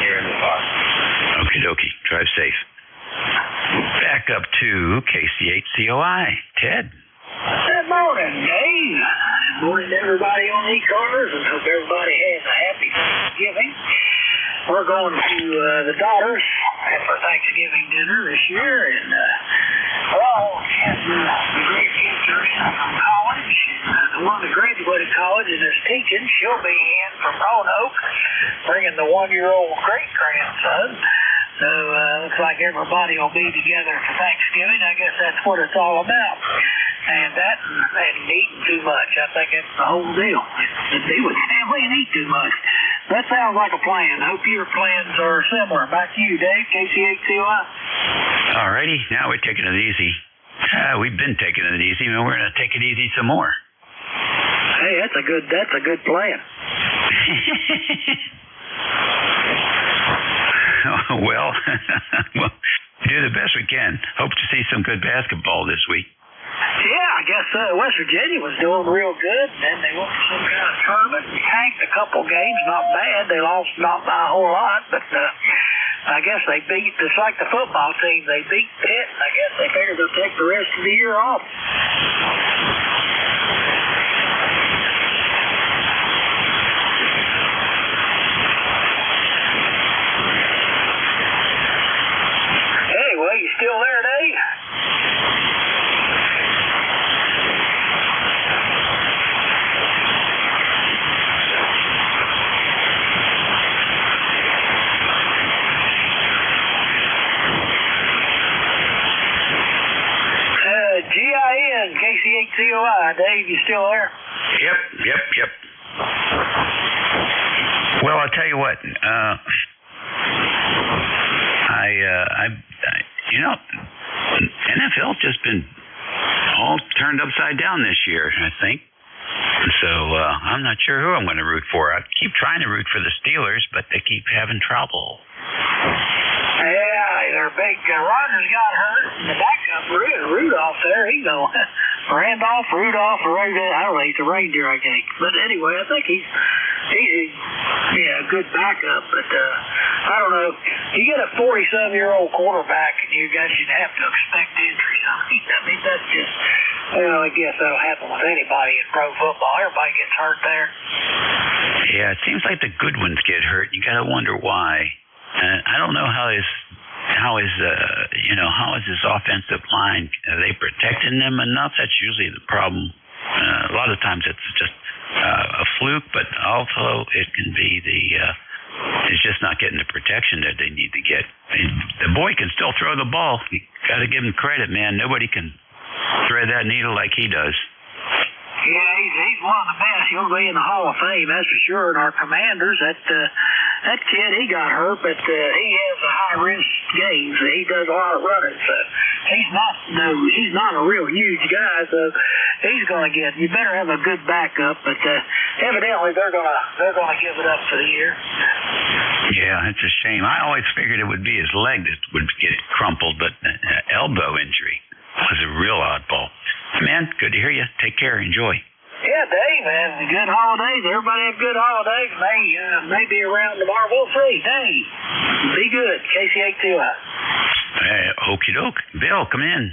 M: here in the car.
H: Okie dokie. Drive safe. Back up to KC8 COI. Ted.
A: Good morning, Dave. Morning to everybody on ECARS, and hope everybody has a happy Thanksgiving. We're going to the daughters for Thanksgiving dinner this year, and she has a great future from college. The one that graduated college and is teaching, she'll be in from Roanoke, bringing the 1-year-old great-grandson. So looks like everybody will be together for Thanksgiving. I guess that's what it's all about. And that and eating too much. I think that's the whole deal. To be with family and eat too much. That sounds like a plan. I hope your plans are similar. Back to you, Dave, KC8COI.
H: All righty. Now we're taking it easy. We've been taking it easy, and we're going to take it easy some more.
A: Hey, that's a good plan.
H: again. Hope to see some good basketball this week.
A: Yeah, I guess West Virginia was doing real good, and then they went to some kind of tournament and tanked a couple games. Not bad. They lost not by a whole lot, but I guess they beat, just like the football team, they beat Pitt, and I guess they figured they'll take the rest of the year off. Anyway, you still there, Dave? GIN, KC8COI. Dave, you still there?
H: Yep. Well, I'll tell you what. NFL just been all turned upside down this year, I think. So I'm not sure who I'm going to root for. I keep trying to root for the Steelers, but they keep having trouble.
A: Yeah, their big Rodgers got hurt, and the backup Rudolph there, he's going Rudolph, or I don't know, he's a reindeer, I think. But anyway, I think he's a good backup. But I don't know. You get a 47-year-old quarterback, and you guys should have to expect injuries. I mean, that's just, I guess that'll happen with anybody in pro football. Everybody gets hurt there.
H: Yeah, it seems like the good ones get hurt. You got to wonder why. I don't know how his offensive line, are they protecting them enough? That's usually the problem. A lot of times it's just a fluke, but also it can be it's just not getting the protection that they need to get. The boy can still throw the ball. You got to give him credit, man. Nobody can thread that needle like he does.
A: Yeah, he's one of the best. He'll be in the Hall of Fame, that's for sure. And our Commanders, that kid, he got hurt, but he has a high-risk game, so he does a lot of running. So he's not a real huge guy, so he's going to get. You better have a good backup, but evidently they're gonna give it up for the year.
H: Yeah, it's a shame. I always figured it would be his leg that would get crumpled, but elbow injury was a real oddball. Man, good to hear you. Take care. Enjoy.
A: Yeah, Dave, man. Good holidays. Everybody have good holidays. May be around tomorrow. We'll see. Dave, be good. KC8COI.
H: Okie doke. Bill, come in.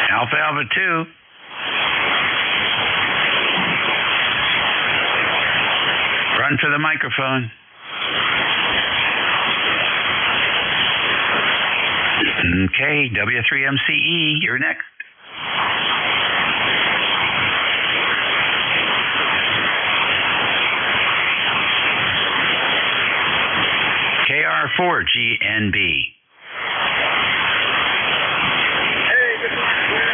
H: Alpha 2. Run for the microphone. Okay, W3MCE, you're next. KR4GNB.
Q: Hey, good morning, sir.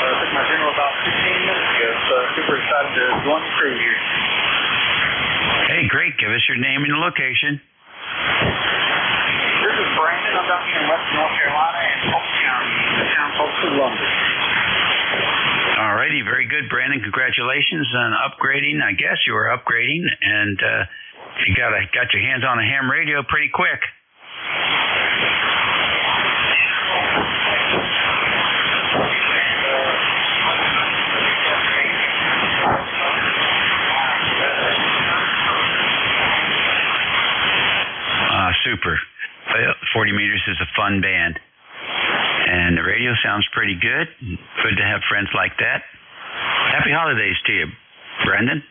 Q: I took my funeral about 15 minutes ago, so super excited to join the crew here.
H: Hey, great. Give us your name and location.
Q: This is Brandon. I'm down here in Western North Carolina in Polk County, the town called Columbus.
H: All righty, very good, Brandon. Congratulations on upgrading. I guess you were upgrading, and you got your hands on a ham radio pretty quick. Super. 40 Meters is a fun band. And the radio sounds pretty good. Good to have friends like that. Happy holidays to you, Brendan.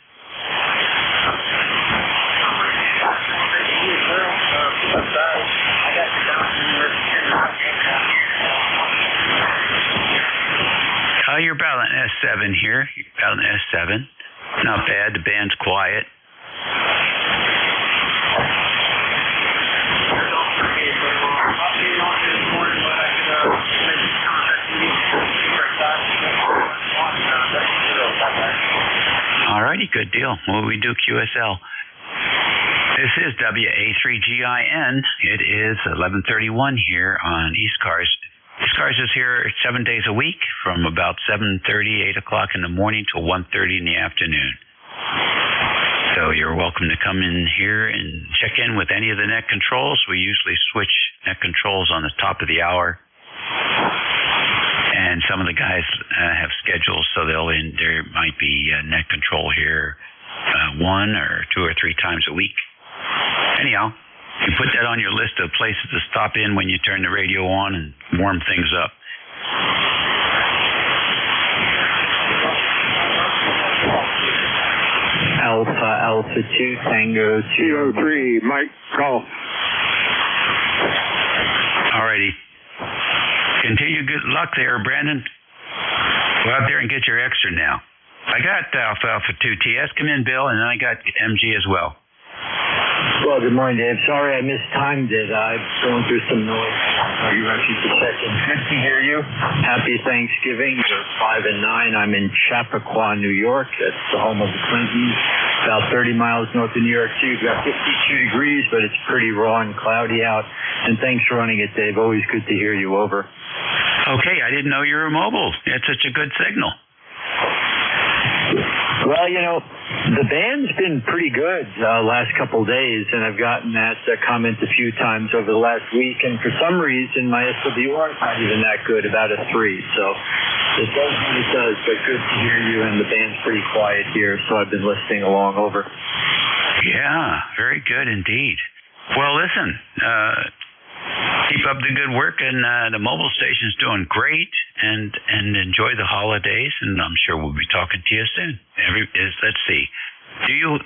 H: You're about an S7 here. You're about an S7. Not bad. The band's quiet. All righty, good deal. Well, we do QSL. This is WA3GIN. It is 11:31 here on ECARS. ECARS is here 7 days a week from about 7:30, 8 o'clock in the morning till 1:30 in the afternoon. So you're welcome to come in here and check in with any of the net controls. We usually switch net controls on the top of the hour. And some of the guys have schedules, so there might be net control here 1 or 2 or 3 times a week. Anyhow, you put that on your list of places to stop in when you turn the radio on and warm things up.
R: Alpha 2 Tango 203, Mike, call.
H: Alrighty. Continue good luck there, Brandon. Go out there and get your extra now. I got Alpha 2 TS. Come in, Bill, and then I got MG as well.
R: Well, good morning, Dave. Sorry I mistimed it. I'm going through some noise. Are you ready to check in? Good to hear you. Happy Thanksgiving. You're 5 and 9. I'm in Chappaqua, New York. That's the home of the Clintons. About 30 miles north of New York, too. We've got 52 degrees, but it's pretty raw and cloudy out. And thanks for running it, Dave. Always good to hear you. Over.
H: Okay, I didn't know you were mobile. It's such a good signal.
R: Well, the band's been pretty good last couple days, and I've gotten that comment a few times over the last week, and for some reason my SWR is not even that good, about a 3. So it does what it does, but good to hear you, and the band's pretty quiet here, so I've been listening along. Over.
H: Yeah, very good indeed. Well, listen, keep up the good work, and the mobile station's doing great, and enjoy the holidays, and I'm sure we'll be talking to you soon. Let's see.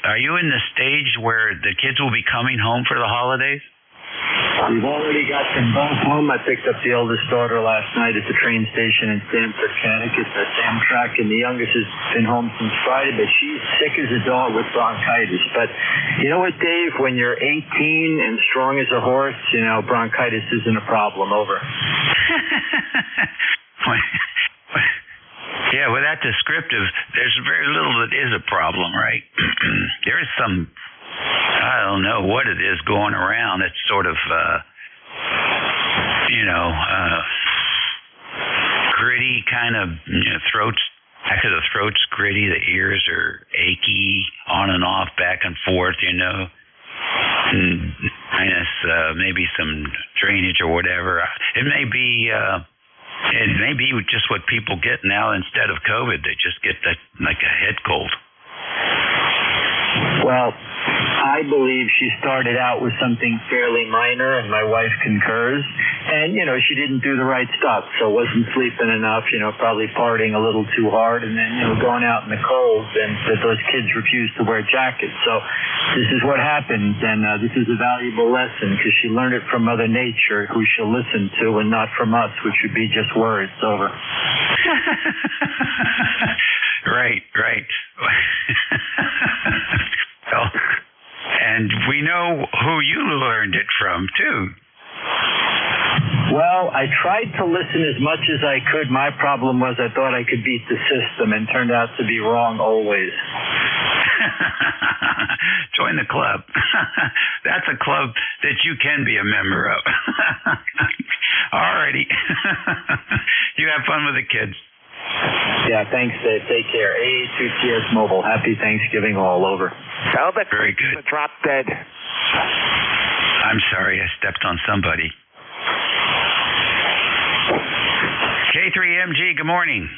H: Are you in the stage where the kids will be coming home for the holidays?
R: We've already got them both home. I picked up the eldest daughter last night at the train station in Stamford, Connecticut, the Amtrak, and the youngest has been home since Friday, but she's sick as a dog with bronchitis. But you know what, Dave? When you're 18 and strong as a horse, bronchitis isn't a problem. Over.
H: Yeah, with that descriptive, there's very little that is a problem, right? There is some, I don't know what it is going around. It's sort of, gritty kind of, back of the throat's gritty, the ears are achy, on and off, back and forth, and minus maybe some drainage or whatever. It may be just what people get now instead of COVID. They just get that like a head cold.
R: Well, I believe she started out with something fairly minor, and my wife concurs. And, she didn't do the right stuff, so wasn't sleeping enough, probably partying a little too hard, and then, going out in the cold, and that those kids refused to wear jackets. So this is what happens, and this is a valuable lesson, because she learned it from Mother Nature, who she'll listen to, and not from us, which would be just words. Over.
H: Right. Well, and we know who you learned it from, too.
R: Well, I tried to listen as much as I could. My problem was I thought I could beat the system, and turned out to be wrong always.
H: Join the club. That's a club that you can be a member of. Alrighty. You have fun with the kids.
R: Yeah, thanks, Dave. Take care. AA2TS Mobile. Happy Thanksgiving all. Over.
H: Very good.
R: Drop dead.
H: I'm sorry, I stepped on somebody. K3MG, good morning.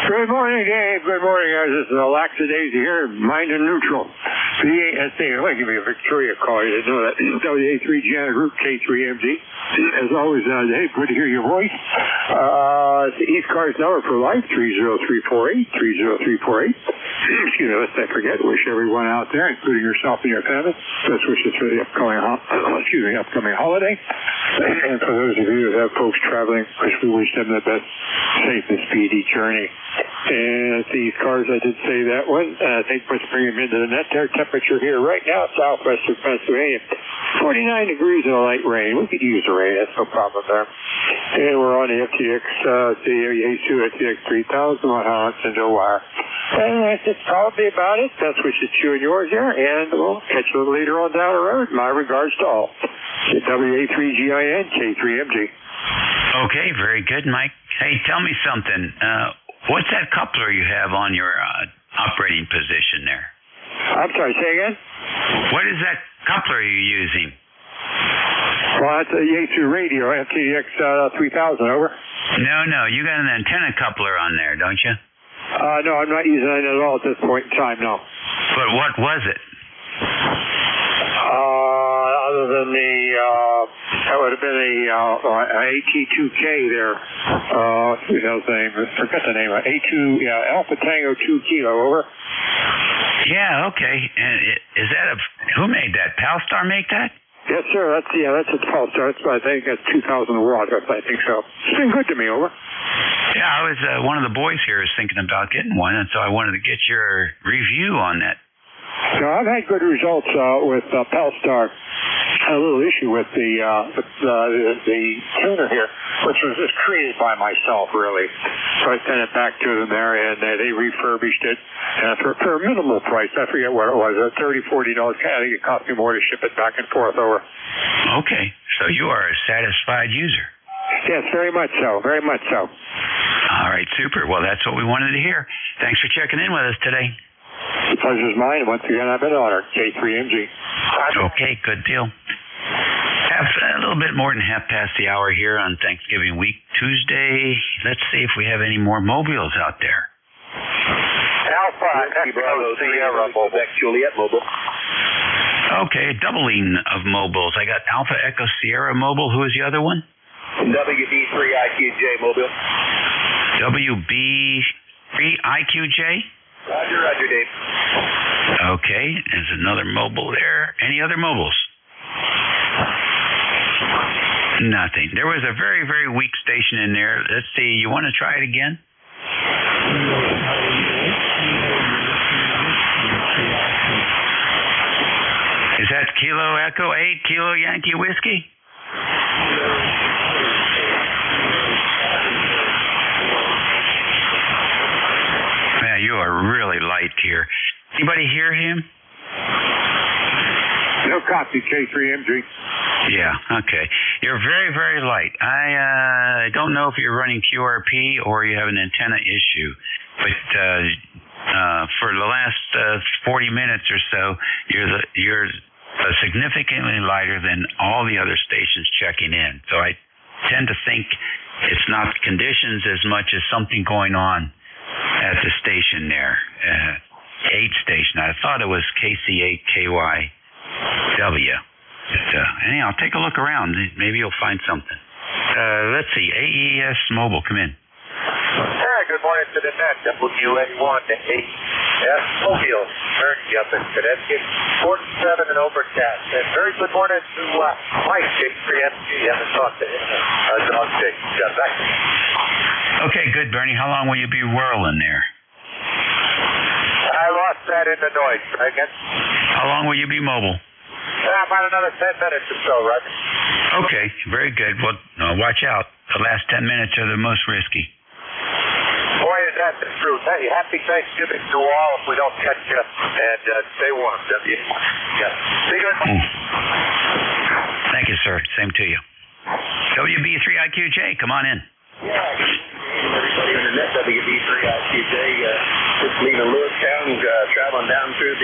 K: Good morning, Dave. Good morning, guys. This is Alexa Daisy here, mind and neutral. VASA, I'll give you a Victoria call. You didn't know that. WA3 Janet Root, K3MG. As always, Dave, good to hear your voice. It's the ECARS number for life, 30348, 30348. Excuse me, lest I forget, wish everyone out there, including yourself and your family, best wishes for the upcoming holiday. And for those of you who have folks traveling, we wish them the best, safe and speedy journey. And these cars, I did say that one. Thanks for bringing them into the net there. Temperature here right now, southwestern Pennsylvania, 49 degrees and a light rain. We could use the rain, that's no problem there. And we're on the FTX, FTX 3000, 100 into wire. And that's probably about it. That's what you and yours there. And we'll catch you a little later on down the road. My regards to all. WA3GIN, K3MG.
H: Okay, very good, Mike. Hey, tell me something. What's that coupler you have on your operating position there?
U: I'm sorry, say again?
H: What is that coupler you're using?
U: Well, that's a Yaesu radio, FTX 3000, over.
H: No, you got an antenna coupler on there, don't you?
U: No, I'm not using it at all at this point in time, no.
H: But what was it?
U: Other than that would have been a AT2K there. Who's the name? I forgot the name. Alpha Tango 2 Kilo, over.
H: Yeah, okay. And is that who made that? Palstar make that?
U: Yes, sir. That's a Palstar. I think that's 2,000 watts. I think so. It's been good to me, over.
H: Yeah, I was one of the boys here is thinking about getting one, and so I wanted to get your review on that.
U: No, I've had good results with Palstar. A little issue with the tuner here, which was just created by myself, really. So I sent it back to them there, and they refurbished it for a minimal price. I forget what it was, $30, $40. I think it cost me more to ship it back and forth over.
H: Okay, so you are a satisfied user.
U: Yes, very much so. Very much so.
H: All right, super. Well, that's what we wanted to hear. Thanks for checking in with us today.
U: The pleasure's mine. Once again, I've been honored. K3MG.
H: Okay, good deal. A little bit more than half past the hour here on Thanksgiving week, Tuesday. Let's see if we have any more mobiles out there.
V: Alpha Echo Sierra Mobile. Juliet Mobile.
H: Okay, doubling of mobiles. I got Alpha Echo Sierra Mobile. Who is the other one?
V: WB3IQJ Mobile.
H: WB3IQJ?
V: Roger, Dave.
H: Okay, there's another mobile there. Any other mobiles? Nothing. There was a very, very weak station in there. Let's see. You want to try it again? Is that Kilo Echo 8, Kilo Yankee Whiskey? Man, you are really light here. Anybody hear him?
U: No copy, K3MG.
H: Yeah, okay. You're very, very light. I don't know if you're running QRP or you have an antenna issue, but for the last 40 minutes or so, you're significantly lighter than all the other stations checking in. So I tend to think it's not conditions as much as something going on at the station there, 8 station. I thought it was KC8KYW. Anyhow, take a look around. Maybe you'll find something. Let's see. AES Mobile, come in.
V: Hey, good morning to the net. WN1 AES Mobile. Emergency up in Connecticut. 47 and overcast. And very good morning to Mike, K3MG. Haven't talked to him. Dog Jake. Back.
H: Okay, good, Bernie. How long will you be whirling there?
V: I lost that in the noise, again.
H: How long will you be mobile?
V: About another 10 minutes or so, Roger.
H: Okay, very good. Well, watch out. The last 10 minutes are the most risky.
V: Boy, is that the truth. Hey, happy Thanksgiving to all if we don't catch you. And stay warm, W. Yeah. Be good.
H: Thank you, sir. Same to you. WB3IQJ, come on in.
V: Yeah, everybody on the net, WB3IQJ, just leaving Lewistown, traveling down through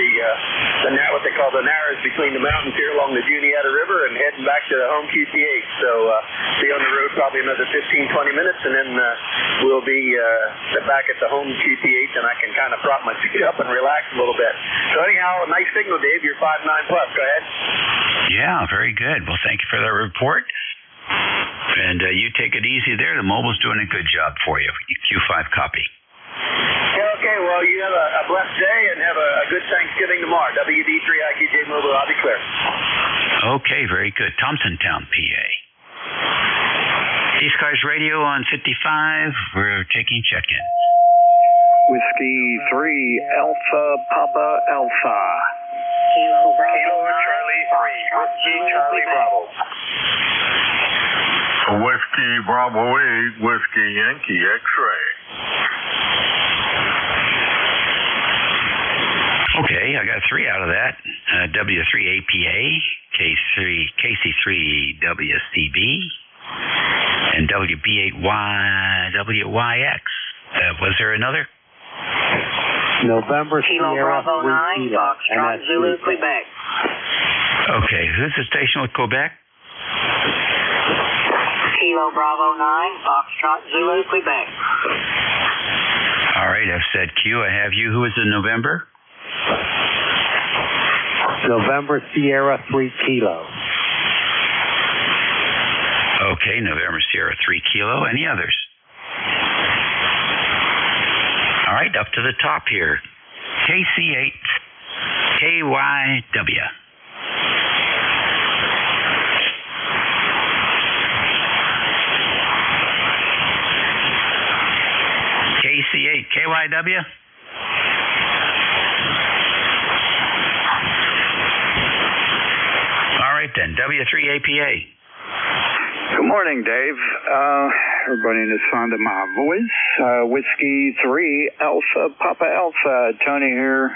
V: what they call the narrows between the mountains here along the Juniata River and heading back to the home QTH. So be on the road probably another 15, 20 minutes, and then we'll be back at the home QTH, and I can kind of prop my feet up and relax a little bit. So anyhow, nice signal, Dave. You're 5.9 plus. Go ahead. Yeah,
H: very good. Well, thank you for that report. And you take it easy there. The mobile's doing a good job for you. Q5 copy.
V: Okay, well, you have a blessed day and have a good Thanksgiving tomorrow. WD3IQJ Mobile, I'll be clear.
H: Okay, very good. Thompsontown, PA. ECARS Radio on 55. We're taking check-in.
U: Whiskey 3, Alpha Papa Alpha.
V: Kilo Charlie 3, Whiskey Charlie Bravo.
G: Whiskey Bravo 8, Whiskey Yankee X-Ray.
H: Okay, I got 3 out of that. W3APA, KC3WCB, And WB8WYX. Was there another?
U: November
N: Kilo
U: Sierra
N: Bravo 9, Foxtrot Zulu, Quebec.
H: Okay, who's the station with Quebec?
N: Kilo Bravo 9, Foxtrot Zulu, Quebec.
H: All right, I've said Q. I have you. Who is the November?
U: November Sierra 3 Kilo.
H: Okay, November Sierra 3 Kilo. Any others? All right, up to the top here. KC8 KYW. KC8 KYW. All right then, W3APA.
T: Good morning, Dave. Everybody in the sound of my voice. Whiskey 3 Alpha Papa Alpha. Tony here,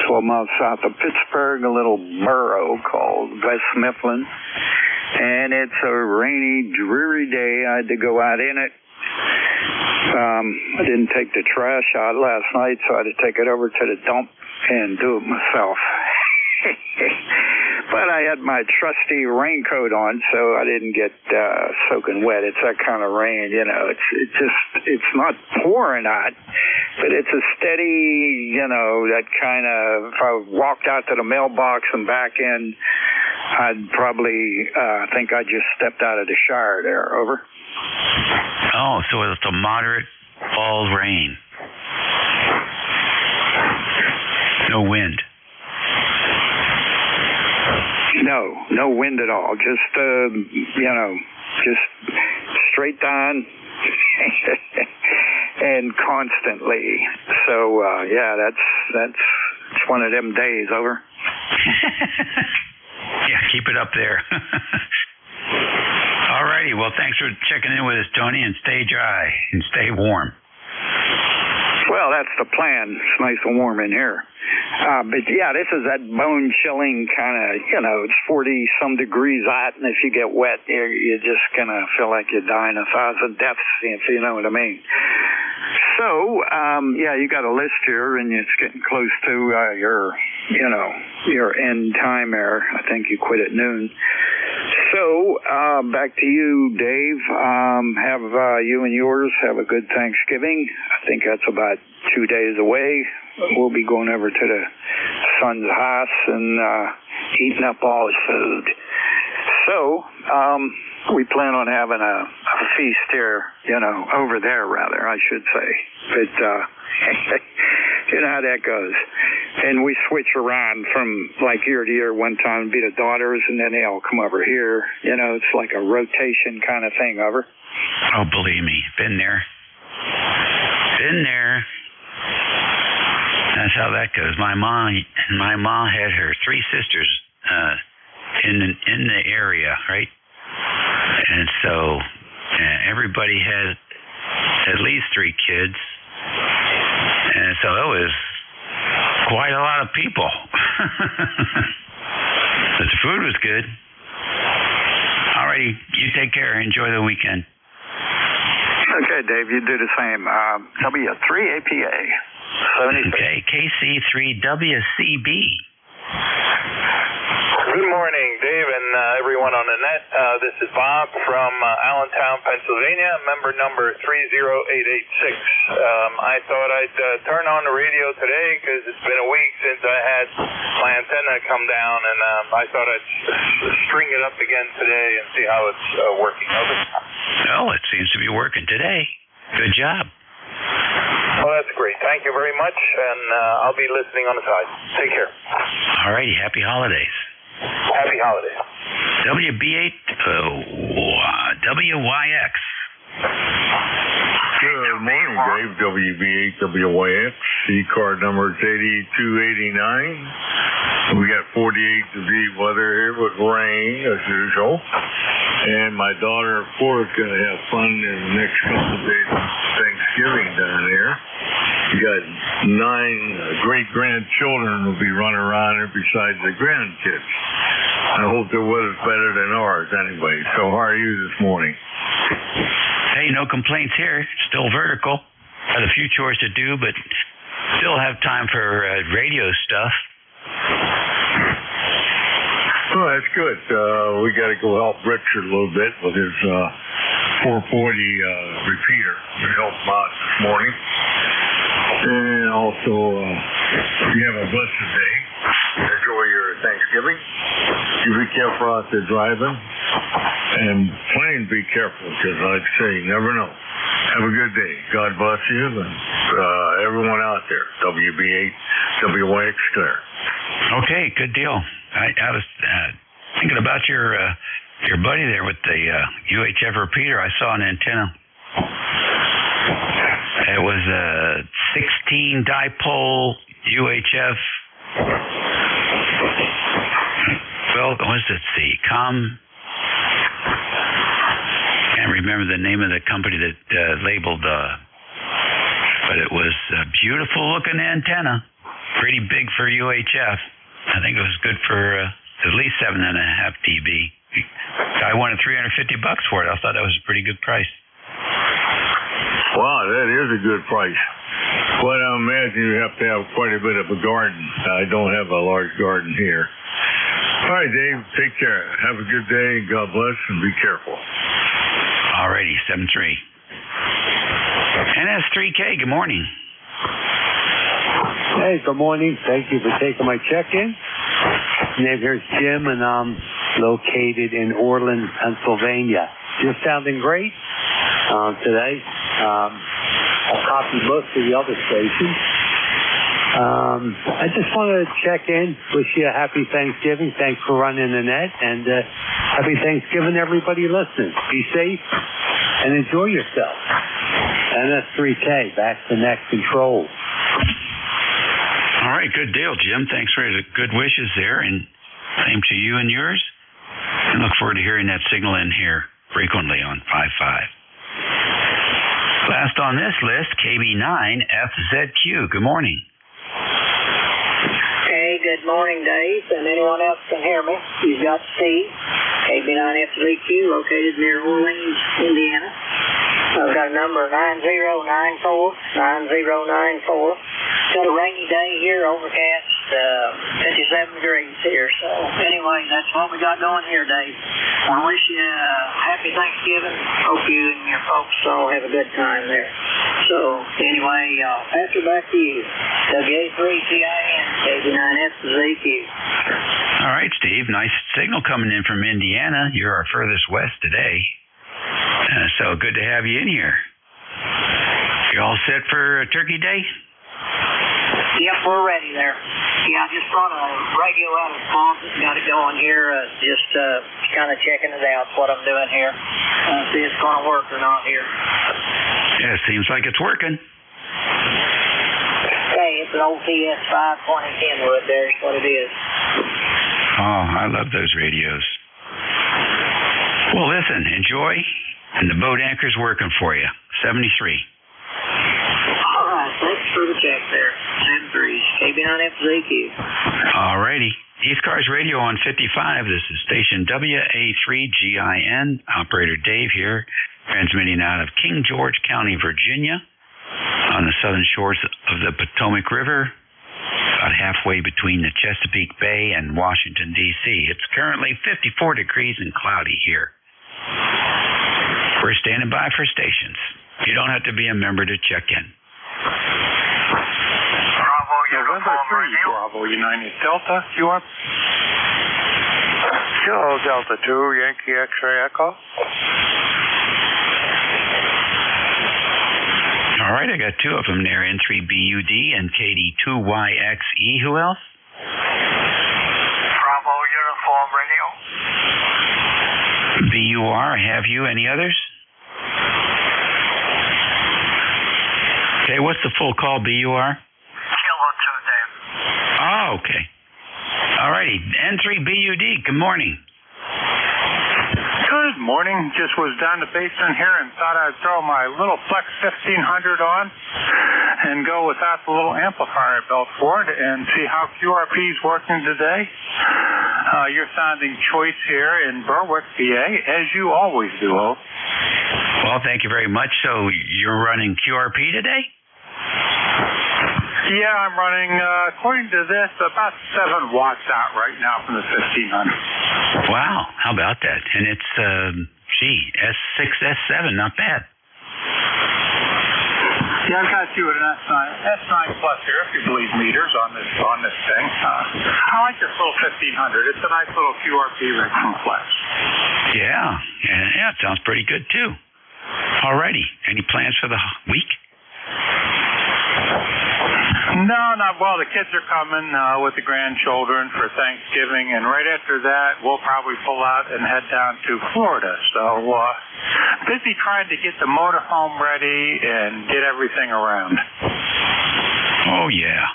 T: 12 miles south of Pittsburgh, a little borough called West Mifflin. And it's a rainy, dreary day. I had to go out in it. I didn't take the trash out last night, so I had to take it over to the dump and do it myself. But I had my trusty raincoat on, so I didn't get soaking wet. It's that kind of rain, you know. It's not pouring out, but it's a steady, you know, that kind of. If I walked out to the mailbox and back in, I'd probably think I just stepped out of the shower there. Over.
H: Oh, so it's a moderate fall rain. No wind.
T: No wind at all. Just, you know, just straight down and constantly. So, yeah, that's one of them days. Over.
H: Yeah, keep it up there. All righty. Well, thanks for checking in with us, Tony, and stay dry and stay warm.
T: Well, that's the plan. It's nice and warm in here. But yeah, this is that bone-chilling kind of, you know, it's 40-some degrees hot, and if you get wet, you're just going to feel like you're dying 1,000 deaths, if you know what I mean. So, yeah, you got a list here, and it's getting close to your end time there. I think you quit at noon. So, back to you, Dave. Have you and yours have a good Thanksgiving. I think that's about 2 days away. We'll be going over to the son's house and eating up all his food. So, we plan on having a feast here, you know, over there, rather, I should say. But, you know how that goes. And we switch around from, like, year to year. One time it'd be the daughters, and then they all come over here. You know, it's like a rotation kind of thing, over.
H: Oh, believe me. Been there. That's how that goes. My mom had her 3 sisters in the area, right? And so everybody had at least 3 kids, and so it was quite a lot of people. But the food was good. Alrighty, you take care. Enjoy the weekend.
T: Okay, Dave, you do the same. W3APA.
H: Okay, KC3WCB.
W: Good morning, Dave, and everyone on the net. This is Bob from Allentown, Pennsylvania, member number 30886. I thought I'd turn on the radio today because it's been a week since I had my antenna come down, and I thought I'd string it up again today and see how it's working. Over.
H: Well, it seems to be working today. Good job.
W: Well, that's great. Thank you very much, and I'll be listening on the side. Take care.
H: All righty. Happy holidays.
W: Happy holidays.
H: WB8WYX.
G: Good morning, Dave. WB8WYX. ECARS number is 8289. We got 48-degree weather here with rain, as usual. And my daughter, of course, is going to have fun in the next couple of days of Thanksgiving down there. We got 9 great-grandchildren will be running around here besides the grandkids. I hope their weather's better than ours anyway. So how are you this morning?
H: Hey, no complaints here. Still vertical. Got a few chores to do, but still have time for radio stuff.
G: Oh, that's good. We got to go help Richard a little bit with his 440 repeater. We helped him out this morning. And also, you have a blessed day. Enjoy your Thanksgiving. You be careful out there driving. And plain be careful, because like I say, you never know. Have a good day. God bless you and everyone out there. WB8, WYX Clear.
H: Okay, good deal. I was thinking about your buddy there with the UHF repeater. I saw an antenna. It was a 16 dipole UHF. Well, what was it? Can't remember the name of the company that labeled, but it was a beautiful looking antenna. Pretty big for UHF. I think it was good for at least 7.5 dB. I wanted $350 for it. I thought that was a pretty good price.
G: Wow, that is a good price. But I imagine you have to have quite a bit of a garden. I don't have a large garden here. All right, Dave, take care. Have a good day. God bless and be careful.
H: Alrighty, 7-3. NS3K, good morning.
D: Hey, good morning. Thank you for taking my check-in. My name here is Jim, and I'm located in Orland, Pennsylvania. You're sounding great today. I'll copy most of the other stations. I just wanted to check in, wish you a happy Thanksgiving. Thanks for running the net, and happy Thanksgiving to everybody listening. Be safe and enjoy yourself. NS3K, back to net control.
H: All right, good deal, Jim. Thanks for the good wishes there, and same to you and yours. I look forward to hearing that signal in here frequently on 5.5. Last on this list, KB9FZQ. Good morning.
N: Hey, good morning, Dave, and anyone else can hear me. You've got Steve, KB9FZQ, located near Orleans, Indiana. I've got a number 9094. Got a rainy day here, overcast, 57 degrees here. So anyway, that's what we got going here, Dave. I want to wish you a happy Thanksgiving. Hope you and your folks all have a good time there. So anyway, pass it back to you. WA3TIN, KB9FZQ.
H: All right, Steve. Nice signal coming in from Indiana. You're our furthest west today. So good to have you in here. You all set for Turkey Day?
N: Yep, we're ready there. Yeah, I just brought a radio out of the closet. Got it going here. Just kind of checking it out, what I'm doing here. See if it's going to work or not here.
H: Yeah, it seems like it's working.
N: Hey, it's an old TS520 Kenwood there. That's what it is.
H: Oh, I love those radios. Well, listen, enjoy. And the boat anchor's working for you. 73.
N: All right, thanks for the check there. 73, KB9FZQ.
H: All righty. ECARS Radio on 55. This is station WA3GIN. Operator Dave here, transmitting out of King George County, Virginia, on the southern shores of the Potomac River, about halfway between the Chesapeake Bay and Washington, D.C. It's currently 54 degrees and cloudy here. We're standing by for stations. You don't have to be a member to check in.
I: Bravo Uniform Radio. Bravo United Delta, you are?
E: Kilo Delta 2, Yankee X-ray Echo.
H: All right, I got two of them there, N3BUD and KD2YXE. Who else?
I: Bravo Uniform Radio.
H: BUR, have you? Any others? Okay, what's the full call, BUR?
I: Kilo 2, Dave.
H: Oh, okay. All righty, N3BUD, good morning.
E: Good morning. Just was down the basement here and thought I'd throw my little Flex 1500 on and go without the little amplifier I built for it and see how QRP is working today. You're sounding choice here in Berwick, PA, as you always do, Hope.
H: Well, thank you very much. So you're running QRP today?
E: Yeah, I'm running, according to this, about 7 watts out right now from the 1500.
H: Wow, how about that? And it's, S6, S7, not bad.
E: Yeah, I've got you at an S9 Plus here, if you believe meters on this thing. I like this little 1500. It's a nice little QRP rig from Flex.
H: Yeah, it sounds pretty good too. Alrighty, any plans for the week?
E: No, not well. The kids are coming with the grandchildren for Thanksgiving, and right after that, we'll probably pull out and head down to Florida. So, busy trying to get the motorhome ready and get everything around.
H: Oh, yeah.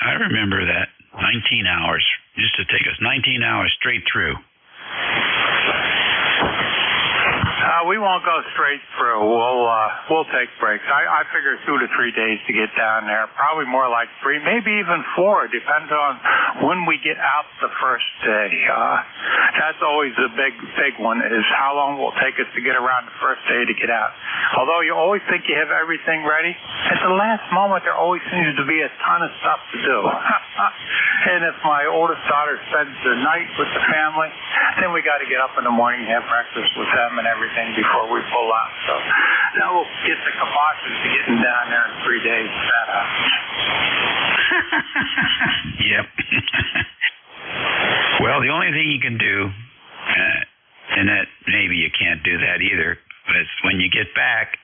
H: I remember that. 19 hours. Used to take us 19 hours straight through.
E: We won't go straight through. We'll take breaks. I figure 2 to 3 days to get down there. Probably more like 3, maybe even 4. Depends on when we get out the first day. That's always the big one, is how long will it take us to get around the first day to get out. Although you always think you have everything ready, at the last moment there always seems to be a ton of stuff to do. And if my oldest daughter spends the night with the family, then we got to get up in the morning and have breakfast with them and everything before we pull out. So that will get the kibosh to getting down there in 3 days. That happens.
H: Yep. Well, the only thing you can do, and that maybe you can't do that either, but it's when you get back,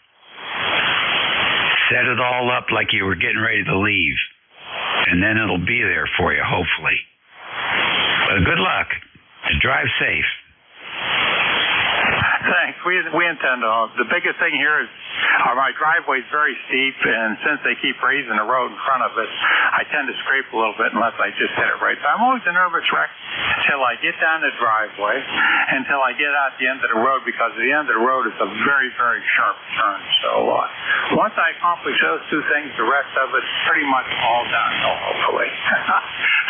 H: set it all up like you were getting ready to leave, and then it'll be there for you, hopefully. But good luck, and drive safe.
E: Thanks. We intend to. The biggest thing here is my driveway is very steep, and since they keep raising the road in front of us, I tend to scrape a little bit unless I just hit it right. So I'm always a nervous wreck until I get down the driveway, until I get out the end of the road, because the end of the road is a very, very sharp turn. So once I accomplish those 2 things, the rest of it's pretty much all downhill, hopefully.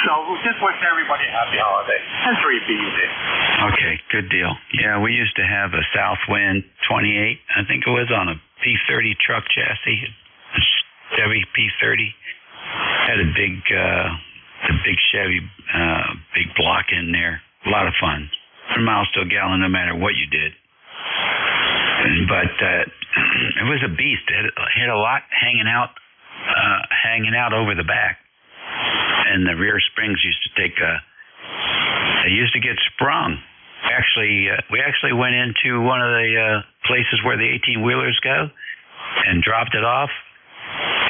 E: So just wishing everybody a happy holiday. And 3 BUD.
H: Okay, good deal. Yeah, we used to have a south wind 28, I think it was, on a P30 truck chassis, Chevy P30. Had a big Chevy, big block in there. A lot of fun. 100 miles to a gallon, no matter what you did. But it was a beast. It had a lot hanging out over the back, and the rear springs used to take they used to get sprung. We actually went into one of the places where the 18-wheelers go and dropped it off,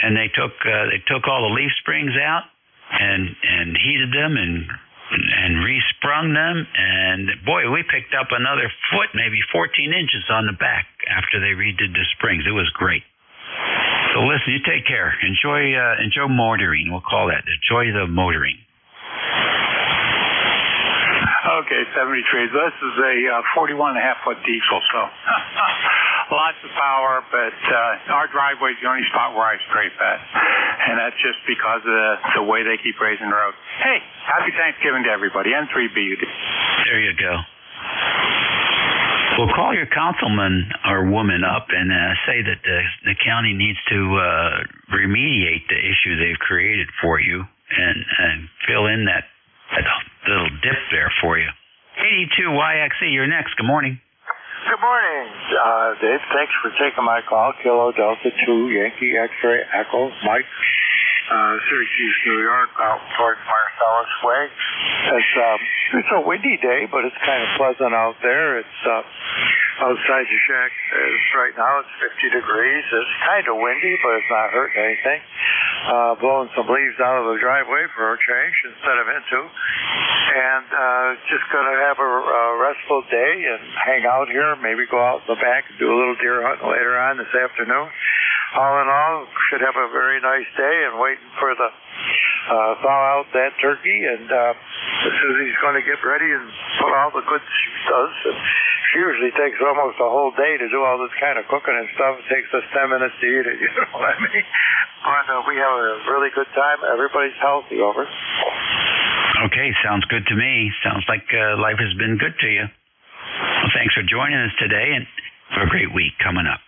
H: and they took all the leaf springs out and heated them and resprung them, and boy, we picked up another foot, maybe 14 inches on the back after they redid the springs. It was great. So listen, you take care. Enjoy motoring. We'll call that. Enjoy the motoring.
E: Okay, 70 trees. This is a 41.5-foot diesel, so lots of power, but our driveway is the only spot where I scrape at, and that's just because of the way they keep raising the road. Hey, happy Thanksgiving to everybody, and 3 BUD.
H: There you go. Well, call your councilman or woman up and say that the county needs to remediate the issue they've created for you and fill in that little dip there for you. 82YXE, you're next. Good morning.
C: Good morning, Dave. Thanks for taking my call. Kilo Delta 2 Yankee X-Ray Echo Mike, Syracuse, New York, out towards Marcellus Way. It's a windy day, but it's kind of pleasant out there. It's outside the shack. Right now it's 50 degrees. It's kind of windy, but it's not hurting anything. Blowing some leaves out of the driveway for a change instead of into. And just going to have a restful day and hang out here, maybe go out in the back and do a little deer hunting later on this afternoon. All in all, should have a very nice day and waiting for the thaw out that turkey. And Susie's going to get ready and put all the good she does. And she usually takes almost a whole day to do all this kind of cooking and stuff. It takes us 10 minutes to eat it, you know what I mean? But we have a really good time. Everybody's healthy, over.
H: Okay, sounds good to me. Sounds like life has been good to you. Well, thanks for joining us today, and have a great week coming up.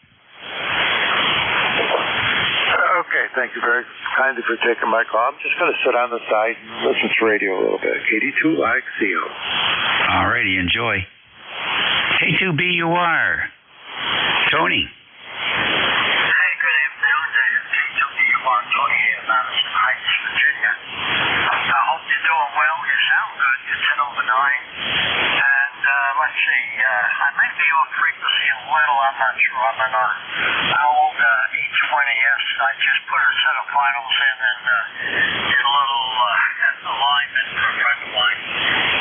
C: Okay, thank you very kindly for taking my call. I'm just going to sit on the side and listen to radio a little bit. K2XCO.
H: All righty, enjoy. K2BUR. Tony.
N: Hey, good afternoon, Dave. K2BUR. Tony here, Madison Heights, Virginia. I hope you're doing well. You sound good. You're 10 over 9. And let's see, I might be off frequency a little. I'm not sure. I'm in our old E20S. I just put a set of finals in and did a little alignment for a friend of mine.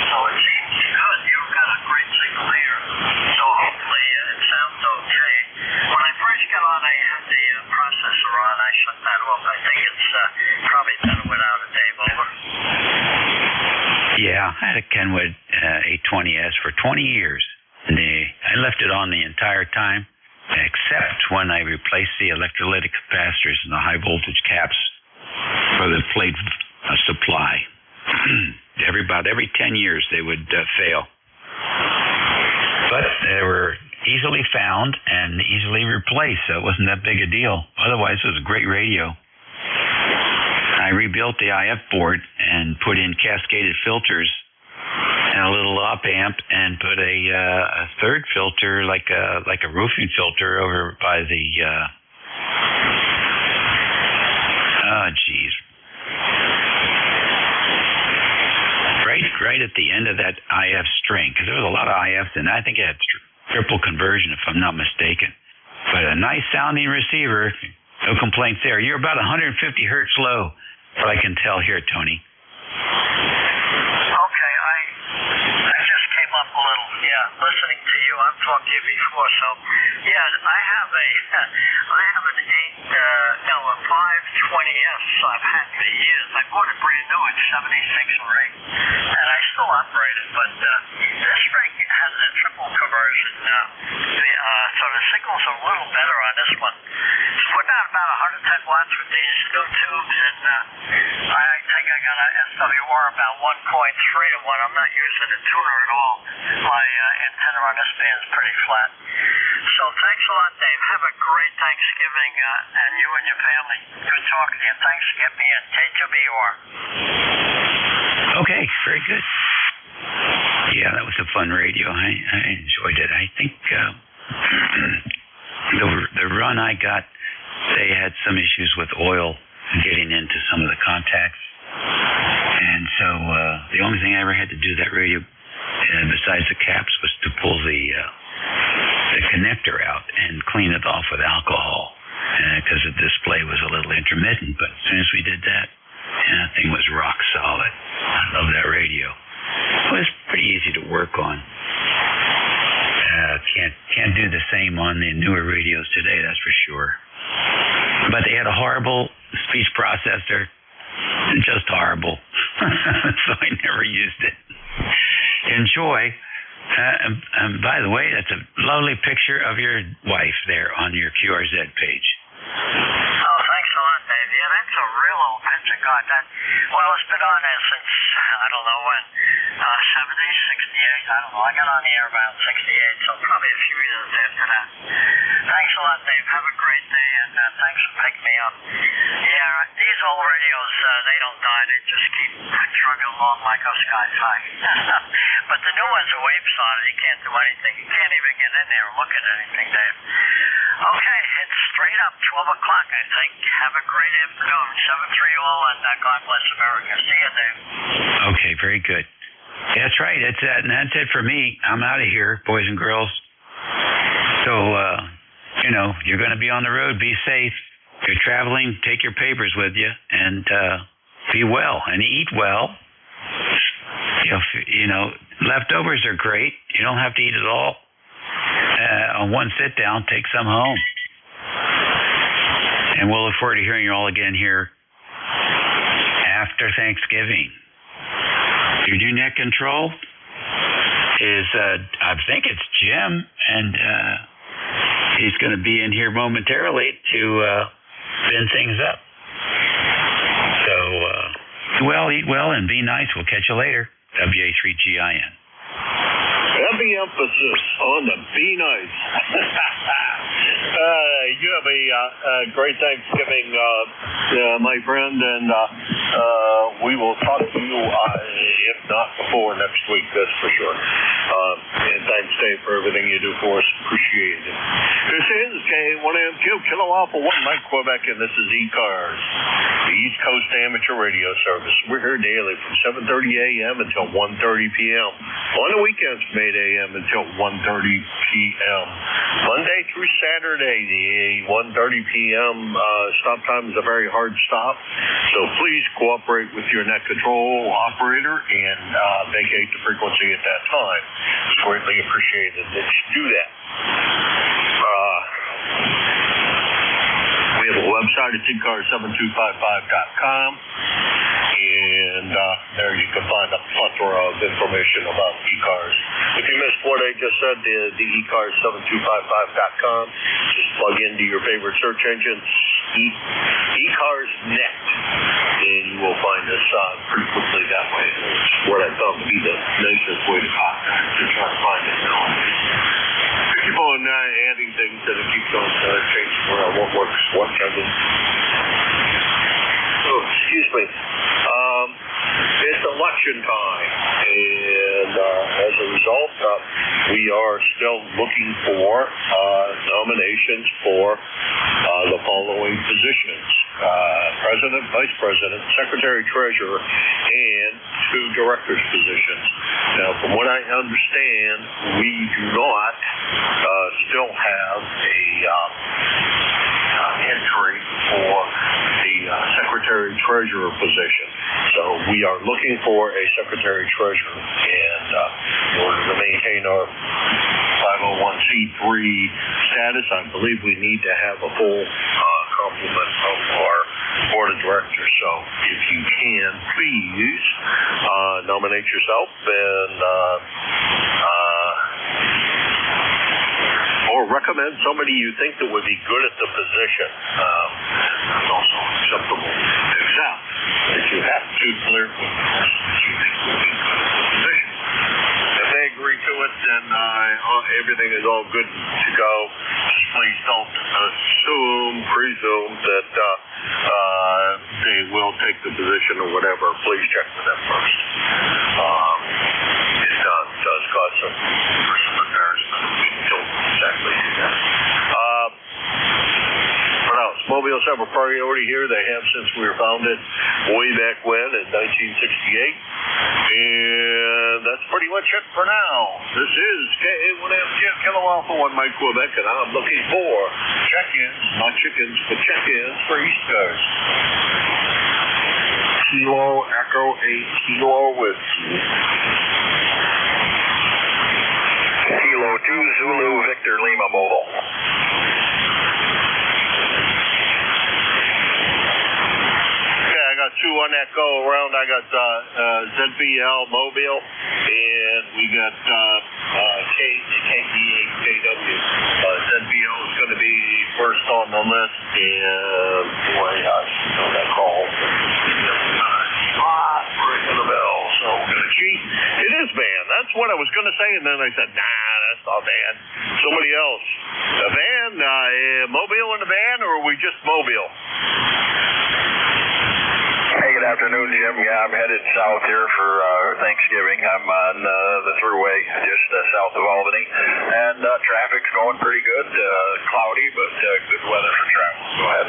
N: So it seems good. You've got a great signal here. So hopefully it sounds okay. When I first got on, I had the processor on. I shut that off. I think it's probably better without it, Dave. Over.
H: Yeah, I had a Kenwood 820S for 20 years. I left it on the entire time, except when I replaced the electrolytic capacitors and the high voltage caps for the plate supply. About every 10 years they would fail. But they were easily found and easily replaced, so it wasn't that big a deal. Otherwise, it was a great radio. I rebuilt the IF board and put in cascaded filters and a little op amp and put a third filter, like a roofing filter, over by the right at the end of that IF string, because there was a lot of IFs, and I think it had triple conversion, if I'm not mistaken. But a nice sounding receiver, no complaints there. You're about 150 hertz low, what I can tell here, Tony.
N: Okay, I just came up a little. Yeah, listening to you. I've talked to you before, so yeah, I have an 520S I've had for years. I bought it brand new in 76 or 8, and I still operate it. But this rig has a triple conversion, so the signals are a little better on this one. It's putting out about 110 watts with these new tubes, and I think I got a SWR about 1.3 to 1. I'm not using a tuner at all. My antenna on this band is pretty flat. So thanks a lot, Dave. Have a great Thanksgiving, and you and your family. Good talking to you. Thanks for getting me in. K2BUR.
H: Okay, very good. Yeah, that was a fun radio. I enjoyed it. I think the run I got, they had some issues with oil getting into some of the contacts. And so the only thing I ever had to do that radio, besides the caps, was to pull the connector out and clean it off with alcohol, because the display was a little intermittent. But as soon as we did that, that thing was rock solid. I love that radio. It was pretty easy to work on. Can't do the same on the newer radios today, that's for sure. But they had a horrible speech processor, just horrible. So I never used it. Enjoy. And by the way, that's a lovely picture of your wife there on your QRZ page.
N: Oh, thanks a lot, Dave. Yeah, that's a real old picture. God, well, it's been on there since, I don't know when, 70, 68, I don't know. I got on the air about 68, so probably a few years after that. Thanks a lot, Dave. Have a great day, and thanks for picking me up. Yeah, these old radios, they don't die. They just keep trucking along like us guys high. But the new ones are waves on it. You can't do anything. You can't even get in there and look at anything, Dave. Okay, it's straight up 12 o'clock, I think. Have a great afternoon. 7-3 all, and God bless America. See you, Dave.
H: Okay, very good. That's right. And that's it for me. I'm out of here, boys and girls. So, you're going to be on the road. Be safe. If you're traveling, take your papers with you, and be well and eat well. Leftovers are great. You don't have to eat it all. On one sit down, take some home. And we'll look forward to hearing you all again here after Thanksgiving. Your new net control is, I think it's Jim, and he's going to be in here momentarily to spin things up. So well, eat well, and be nice. We'll catch you later. WA3GIN.
F: Heavy emphasis on the be nice. You have a great Thanksgiving, my friend, and we will talk to you, if not before next week, that's for sure. And thanks, Dave, for everything you do for us. Appreciate it. This is K1M2 Kilo Alpha 1 Mike Quebec, and this is ECARS, the East Coast Amateur Radio Service. We're here daily from 7:30 a.m. until 1:30 p.m. On the weekends from 8 a.m. until 1:30 p.m. Monday through Saturday, the 1:30 p.m. Stop time is a very hard stop, so please cooperate with your net control operator and vacate the frequency at that time. It's greatly appreciated that you do that. We have a website at ECARS7255.com, and there you can find a plethora of information about ECARS. If you missed what I just said, the ECARS7255.com, just plug into your favorite search engine, ECARS Net, and you will find us pretty quickly that way. It's what I found to be the nicest way to try to find it now. Keep on adding things that it keeps on changing around what works, what doesn't. Oh, excuse me. It's election time, and as a result, we are still looking for nominations for the following positions: President, Vice President, Secretary, Treasurer, and 2 directors' positions. Now, from what I understand, we do not still have a entry for the Secretary-Treasurer position. So we are looking for a Secretary-Treasurer, and in order to maintain our 501c3 status, I believe we need to have a full complement of our board of directors. So if you can, please nominate yourself and or recommend somebody you think that would be good at the position. That's also acceptable to accept. If you have to clear with the person that you think would be good at the position. If they agree to it, then everything is all good to go. Just please don't presume that they will take the position or whatever. Please check with them first. It does cause some embarrassment. We don't exactly do that. What else? Mobiles have a priority here. They have since we were founded way back when in 1968. And that's pretty much it for now. This is K1M2 Kilo Alpha 1 Mike Quebec, and I'm looking for check-ins, not chickens, but check-ins for ECARS. Kilo Echo 8 Kilo Whiskey.
V: Kilo 2 Zulu Victor Lima Mobile.
F: Okay, I got 2 on that go around. I got ZBL Mobile, and we got KBA-KW. ZBL is going to be first on the list, and boy, I should know that call. Ringing the bell, so we're going to cheat. It is banned. That's what I was going to say, and then I said, nah, that's not banned. Somebody else. A van, Mobile in the van, or are we just Mobile?
V: Hey, good afternoon, Jim. Yeah, I'm headed south here for Thanksgiving. I'm on the thruway just south of Albany, and traffic's going pretty good. Cloudy, but good weather for travel. Go ahead.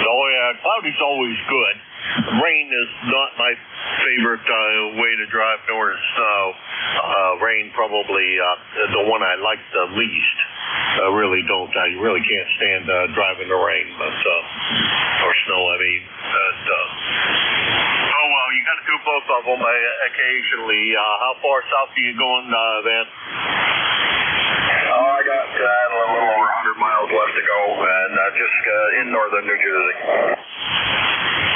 F: Oh, yeah, cloudy's always good. Rain is not my favorite way to drive, nor is snow. Rain probably the one I like the least. I really don't. I really can't stand driving the rain, but or snow. I mean, oh well, you got to do both of them occasionally. How far south are you going, Van?
V: Oh, I got a little over 100 miles left to go, and just in northern New Jersey.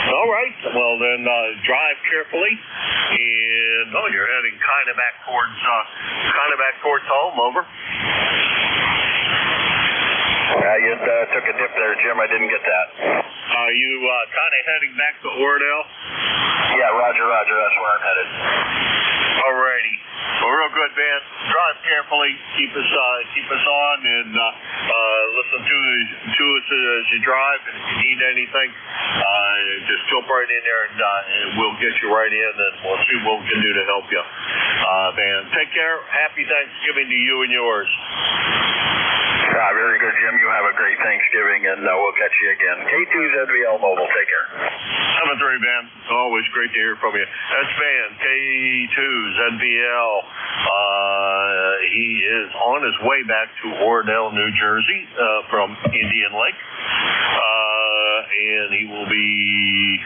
F: All right. Well, then drive carefully, and you're heading kind of back towards home. Over.
V: You took a dip there, Jim. I didn't get that.
F: Are you kind of heading back to Oradell?
B: Yeah, roger. That's where I'm headed.
F: Alrighty. Well, real good, man. Drive carefully. Keep us on, and listen to us as you drive. And if you need anything, just jump right in there, and we'll get you right in, and we'll see what we can do to help you. Man, take care. Happy Thanksgiving to you and yours.
B: Very good, Jim. You have a great Thanksgiving, and we'll catch you again. K2ZVL Mobile. Take care.
F: 7-3, man. Always great to hear from you. That's Van, K2ZVL. He is on his way back to Oradell, New Jersey, from Indian Lake. And he will be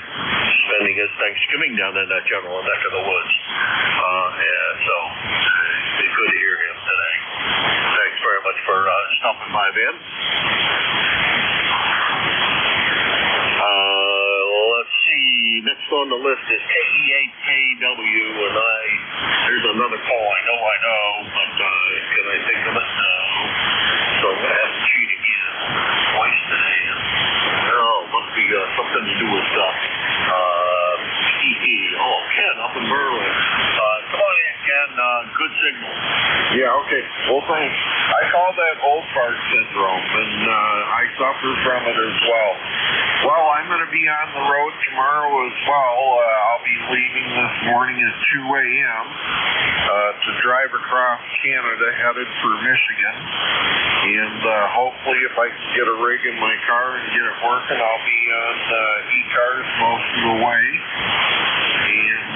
F: spending his Thanksgiving down in that general neck of the woods. And so, it's good to hear him today. Thanks very much for stopping by, Ben. Let's see. Next on the list is KE8KW, and there's another call I know, but can I think of it? No. So I'm going to have to cheat again twice today. Must be something to do with EE. Oh, Ken up in Berlin. Come on in, Ken. Good signal.
G: Yeah, okay. Well, thanks. I call that old fart syndrome, and I suffer from it as well. Well, I'm going to be on the road tomorrow as well. I'll be leaving this morning at 2 a.m. To drive across Canada, headed for Michigan. And hopefully, if I can get a rig in my car and get it working, I'll be on ECARS most of the way. And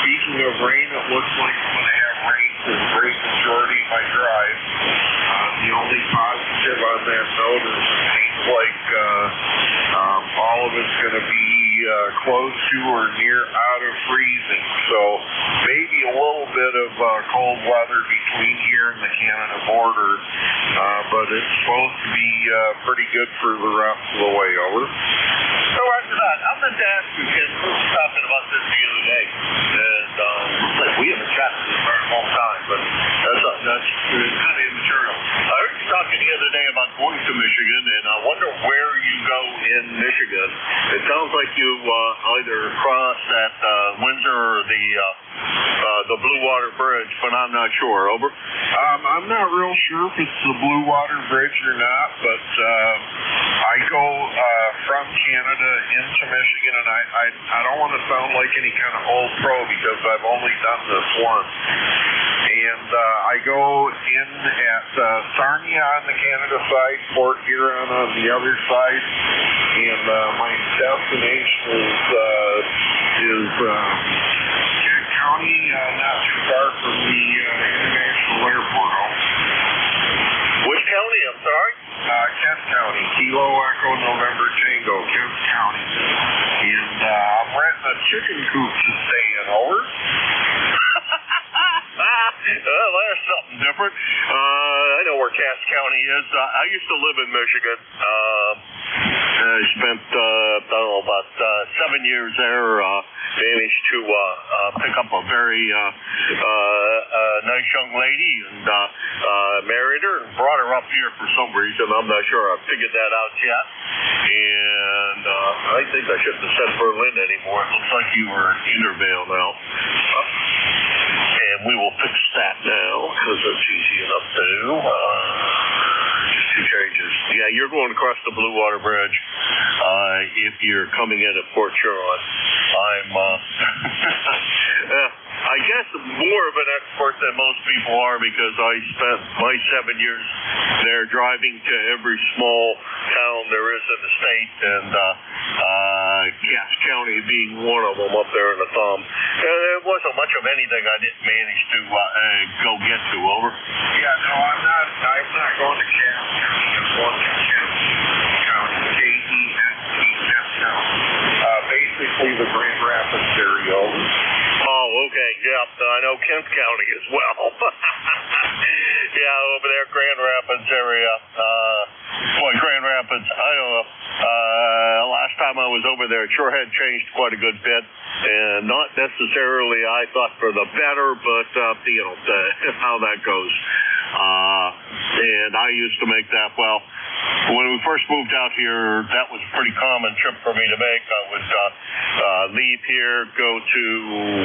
G: speaking of rain, it looks like I'm going to have rain for the great majority of my drive. The only positive on that note is it seems like all of it's going to be close to or near out of freezing. So maybe a little bit of cold weather between here and the Canada border, but it's supposed to be pretty good for the rest of the way. Over.
F: So after that, I meant to ask you, Ken, we were talking about this the other day, and looks like we haven't chatted in a very long time, but that's kind of immaterial. I heard you talking the other day about going to Michigan, and I wonder where you go in Michigan. It sounds like you either crossed at Windsor or the Blue Water Bridge, but I'm not sure. Over.
G: I'm not real sure if it's the Blue Water Bridge or not, but I go from Canada into Michigan, and I don't want to sound like any kind of old pro because I've only done this once. And I go in at Sarnia on the Canada side, Fort Huron on the other side, and my destination is Kent County, not too far from the International Airport.
F: Which county? I'm sorry?
G: Kent County, Kilo Echo November Tango, Kent County. And I'm renting a chicken coop to stay in. Over.
F: Well, there's something different. I know where Cass County is. I used to live in Michigan. I spent, about 7 years there. Managed to pick up a very nice young lady and married her and brought her up here for some reason. I'm not sure I've figured that out yet. And I think I shouldn't have said Berlin anymore. It looks like you were in Intervale now. And we will fix that now because it's easy enough to do. Just 2 changes. Yeah, you're going across the Blue Water Bridge if you're coming in at Port Huron. I guess more of an expert than most people are because I spent my 7 years there driving to every small town there is in the state, and Cass County being one of them up there in the thumb. There wasn't much of anything I didn't manage to go get to. Over.
G: Yeah, no, I'm not going to Cass County. I'm going to Kent County, K-E-N-T, Kent County. Basically the Grand Rapids area. Over.
F: Oh, okay. Yeah, I know Kent County as well. Yeah, over there, Grand Rapids area. Grand Rapids, I don't know. Last time I was over there, it sure had changed quite a good bit. And not necessarily, I thought, for the better, but, how that goes. And I used to make that, when we first moved out here, that was a pretty common trip for me to make. I would leave here, go to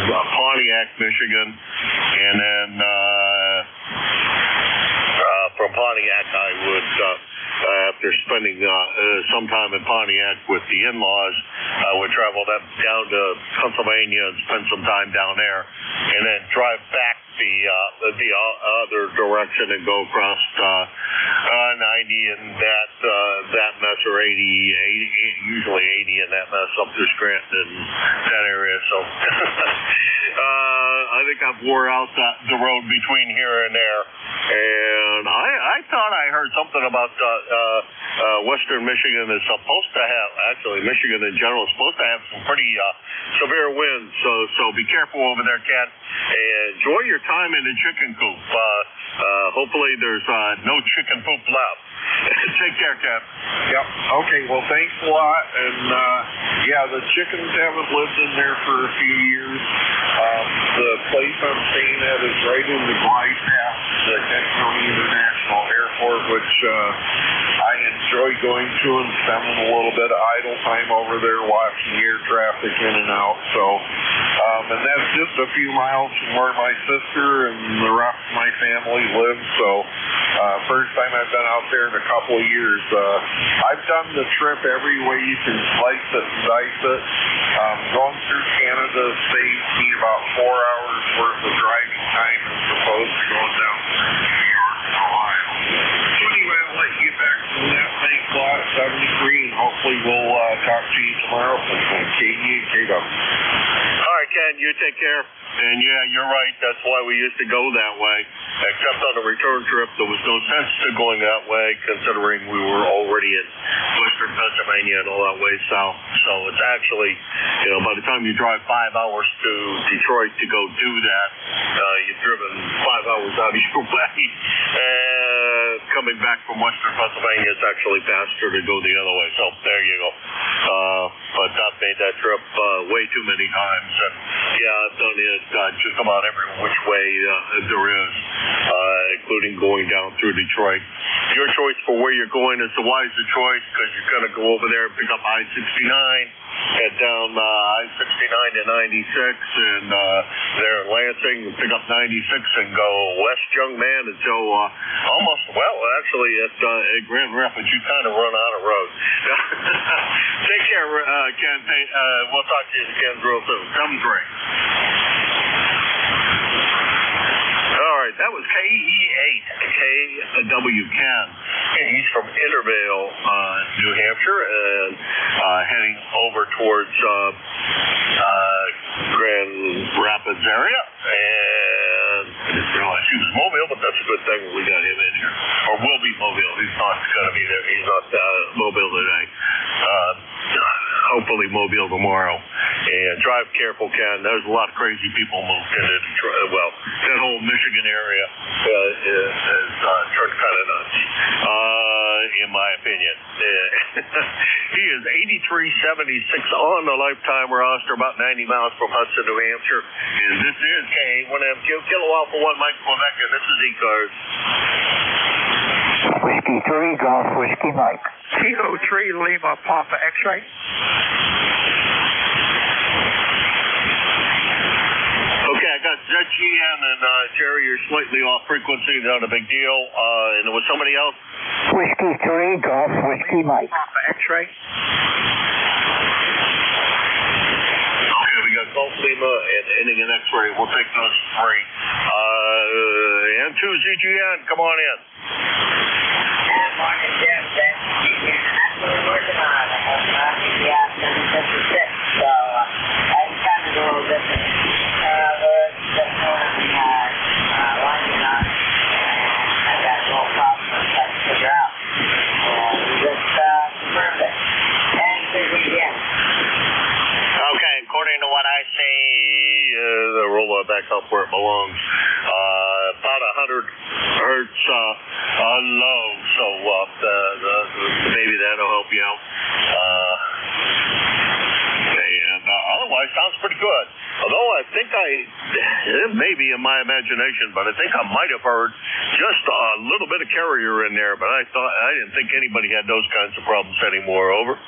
F: Pontiac, Michigan, and then from Pontiac I would, after spending some time in Pontiac with the in-laws, I would travel down to Pennsylvania and spend some time down there, and then drive back the other direction and go across 90 and that mess, or 80, usually 80 in that mess up through Scranton and that area. So I think I've wore out the road between here and there. And I thought I heard something about Western Michigan is supposed to have, actually Michigan in general is supposed to have some pretty severe winds. So be careful over there, Ken. Enjoy your time in the chicken coop. Hopefully there's no chicken poop left. Take care, Ken.
C: Yep. Okay, well, thanks a lot. And, yeah, the chickens haven't lived in there for a few years. The place I'm staying at is right in the glide path, the Kent County International Airport, which I enjoy going to and spending a little bit of idle time over there watching air traffic in and out. So, and that's just a few miles from where my sister and the rest of my family live. So, first time I've been out there in a couple of years. I've done the trip every way you can slice it and dice it. Going through Canada saves me about 4 hours worth of driving time as opposed to going down through New York and Ohio. So anyway, I'll let you get back to that. Thanks a lot, 73, and hopefully we'll talk to you tomorrow from KD and KW.
F: All right, Ken, you take care. And yeah, you're right. That's why we used to go that way. Except on the return trip, there was no sense to going that way, considering we were already in western Pennsylvania and all that way south. So it's actually, by the time you drive 5 hours to Detroit to go do that, you've driven 5 hours out of your way. Coming back from western Pennsylvania, it's actually faster to go the other way. So there you go. But I've made that trip way too many times. And yeah, I've done it just about every which way there is, including going down through Detroit. Your choice for where you're going is the wiser choice, because you're going to go over there and pick up I-69, head down I-69 to 96, and there in Lansing, pick up 96 and go west, young man, until almost, well, actually at Grand Rapids, you kind of run out of road. Take care, Ken. We'll talk to you again real soon. Come great. All right, that was KE8, KW Ken. He's from Intervale, New Hampshire, and heading over towards Grand Rapids area. And I didn't realize he was Mobile, but that's a good thing we got him in here. Or will be Mobile. He's not going to be there. He's not Mobile today. Hopefully Mobile tomorrow. And drive careful, Ken. There's a lot of crazy people moved into Detroit. Well, that whole Michigan area is turned kind of nuts, in my opinion. He is 8376 on the lifetime roster, about 90 miles from Hudson, New Hampshire. And this is K1MQ, Kilo Alpha 1 Mike Quebec, and this is ECARS.
J: Whiskey 3, Golf Whiskey Mike.
I: Kilo 3, Lima Papa X-ray.
F: Okay, I got ZGN and Jerry, you're slightly off frequency, not a big deal. And there was somebody else?
J: Whiskey 3, Golf Whiskey Mike.
I: Papa X-ray.
F: Okay, we got Golf Lima and ending in X-ray. We'll take those three. N2 ZGN, come on in.
N: Good morning, Jim. That's what we're working on. I have ECARS 756, so it's kind of a little different. We're just winding on, and I got no problem with trying to figure out. We just confirmed it. And here's it again.
F: Okay, according to what I see, the roller back up where it belongs. About 100 hertz low, so maybe that'll help you out. And otherwise, sounds pretty good. Although I think I it may be in my imagination, but I think I might have heard just a little bit of carrier in there, but I didn't think anybody had those kinds of problems anymore. Over.
N: I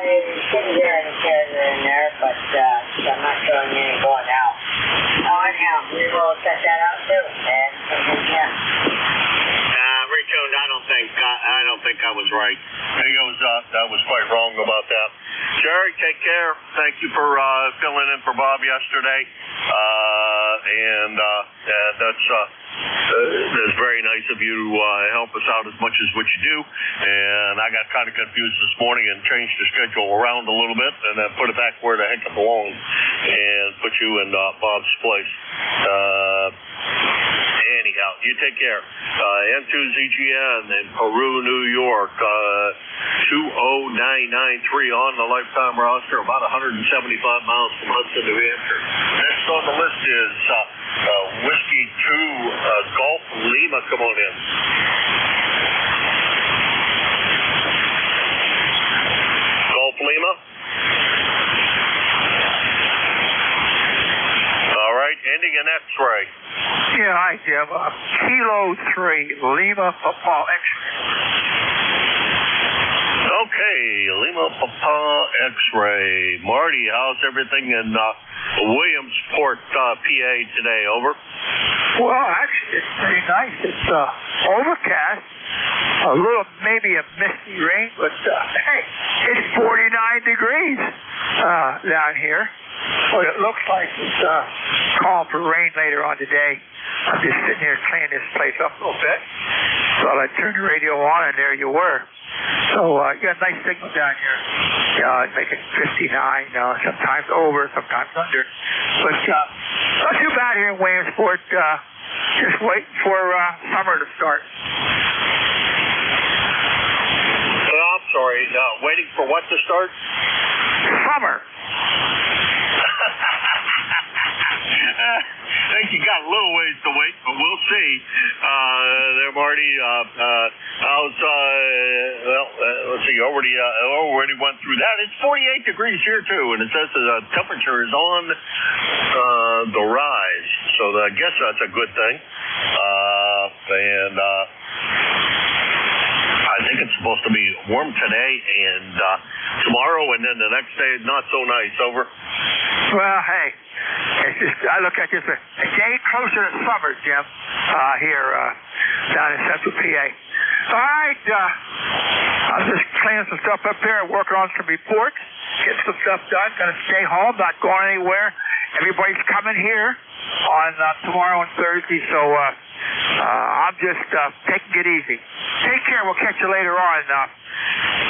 N: didn't hear any carrier in there, but I'm not showing any going out. Oh, anyhow, we will check that out too, and yeah.
F: Retune, I don't think I was right. He goes, I was quite wrong about that. Jerry, take care. Thank you for filling in for Bob yesterday. That's very nice of you to help us out as much as what you do. And I got kind of confused this morning and changed the schedule around a little bit and then put it back where the heck it belongs and put you in Bob's place. Anyhow, you take care. N2ZGN in Peru, New York, 20993 on the lifetime roster, about 175 miles from Hudson, New Hampshire. Next on the list is Whiskey 2 Golf Lima. Come on in. Golf Lima. All right, ending in X-ray.
I: Yeah, hi, Jim. Kilo 3, Lima Papa X-ray.
F: Okay, Lima Papa X-ray. Marty, how's everything in Williamsport, PA today? Over.
I: Well, actually, it's pretty nice. It's overcast, a little, maybe a misty rain, but hey, it's 49 degrees down here. But it looks like it's calm for rain later on today. I'm just sitting here cleaning this place up a little bit. Thought I'd turn the radio on, and there you were. So you got a nice signal down here. Making 59, sometimes over, sometimes under. But not too bad here in Williamsport. Just waiting for summer to start.
F: I'm sorry, waiting for what to start?
I: Summer.
F: I think you got a little ways to wait, but we'll see. There, Marty. Let's see. Already went through that. It's 48 degrees here too, and it says the temperature is on the rise. So I guess that's a good thing. I think it's supposed to be warm today and tomorrow, and then the next day not so nice. Over.
I: Well, hey, it's just I look at this a day closer to summer, Jim, here down in Central PA. All right, I'm just cleaning some stuff up here, working on some reports, getting some stuff done. Gonna stay home, not going anywhere. Everybody's coming here on tomorrow and Thursday, so I'm just taking it easy. Take care. We'll catch you later on.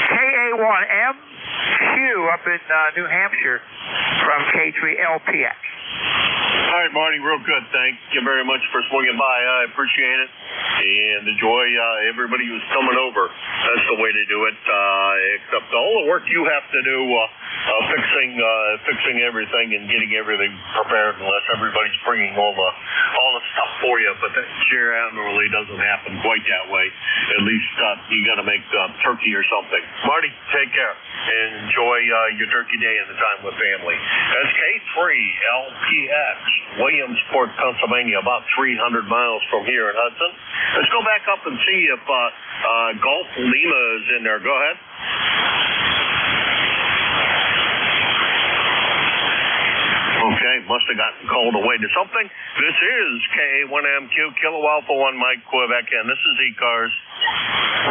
I: KA1MQ up in New Hampshire from K3LPX.
F: All right, Marty, real good. Thank you very much for swinging by. I appreciate it and enjoy everybody who's coming over. That's the way to do it. Except all the work you have to do fixing everything and getting everything prepared, unless everybody's bringing all the stuff for you. But that generally doesn't happen quite that way. At least you got to make turkey or something. Marty, take care and enjoy your turkey day and the time with family. That's K3LPX, Williamsport, Pennsylvania, about 300 miles from here in Hudson. Let's go back up and see if Golf Lima is in there. Go ahead. Okay, must have gotten called away to something. This is KA1MQ, Kilo Alpha 1 Mike, Quebec, and this is ECARS.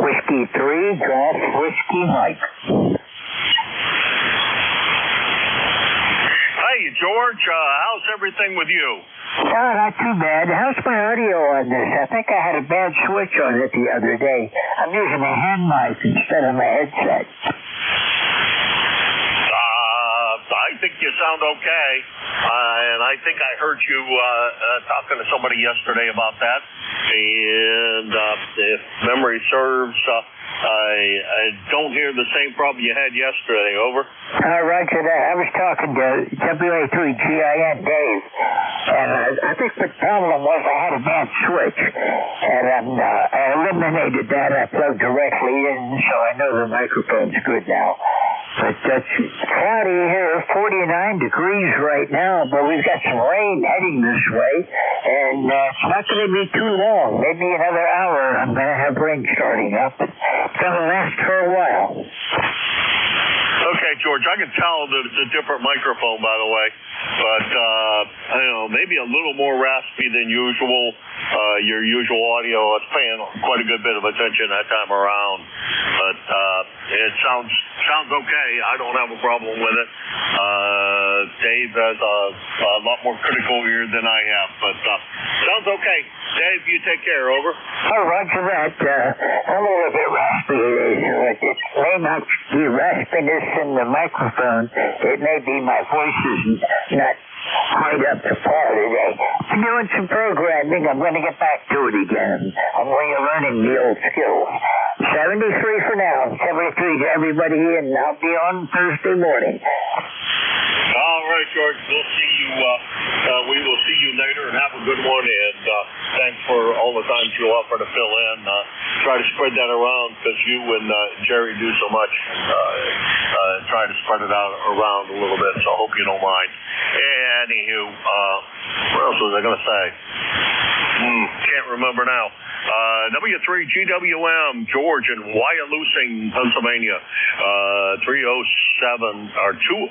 J: Whiskey 3, Golf Whiskey Mike.
F: Hey, George, how's everything with you?
J: Oh, not too bad. How's my audio on this? I think I had a bad switch on it the other day. I'm using a hand mic instead of a headset.
F: I think you sound okay, and I think I heard you talking to somebody yesterday about that. And if memory serves, I don't hear the same problem you had yesterday. Over.
J: Roger that. I was talking to WA3GIN Dave, and I think the problem was I had a bad switch, and I eliminated that. I plugged directly in, so I know the microphone's good now. But it's cloudy here, 49 degrees right now, but we've got some rain heading this way, and it's not going to be too long. Maybe another hour I'm going to have rain starting up. It's going to last for a while.
F: Okay, George, I can tell that it's a different microphone, by the way, but I don't know, maybe a little more raspy than usual. Your usual audio, I was paying quite a good bit of attention that time around, but it sounds okay. I don't have a problem with it. Dave has a lot more critical ear than I have, but sounds okay. Dave, you take care. Over.
J: Oh, roger that. I'm a little bit raspy today, so it may not be raspiness in the microphone. It may be my voice is not quite up to par today. I'm doing some programming. I'm going to get back to it again. I'm relearning the old skills. 73 for now. 73 to everybody, and I'll be on Thursday morning.
F: All right, George. We'll see you. We will see you later, and have a good one. And thanks for all the time you offer to fill in. Try to spread that around because you and Jerry do so much. Try to spread it out around a little bit. So I hope you don't mind. Anywho, what else was I going to say? Can't remember now. W3GWM, George in Wyalusing, Pennsylvania. 307 or 2.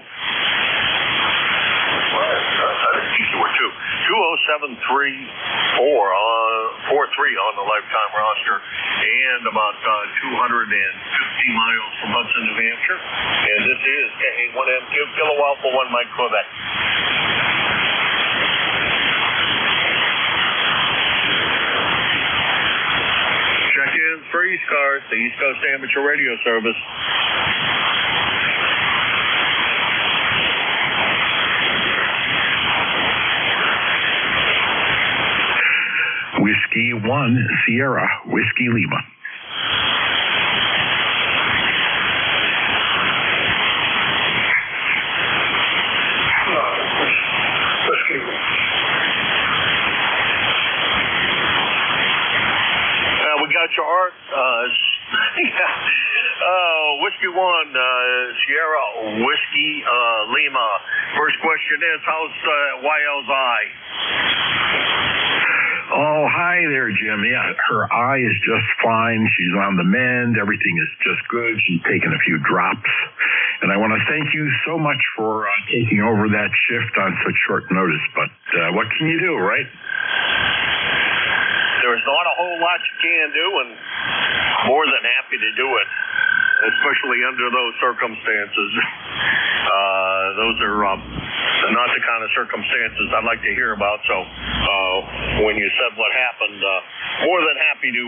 F: 20734 on 43 on the lifetime roster, and about 250 miles from Hudson, New Hampshire. And this is KA1M2 Kilo Alpha 1 Mike Quebec. Check-in for ECARS, the East Coast Amateur Radio Service.
L: Whiskey 1 Sierra Whiskey Lima.
F: We got your art. Whiskey 1 Sierra Whiskey Lima. First question is, how's YL's eye?
L: Oh, hi there, Jim. Yeah, her eye is just fine. She's on the mend. Everything is just good. She's taken a few drops. And I want to thank you so much for taking over that shift on such short notice. But what can you do, right?
F: There's not a whole lot you can do, and more than happy to do it, especially under those circumstances. Those are not the kind of circumstances I'd like to hear about. So when you said what happened, more than happy to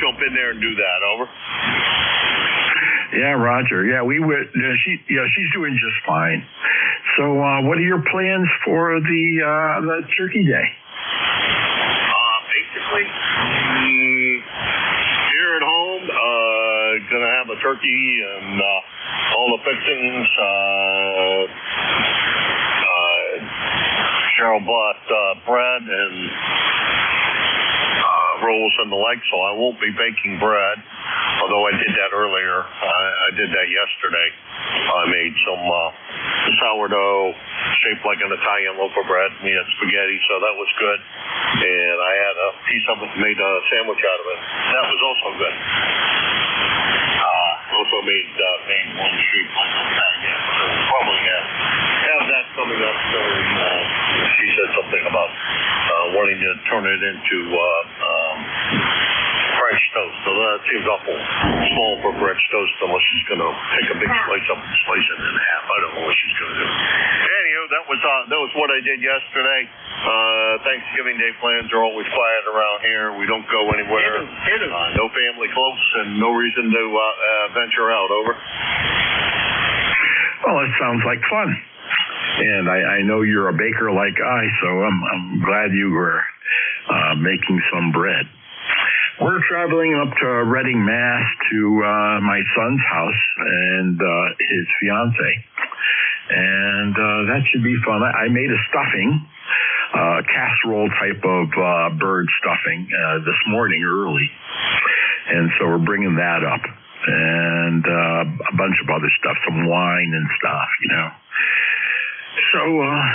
F: jump in there and do that. Over.
L: Yeah, Roger. Yeah, we would. She's doing just fine. So, what are your plans for the Turkey Day?
F: Basically, here at home, gonna have a turkey and all the fixings. Cheryl bought bread and rolls and the like, so I won't be baking bread, although I did that earlier. I did that yesterday. I made some sourdough shaped like an Italian loaf of bread. We had spaghetti, so that was good. And I had a piece of it, made a sandwich out of it. That was also good. Also made one shaped like an Italian. Probably have that coming up. So she said something about wanting to turn it into French toast. So that seems awful small for French toast unless she's going to take a big slice up and slice it in half. I don't know what she's going to do. Anywho, that was what I did yesterday. Thanksgiving Day plans are always quiet around here. We don't go anywhere. No family close and no reason to venture out. Over.
L: Well, it sounds like fun. And I know you're a baker like I, so I'm glad you were making some bread. We're traveling up to Reading, Mass to my son's house and his fiance. And that should be fun. I made a stuffing, casserole type of bird stuffing this morning early. And so we're bringing that up. and a bunch of other stuff, some wine and stuff, So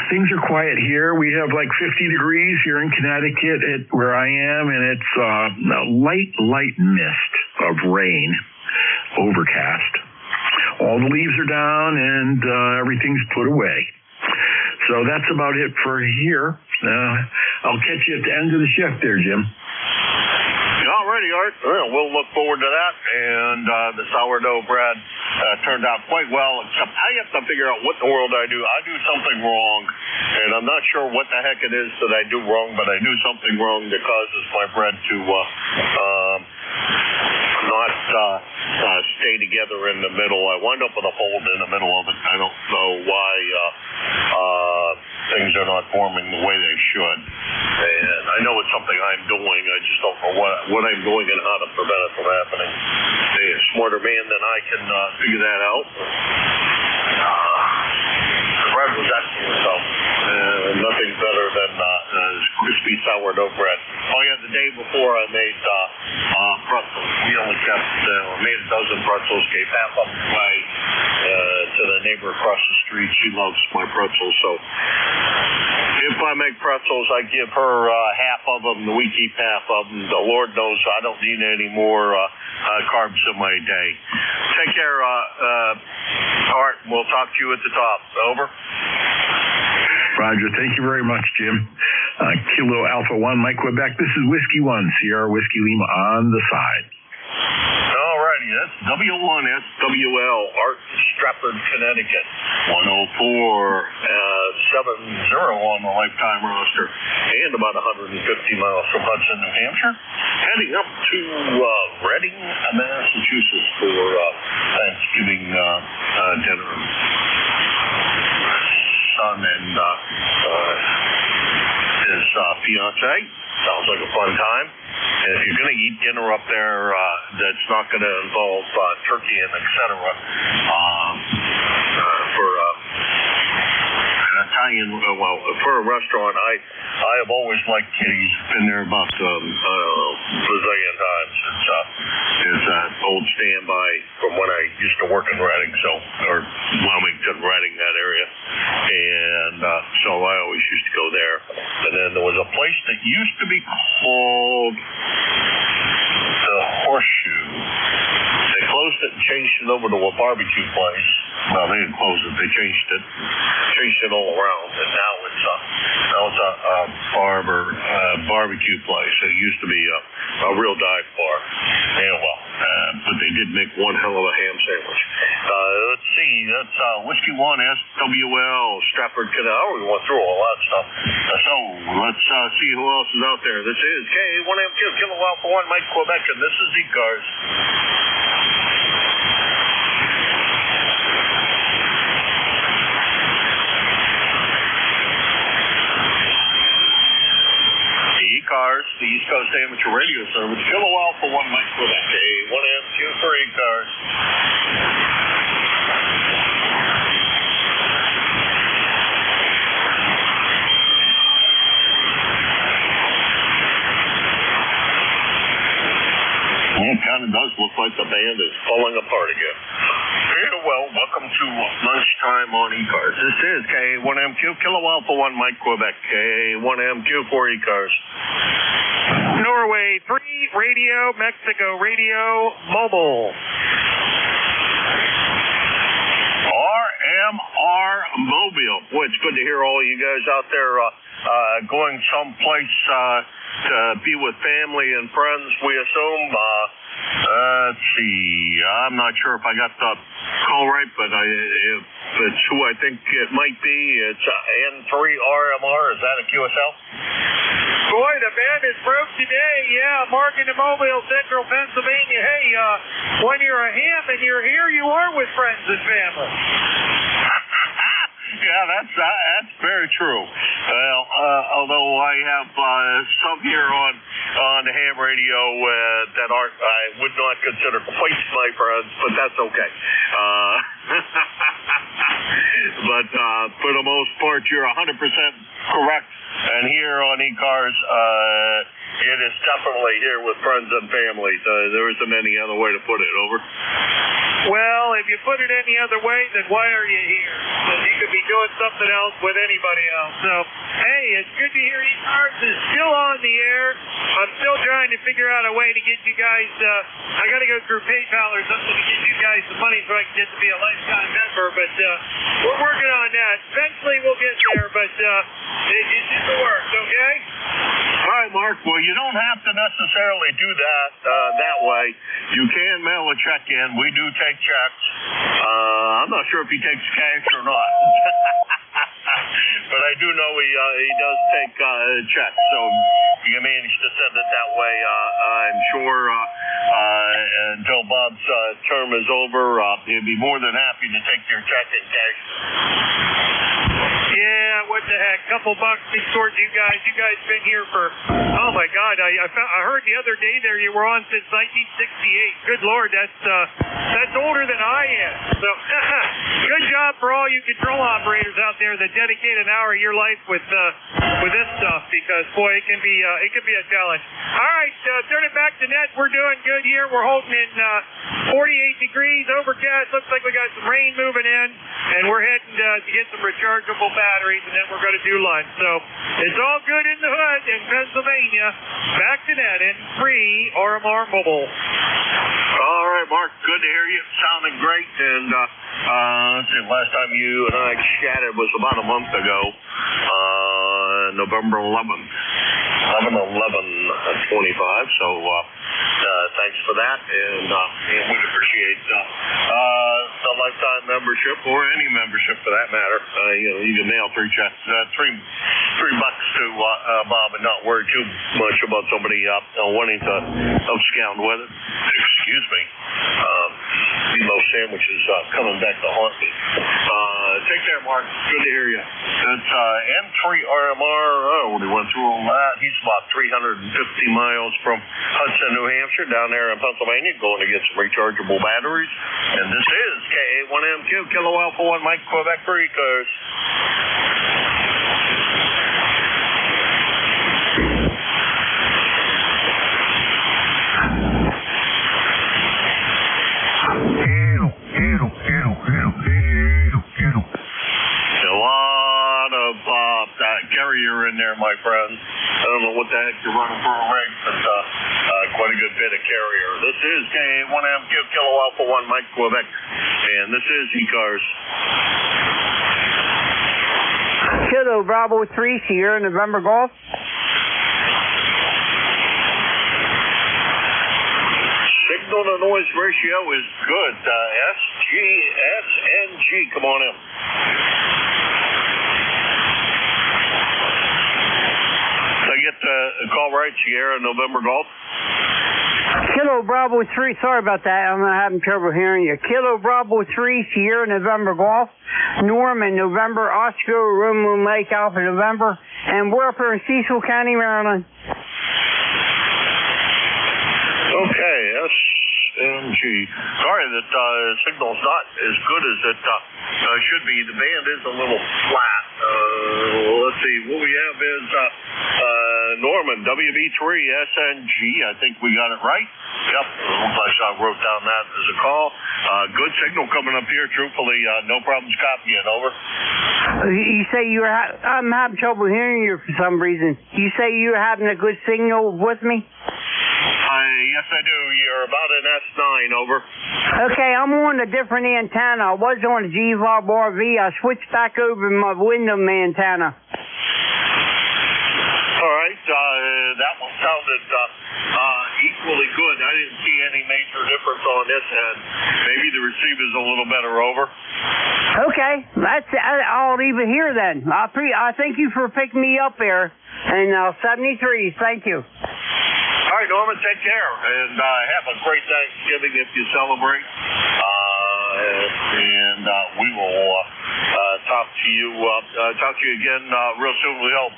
L: things are quiet here. We have like 50 degrees here in Connecticut where I am, and it's a light mist of rain, overcast. All the leaves are down, and everything's put away. So that's about it for here. I'll catch you at the end of the shift there, Jim.
F: Alrighty, Art. Well, we'll look forward to that. And the sourdough bread turned out quite well, except I have to figure out what in the world I do. I do something wrong, and I'm not sure what the heck it is that I do wrong, but I do something wrong that causes my bread to not stay together in the middle. I wind up with a fold in the middle of it. I don't know why things are not forming the way they should. And I know it's something I'm doing. I just don't know what I'm doing and how to prevent it from happening. A smarter man than I can figure that out. The bread was excellent, though. Nothing better than crispy sourdough bread. Oh, yeah, the day before I made pretzels. We only made a dozen pretzels, gave half of them away to the neighbor across the street. She loves my pretzels, so if I make pretzels, I give her half of them. We keep half of them. The Lord knows I don't need any more carbs in my day. Take care, Art. We'll talk to you at the top. Over.
L: Roger. Thank you very much, Jim. Kilo Alpha 1, Mike Quebec. This is Whiskey 1, Sierra Whiskey Lima on the side.
F: Alrighty, that's W1SWL, Art, Stratford, Connecticut. 104.70 on the lifetime roster, and about 150 miles from Hudson, New Hampshire. Heading up to Reading, Massachusetts for Thanksgiving dinner. Son and his fiance. Sounds like a fun time. And if you're going to eat dinner up there that's not going to involve turkey and etc. For an Italian, for a restaurant, I have always liked Kitty's. Been there about bazillion times. It's an old standby from when I used to work in Reading, or Wilmington, Reading, that area. And so I always used to go there. And then there was a place that used to be called the Horseshoe. They closed it and changed it over to a barbecue place. Well, they didn't close it. They changed it all around, and now it's a barbecue place. It used to be a real dive bar. But they did make one hell of a ham sandwich. Let's see. That's Whiskey 1 SWL, Stratford, Connecticut. We went through all that stuff. So let's see who else is out there. This is K1MQ, Kilo Alpha 1, Mike Quebec, and this is ECARS. ECARS, the East Coast Amateur Radio Service, Kilo Alpha 1, Mike Quebec, K1MQ for ECARS. It kind of does look like the band is falling apart again. Well, welcome to lunchtime on ECARS. This is K1MQ, Kilo Alpha 1, Mike Quebec, K1MQ for ECARS.
I: Norway 3, radio, Mexico radio, mobile.
F: RMR Mobile. Boy, it's good to hear all you guys out there going someplace to be with family and friends, we assume. Let's see. I'm not sure if I got the call right, but if it's who I think it might be, it's N3 RMR. Is that a QSL?
I: Boy, the band is broke today. Yeah, Mark in the Mobile, Central Pennsylvania. Hey, when you're a ham and you're here, you are with friends and family.
F: Yeah, that's very true. Well, although I have some here on the ham radio that I would not consider quite my friends, but that's okay. But for the most part, you're 100% correct. And here on ECARS, it is definitely here with friends and family. There isn't any other way to put it. Over.
I: Well, if you put it any other way, then why are you here? Because you could be doing something else with anybody else. So, hey, it's good to hear ECARS is still on the air. I'm still trying to figure out a way to get you guys, I got to go through PayPal or something to get you guys the money so I can get to be a lifetime member, but we're working on that. Eventually we'll get there, but it's in the works, okay?
F: All right, Mark. Well, you don't have to necessarily do that that way. You can mail a check in. We do take checks. I'm not sure if he takes cash or not. But I do know he does take checks. So if you manage to send it that way, I'm sure until Bob's term is over, he'd be more than happy to take your check in cash.
I: Yeah, what the heck? Couple bucks towards you guys. You guys been here for, oh my God, I heard the other day there you were on since 1968. Good Lord, that's older than I am. So good job for all you control operators out there that dedicate an hour of your life with this stuff, because boy, it can be a challenge. All right, turn it back to net. We're doing good here. We're holding in 48 degrees, overcast. Looks like we got some rain moving in, and we're heading to get some rechargeable batteries, and then we're going to do lunch. So it's all good in the hood in Pennsylvania. Back to net in free RMR Mobile.
F: All right, Mark. Good to hear you. Sounding great. And let's see, last time you and I chatted was about a month ago, November 11th. 11/11/25. So thanks for that, and we'd appreciate the lifetime membership, or any membership for that matter. You can mail $3 to Bob and not worry too much about somebody wanting to abscond with it. Excuse me. Meatloaf sandwiches coming back to haunt me. Take care, Mark. Good to hear you. It's N3RMR. We went through all that. He's about 350 miles from Hudson, New Hampshire, down there in Pennsylvania, going to get some rechargeable batteries. And this is KA1MQ, Kilo Alpha 1 Mike, Quebec for ECARS. Carrier in there, my friend. I don't know what the heck you're running for a rig, but quite a good bit of carrier. This is KA1MQ, Kilo Alpha 1 Mike, Quebec, and this is ECARS.
O: Kilo Bravo 3 Sierra November Golf.
F: Signal to noise ratio is good. SNG, come on in. Call right, Sierra November Golf.
O: Kilo Bravo 3, sorry about that, I'm having trouble hearing you. Kilo Bravo 3 Sierra November Golf, Norman November, Oscar Romeo Lake Alpha November, and we're up here in Cecil County, Maryland.
F: Okay, SMG. Sorry that signal's not as good as it should be. The band is a little flat. Let's see, what we have is Norman, WB3 SNG. I think we got it right. Yep, I wrote down that as a call. Good signal coming up here. Truthfully, no problems copying. Over.
O: You say I'm having trouble hearing you for some reason. You say you're having a good signal with me?
F: Yes, I do. You're about an S9, over.
O: Okay, I'm on a different antenna. I was on a G-Vob RV. I switched back over to my Wyndham antenna.
F: All right, that one sounded equally good. I didn't see any major difference on this end. Maybe the receiver's a little better, over.
O: Okay, I'll leave it here then. I thank you for picking me up there. And 73, thank you.
F: All right, Norman, take care, and have a great Thanksgiving if you celebrate. And we will talk to you again real soon, we hope.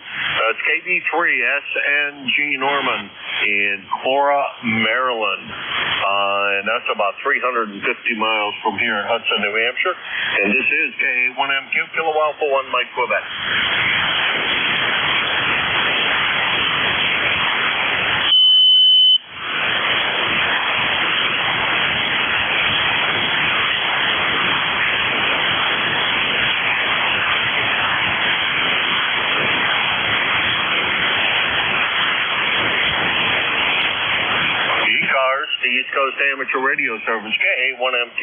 F: It's KB3SNG Norman in Cora, Maryland. And that's about 350 miles from here in Hudson, New Hampshire. And this is KA1MQ, Kilo Alpha 1 Mike, Quebec. the East Coast Amateur Radio Service, KA1MQ.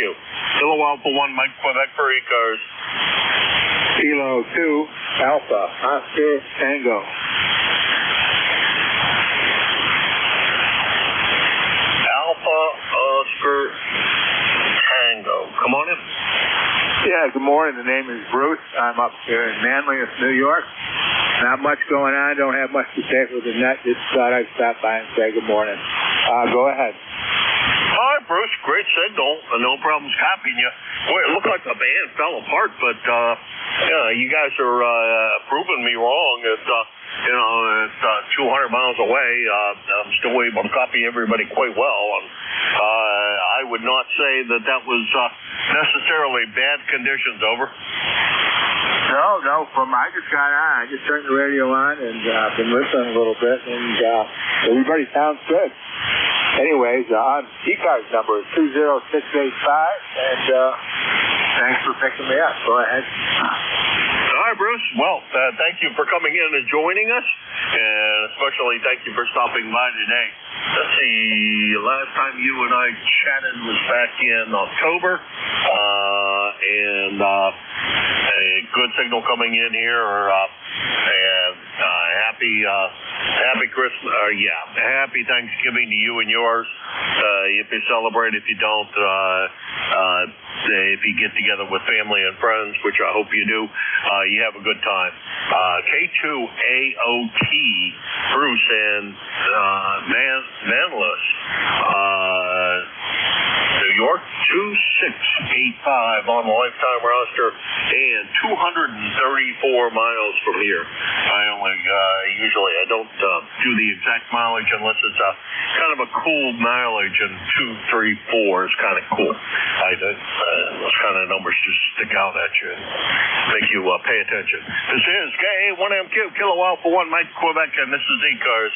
F: Kilo Alpha 1, Mike Quebec for ECARS.
C: Kilo 2, Alpha, Oscar, Tango.
F: Alpha, Oscar, Tango. Come on in.
C: Yeah, good morning. The name is Bruce. I'm up here in Manlius, New York. Not much going on. Don't have much to say with the net. Just thought I'd stop by and say good morning. Go ahead.
F: All right, Bruce. Great signal. No problems copying you. Boy, it looked like the band fell apart, but you guys are proving me wrong. It's 200 miles away. I'm still able to copy everybody quite well. And I would not say that was necessarily bad conditions. Over.
C: No. I just got on. I just turned the radio on and been listening a little bit, and everybody sounds good. Anyways, ECARS number is 20685, and thanks for picking me up. Go ahead.
F: All right, Bruce. Well, thank you for coming in and joining us, and especially thank you for stopping by today. Let's see, last time you and I chatted was back in October, and a good signal coming in here, and happy Christmas, happy Thanksgiving to you and yours. If you celebrate, if you don't, if you get together with family and friends, which I hope you do, you have a good time. K2AOT, Bruce and Manlius, New York, 2685 on the lifetime roster, and 234 miles from here. I don't do the exact mileage unless it's kind of a cool mileage, and 234 is kind of cool. Those kind of numbers just stick out at you and make you pay attention. This is KA1MQ, Kilo Alpha 1, Mike Quebec, and this is ECARS.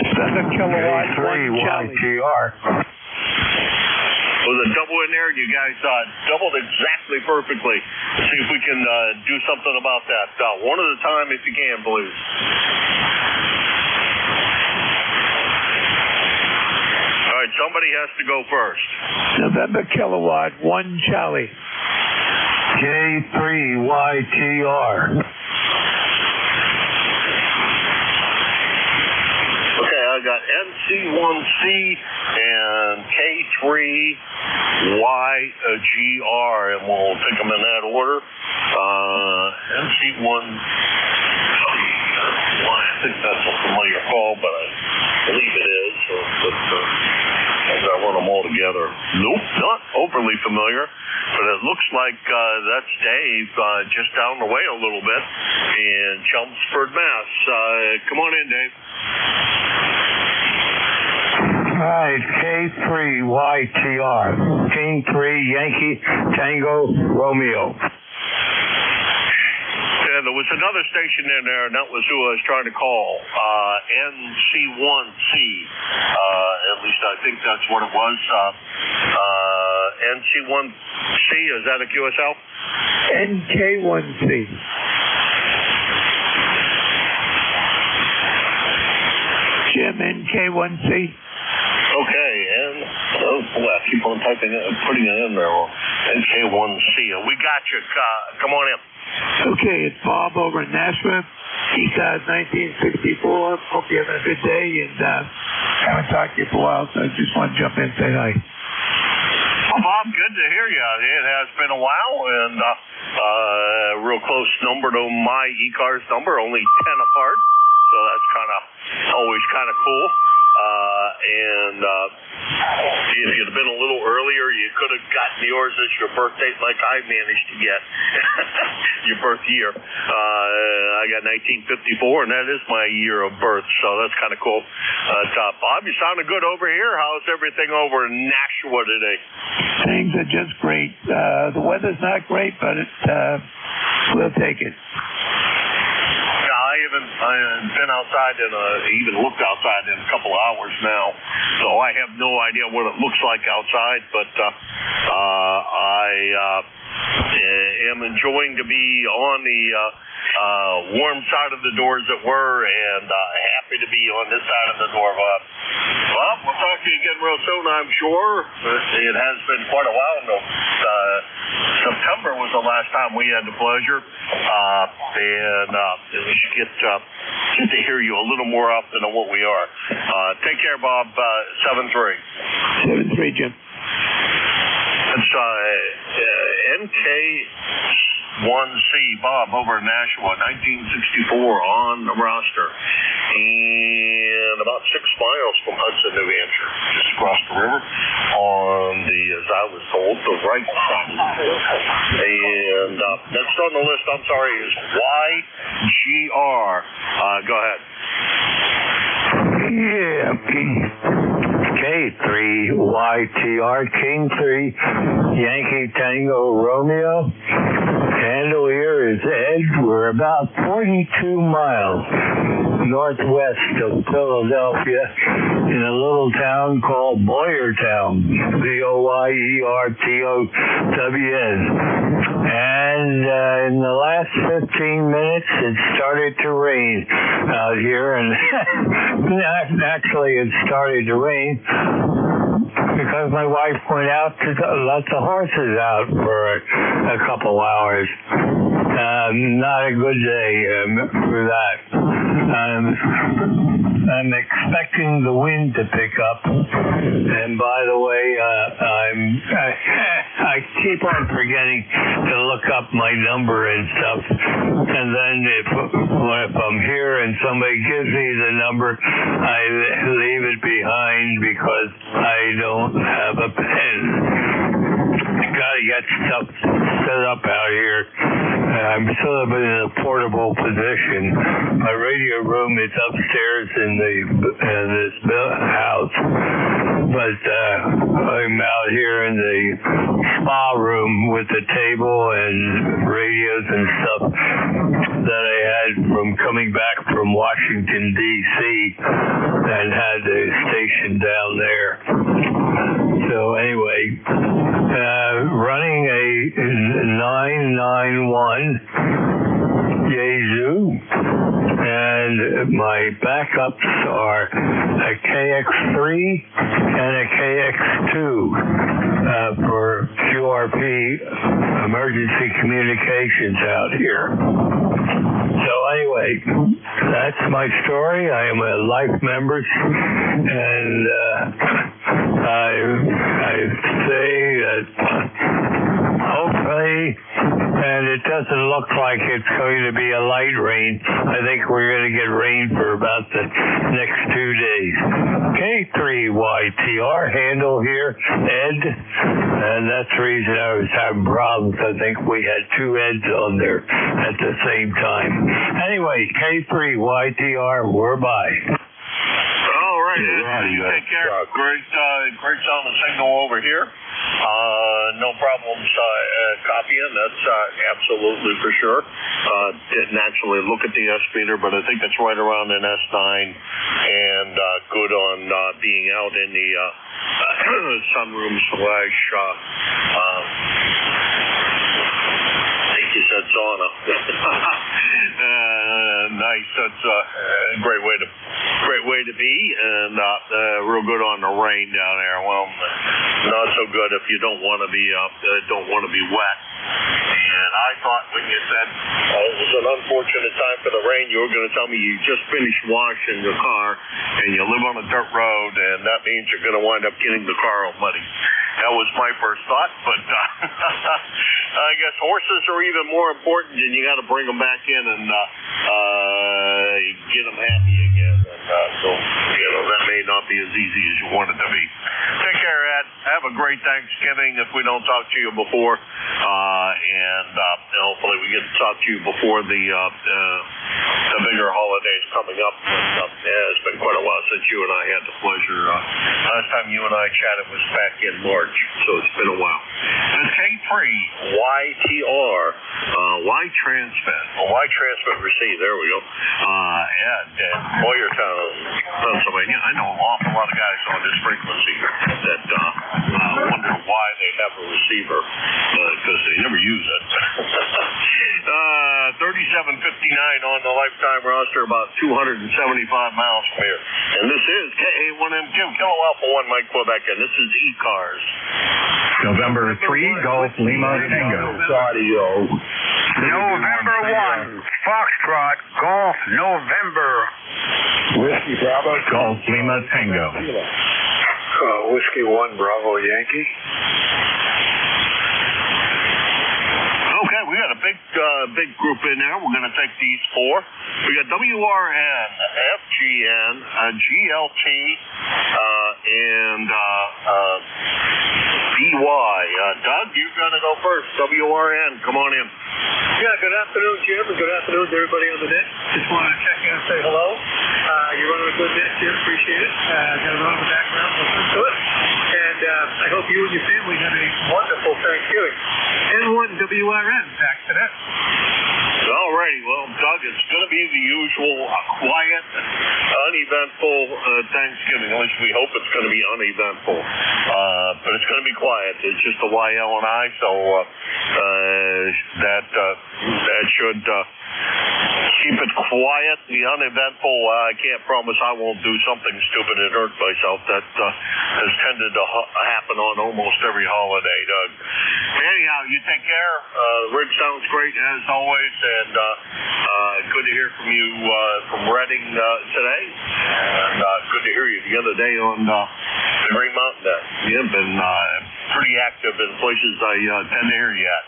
K: 7 kilowatt, 1 YTR.
F: Was a double in there? You guys doubled exactly perfectly. Let's see if we can do something about that. One at a time if you can, please. All right, somebody has to go first.
K: November kilowatt, 1 Charlie. K3YTR.
F: I got NC1C and K3YGR, and we'll take them in that order. NC1C, I think that's a familiar call, but I believe it is. So as I run them all together, nope, not overly familiar, but it looks like that's Dave just down the way a little bit in Chelmsford, Mass. Come on in, Dave.
K: Right, K3YTR, King 3 Yankee Tango Romeo.
F: And there was another station in there, and that was who I was trying to call, NC1C. At least I think that's what it was. NC1C, is that a QSL?
K: NK1C. Jim, NK1C.
F: Okay, and I keep on putting it in there. NK1C. We got you. Come on in.
K: Okay, it's Bob over in Nashville. ECARS 1964. Hope you're having a good day, and haven't talked to you for a while, so I just want to jump in and say hi.
F: Well, Bob, good to hear you. It has been a while, and real close number to my ECARS number, only 10 apart, so that's always kind of cool. And if you'd have been a little earlier, you could have gotten yours as your birth date like I managed to get your birth year. I got 1954, and that is my year of birth, so that's kind of cool. Bob, you sounded good over here. How's everything over in Nashua today?
K: Things are just great. The weather's not great, but we'll take it.
F: I haven't been outside and even looked outside in a couple of hours now, so I have no idea what it looks like outside, but I am enjoying to be on the warm side of the door, as it were, and happy to be on this side of the door. soon, I'm sure. It has been quite a while. No, September was the last time we had the pleasure, and we should get to hear you a little more often than what we are. Take care, Bob. 7-3.
M: 7-3, Jim.
F: It's NK1C, Bob, over in Nashua, 1964 on the roster. And about 6 miles from Hudson, New Hampshire, just across the river on the, as I was told, the right side. And next on the list, I'm sorry, is YGR. Go ahead.
P: Yeah. K3YTR, King 3, Yankee Tango Romeo. Handle here is Ed. We're about 42 miles northwest of Philadelphia in a little town called Boyertown, Boyertown. And in the last 15 minutes, it started to rain out here, and actually it started to rain because my wife went out to let the horses out for a couple hours. Not a good day for that. I'm expecting the wind to pick up, and by the way, I keep on forgetting to look up my number and stuff, and then if I'm here and somebody gives me the number, I leave it behind because I don't have a pen. Gotta get stuff set up out here. I'm sort of in a portable position. My radio room is upstairs in this house, but I'm out here in the spa room with the table and radios and stuff that I had from coming back from Washington, D.C. and had the station down there. So anyway, running a 991 Yazoo, and my backups are a KX3 and a KX2 for QRP emergency communications out here. So anyway, that's my story. I am a life member, and I say that hopefully, and it doesn't look like it's going to be a light rain. I think we're going to get rain for about the next 2 days. K3YTR, handle here, Ed, and that's the reason I was having problems. I think we had 2 Eds on there at the same time. Anyway, K3YTR, we're by.
F: All right, you take care. Great sound and signal over here. No problems copying. That's absolutely for sure. Didn't actually look at the S-meter, but I think it's right around an S9, and good on being out in the sunroom / I think you said sauna. Nice. That's a great way to be, and real good on the rain down there. Well, not so good if you don't want to be wet. And I thought when you said it was an unfortunate time for the rain, you were going to tell me you just finished washing your car and you live on a dirt road, and that means you're going to wind up getting the car all muddy. That was my first thought, but I guess horses are even more important, and you got to bring them back in and get them happy again. And so, that may not be as easy as you want it to be. Take care, Ed. Have a great Thanksgiving if we don't talk to you before, and hopefully we get to talk to you before the bigger holidays coming up. It's been quite a while since you and I had the pleasure. Last time you and I chatted was back in March, so it's been a while. It's K3YTR, Y transmit receive. There we go. Ed in Boyertown, Pennsylvania. I know an awful lot of guys on this frequency that wonder why they have a receiver, because they never use it. 3759 on the lifetime roster. about 275 miles from here. And this is KA1M2, Kilo Alpha 1 Mike Quebec, and this is ECARS.
A: November 3, Golf Lima Tango.
V: Audio.
M: November 1, Foxtrot, Golf, November.
V: Whiskey Bravo.
A: Golf Lima Tango.
C: Whiskey 1, Bravo, Yankee.
F: Okay, we got a big group in there. We're going to take these four. We got WRN, FGN, GLT, and BY. Doug, you're going to go first. WRN, come on in.
S: Yeah, good afternoon, Jim, and good afternoon to everybody on the net. Just want to check in and say hello. You're running a good net, Jim. Appreciate it. Got a lot of the background listening to it. And I hope you and your family have a wonderful Thanksgiving. N1 WRN, back to that.
F: All righty. Well, Doug, it's going to be the usual quiet, uneventful Thanksgiving. At least we hope it's going to be uneventful. But it's going to be quiet. It's just the YL and I, so that should keep it quiet, the uneventful. I can't promise I won't do something stupid and hurt myself. That has tended to happen on almost every holiday, Doug. Anyhow, you take care. Rig sounds great as always, and good to hear from you from Reading today. And good to hear you the other day on the Green Mountain. You've been pretty active in places I tend to hear you at.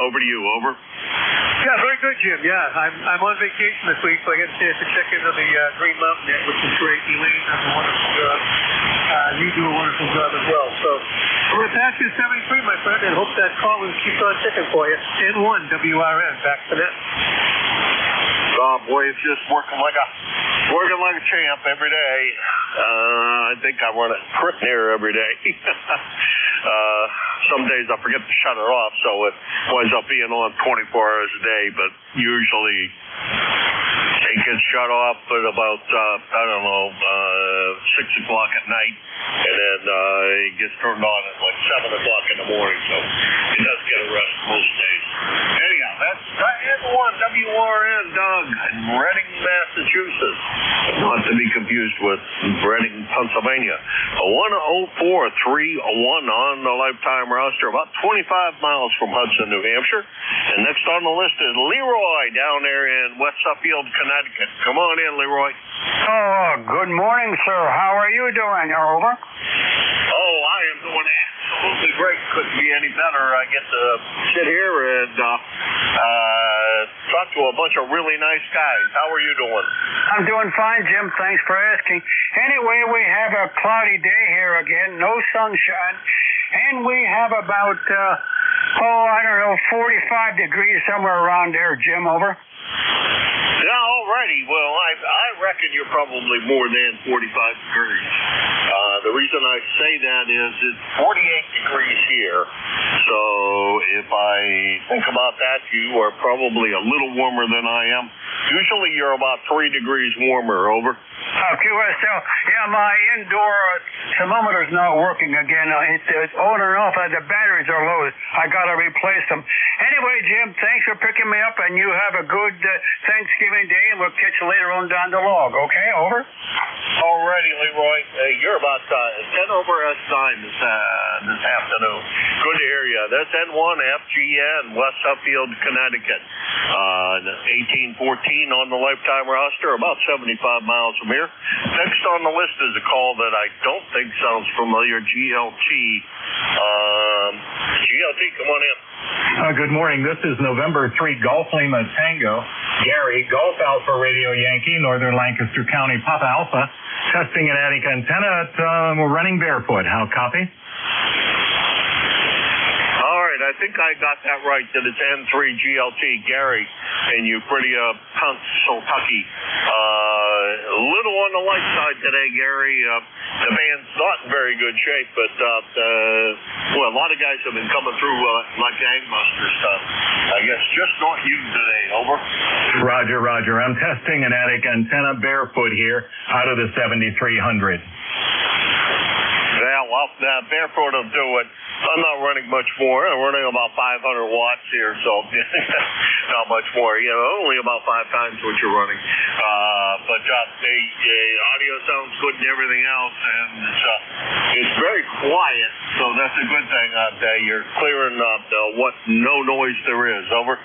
F: Over to you. Over.
S: Yeah, very good, Jim. Yeah, I'm on vacation this week, so I get a chance to check in on the Green Mountain net, which is great. Elaine does a wonderful job. You do a wonderful job as well. So we're going to pass you 73, my friend, and hope that call keeps on ticking for you. N1 WRN, back to net.
F: Oh boy, it's just working like a champ every day. I think I run it pretty near every day. Some days I forget to shut it off, so it winds up being on 24 hours a day, but usually it gets shut off at about, 6 o'clock at night, and then it gets turned on at like 7 o'clock in the morning, so it does get a rest most days. Anyhow, that's N1 WRN, Doug, in Reading, Massachusetts. Not to be confused with Reading, Pennsylvania. A 104.31 on the lifetime roster, about 25 miles from Hudson, New Hampshire. And next on the list is Leroy down there in West Suffield, Connecticut. Come on in, Leroy.
M: Oh, good morning, sir. How are you doing? Over.
F: Oh, I am doing absolutely great. Couldn't be any better. I get to sit here and talk to a bunch of really nice guys. How are you doing?
M: I'm doing fine, Jim. Thanks for asking. Anyway, we have a cloudy day here again. No sunshine. And we have about, 45 degrees, somewhere around there, Jim. Over.
F: Yeah, alrighty. Well, I reckon you're probably more than 45 degrees. The reason I say that is it's 48 degrees here. So if I think about that, you are probably a little warmer than I am. Usually you're about 3 degrees warmer. Over.
M: QSL. Yeah, my indoor thermometer's not working again. It's on and off. The batteries are low. I got to replace them. Anyway, Jim, thanks for picking me up, and you have a good Thanksgiving day, and we'll catch you later on down the log. Okay, over?
F: Alrighty, Leroy. You're about 10 over S9 this afternoon. Good to hear you. That's N1 FGN, West Suffield, Connecticut. 1814 on the lifetime roster, about 75 miles from here. Next on the list is a call that I don't think sounds familiar, GLT. GLT, come on in.
A: Good morning. This is November 3, Golf Lima Tango. Gary, Golf Alpha Radio Yankee, Northern Lancaster County, Papa Alpha. Testing an attic antenna at running barefoot. How copy?
F: All right, I think I got that right, that it's N3 GLT, Gary, in Euphrasia, Pennsylvania. A little on the light side today, Gary. The band's not in very good shape, but a lot of guys have been coming through like gangbusters. I guess just not you today. Over.
A: Roger. I'm testing an attic antenna barefoot here out of the 7300.
F: Well, well, barefoot will do it. I'm not running much more. I'm running about 500 watts here, so not much more. Only about 5 times what you're running. But the audio sounds good and everything else, and it's very quiet, so that's a good thing out there. You're clearing up what no noise there is. Over.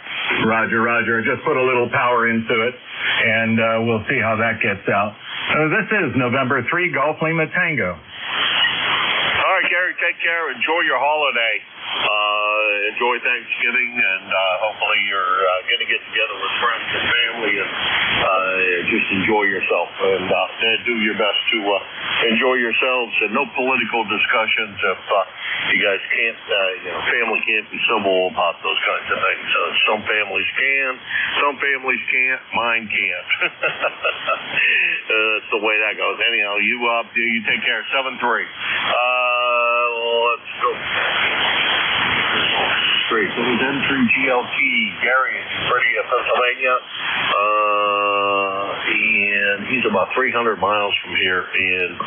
A: Roger. Just put a little power into it, and we'll see how that gets out. This is November 3 Golf Lima Tango.
F: All right, Gary, take care. Enjoy your holiday. Enjoy Thanksgiving, and hopefully you're going to get together with friends and family and just enjoy yourself. And do your best to enjoy yourselves, and no political discussions if you guys can't, family can't be civil about those kinds of things. Some families can, some families can't, mine can't. That's the way that goes. Anyhow, you take care. 7-3. Let's go. Straight. So it was N3GLT, Gary in Pennsylvania. And he's about 300 miles from here in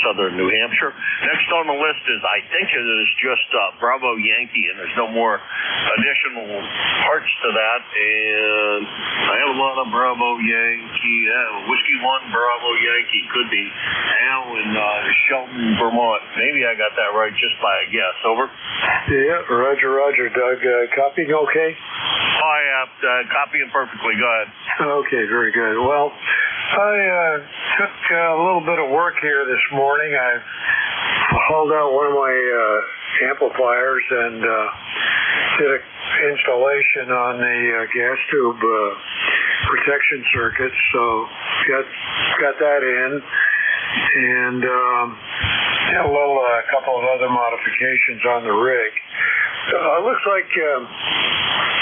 F: southern New Hampshire. Next on the list is, I think it is just Bravo Yankee, and there's no more additional parts to that. And I have a lot of Bravo Yankee, Whiskey 1 Bravo Yankee, could be Al in Shelton, Vermont. Maybe I got that right just by a guess. Over.
Q: Yeah, Roger, Doug. Copying okay?
F: Oh, yeah, copying perfectly. Go ahead.
Q: Okay, very good. Well, I took a little bit of work here this morning. I hauled out one of my amplifiers and did an installation on the gas tube protection circuit. So got that in, and had a couple of other modifications on the rig. It looks like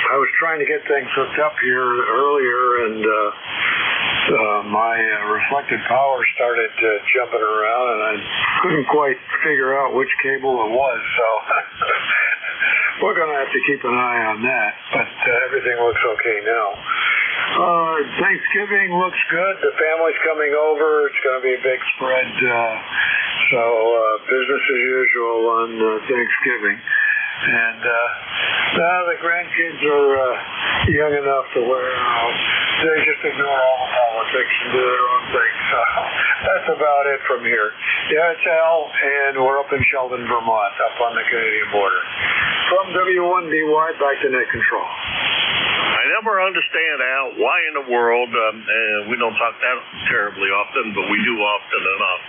Q: I was trying to get things hooked up here earlier, and my reflected power started jumping around, and I couldn't quite figure out which cable it was. So we're going to have to keep an eye on that, but everything looks okay now. Thanksgiving looks good. The family's coming over. It's going to be a big spread. So business as usual on Thanksgiving. And now the grandkids are young enough to where they just ignore all the politics and do their own thing. So that's about it from here. Yeah, it's Al, and we're up in Sheldon, Vermont, up on the Canadian border. From W1DY, back to net control.
F: I never understand, Al, why in the world, we don't talk that terribly often, but we do often enough,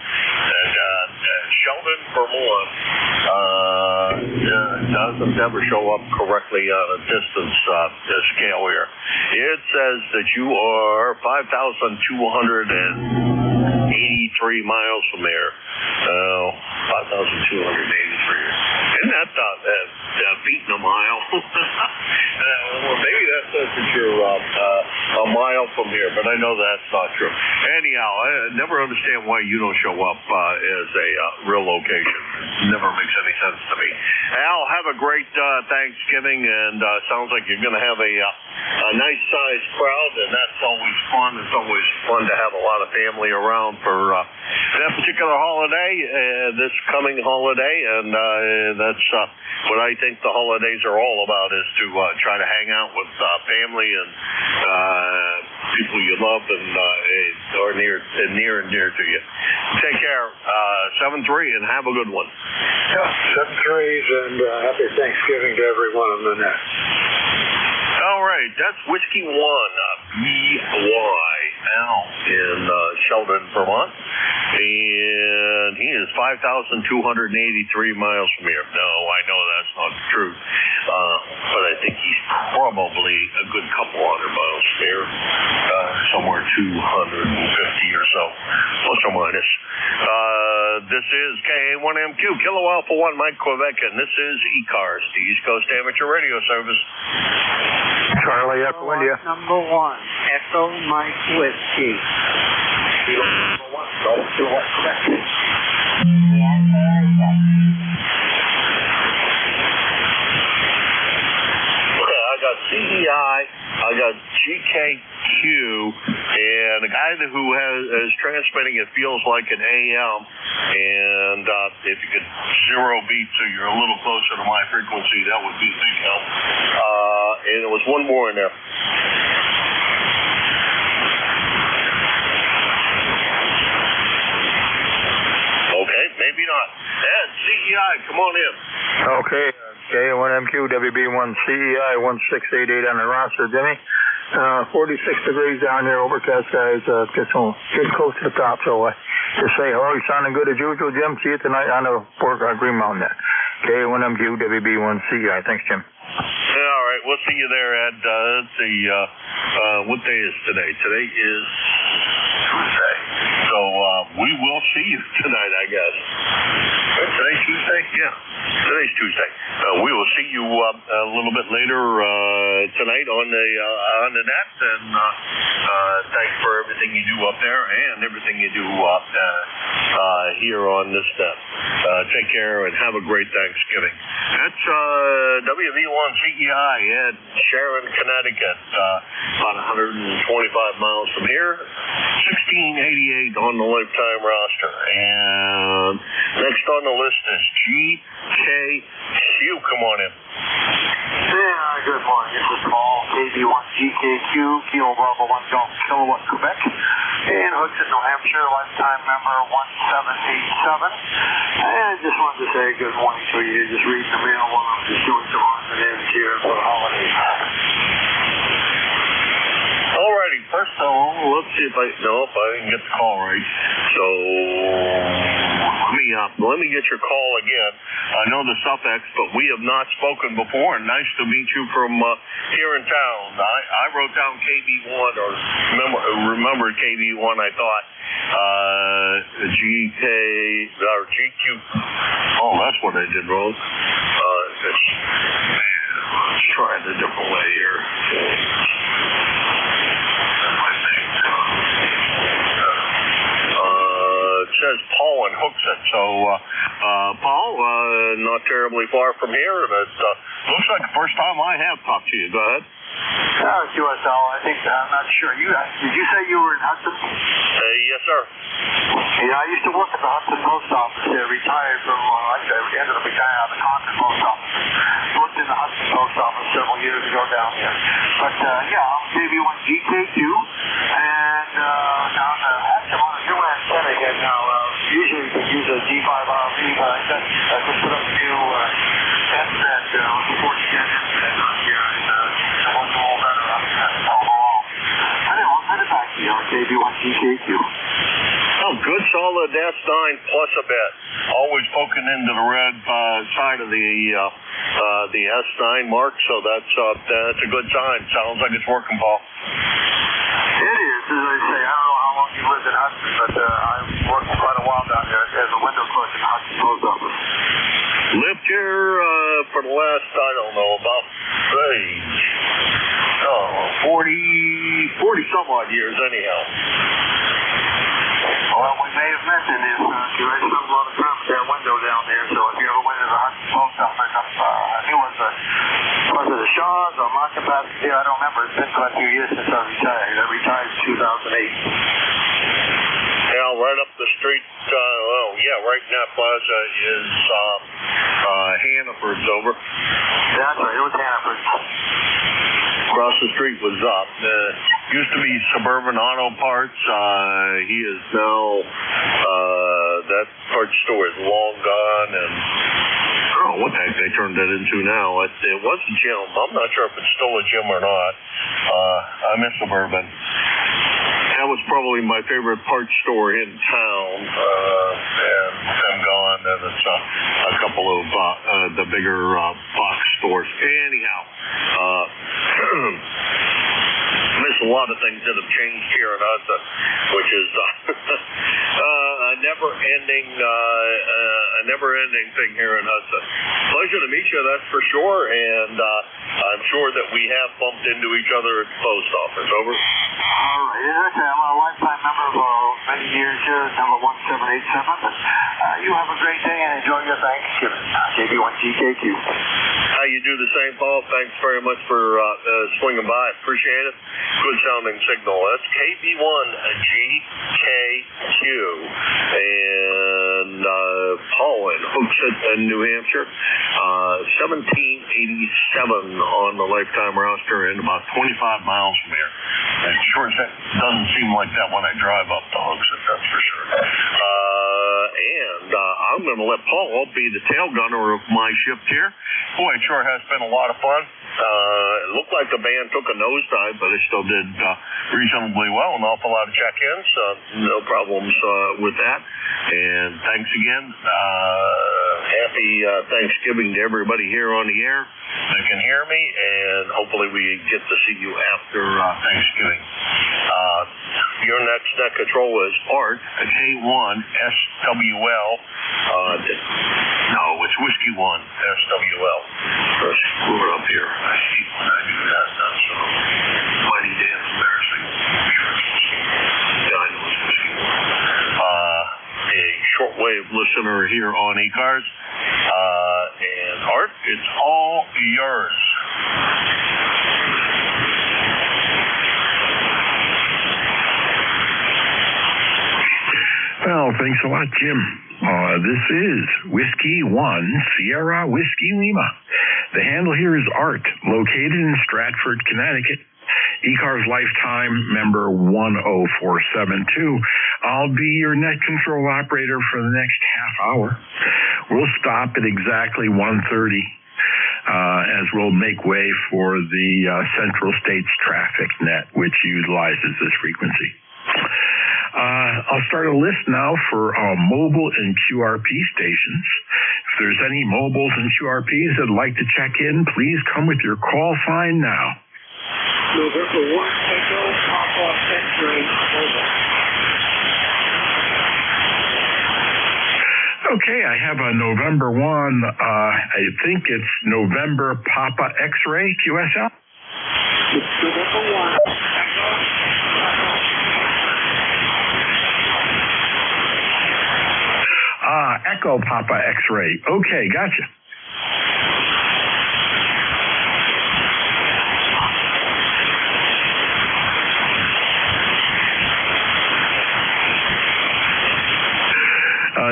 F: that Sheldon, Vermont doesn't ever show up correctly on a distance scale here. It says that you are 5,283 miles from there. 5,283. Isn't that beating a mile? Well, maybe that says that you're a mile from here, but I know that's not true. Anyhow, I never understand why you don't show up as a real location. It never makes any sense to me. Al, have a great Thanksgiving, and sounds like you're going to have a nice-sized crowd, and that's always fun. It's always fun to have a lot of family around for that particular holiday, this coming holiday, and that's what I think the holidays are all about, is to try to hang out with family and people you love and are near and dear to you. Take care. 7-3, and have a good one.
Q: Yeah, 7-3s, and happy Thanksgiving to everyone on the net.
F: All right, that's Whiskey 1, BYL in Sheldon, Vermont. And he is 5,283 miles from here. No, I know that's not the truth. But I think he's probably a good couple hundred miles from here. Somewhere 250 or so, plus or minus. This is KA1MQ, Kilo Alpha 1, Mike Quebec, and this is ECARS, the East Coast Amateur Radio Service.
Q: Charlie, Echo India.
O: Number 1, Echo Mike Whiskey.
F: I got CEI, I got GKQ, and the guy who is transmitting it feels like an AM. And if you could zero beat so you're a little closer to my frequency, that would be a big help. And there was one more in there. Okay, maybe not. Ed, CEI, come on in.
R: Okay, K1MQ, WB1 CEI 1688 on the roster, Jimmy. 46 degrees down here, overcast skies, getting close to the top, so just say hello, you're sounding good as usual, Jim. See you tonight on the Green Mountain net. K1MQ, WB1 CEI. Thanks, Jim.
F: Yeah, all right, we'll see you there, Ed. Let's see, what day is today? Today is Tuesday. So we will see you tonight, I guess. Today's Tuesday? Yeah, today's Tuesday. We will see you a little bit later tonight on the net, and thanks for everything you do up there and everything you do here on this net. Take care and have a great Thanksgiving. That's WV1 CEI at Sharon, Connecticut, about 125 miles from here. 1688 on the lifetime roster. And next on the list is GKQ. Come on in.
T: Yeah, good morning. This is Paul, KB1GKQ, Kilo Bravo 1 Golf Kilowatt, Quebec. In Hudson, New Hampshire, lifetime member 1787. And just wanted to say good morning to you. Just reading the mail while I'm just doing some odds and ends here for the holidays.
F: Alrighty, first of all, let's see if I didn't get the call right. So let me get your call again. I know the suffix, but we have not spoken before, and nice to meet you from here in town. I wrote down KB1 or remembered KB1. I thought GQ. Oh, that's what I did wrong. Let's try it a different way here. It says Paul in Hooksett. So, Paul, not terribly far from here. It looks like the first time I have talked to you. Go ahead.
T: QSL, I think, I'm not sure. Did you say you were in Hudson?
F: Yes, sir.
T: Yeah, I used to work at the Hudson Post Office. Retired from, ended up retiring out of the Concord Post Office. Worked in the Hudson Post Office several years ago down here. But, I'm KB1GKQ, and now I'm on a new antenna again now. Usually you can use a G5RV, but I just put up a new headset, 14-gen headset on here, and I want to all better overall. Anyway, I'll send it back to you on KB1GKQ.
F: Oh, good solid S9 plus a bit. Always poking into the red side of the S9 mark, so that's a good sign. Sounds like it's working, Paul.
T: It is, as I say. I don't know how long you lived in Hudson, but I worked for quite a while down there as a window clerk in the Hudson Post Office.
F: Lived here for the last, I don't know, about 40 some odd years anyhow.
T: Well, we may have mentioned it. You had some lot of time at that window down there, so if you ever went to the Hudson Post Office, I think was it the Shaws or Market Basket? I don't remember. It's been quite a few years since I retired. I retired in 2008.
F: Yeah, right up the street, right in that plaza is Hannaford's over.
T: That's right, it was Hannaford's.
F: Across the street was used to be Suburban Auto Parts. He is now, that parts store is long gone, and I don't know what the heck they turned that into now. It was a gym. I'm not sure if it's still a gym or not. I miss Suburban. That was probably my favorite parts store in town, and I'm gone, and it's a couple of the bigger box stores. Anyhow, miss a lot of things that have changed here in Hudson, which is a never-ending thing here in Hudson. Pleasure to meet you, that's for sure, and I'm sure that we have bumped into each other at the post office. Over.
T: All right, I'm a lifetime member for many years here, number 1787. But you have a great day and enjoy your Thanksgiving. KB1GKQ.
F: How you do the same, Paul? Thanks very much for swinging by. Appreciate it. Good sounding signal. That's KB1GKQ. And Paul in Hooksett in New Hampshire. 1787 on the lifetime roster and about 25 miles from here. And sure, that doesn't seem like that when I drive up to Hooksett, that's for sure. And I'm going to let Paul be the tail gunner of my shift here. Boy, it sure has been a lot of fun. It looked like the band took a nosedive, but it still did reasonably well. An awful lot of check-ins. No problems with that. And thanks again. Happy Thanksgiving to everybody here on the air that can hear me, and hopefully we get to see you after Thanksgiving. Your next net control is Art, K1 SWL. No, it's Whiskey 1 SWL. Screw it up here. I hate when I do that. That's so mighty damn embarrassing. Yeah, I know it's Whiskey 1. A shortwave listener here on ECARS. And Art, it's all yours.
L: Well, thanks a lot, Jim. This is Whiskey 1 Sierra Whiskey Lima. The handle here is Art, located in Stratford, Connecticut. ECARS lifetime member 10472. I'll be your net control operator for the next half hour. We'll stop at exactly 1:30 as we'll make way for the Central States Traffic Net, which utilizes this frequency. I'll start a list now for mobile and QRP stations. If there's any mobiles and QRPs that'd like to check in, please come with your call sign now.
T: November 1 Echo Papa X-ray mobile.
L: Okay, I have a November 1. I think it's November Papa X-ray QSL.
T: It's November 1
L: Echo Papa X-ray. Okay, gotcha.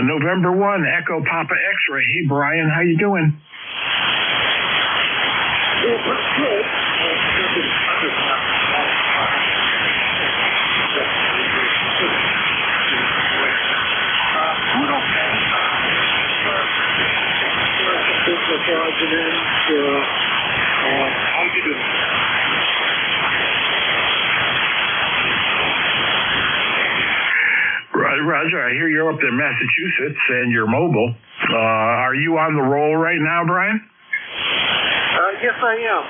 L: November 1, Echo Papa X-ray. Hey, Brian, how you doing?
T: Good. How you doing?
L: Roger, I hear you're up in Massachusetts and you're mobile. Are you on the roll right now, Brian?
T: Yes, I am.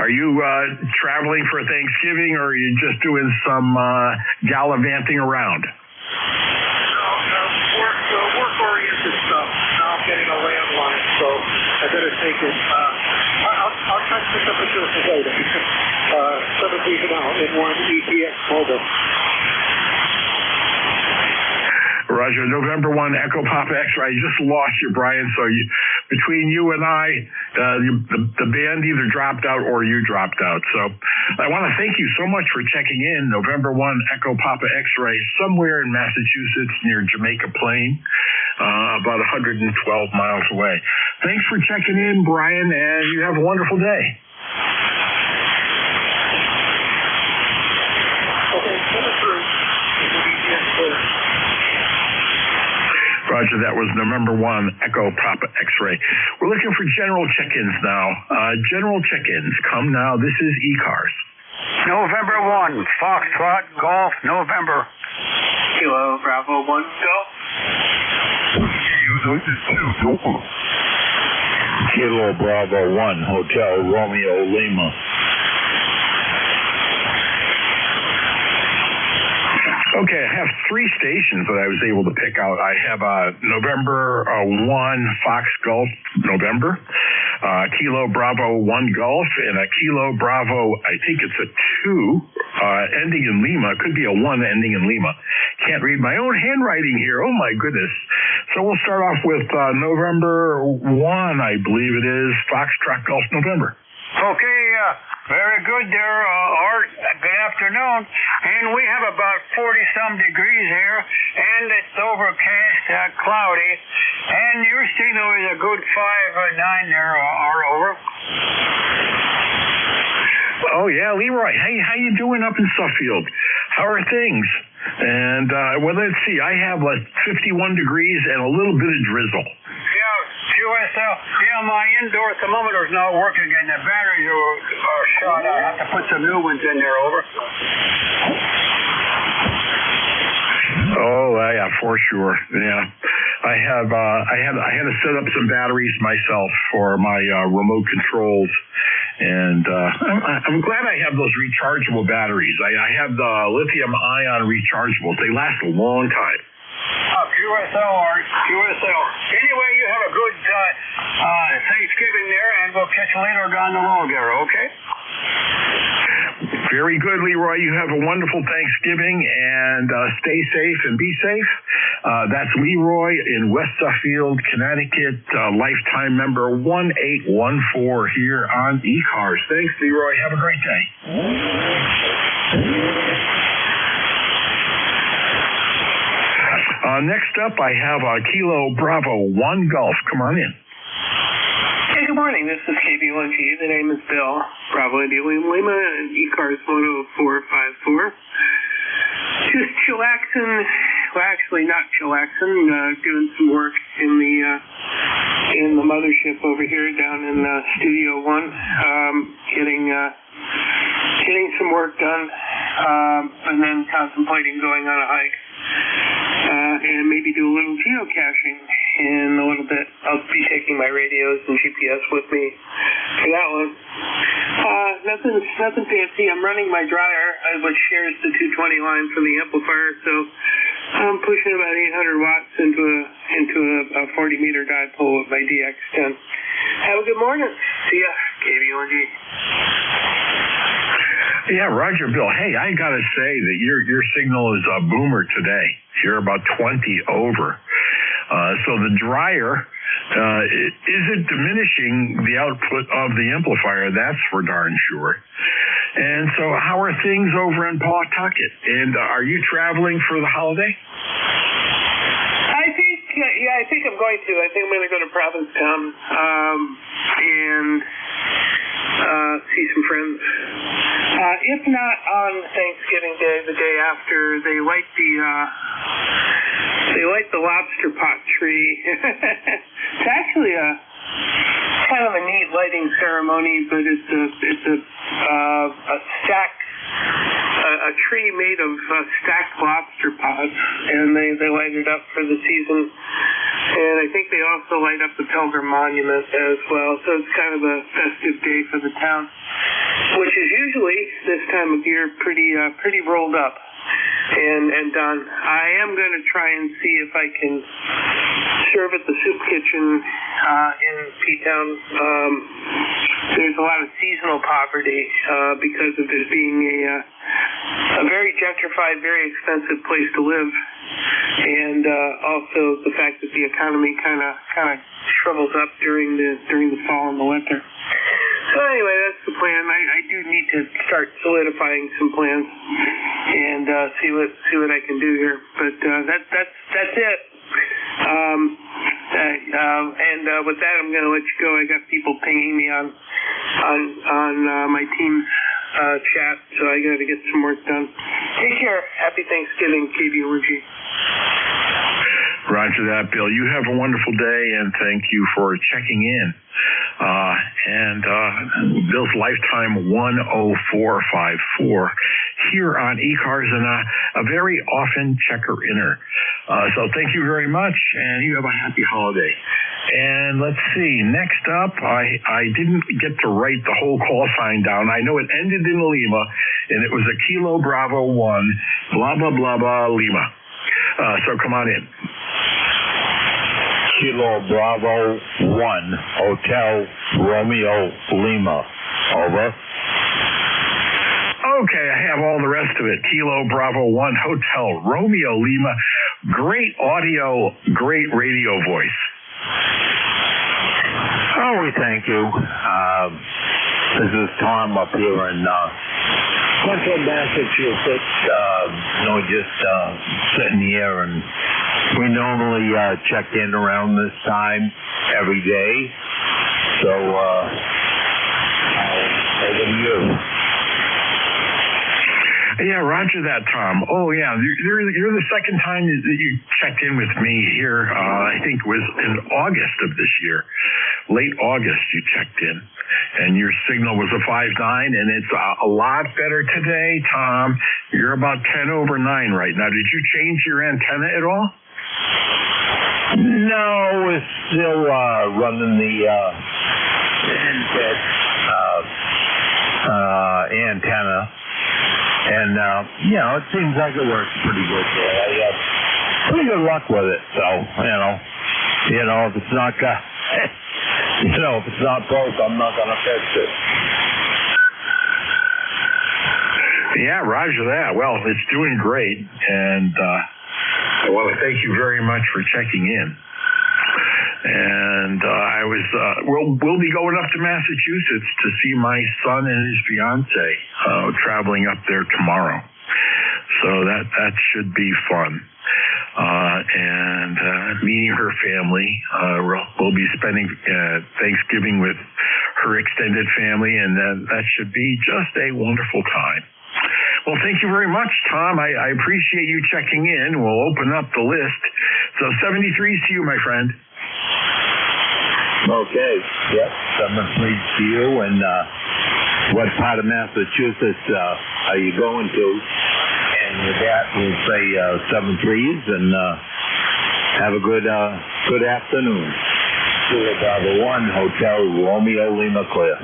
L: Are you traveling for Thanksgiving, or are you just doing some gallivanting around?
T: Work-oriented stuff. Now I'm getting a landline, so I better take it. I'll try to pick up a show later. 17 out in one EPX mobile.
L: Roger, November 1, Echo Papa X-ray. I just lost you, Brian, so between you and I, the band either dropped out or you dropped out. So I want to thank you so much for checking in. November 1, Echo Papa X-ray, somewhere in Massachusetts near Jamaica Plain, about 112 miles away. Thanks for checking in, Brian, and you have a wonderful day. Roger, that was November 1, Echo Papa X-ray. We're looking for general check-ins now. General check-ins, come now. This is ECARS.
M: November 1, Foxtrot Golf, November.
N: Kilo Bravo 1, Golf.
V: Kilo Bravo 1, Hotel Romeo Lima.
L: Okay, I have three stations that I was able to pick out. I have November 1 Fox Golf November, Kilo Bravo 1 Golf, and a Kilo Bravo, I think it's a 2 ending in Lima. It could be a 1 ending in Lima. Can't read my own handwriting here. Oh, my goodness. So we'll start off with November 1, I believe it is, Foxtrot Golf November.
M: Okay, very good there, Art. Good afternoon, and we have about 40-some degrees here, and it's overcast, cloudy, and your signal is a good 5 or 9 there, over.
L: Oh, yeah, Leroy. Hey, how you doing up in Suffield? How are things? And, well, let's see. I have 51 degrees and a little bit of drizzle.
M: Yeah, QSL. Yeah, my indoor thermometer's not working, and the batteries are shot. I have to put some new ones in there, over.
L: Oh, yeah, for sure. Yeah, I had to set up some batteries myself for my remote controls, and I'm glad I have those rechargeable batteries. I have the lithium-ion rechargeables. They last a long time.
M: QSL, Art. QSL. Anyway, you have a good Thanksgiving there, and we'll catch you later down the road there, okay?
L: Very good, Leroy. You have a wonderful Thanksgiving, and stay safe and be safe. That's Leroy in West Suffield, Connecticut, lifetime member 1814 here on ECARS. Thanks, Leroy. Have a great day. Next up, I have Kilo Bravo 1 Golf. Come on in.
D: Hey, good morning. This is KB1G. The name is Bill. Bravo India Lima and ECARS 10454. Just chillaxing. Well, actually not chillaxing. Doing some work in the mothership over here down in Studio 1. Getting some work done. And then contemplating going on a hike. And maybe do a little geocaching in a little bit. I'll be taking my radios and GPS with me for that one. Nothing fancy. I'm running my dryer, which shares the 220 line from the amplifier, so I'm pushing about 800 watts into a 40-meter dipole with my DX10. Have a good morning. See ya. KBONG.
L: Yeah, Roger, Bill. Hey, I got to say that your signal is a boomer today. You're about 20 over. So the dryer isn't diminishing the output of the amplifier. That's for darn sure. And so how are things over in Pawtucket? And are you traveling for the holiday?
D: I think I'm going to. I think I'm going to go to Provincetown and see some friends. If not on Thanksgiving Day, the day after, they light the lobster pot tree. It's actually kind of a neat lighting ceremony, but it's a stacked. A tree made of stacked lobster pots, and they light it up for the season. And I think they also light up the Pilgrim Monument as well. So it's kind of a festive day for the town, which is usually this time of year pretty rolled up and done. I am going to try and see if I can serve at the soup kitchen in P-Town. There's a lot of seasonal poverty because of it being a very gentrified, very expensive place to live, and also the fact that the economy kind of shrivels up during the fall and the winter. So anyway, that's the plan. I do need to start solidifying some plans and see what I can do here. But that's it. And with that, I'm going to let you go. I got people pinging me on my team's chat, so I got to get some work done. Take care. Happy Thanksgiving, KBOG.
L: Roger that, Bill. You have a wonderful day, and thank you for checking in. Bill's lifetime 10454 here on ECARS, and a very often checker-inner. So thank you very much, and you have a happy holiday. And let's see, next up, I didn't get to write the whole call sign down. I know it ended in Lima, and it was a Kilo Bravo 1, blah, blah, blah, blah, Lima. So come on in.
U: Kilo Bravo 1, Hotel Romeo Lima. Over.
L: Okay, I have all the rest of it. Kilo Bravo 1, Hotel Romeo Lima. Great audio, great radio voice.
U: Oh, we thank you. This is Tom up here in Central Massachusetts, just sitting here, and we normally check in around this time every day. So, over to you.
L: Yeah, roger that, Tom. Oh, yeah, you're the second time that you checked in with me here. I think it was in August of this year. Late August you checked in, and your signal was a 5.9, and it's a lot better today, Tom. You're about 10 over 9 right now. Did you change your antenna at all?
U: No, we're still running the antenna. And, it seems like it works pretty good there. I have pretty good luck with it. So, if it's not, if it's not broke, I'm not going to fix it.
L: Yeah, roger that. Well, it's doing great. And, I want to thank you very much for checking in. And we'll be going up to Massachusetts to see my son and his fiance, traveling up there tomorrow. So that should be fun. And meeting her family. We'll be spending Thanksgiving with her extended family, and that should be just a wonderful time. Well, thank you very much, Tom. I appreciate you checking in. We'll open up the list. So 73's to you, my friend.
U: Okay. Yep. 73 to you. And what part of Massachusetts are you going to? And with that, we'll say 73's and have a good afternoon. Bravo 1 Hotel Romeo Lima Clear.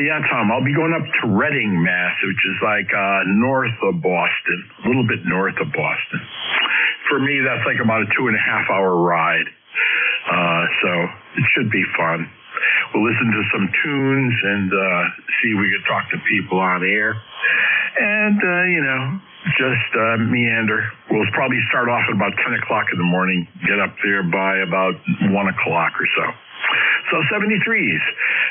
L: Yeah, Tom, I'll be going up to Reading, Mass, which is like north of Boston, a little bit north of Boston. For me, that's like about a 2.5-hour ride. So it should be fun. We'll listen to some tunes and see if we can talk to people on air. And, just meander. We'll probably start off at about 10 o'clock in the morning, get up there by about 1 o'clock or so. So 73's.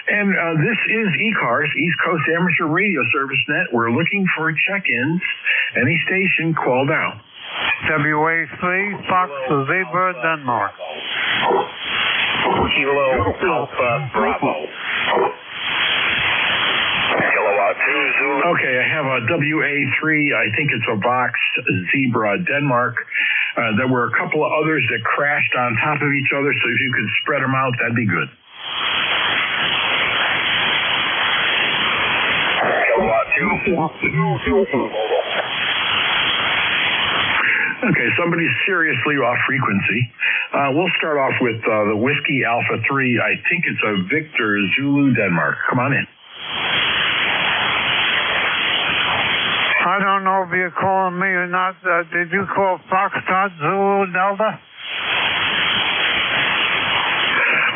L: And this is ECARS, East Coast Amateur Radio Service Net. We're looking for check-ins. Any station, call now.
M: WA3, Fox Zebra, Denmark.
V: Kilo Alpha Bravo. Kilowatt 2 Zulu.
L: Okay, I have a WA3, I think it's a Vox Zebra, Denmark. There were a couple of others that crashed on top of each other, so if you could spread them out, that'd be good. Okay, somebody's seriously off frequency. We'll start off with the Whiskey Alpha 3. I think it's a Victor Zulu, Denmark. Come on in.
M: I don't know if you're calling me or not. Did you call Foxtrot Zulu Delta?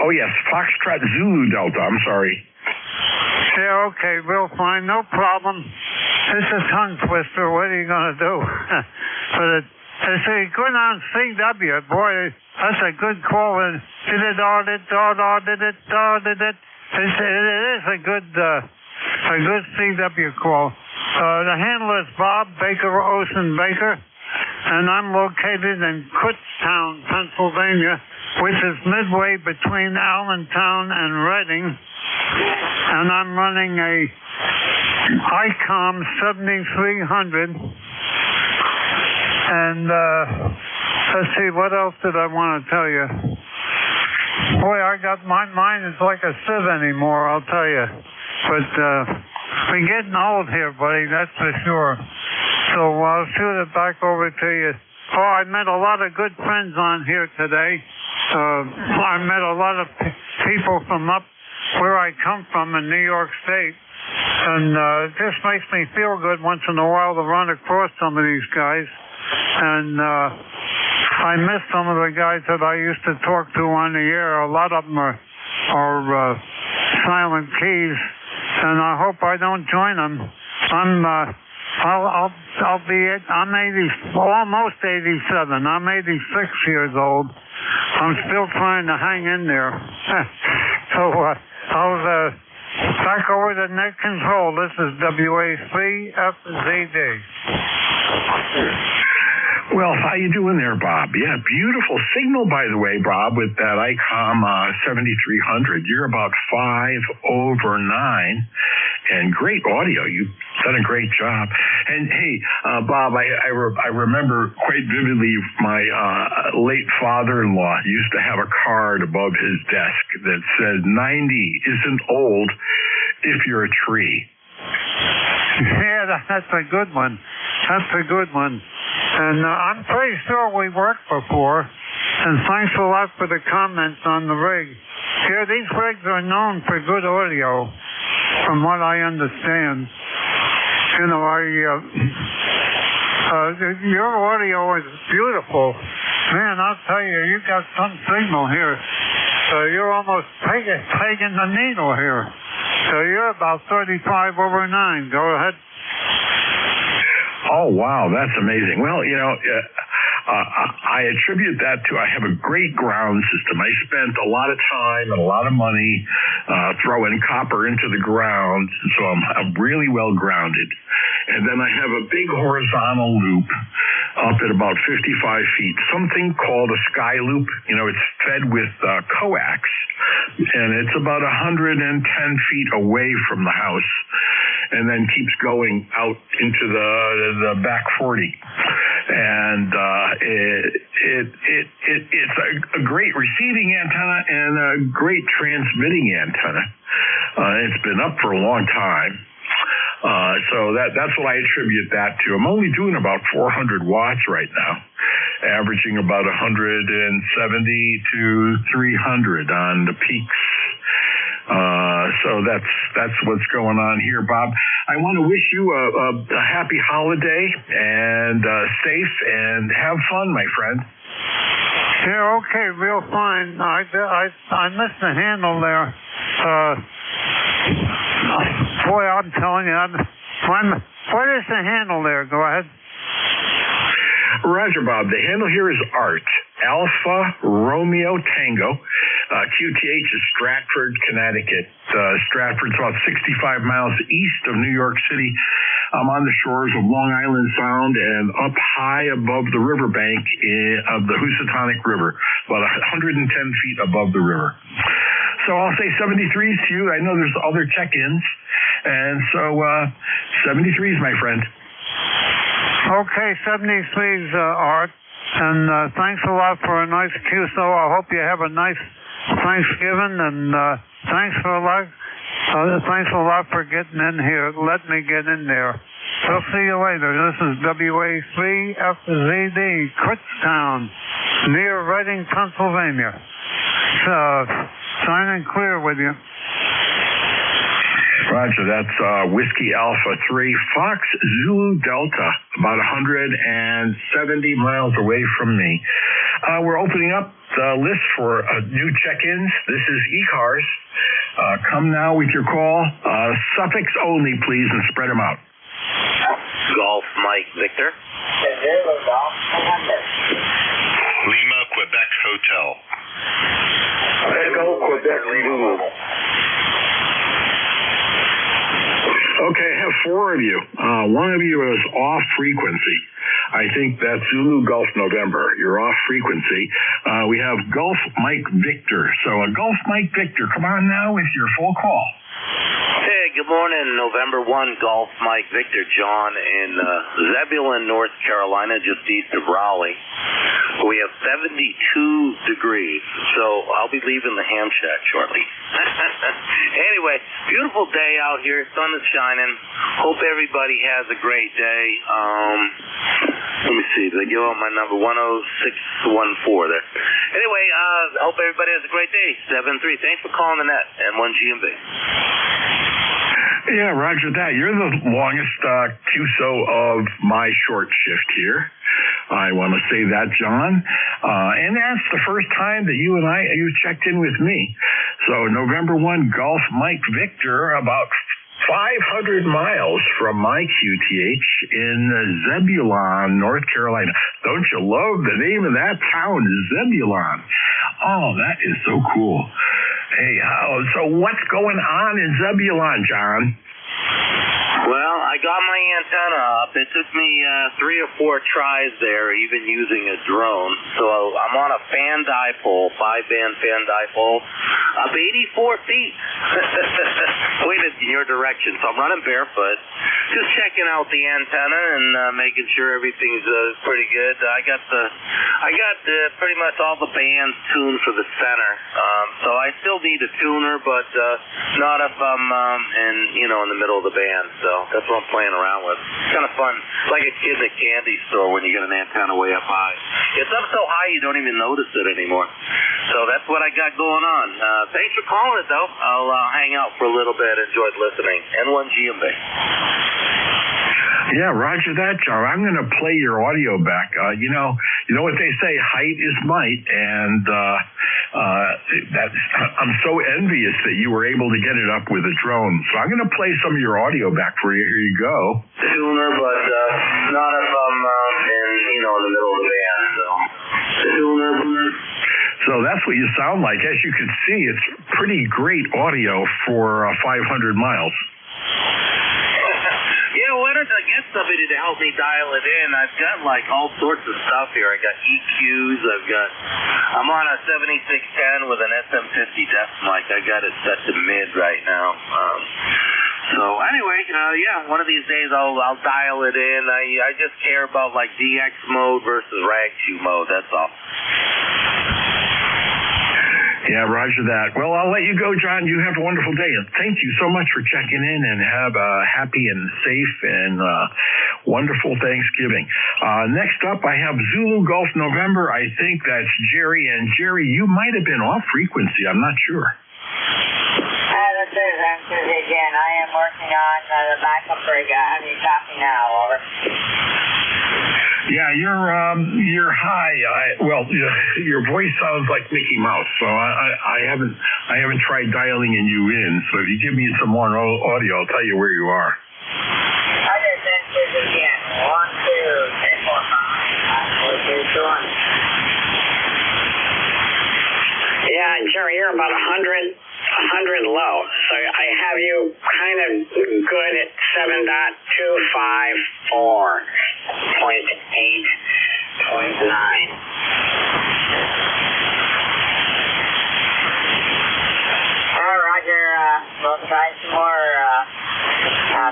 L: Oh, yes, Foxtrot Zulu Delta. I'm sorry.
M: Yeah, okay, real fine. No problem. It's a tongue twister. What are you going to do? But it's a good on CW. Boy, that's a good call. It is a good CW call. The handler is Bob Baker Ocean Baker, and I'm located in Kutztown, Pennsylvania, which is midway between Allentown and Reading, and I'm running a ICOM 7300, and let's see, what else did I want to tell you? Boy, my mind is like a sieve anymore, I'll tell you, but we're getting old here, buddy, that's for sure. So I'll shoot it back over to you. Oh, I met a lot of good friends on here today. I met a lot of people from up where I come from in New York State. And it just makes me feel good once in a while to run across some of these guys. And I miss some of the guys that I used to talk to on the air. A lot of them are silent keys. And I hope I don't join them. I'm almost 87. I'm 86 years old. I'm still trying to hang in there. So Back over to net control. This is WA3FZD.
L: Well, how you doing there, Bob? Yeah, beautiful signal, by the way, Bob, with that ICOM 7300. You're about 5 over 9, and great audio. You've done a great job. And hey, Bob, I remember quite vividly my late father-in-law used to have a card above his desk that said 90 isn't old if you're a tree.
M: Yeah, that's a good one. That's a good one. And I'm pretty sure we worked before. And thanks a lot for the comments on the rig. Yeah, these rigs are known for good audio, from what I understand. You know, your audio is beautiful. Man, I'll tell you, you got some signal here. You're almost taking the needle here. So you're about 35 over 9. Go ahead.
L: Oh, wow, that's amazing. Well, you know, I attribute that to I have a great ground system. I spent a lot of time and a lot of money throwing copper into the ground, so I'm really well grounded. And then I have a big horizontal loop up at about 55 feet, something called a sky loop. You know, it's fed with coax, and it's about 110 feet away from the house, and then keeps going out into the back 40. And it's a great receiving antenna and a great transmitting antenna. It's been up for a long time. So that's what I attribute that to. I'm only doing about 400 watts right now, averaging about 170 to 300 on the peaks. So that's what's going on here, Bob. I want to wish you a happy holiday and safe and have fun, my friend.
M: Yeah, okay, real fine. I missed the handle there. Boy, I'm telling you, what is the handle there? Go ahead.
L: Roger, Bob. The handle here is ART, Alpha Romeo Tango. QTH is Stratford, Connecticut. Stratford's about 65 miles east of New York City. I'm on the shores of Long Island Sound and up high above the riverbank of the Housatonic River, about 110 feet above the river. So I'll say 73s to you. I know there's other check-ins. And so 73s, my friend.
M: Okay, 73s, Art. And thanks a lot for a nice QSO. I hope you have a nice Thanksgiving. And thanks a lot for getting in here. Let me get in there. We'll see you later. This is WA3FZD, Kutztown, near Reading, Pennsylvania. Signing clear with you.
L: Roger, that's Whiskey Alpha 3, Fox Zulu Delta, about 170 miles away from me. We're opening up the list for new check-ins. This is ECARS. Come now with your call. Suffix only, please, and spread them out.
E: Golf Mike Victor.
H: Lima, Quebec Hotel.
V: Echo, Quebec Zulu.
L: Okay, I have 4 of you. One of you is off frequency. I think that's Zulu Gulf November. You're off frequency. We have Gulf Mike Victor. So Gulf Mike Victor, come on now with your full call.
E: Hey, good morning. November 1, Golf Mike Victor. John in Zebulon, North Carolina, just east of Raleigh. We have 72 degrees, so I'll be leaving the ham shack shortly. Anyway, beautiful day out here. Sun is shining. Hope everybody has a great day. Let me see. Did I give out my number? 10614 there. Anyway, hope everybody has a great day. 7-3. Thanks for calling the net. And 1GMB.
L: Yeah, roger that. You're the longest QSO of my short shift here. I want to say that, John. And that's the first time that you checked in with me. So November 1, Golf Mike Victor, about 500 miles from my QTH in Zebulon, North Carolina. Don't you love the name of that town, Zebulon? Oh, that is so cool. Hey, so what's going on in Zebulon, John?
E: Well, I got my antenna up. It took me 3 or 4 tries there, even using a drone. So I'm on a fan dipole, 5-band fan dipole, up 84 feet. Pointed in your direction. So I'm running barefoot, just checking out the antenna and making sure everything's pretty good. I got pretty much all the bands tuned for the center. So I still need a tuner, but not if I'm in the middle of the band. So that's what I'm playing around with. It's kind of fun, like a kid in a candy store when you get an antenna way up high. It's up so high you don't even notice it anymore. So that's what I got going on. Thanks for calling it, though. I'll hang out for a little bit. Enjoyed listening. N1GMB.
L: Yeah, roger that, John. I'm going to play your audio back. You know what they say, height is might, and I'm so envious that you were able to get it up with a drone. So I'm going to play some of your audio back for you. Here you go.
E: Tuner, but not if I'm in the middle of the band. So tuner.
L: So that's what you sound like. As you can see, it's pretty great audio for 500 miles.
E: Yeah, why don't I get somebody to help me dial it in? I've got like all sorts of stuff here. I got EQs. I'm on a 7610 with an SM50 depth mic. I got it set to mid right now. So anyway, one of these days I'll dial it in. I just care about like DX mode versus rag-chew mode. That's all.
L: Yeah, roger that. Well, I'll let you go, John. You have a wonderful day, and thank you so much for checking in, and have a happy and safe and wonderful Thanksgiving. Next up, I have Zulu Golf November. I think that's Jerry. And Jerry, you might have been off frequency. I'm not sure.
B: This is Susie again. I am working on the backup rig. Have you copy now? Over.
L: Yeah, you're high. Your voice sounds like Mickey Mouse. So I haven't tried dialing you in. So if you give me some more audio, I'll tell you where you are.
B: I just sent Susie again. 1, 2, 3, 4, 5. 1, 2, 2. Yeah, Jerry, you're about 100 low. So I have you kind of good at 7.254. 0.8, 0.9. Roger, we'll try some more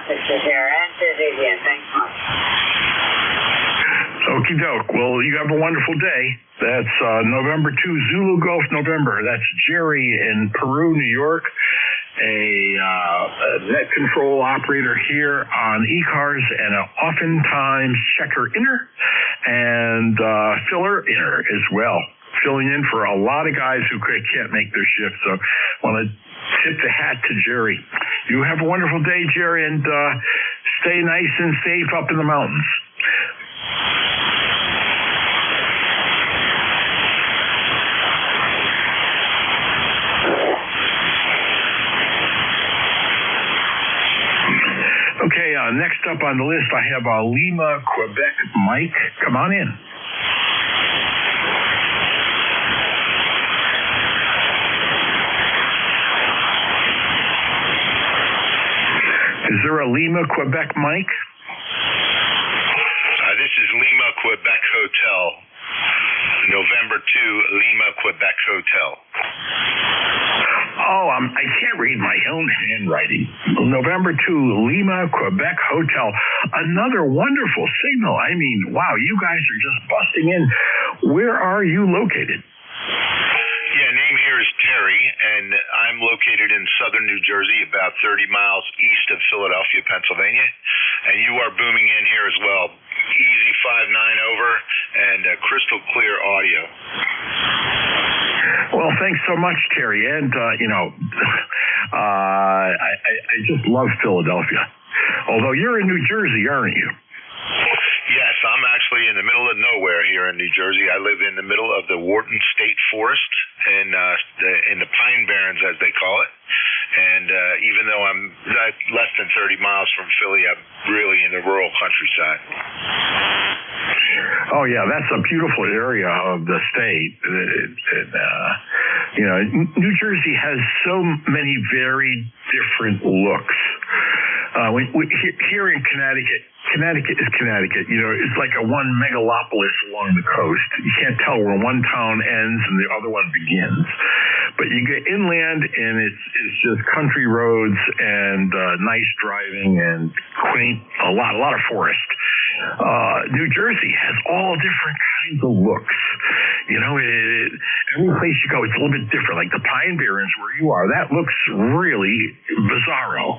B: pictures here. And Susie again. Thanks much.
L: Okie doke. Well, you have a wonderful day. That's November 2, Zulu Golf November. That's Jerry in Peru, New York. A net control operator here on ECARS, and oftentimes checker inner and filler inner as well, filling in for a lot of guys who can't make their shift. So I want to tip the hat to Jerry. You have a wonderful day, Jerry, and stay nice and safe up in the mountains. Okay, next up on the list, I have Lima, Quebec. Mike, come on in. Is there a Lima, Quebec, Mike?
H: This is Lima, Quebec Hotel. November 2, Lima, Quebec Hotel.
L: Oh, I can't read my own handwriting. November 2, Lima, Quebec Hotel. Another wonderful signal. I mean, wow, you guys are just busting in. Where are you located?
H: Yeah, name here is Terry, and I'm located in southern New Jersey, about 30 miles east of Philadelphia, Pennsylvania. And you are booming in here as well. Easy 5.9 over and crystal clear audio.
L: Well, thanks so much, Terry. And, I just love Philadelphia. Although you're in New Jersey, aren't you?
H: Yes, I'm actually in the middle of nowhere here in New Jersey. I live in the middle of the Wharton State Forest in the Pine Barrens, as they call it. And even though I'm less than 30 miles from Philly, I'm really in the rural countryside.
L: Oh, yeah, that's a beautiful area of the state. New Jersey has so many very different looks. Here in Connecticut is Connecticut. It's like a one megalopolis along the coast. You can't tell where one town ends and the other one begins. But you get inland, and it's just country roads and nice driving and quaint, a lot of forest. New Jersey has all different kinds of looks. Every place you go, it's a little bit different. Like the Pine Barrens where you are, that looks really bizarro.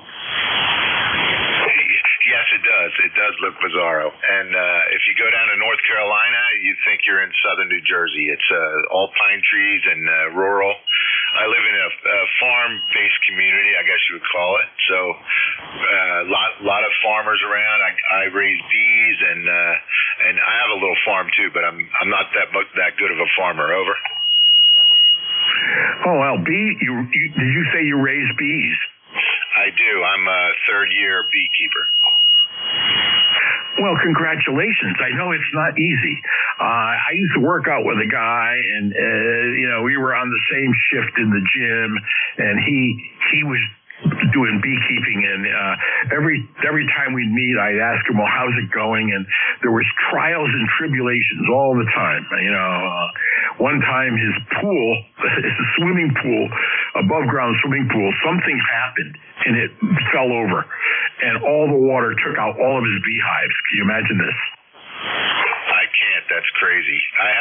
H: Yes, it does. It does look bizarro. And if you go down to North Carolina, you think you're in southern New Jersey. It's all pine trees and rural. I live in a farm-based community, I guess you would call it. So a lot of farmers around. I raise bees, and I have a little farm too, but I'm not that good of a farmer. Over.
L: Oh, well, did you say you raise bees?
H: I do. I'm a third-year beekeeper.
L: Well, congratulations. I know it's not easy. I used to work out with a guy, and we were on the same shift in the gym, and he was doing beekeeping, and every time we'd meet, I'd ask him, well, how's it going? And there was trials and tribulations all the time. One time his pool, his swimming pool, above ground swimming pool, something happened and it fell over, and all the water took out all of his beehives. Can you imagine this?
H: I can't. That's crazy. I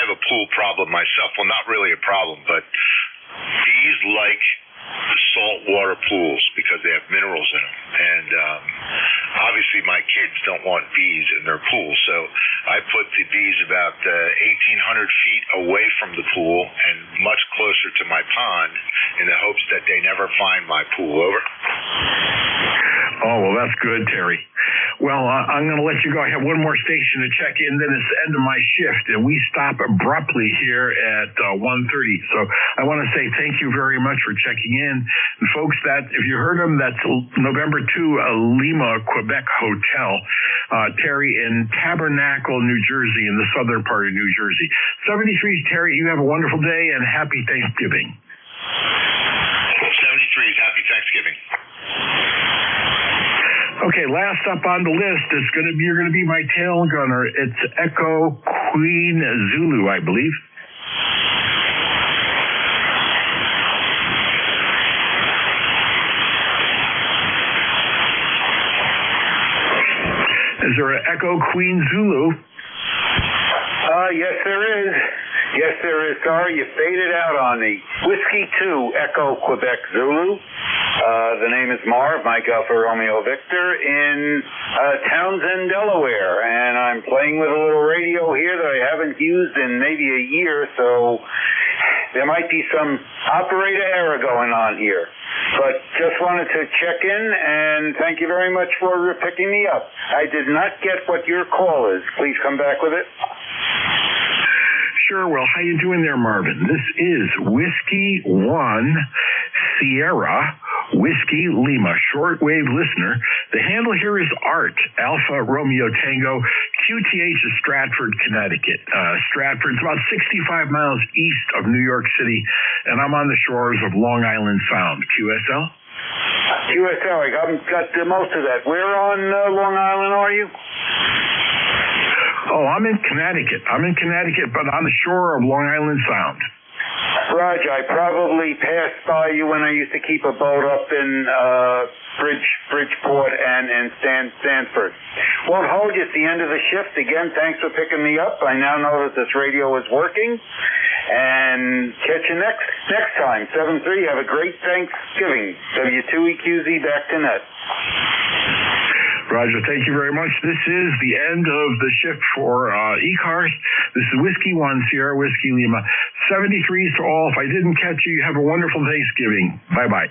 H: have a pool problem myself. Well, not really a problem, but bees like the saltwater pools because they have minerals in them. And obviously my kids don't want bees in their pool, so I put the bees about 1,800 feet away from the pool and much closer to my pond in the hopes that they never find my pool. Over.
L: Oh, well, that's good, Terry. Well, I'm going to let you go. I have one more station to check in, then it's the end of my shift, and we stop abruptly here at 1:30. So I want to say thank you very much for checking in. And folks, if you heard them, that's November 2, Lima, Quebec Hotel, Terry, in Tabernacle, New Jersey, in the southern part of New Jersey. 73, Terry, you have a wonderful day, and happy Thanksgiving.
H: 73, happy Thanksgiving.
L: Okay, last up on the list you're gonna be my tail gunner. It's Echo Queen Zulu, I believe. Is there an Echo Queen Zulu?
G: Yes, there is. Yes, there is. Sorry, you faded out on me. Whiskey 2, Echo Quebec Zulu. The name is Marv, Mike Alpha Romeo Victor, in Townsend, Delaware. And I'm playing with a little radio here that I haven't used in maybe a year, so there might be some operator error going on here. But just wanted to check in, and thank you very much for picking me up. I did not get what your call is. Please come back with it.
L: Sure. Well, how you doing there, Marvin? This is Whiskey 1 Sierra Whiskey Lima, shortwave listener. The handle here is Art, Alpha Romeo Tango, QTH of Stratford, Connecticut. Stratford's about 65 miles east of New York City, and I'm on the shores of Long Island Sound. QSL?
G: QSL, I got most of that. Where on Long Island are you?
L: Oh, I'm in Connecticut. But on the shore of Long Island Sound.
G: Roger, I probably passed by you when I used to keep a boat up in Bridgeport and Stanford. Won't hold you at the end of the shift. Again, thanks for picking me up. I now know that this radio is working. And catch you next time. 7-3, have a great Thanksgiving. W2EQZ back to net.
L: Roger, thank you very much. This is the end of the shift for ECARS. This is Whiskey 1 Sierra Whiskey Lima. 73s to all. If I didn't catch you, have a wonderful Thanksgiving. Bye-bye.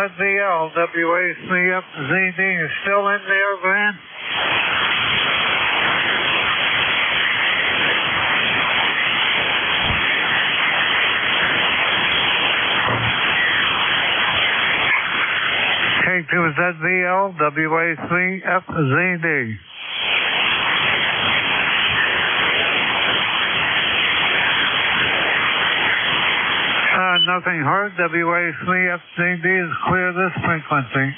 S: ZL, WA3FZD is still in there, Glenn? K2ZVL, WA3FZD. Nothing heard. WA3FZD is clear this frequency.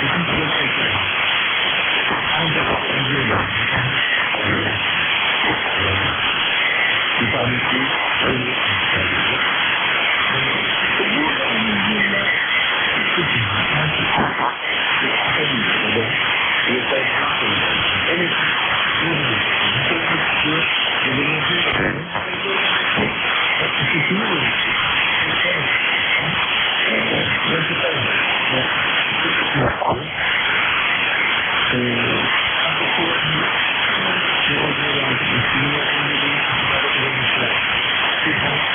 I: Thank you.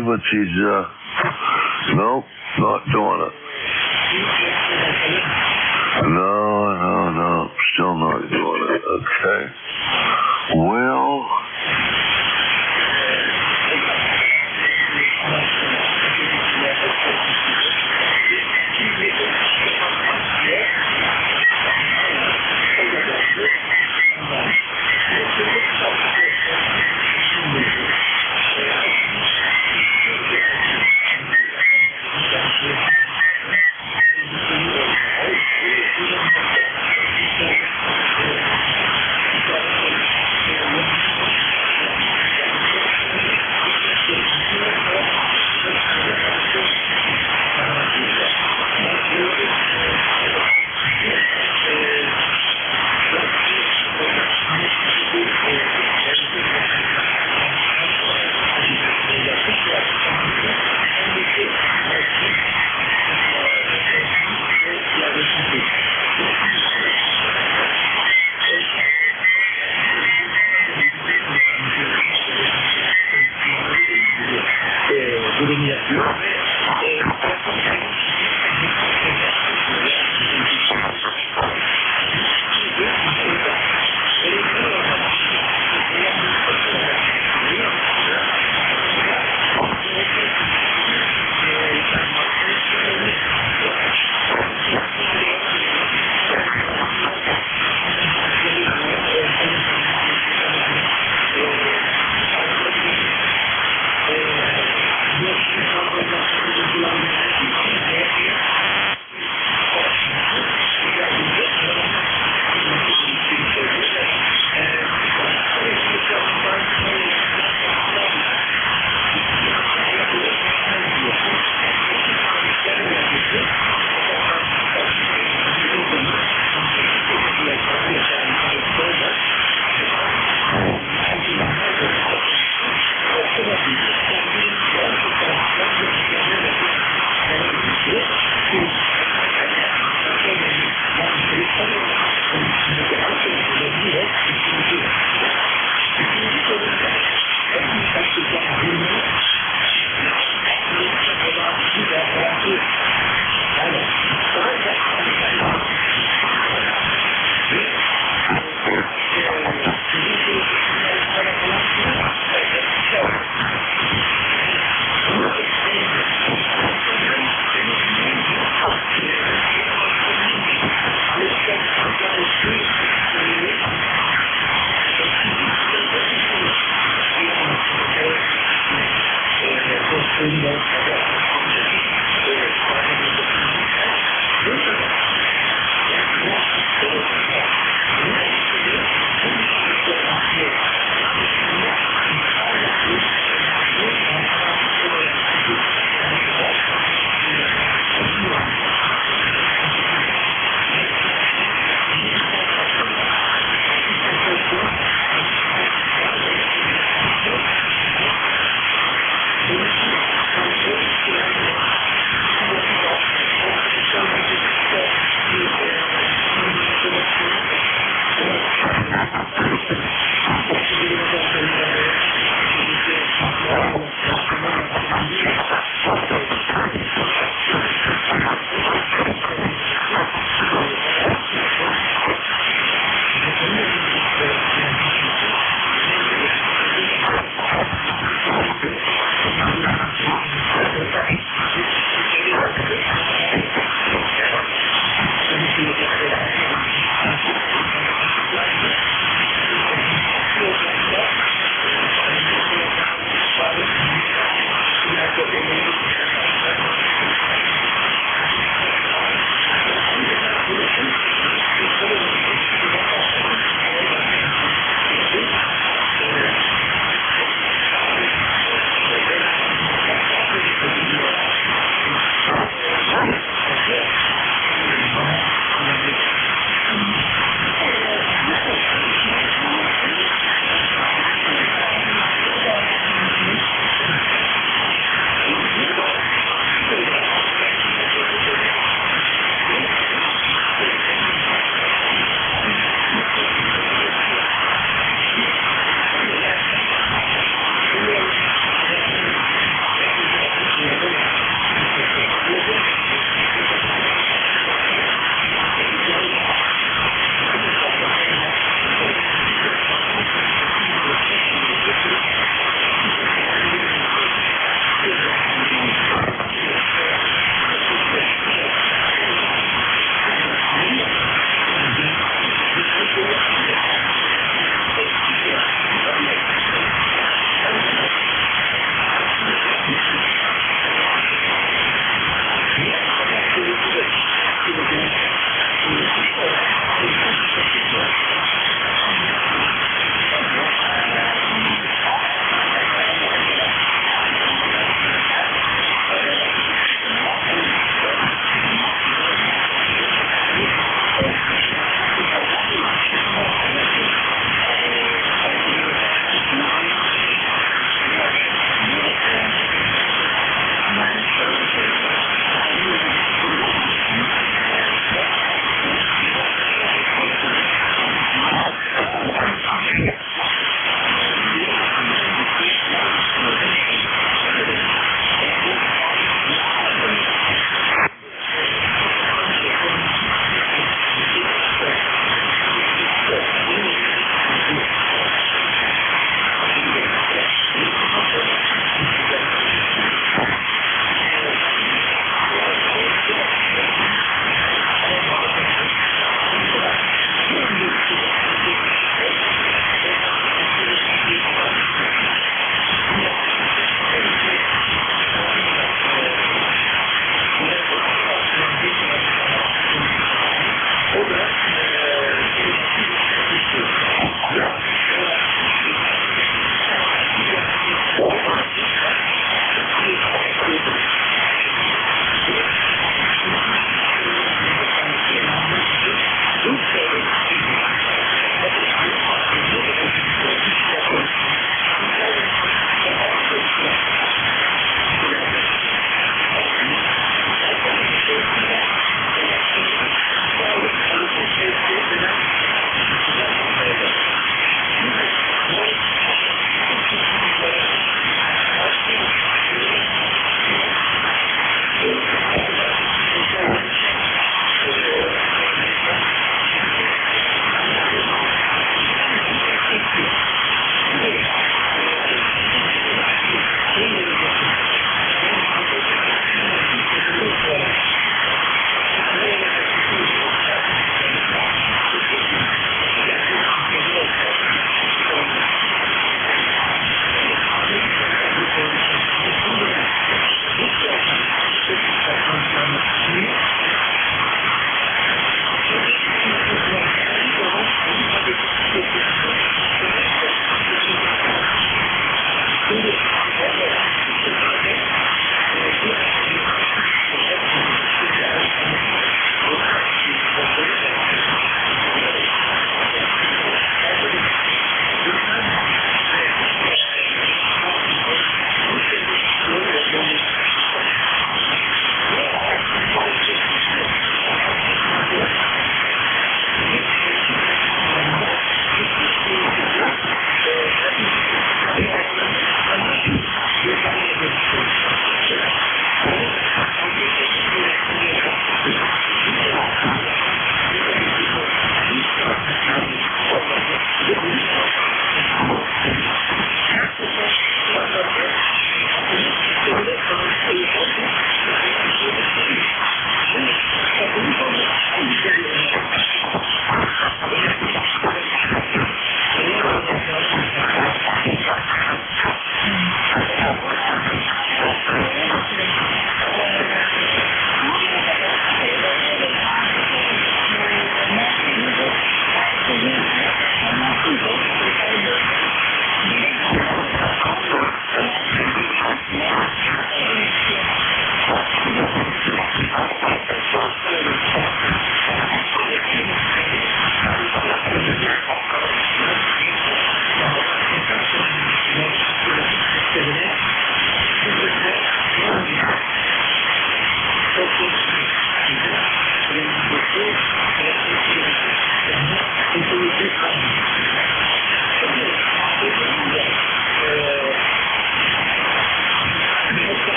I: see what she's, nope, not doing it. No, still not doing it. Okay. Well,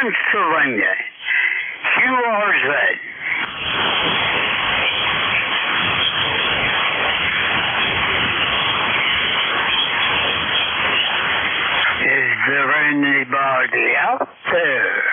J: Pennsylvania, QRZ. Is there anybody out there?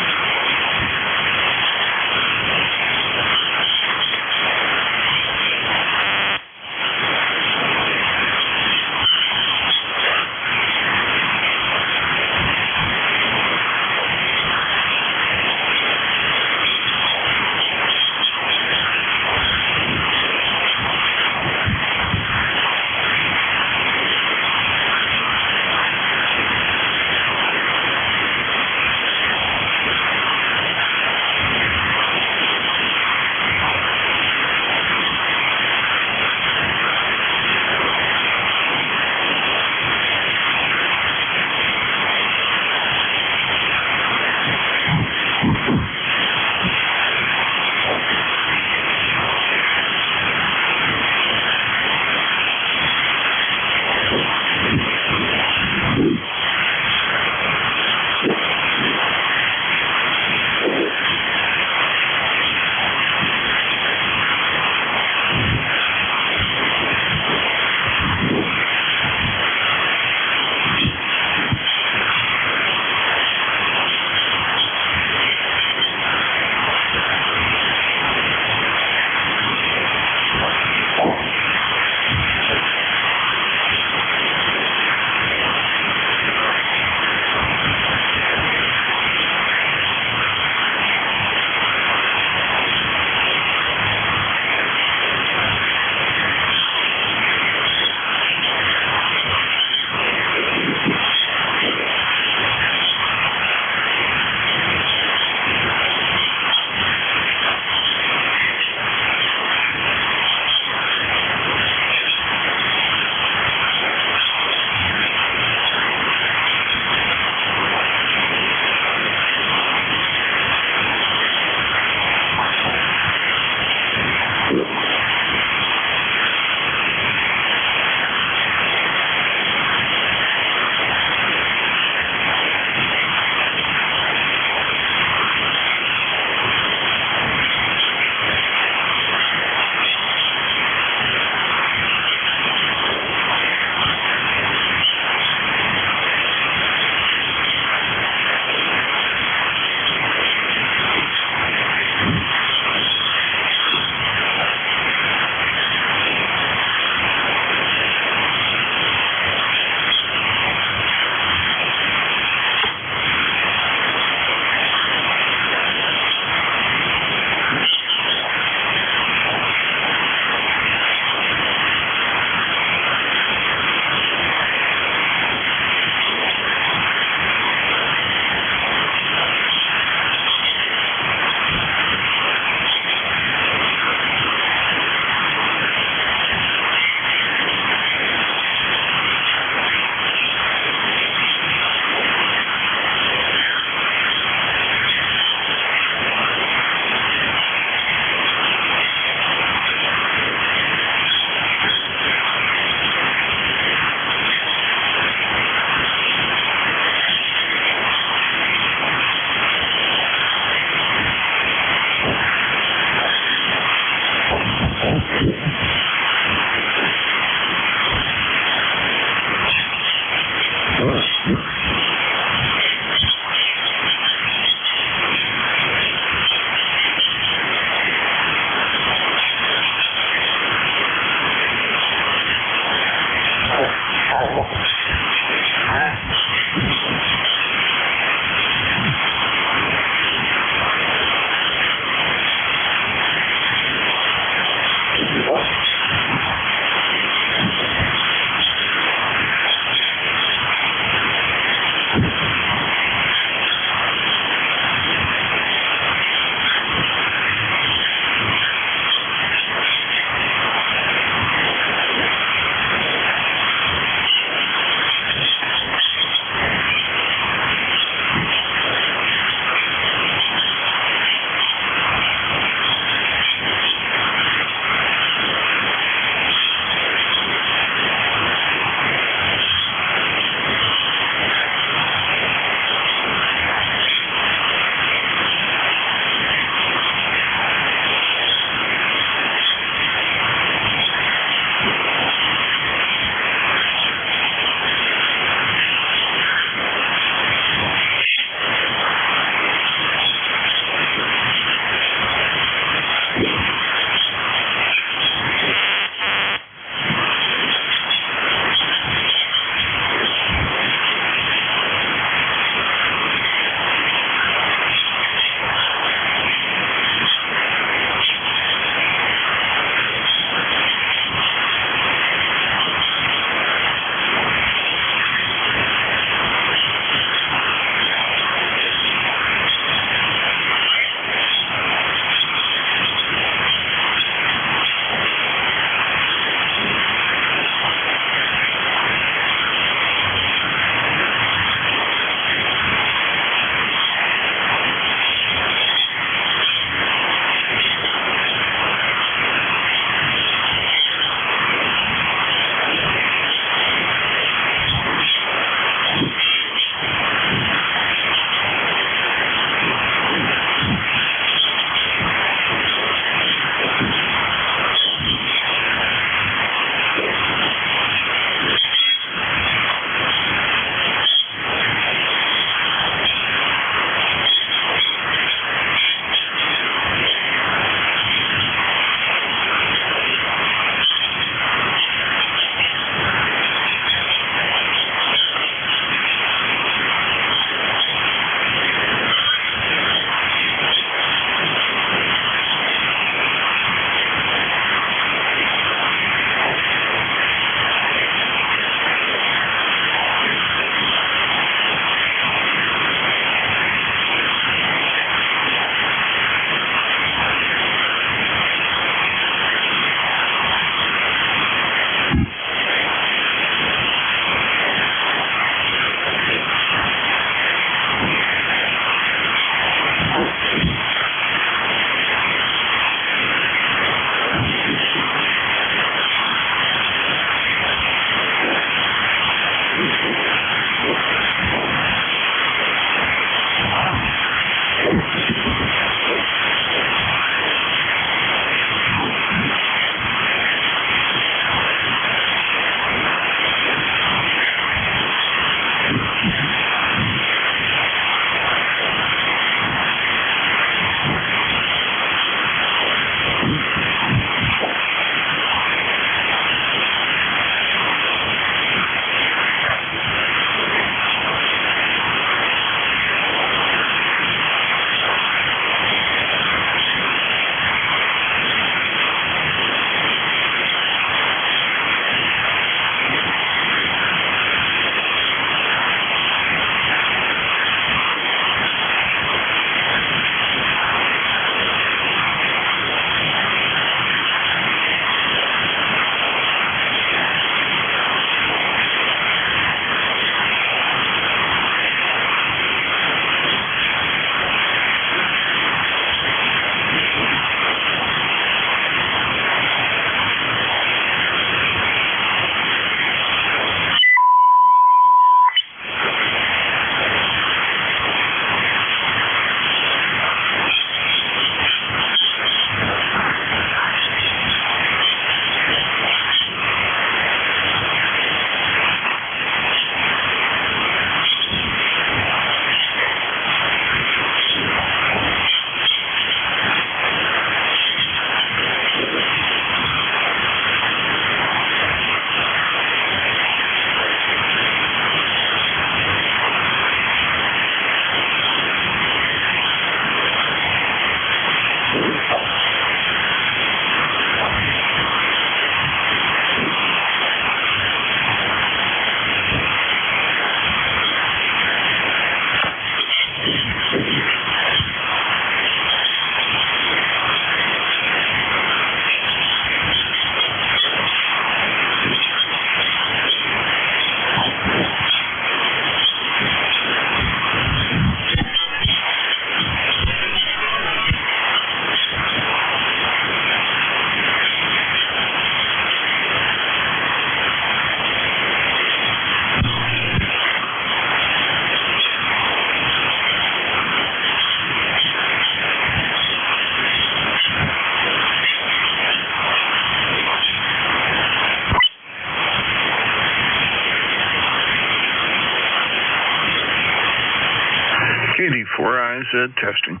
I: 4 eyes testing.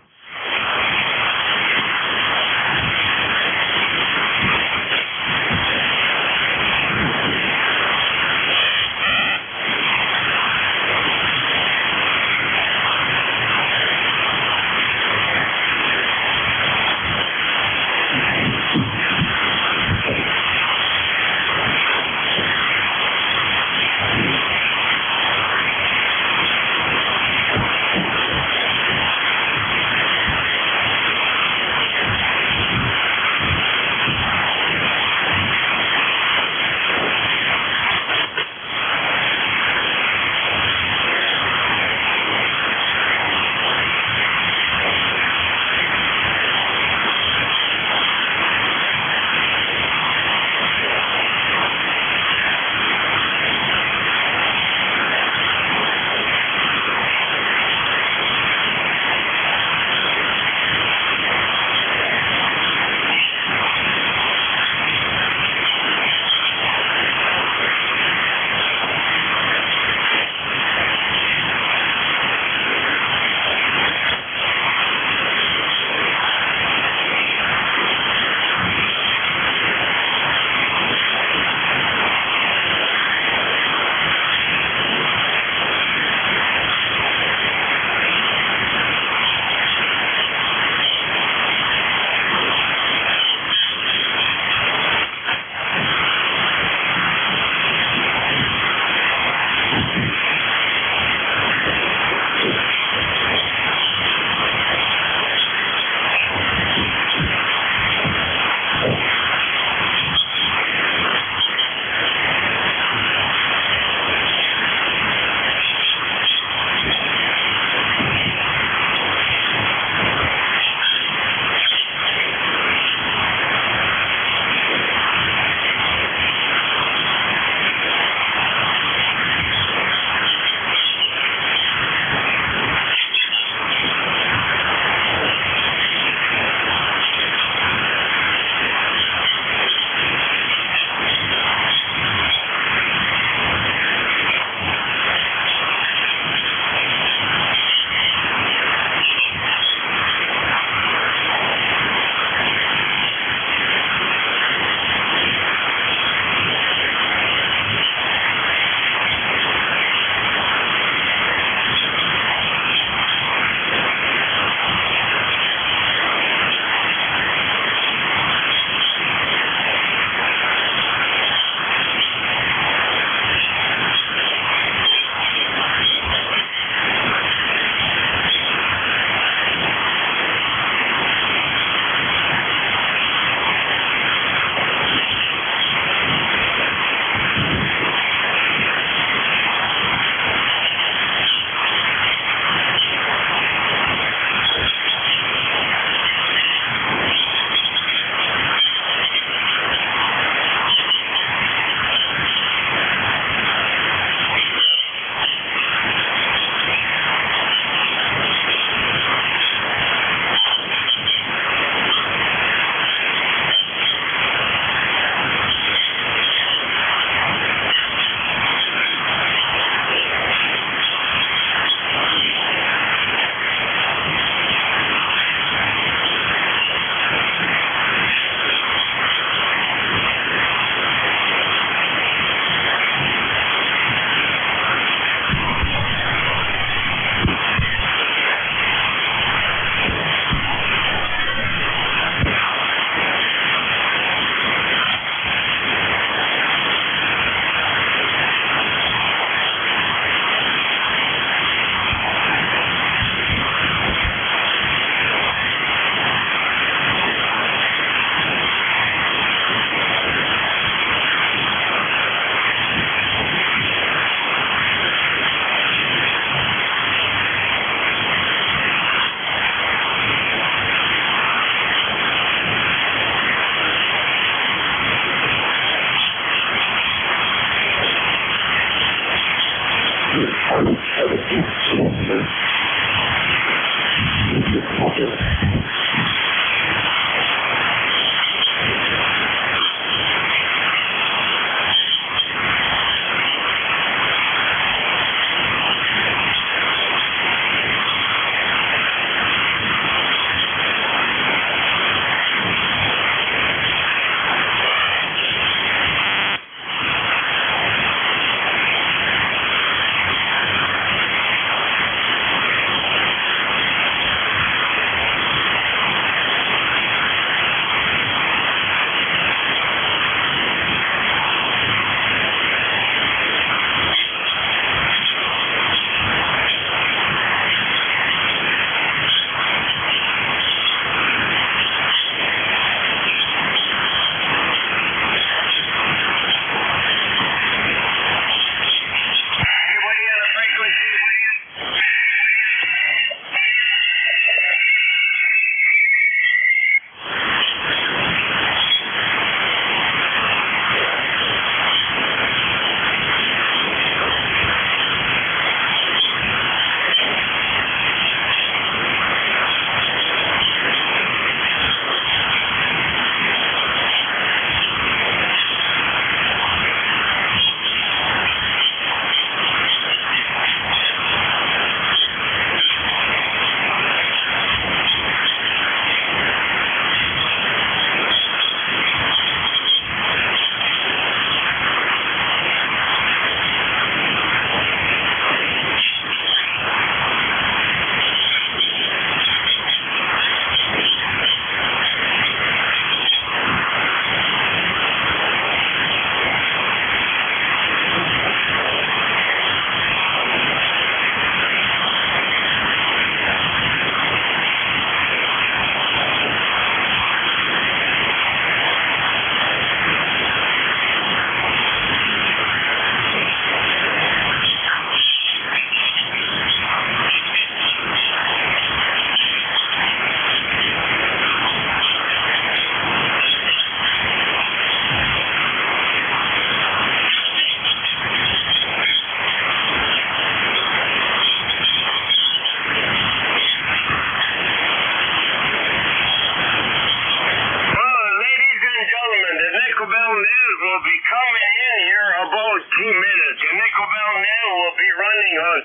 V: about 2 minutes. The nickel belt now will be running on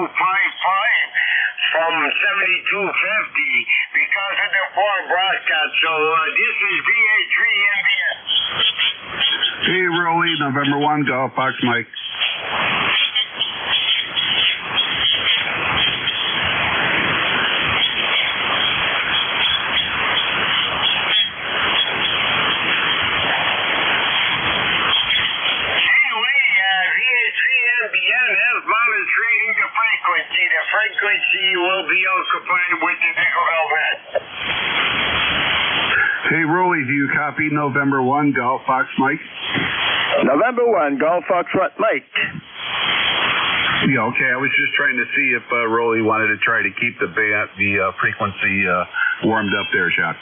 V: 72.55 from 72.50 because of the poor broadcast. So this is VA3MBS.
K: Hey, Rolly, November 1, Golf Fox Mike.
V: The frequency will be occupied with the nickel velvet.
K: Hey, Rolly, do you copy November 1, Golf Fox Mike?
P: November 1, Golf Fox Mike.
K: Yeah, okay. I was just trying to see if Rolly wanted to try to keep the frequency warmed up there, Jacques.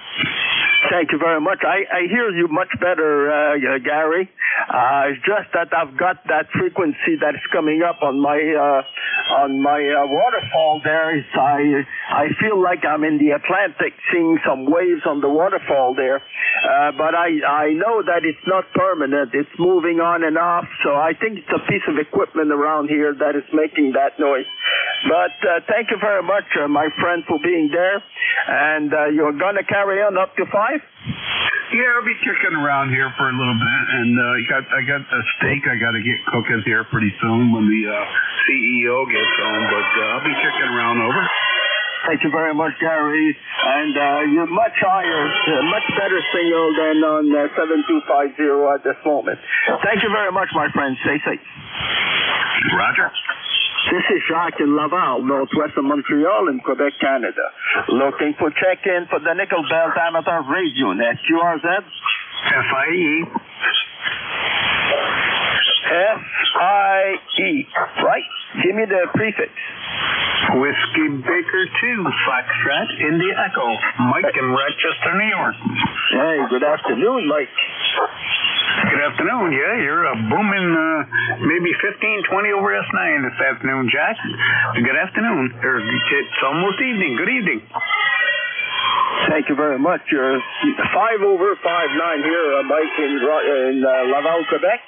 P: Thank you very much. I hear you much better, Gary. It's just that I've got that frequency that's coming up on my waterfall there. I feel like I'm in the Atlantic seeing some waves on the waterfall there. But I know that it's not permanent. It's moving on and off. So I think it's a piece of equipment around here that is making that noise. But thank you very much, my friend, for being there. And you're going to carry on up to 5?
K: Yeah, I'll be kicking around here for a little bit, and I got a steak I got to get cooking here pretty soon when the CEO gets home, but I'll be kicking around over.
P: Thank you very much, Gary, and you're much higher, much better signal than on 7250 at this moment. Thank you very much, my friend. Stay safe.
K: Roger.
P: This is Jacques in Laval, northwest of Montreal in Quebec, Canada. Looking for check-in for the Nickel Belt Amateur Radio Net. QRZ?
K: FIE.
P: FIE. Right? Give me the prefix.
K: Whiskey Baker 2, Foxtrot, India Echo. Mike in Rochester, New York.
P: Hey, good afternoon, Mike.
K: Good afternoon. Yeah, you're booming maybe 15-20 over S9 this afternoon, Jack. Good afternoon. It's almost evening. Good evening.
P: Thank you very much. You're 5 over 5-9 here, Mike, in Laval, Quebec.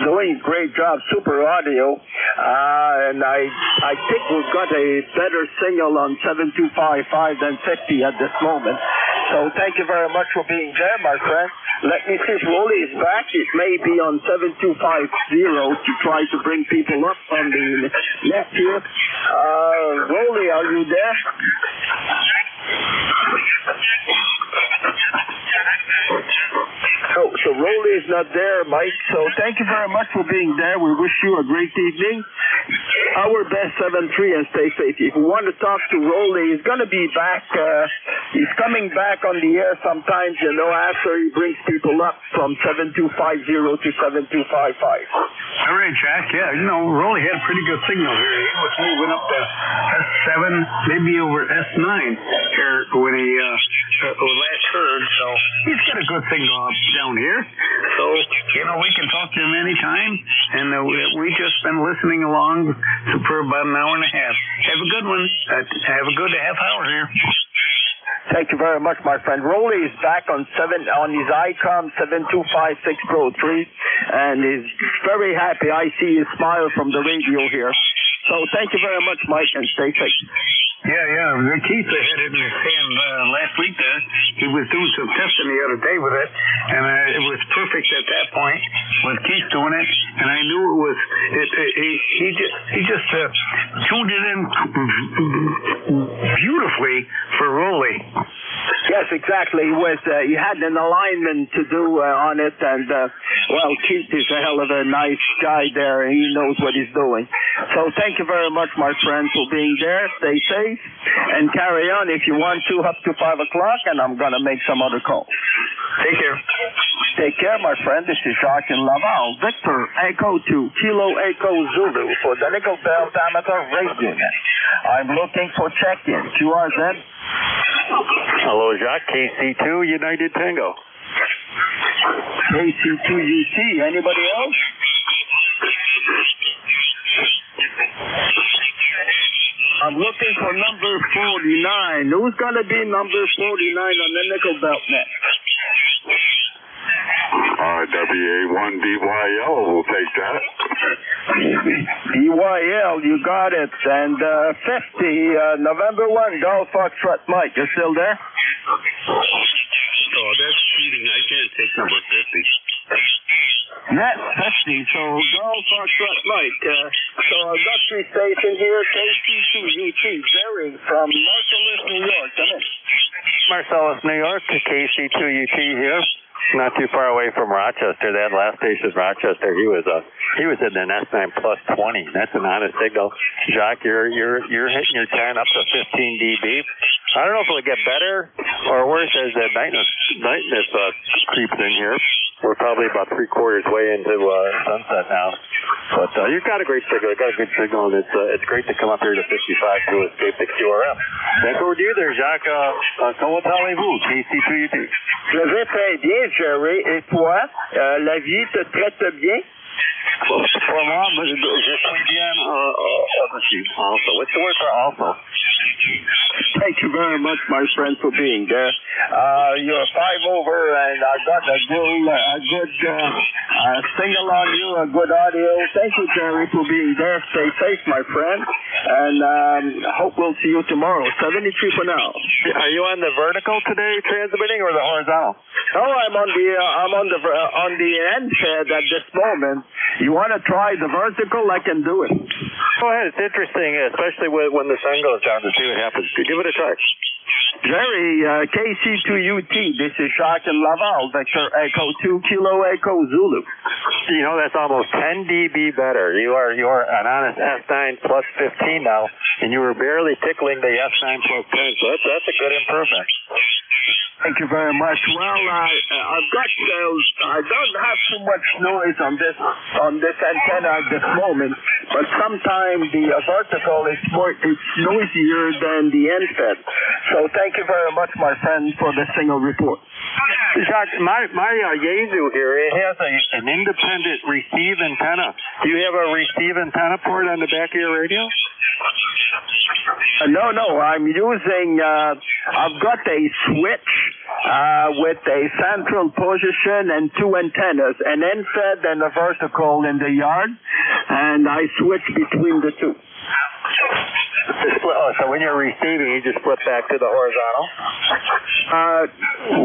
P: Doing a great job, super audio. And I think we've got a better signal on 7255 than 50 at this moment. So thank you very much for being there, my friend. Let me see if Rolly is back. It may be on 7250 to try to bring people up on the left here. Rolly, are you there? So Rolly is not there, Mike. So thank you very much for being there. We wish you a great evening. Our best 7-3 and stay safe. If you want to talk to Rolly, he's going to be back. He's coming back on the air sometimes, after he brings people up from 7250 to 7255.
K: All right, Jack. Yeah, Rolly had a pretty good signal here. He was moving up to S7, maybe over S9 here when he last heard. So he's got a good signal up down here. So, we can talk to him anytime. And we just been listening along for about an hour and a half. Have a good one. Have a good half hour here.
P: Thank you very much, my friend. Rolly is back on his ICOM 7256 Pro 3, and is very happy. I see his smile from the radio here. So thank you very much, Mike, and stay safe.
K: Yeah. Keith had it in his hand last week there. He was doing some testing the other day with it, and it was perfect at that point with Keith doing it, and I knew it was, he just tuned it in beautifully for Rolly.
P: Yes, exactly. He had an alignment to do on it, and Keith is a hell of a nice guy there, and he knows what he's doing. So thank you very much, my friend, for being there. Stay safe and carry on if you want to up to 5 o'clock, and I'm going to make some other calls.
K: Take care.
P: Take care, my friend. This is Jacques in Laval. Victor Echo 2, Kilo Echo Zulu for the Nickel Belt Amateur Radio Net. I'm looking for check-in. QRZ?
W: Hello, Jacques. KC2 United Tango.
P: KC2UT. Anybody else? I'm looking for number 49. Who's going to be number 49 on the Nickel Belt Net?
G: WA1BYL will take that.
P: BYL, you got it. And 50, November 1, Golf Foxtrot Mike. You still there?
I: Oh, that's cheating. I can't take number 50.
P: Net 50, so Golf Foxtrot Mike. So I've got 3 stations here, KC2UT, varying from Marcellus, New York. Come in.
W: Marcellus, New York, KC2UT here. Not too far away from Rochester. That last station, Rochester, he was in an S9 plus 20. That's an honest signal. Jacques, you're hitting your 10 up to 15 dB. I don't know if it'll get better or worse as the nightness creeps in here. We're probably about 3/4 way into sunset now. But you've got a great signal. You've got a good signal, and it's great to come up here to 55 to escape the QRM. Back over to you there, Jacques. Comment allez-vous, KC2UT?
P: Je vais très bien, Jerry. Et toi, la vie te traite bien?
W: Pour moi, je suis bien also. What's the word for also?
P: Thank you very much, my friend, for being there. You're 5 over, and I got a good signal on you, a good audio. Thank you, Jerry, for being there. Stay safe, my friend, and hope we'll see you tomorrow. 73 for now.
W: Are you on the vertical today, transmitting, or the horizontal?
P: No, I'm on the end head at this moment. You want to try the vertical? I can do it.
W: Go ahead. It's interesting, especially when the sun goes down, to see what happens. Give it a try.
P: Jerry, KC2UT, this is Jacques in Laval, Victor Echo 2 Kilo Echo Zulu.
W: You know, that's almost 10 dB better. You are an honest S9 plus 15 now, and you were barely tickling the S9 plus 10, so that's a good improvement.
P: Thank you very much. Well, I don't have too much noise on this antenna at this moment, but sometimes the vertical is it's noisier than the end fed. So thank you very much, my friend, for the single report.
W: Jacques, my Yaesu here, it has an independent receive antenna. Do you have a receive antenna port on the back of your radio?
P: No, I'm using, I've got a switch with a central position and 2 antennas, an end-fed and a vertical in the yard, and I switch between the 2.
W: So when you're receiving, you just flip back to the horizontal?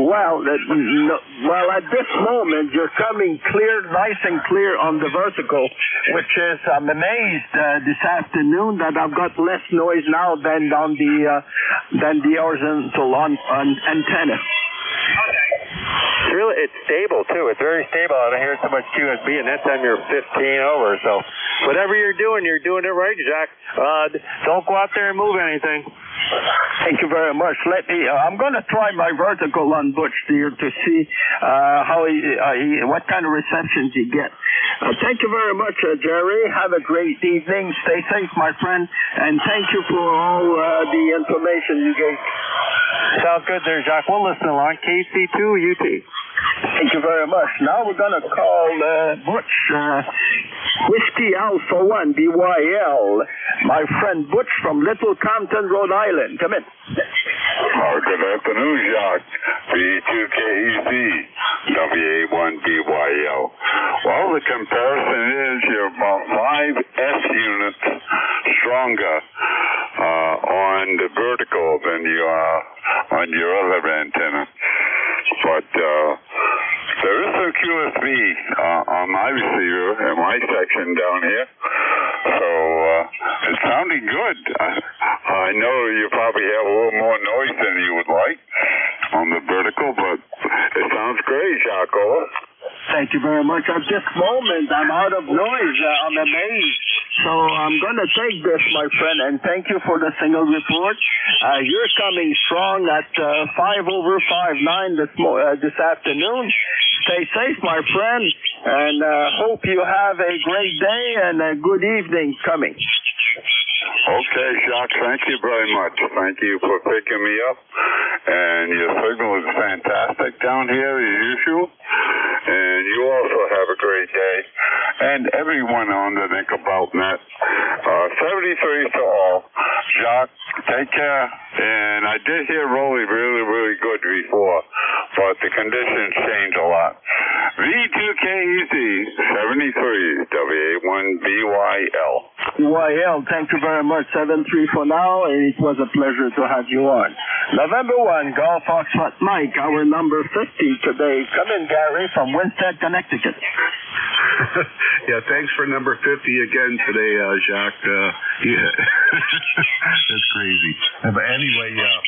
P: Well, at this moment, you're coming clear, nice and clear on the vertical, which is, I'm amazed this afternoon that I've got less noise now than on the horizontal on antenna.
W: It's stable too. It's very stable. I don't hear so much QSB, and that time you're 15 over. So whatever you're doing it right, Jacques. Don't go out there and move anything.
P: Thank you very much. I'm going to try my vertical on Butch here to see what kind of receptions he gets. Thank you very much, Jerry. Have a great evening. Stay safe, my friend, and thank you for all the information you gave.
W: Sounds good there, Jacques. We'll listen along. KC2UT.
P: Thank you very much. Now we're going to call Butch, Whiskey Alpha 1, BYL, my friend Butch from Little Compton, Rhode Island. Come in.
G: Good afternoon, Jacques. B2KEC, WA1BYL. Well, the comparison is you're about 5 S units stronger on the vertical than you are on your other antenna. But there is some QSB on my receiver in my section down here. So it's sounding good. I know you probably have a little more noise than you would like on the vertical, but it sounds great, Jacques.
P: Thank you very much. At this moment, I'm out of noise. I'm amazed. So I'm going to take this, my friend, and thank you for the single report. You're coming strong at 5 over 5/9 this afternoon. Stay safe, my friend, and hope you have a great day and a good evening coming.
G: Okay, Jacques, thank you very much. Thank you for picking me up. And your signal is fantastic down here, as usual. And you also have a great day. And everyone on the Nickelbaut net. 73 to all. Jacques, take care. And I did hear Rolly really, really good before, but the conditions change a lot. V2KEZ 73 WA1BYL.
P: YL, thank you very much. 7-3 for now, and it was a pleasure to have you on. November 1, Golf Foxtrot Mike, our number 50 today. Come in, Gary, from Winsted, Connecticut.
A: Yeah, thanks for number 50 again today, Jacques. Yeah, that's crazy. But anyway, yeah,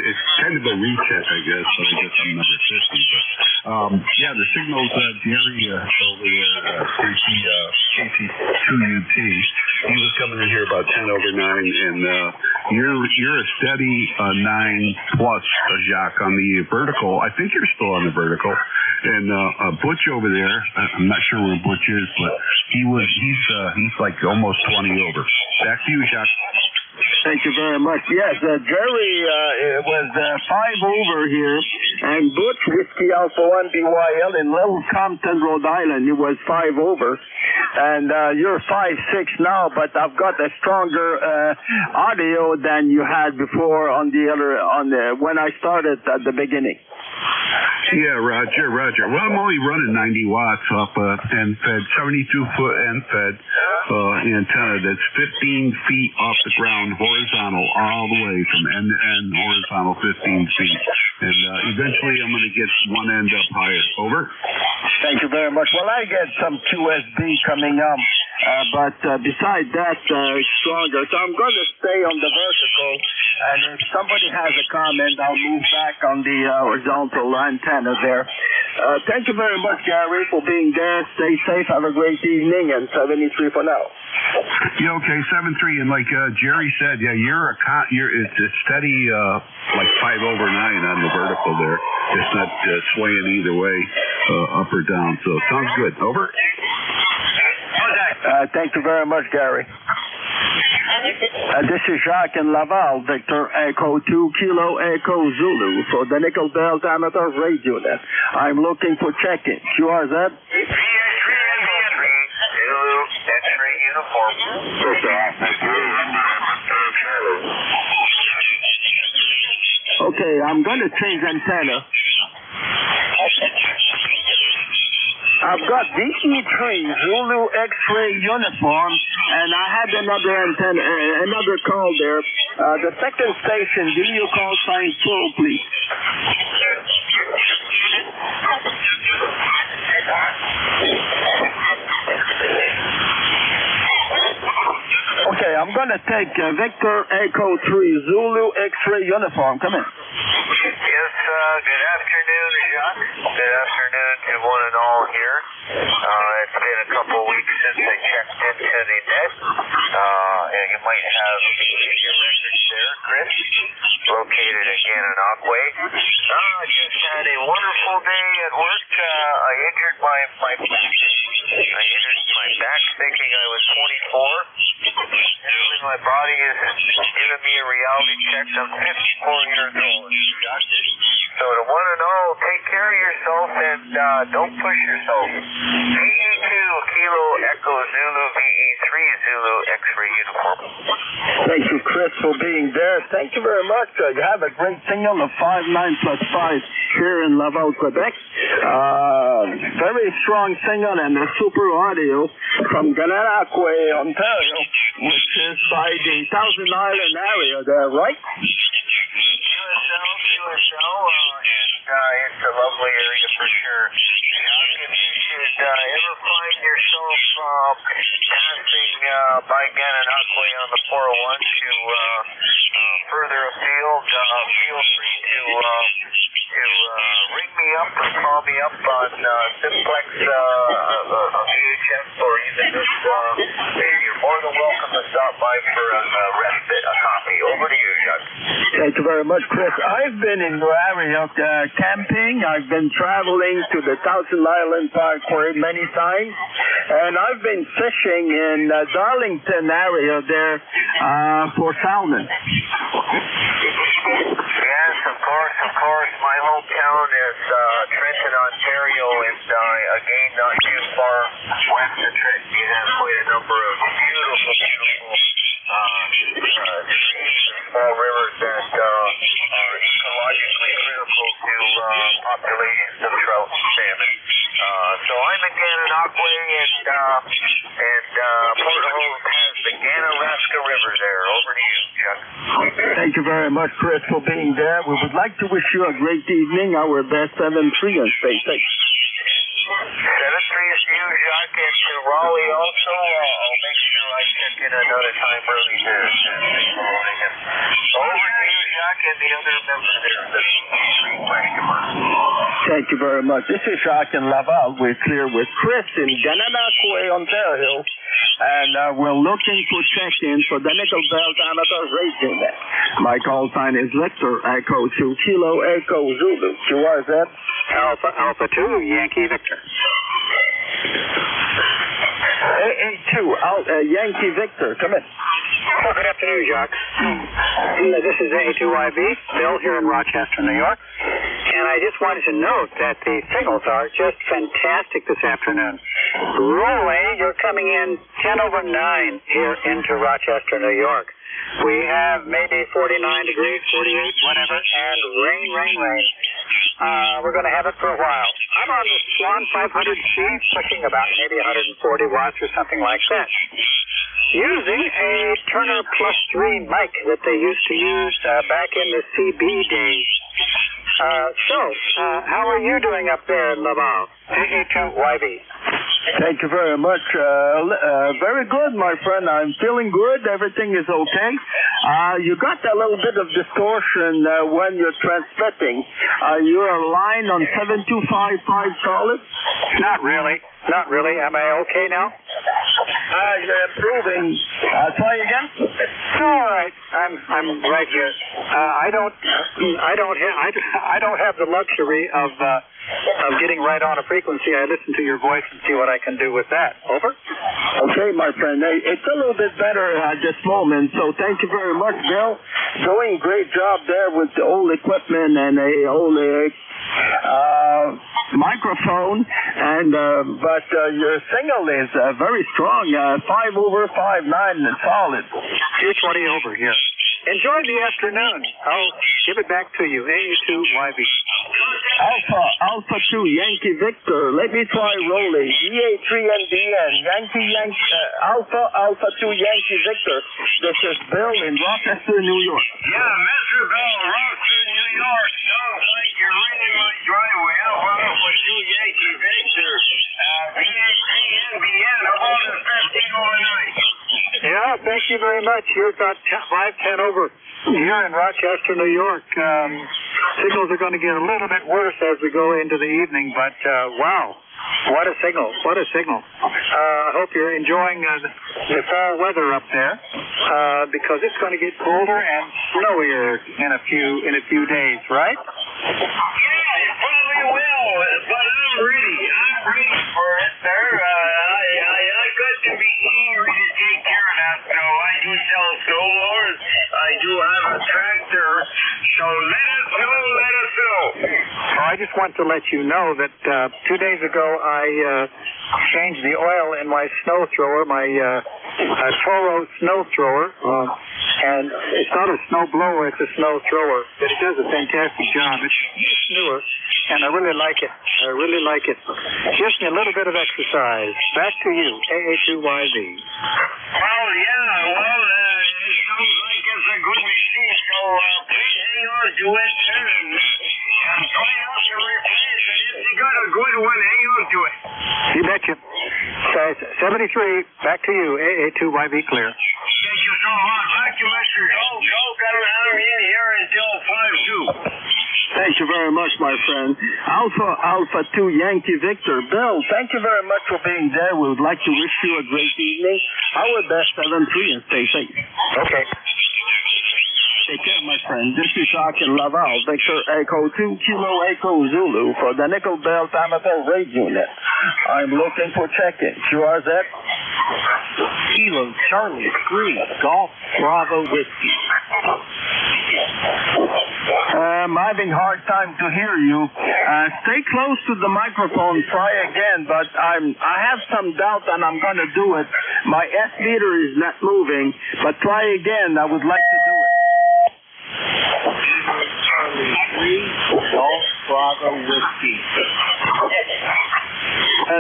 A: it's kind of a recheck, I guess. So I guess I'm number 50. But yeah, the signals, Jerry over there, KC2UT, he was coming in here about 10 over 9, and you're a steady 9 plus, Jacques, on the vertical. I think you're still on the vertical. And Butch over there, I'm not sure where Butch is, but he's like almost 20 over. Back to you, Jacques.
P: Thank you very much. Yes, Jerry was 5 over here, and Butch, Whiskey Alpha 1 BYL in Little Compton, Rhode Island, he was 5 over. And you're 5-6 now, but I've got a stronger audio than you had before on when I started at the beginning.
A: Yeah, Roger. Well, I'm only running 90 watts off end fed, 72-foot end fed antenna that's 15 feet off the ground, horizontal, all the way from end to end, horizontal 15 feet. And eventually I'm going to get one end up higher. Over.
P: Thank you very much. Well, I get some QSB coming up, but besides that, it's stronger. So I'm going to stay on the vertical, and if somebody has a comment, I'll move back on the horizontal antenna there. Thank you very much, Gary, for being there. Stay safe. Have a great evening, and 73 for now.
A: Yeah, okay, 7-3, and like Jerry said, yeah, it's a steady like 5 over 9 on the vertical there. It's not swaying either way, up or down. So sounds good. Over.
P: Thank you very much, Gary. This is Jacques in Laval, Victor Echo 2 Kilo Echo Zulu for the Nickel Belt Amateur Radio Net. I'm looking for check-in. QRZ?
V: X-ray uniform.
P: Okay, I'm going to change antenna. I've got DE3 Zulu X-ray uniform, and I had another antenna, another call there. The second station, give me your call sign full, please. Okay, I'm going to take Victor Echo 3 Zulu X-ray uniform. Come in.
V: Yes, good afternoon, Jacques. Good afternoon to one and all here. It's been a couple of weeks since I checked into the net. And you might have your records there, Chris, located again in Aquay. I just had a wonderful day at work. I injured my back thinking I was 24. Usually my body is giving me a reality check. I'm 54 years old. So to one and all, take care of yourself and don't push yourself. VE2 Kilo Echo Zulu VE3 Zulu X-ray uniform.
P: Thank you, Chris, for being there. Thank you very much. You have a great signal of 59+5 here in Laval, Quebec. Very strong signal and a super audio from Gananaquay, Ontario, which is by the Thousand Island area there, right?
V: QSL, and it's a lovely area for sure. Jacques, if you should ever find yourself passing by Gananaquay on the 401 to further afield, feel free to ring me up or call me up on Simplex VHF, or even just you're more than welcome to stop by for a respite, a coffee. Over to you, Jacques.
P: Thank you very much, Chris. I've been in the area camping. I've been traveling to the Thousand Island Parkway many times, and I've been fishing in Darlington area there for salmon.
V: Yes, of course. My hometown is Trenton, Ontario, and again, not too far west of Trenton, you have quite a number of beautiful small rivers that are ecologically critical to populations of trout and salmon. And Port Holt has the Ganaraska River there. Over to you, Chuck.
P: Thank you very much, Chris, for being there. We would like to wish you a great evening. Our best 7-3 and stay safe.
V: 7-3 is to you, Jacques, and to Raleigh also. I'll make sure I check in another time early there. Over to you, Jacques, and the other member there. The customer.
P: Thank you very much. This is Jacques in Laval. We're clear with Chris in Gananaquay, Ontario. And we're looking for check-in for the Nickel Belt Amateur Racing. My call sign is Victor Echo 2 Kilo Echo Zulu. QRZ
W: Alpha 2 Yankee Victor.
P: AA2 Yankee Victor. Come in.
W: Oh, good afternoon, Jacques. This is AA2YB, Bill here in Rochester, New York. And I just wanted to note that the signals are just fantastic this afternoon. Rolling, you're coming in 10 over 9 here into Rochester, New York. We have maybe 49 degrees, 48, whatever, and rain. We're going to have it for a while. I'm on the Swan 500C, pushing about maybe 140 watts or something like that, using a Turner Plus 3 mic that they used to use back in the CB days. How are you doing up there in Laval? AA2YB.
P: Thank you very much. Very good, my friend. I'm feeling good. Everything is okay. You got a little bit of distortion when you're transmitting. You're aligned on 7255 solid?
W: Not really. Am I okay now?
P: You're improving. Try again.
W: All right. I'm right here. I don't have the luxury of getting right on a frequency. I listen to your voice and see what I can do with that. Over.
P: Okay, my friend. It's a little bit better at this moment, so thank you very much, Bill. Doing great job there with the old equipment and a old microphone, but your signal is very strong. 5 over 5.9 solid.
W: 220 over here. Enjoy the afternoon. I'll give it back to you. AA2YB.
P: Alpha 2 Yankee Victor. Let me try rolling. EA3NBN Yankee Alpha 2 Yankee Victor. This is Bill in Rochester, New York.
V: Yeah, Mr. Bill, Rochester, New York. Sounds like you're right in my driveway. Alpha 2 Yankee Victor. EA3NBN. About 15 over 9.
W: Yeah, thank you very much. You're about 510 over here in Rochester, New York. Signals are going to get a little bit worse as we go into the evening, but wow, what a signal. I hope you're enjoying the fall weather up there, because it's going to get colder and snowier in a few days, right?
V: Yeah, it probably will, but I'm ready for it, sir. I got to be eager to take care of that snow. I do sell snow blowers. I do have a tractor, so let us know.
W: I just want to let you know that 2 days ago I changed the oil in my snow thrower, my Toro snow thrower, and it's not a snow blower, it's a snow thrower, but it does a fantastic job. It's newer, and I really like it. Gives me a little bit of exercise. Back to you, AA2YV.
V: Well, it sounds like it's a good machine, so please hang on to it there and try out to replace it. If you got a good one, hang on to it.
W: You betcha. 73, back to you, AA2YV clear.
V: Thank you so much. Back to Mr. Joe got to have me in here until 5-2.
P: Thank you very much, my friend. Alpha 2 Yankee Victor. Bill, thank you very much for being there. We would like to wish you a great evening. Our best 7-3 and stay safe.
W: Okay.
P: Take care, my friend. This is Jacques in Laval. Victor Echo 2 Kilo Echo Zulu for the Nickel Belt Amateur Raid Unit. I'm looking for check-in. QRZ?
C: Kilo Charlie 3 Golf Bravo Whiskey.
P: I'm having a hard time to hear you. Stay close to the microphone. Try again, but I have some doubt and I'm going to do it. My S meter is not moving, but try again. I would like to do it.
C: Charlie 3 Golf Bravo Whiskey.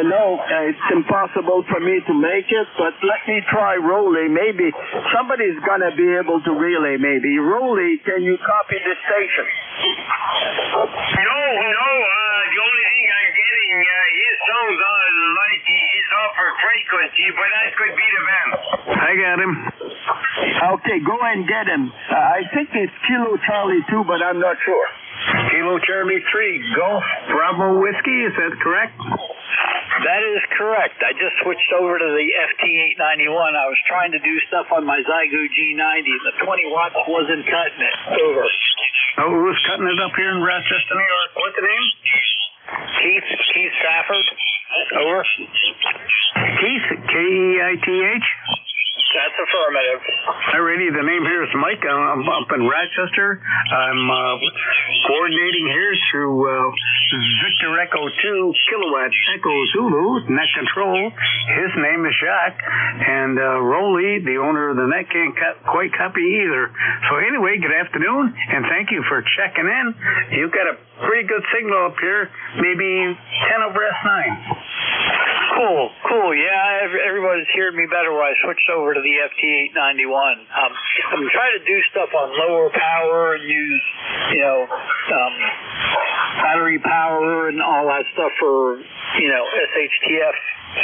P: No, it's impossible for me to make it, but let me try Rolly. Maybe somebody's going to be able to relay, maybe. Rolly, can you copy the station?
O: No, the only thing I'm getting, his sounds like he's off for frequency, but that could be the van.
K: I got him.
P: Okay, go and get him. I think it's Kilo Charlie 2, but I'm not sure.
K: Kilo Charlie 3, Golf Bravo Whiskey, is that correct?
N: That is correct. I just switched over to the FT891. I was trying to do stuff on my Zygo G90, and the 20 watts wasn't cutting it. Over.
K: Oh, who's cutting it up here in Rochester, New York? What's the name?
N: Keith Safford. Over.
K: Keith, Keith?
N: That's affirmative.
K: Alrighty, the name here is Mike. I'm up in Rochester. I'm coordinating here through Victor Echo 2 Kilowatt Echo Zulu, net control. His name is Jacques. And Rolly, the owner of the net, can't quite copy either. So anyway, good afternoon, and thank you for checking in. You've got a pretty good signal up here, maybe 10 over S9.
N: Cool. Yeah, everybody's hearing me better when I switched over to the FT891. I'm trying to do stuff on lower power and use, battery power and all that stuff for, SHTF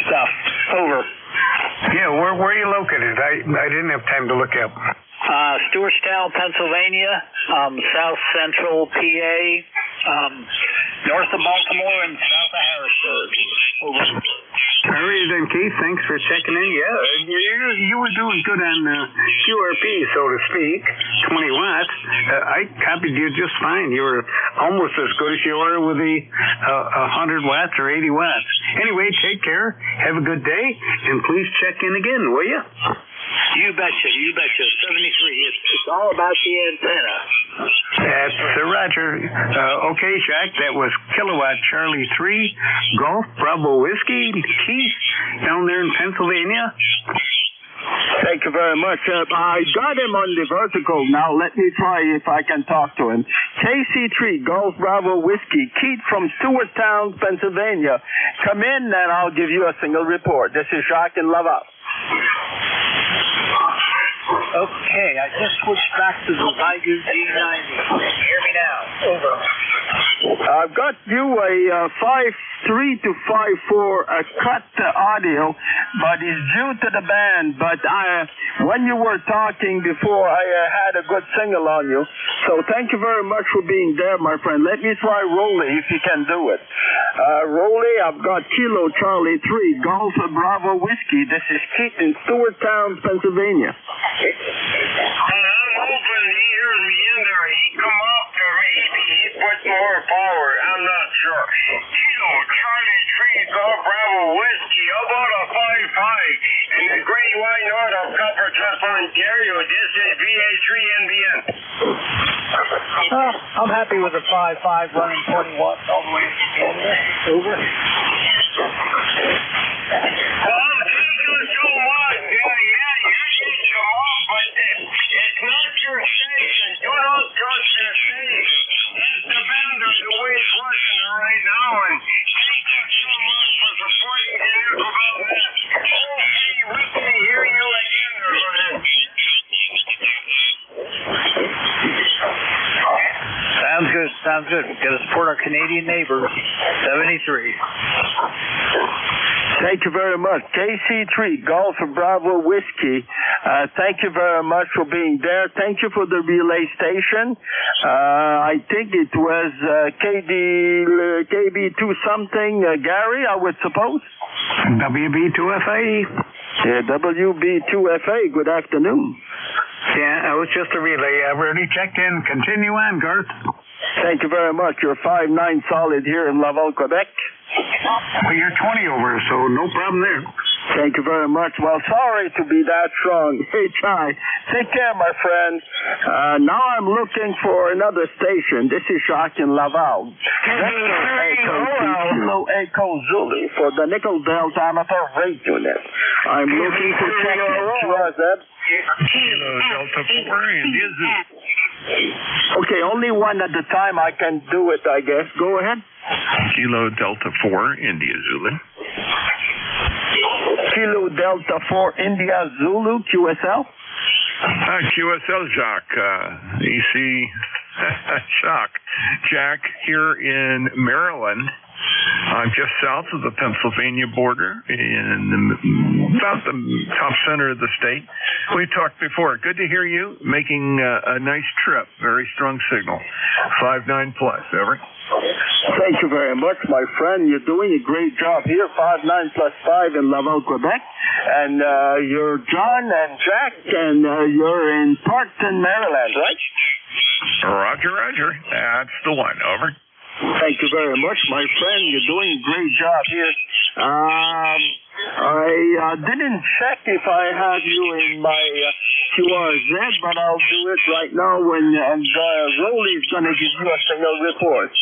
N: stuff. Over.
K: Yeah, where are you located? I didn't have time to look up.
N: Stewartstown, Pennsylvania, South Central PA, north of Baltimore and south of Harrisburg. Over.
K: All right, then, Keith, thanks for checking in. Yeah, you were doing good on QRP, so to speak, 20 watts. I copied you just fine. You were almost as good as you were with the 100 watts or 80 watts. Anyway, take care. Have a good day, and please check in again, will you?
N: You betcha. 73. It's all about the antenna.
K: That's Roger. Okay, Jack, that was Kilowatt Charlie 3, Golf Bravo Whiskey, Keith, down there in Pennsylvania.
P: Thank you very much. I got him on the vertical. Now let me try if I can talk to him. KC3, Golf Bravo Whiskey, Keith from Stewartstown, Pennsylvania. Come in and I'll give you a single report. This is Jacques in Laval.
N: Okay, I just switched back to the Zygo G90. Hear me now. Over.
P: I've got you a 5.3 to 5.4 cut audio, but it's due to the band. But when you were talking before, I had a good signal on you. So thank you very much for being there, my friend. Let me try Rolly if you can do it. Rolly, I've got Kilo Charlie 3, Golf Bravo Whiskey. This is Keith in Stewartstown, Pennsylvania.
O: I'm hoping he hears me in there. He come up to maybe he puts more power. I'm not sure. Kilo Charlie 3, Golf Bravo Whiskey. How about a 5.5 in the Great White North of Copper Trust, Ontario? This is VA3NBN.
N: I'm happy with a 5.5 running 20 watts all the way to Canada. Over.
O: Well, thank you so much. Yeah, you did show up, but it's not your station. Do not trust your station. It's the vendor the way it's working right now, and thank you so much for supporting the about that. Okay, we can hear you again.
N: Sounds good. We've got to support our Canadian neighbors. 73.
P: Thank you very much. KC3, Golf Bravo Whiskey. Thank you very much for being there. Thank you for the relay station. I think it was KB2 something, Gary, I would suppose.
K: WB2FA.
P: Yeah, WB2FA. Good afternoon.
K: Yeah, it was just a relay. I've already checked in. Continue on, Garth.
P: Thank you very much. You're 5.9 solid here in Laval, Quebec.
K: Well, you're 20 over, so no problem there.
P: Thank you very much. Well, sorry to be that strong. Hey, Chai, take care, my friend. Now I'm looking for another station. This is Jacques in Laval. Kilo Echo Zulu for the Nickel Belt Amateur Rate Unit. I'm looking to check it.
H: Kilo Delta 4 and
P: Okay, only one at a time. I can do it, I guess. Go ahead.
L: Kilo Delta 4, India Zulu.
P: Kilo Delta 4 India Zulu, QSL.
L: QSL, Jacques. EC Shock. Jack here in Maryland. I'm just south of the Pennsylvania border, about the top center of the state. We talked before. Good to hear you making a nice trip. Very strong signal. 5-9 plus. Over.
P: Thank you very much, my friend. You're doing a great job here. 5-9 plus 5 in Laval, Quebec. And you're John and Jack, and you're in Parkton, Maryland, right?
L: Roger, Roger. That's the one. Over.
P: Thank you very much, my friend. You're doing a great job here. I didn't check if I had you in my QRZ, but I'll do it right now when Rolly's going to give you a signal report.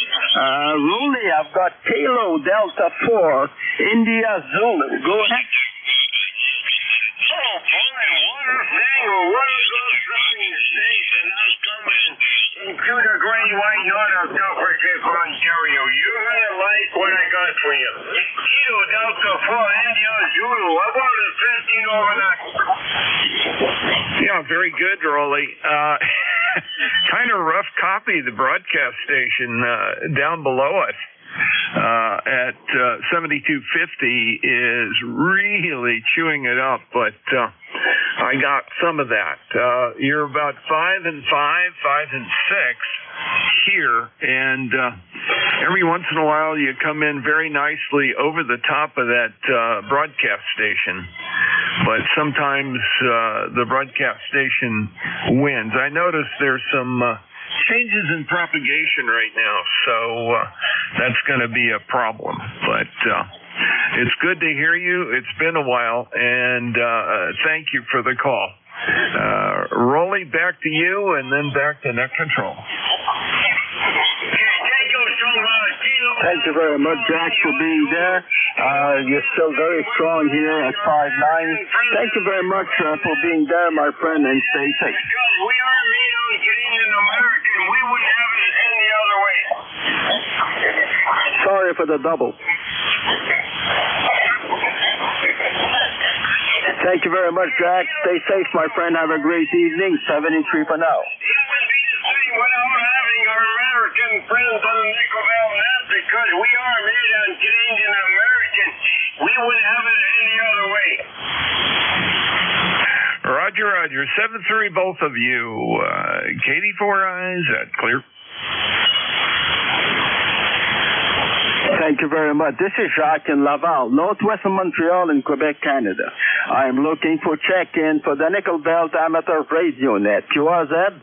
P: Rolly, I've got Kilo Delta 4, India Zulu. Go ahead.
O: Oh, boy, what a thing. What a good sounding station. I'm coming into the Great White North of Delaware, Ontario. You're going to like what I got for you. Kilo Delta 4, India Zulu. How about a 15 overnight?
L: Yeah, very good, Rolly. Kind of rough copy, the broadcast station down below us. At 7250 is really chewing it up, but I got some of that. You're about 5 and 5, 5 and 6 here, and every once in a while you come in very nicely over the top of that broadcast station, but sometimes the broadcast station wins. I noticed there's some changes in propagation right now, so that's going to be a problem. But it's good to hear you. It's been a while, and thank you for the call. Rolly, back to you, and then back to net control.
P: Thank you very much, Jack, for being there. You're still very strong here at 5'9". Thank you very much for being there, my friend, and stay safe.
O: Because we are made on Canadian American, we wouldn't have it any other way.
P: Sorry for the double. Thank you very much, Jack. Stay safe, my friend. Have a great evening. 73 for now.
O: Without having our American friends on the nickel belt net, because we are made on Canadian American, we wouldn't have it any other way.
L: Roger, Roger. 7-3, both of you. Katie, 4 eyes. That's clear.
P: Thank you very much. This is Jacques in Laval, northwestern Montreal in Quebec, Canada. I'm looking for check-in for the Nickel Belt Amateur Radio Net. QRZ?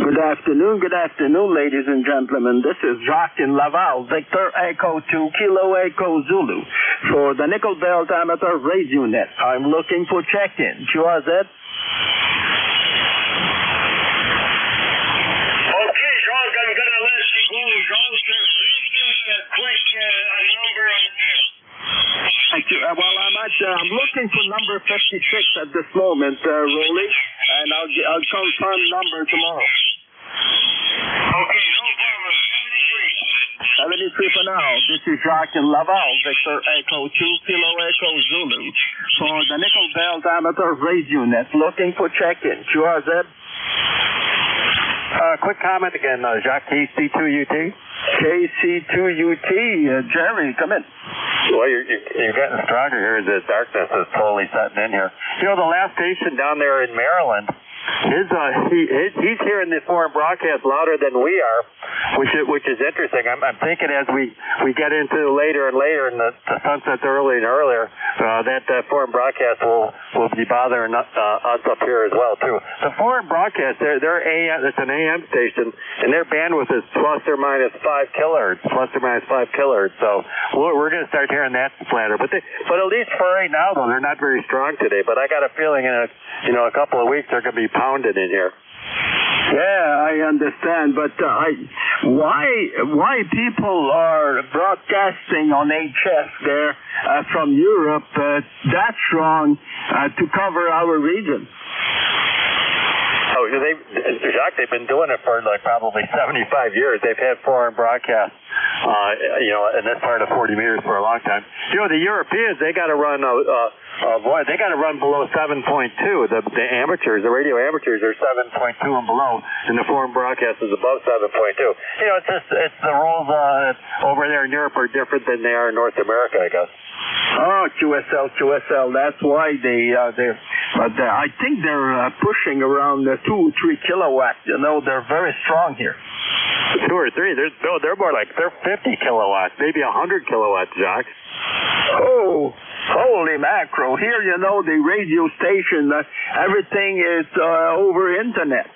P: Good afternoon, ladies and gentlemen. This is Jacques in Laval, Victor Echo 2, Kilo Echo Zulu, for the Nickel Belt Amateur Radio Net. I'm looking for check-in. QRZ?
O: Okay, Jacques, I'm going to let you go. Jacques, just give me a quick number on this.
P: Thank you. I'm looking for number 56 at this moment, Rolly, and I'll confirm number tomorrow.
O: Okay, no problem.
P: 73 for now. This is Jacques in Laval, Victor Echo 2, Kilo Echo Zulu, for the Nickel Belt Amateur Radio Net. Looking for check-in. QRZ?
W: Quick comment again, Jacques, KC2UT.
P: KC2UT. Jerry, come in.
W: Well, you're getting stronger here. The darkness is totally setting in here. You know, the last station down there in Maryland, he's hearing the foreign broadcast louder than we are, which is interesting. I'm thinking as we get into later and later, and the sun sets earlier and earlier, that foreign broadcast will be bothering us up here as well too. The foreign broadcast, they're AM, it's an AM station, and their bandwidth is plus or minus 5 kilohertz. So we're going to start hearing that splatter. But at least for right now, though, they're not very strong today. But I got a feeling in a couple of weeks they're going to be pounded in here.
P: Yeah, I understand, but why people are broadcasting on HS there from Europe that strong to cover our region?
W: Oh, Jacques, they've been doing it for like probably 75 years. They've had foreign broadcasts, in this part of 40 meters for a long time. The Europeans, they got to run they got to run below 7.2. The amateurs, the radio amateurs, are 7.2 and below, and the foreign broadcast is above 7.2. It's the rules over there in Europe are different than they are in North America, I guess.
P: Oh, QSL. That's why but I think they're pushing around 2 or 3 kilowatts. They're very strong here.
W: 2 or 3? They're more like they're 50 kilowatts, maybe 100 kilowatts, Jacques.
P: Oh, holy mackerel! Here, the radio station, everything is over internet.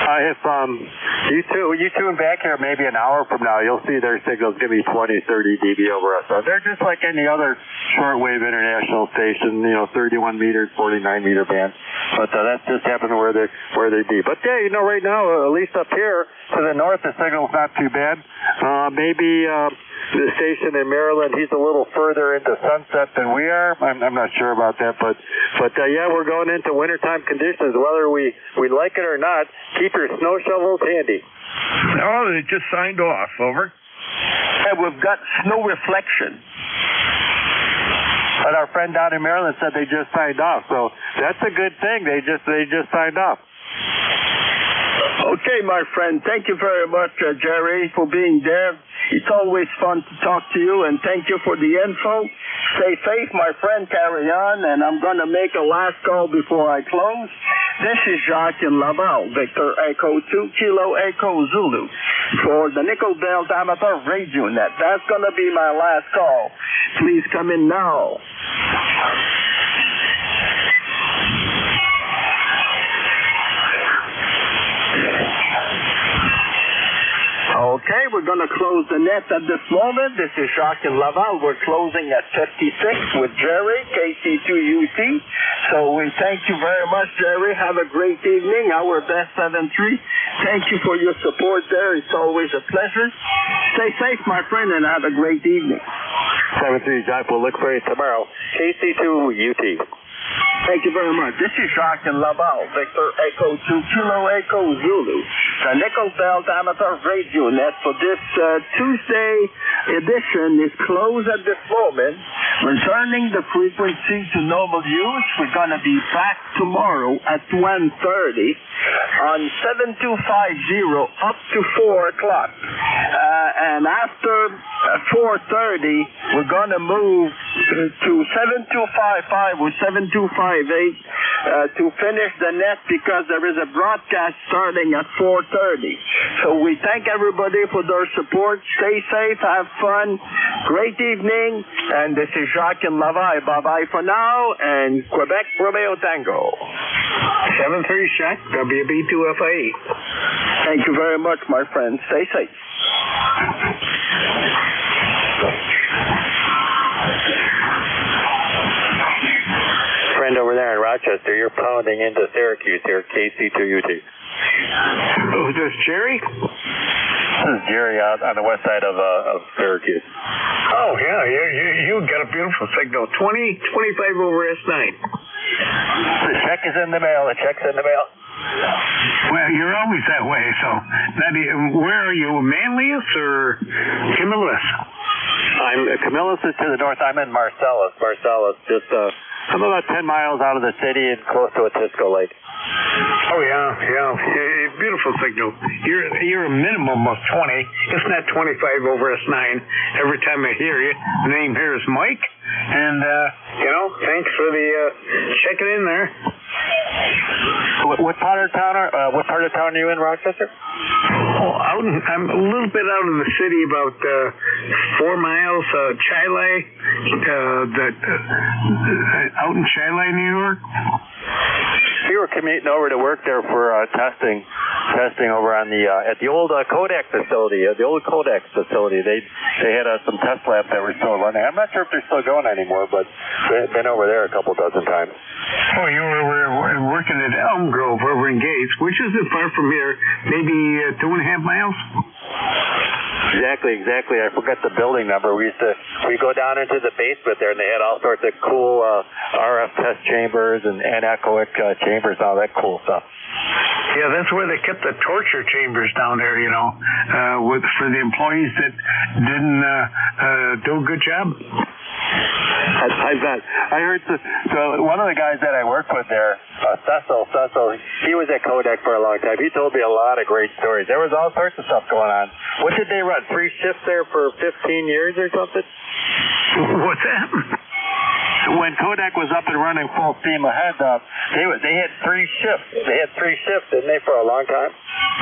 W: If you tune back here maybe an hour from now, you'll see their signals give me 20, 30 dB over us. So they're just like any other shortwave international station, 31 meters, 49 meter band. But that's just happened where they be. But yeah, right now, at least up here to the north, the signal's not too bad. Maybe the station in Maryland, he's a little further into sunset than we are. I'm not sure about that, but yeah, we're going into wintertime conditions. Whether we like it or not, keep your snow shovels handy.
L: Oh, they just signed off. Over.
P: And we've got snow reflection.
W: But our friend down in Maryland said they just signed off, so that's a good thing. They just signed off.
P: Okay, my friend. Thank you very much, Jerry, for being there. It's always fun to talk to you, and thank you for the info. Stay safe, my friend. Carry on, and I'm going to make a last call before I close. This is Jacques in Laval, Victor Echo 2 Kilo Echo Zulu, for the Nickel Belt Amateur Radio Net. That's going to be my last call. Please come in now. Okay, we're going to close the net at this moment. This is Jacques in Laval. We're closing at 56 with Jerry, KC2UT. So we thank you very much, Jerry. Have a great evening. Our best 7-3. Thank you for your support there. It's always a pleasure. Stay safe, my friend, and have a great evening.
W: 7-3, Jacques. We'll look for you tomorrow. KC2UT.
P: Thank you very much. This is Jacques in Laval, Victor Echo 2 Kilo Echo Zulu, the Nickel Belt Amateur Radio Net for this Tuesday edition is closed at this moment. Returning the frequency to normal use. We're going to be back tomorrow at 1:30 on 7250 up to 4 o'clock. And after 4:30, we're going to move to 7255 or 7258 to finish the net because there is a broadcast starting at 4:30. So we thank everybody for their support. Stay safe, have fun, great evening, and this is Jacques in Laval. Bye-bye for now, and Quebec Romeo Tango.
K: 7-3 Jacques, WB2FA.
P: Thank you very much, my friend. Stay safe.
W: Friend over there in Rochester, you're pounding into Syracuse here, KC2UT.
K: Who's this, Jerry?
W: This is Jerry out on the west side of Syracuse.
K: Oh, yeah, you got a beautiful signal. 25 over S9.
W: The check is in the mail. The check's in the mail.
K: Well, you're always that way, so where are you, Manlius or Camillus?
W: Camillus is to the north. I'm in Marcellus. Just I'm about 10 miles out of the city and close to Atisco Lake.
K: Oh, yeah. Beautiful signal. You're a minimum of 20. It's not 25 over S9. Every time I hear you, the name here is Mike. And, thanks for the checking in there.
W: What part of town are you in, Rochester?
K: Oh, I'm a little bit out of the city, about 4 miles, Chile, out in Chile, New York.
W: We were commuting over to work there for testing testing over on the at the old Kodak facility. The old Kodak facility. They had some test labs that were still running. I'm not sure if they're still going anymore, but they've been over there a couple dozen times.
K: Oh, you were working at Elm Grove over in Gates, which isn't far from here, maybe 2.5 miles.
W: Exactly. I forgot the building number. We go down into the basement there, and they had all sorts of cool RF test chambers and anechoic chambers, all that cool stuff.
K: Yeah, that's where they kept the torture chambers down there, for the employees that didn't do a good job.
W: I bet. I heard so one of the guys that I worked with there, Cecil, he was at Kodak for a long time. He told me a lot of great stories. There was all sorts of stuff going on. What did they run? 3 shifts there for 15 years or something?
K: What's that?
W: When Kodak was up and running full steam ahead, they had 3 shifts. They had 3 shifts, didn't they, for a long time?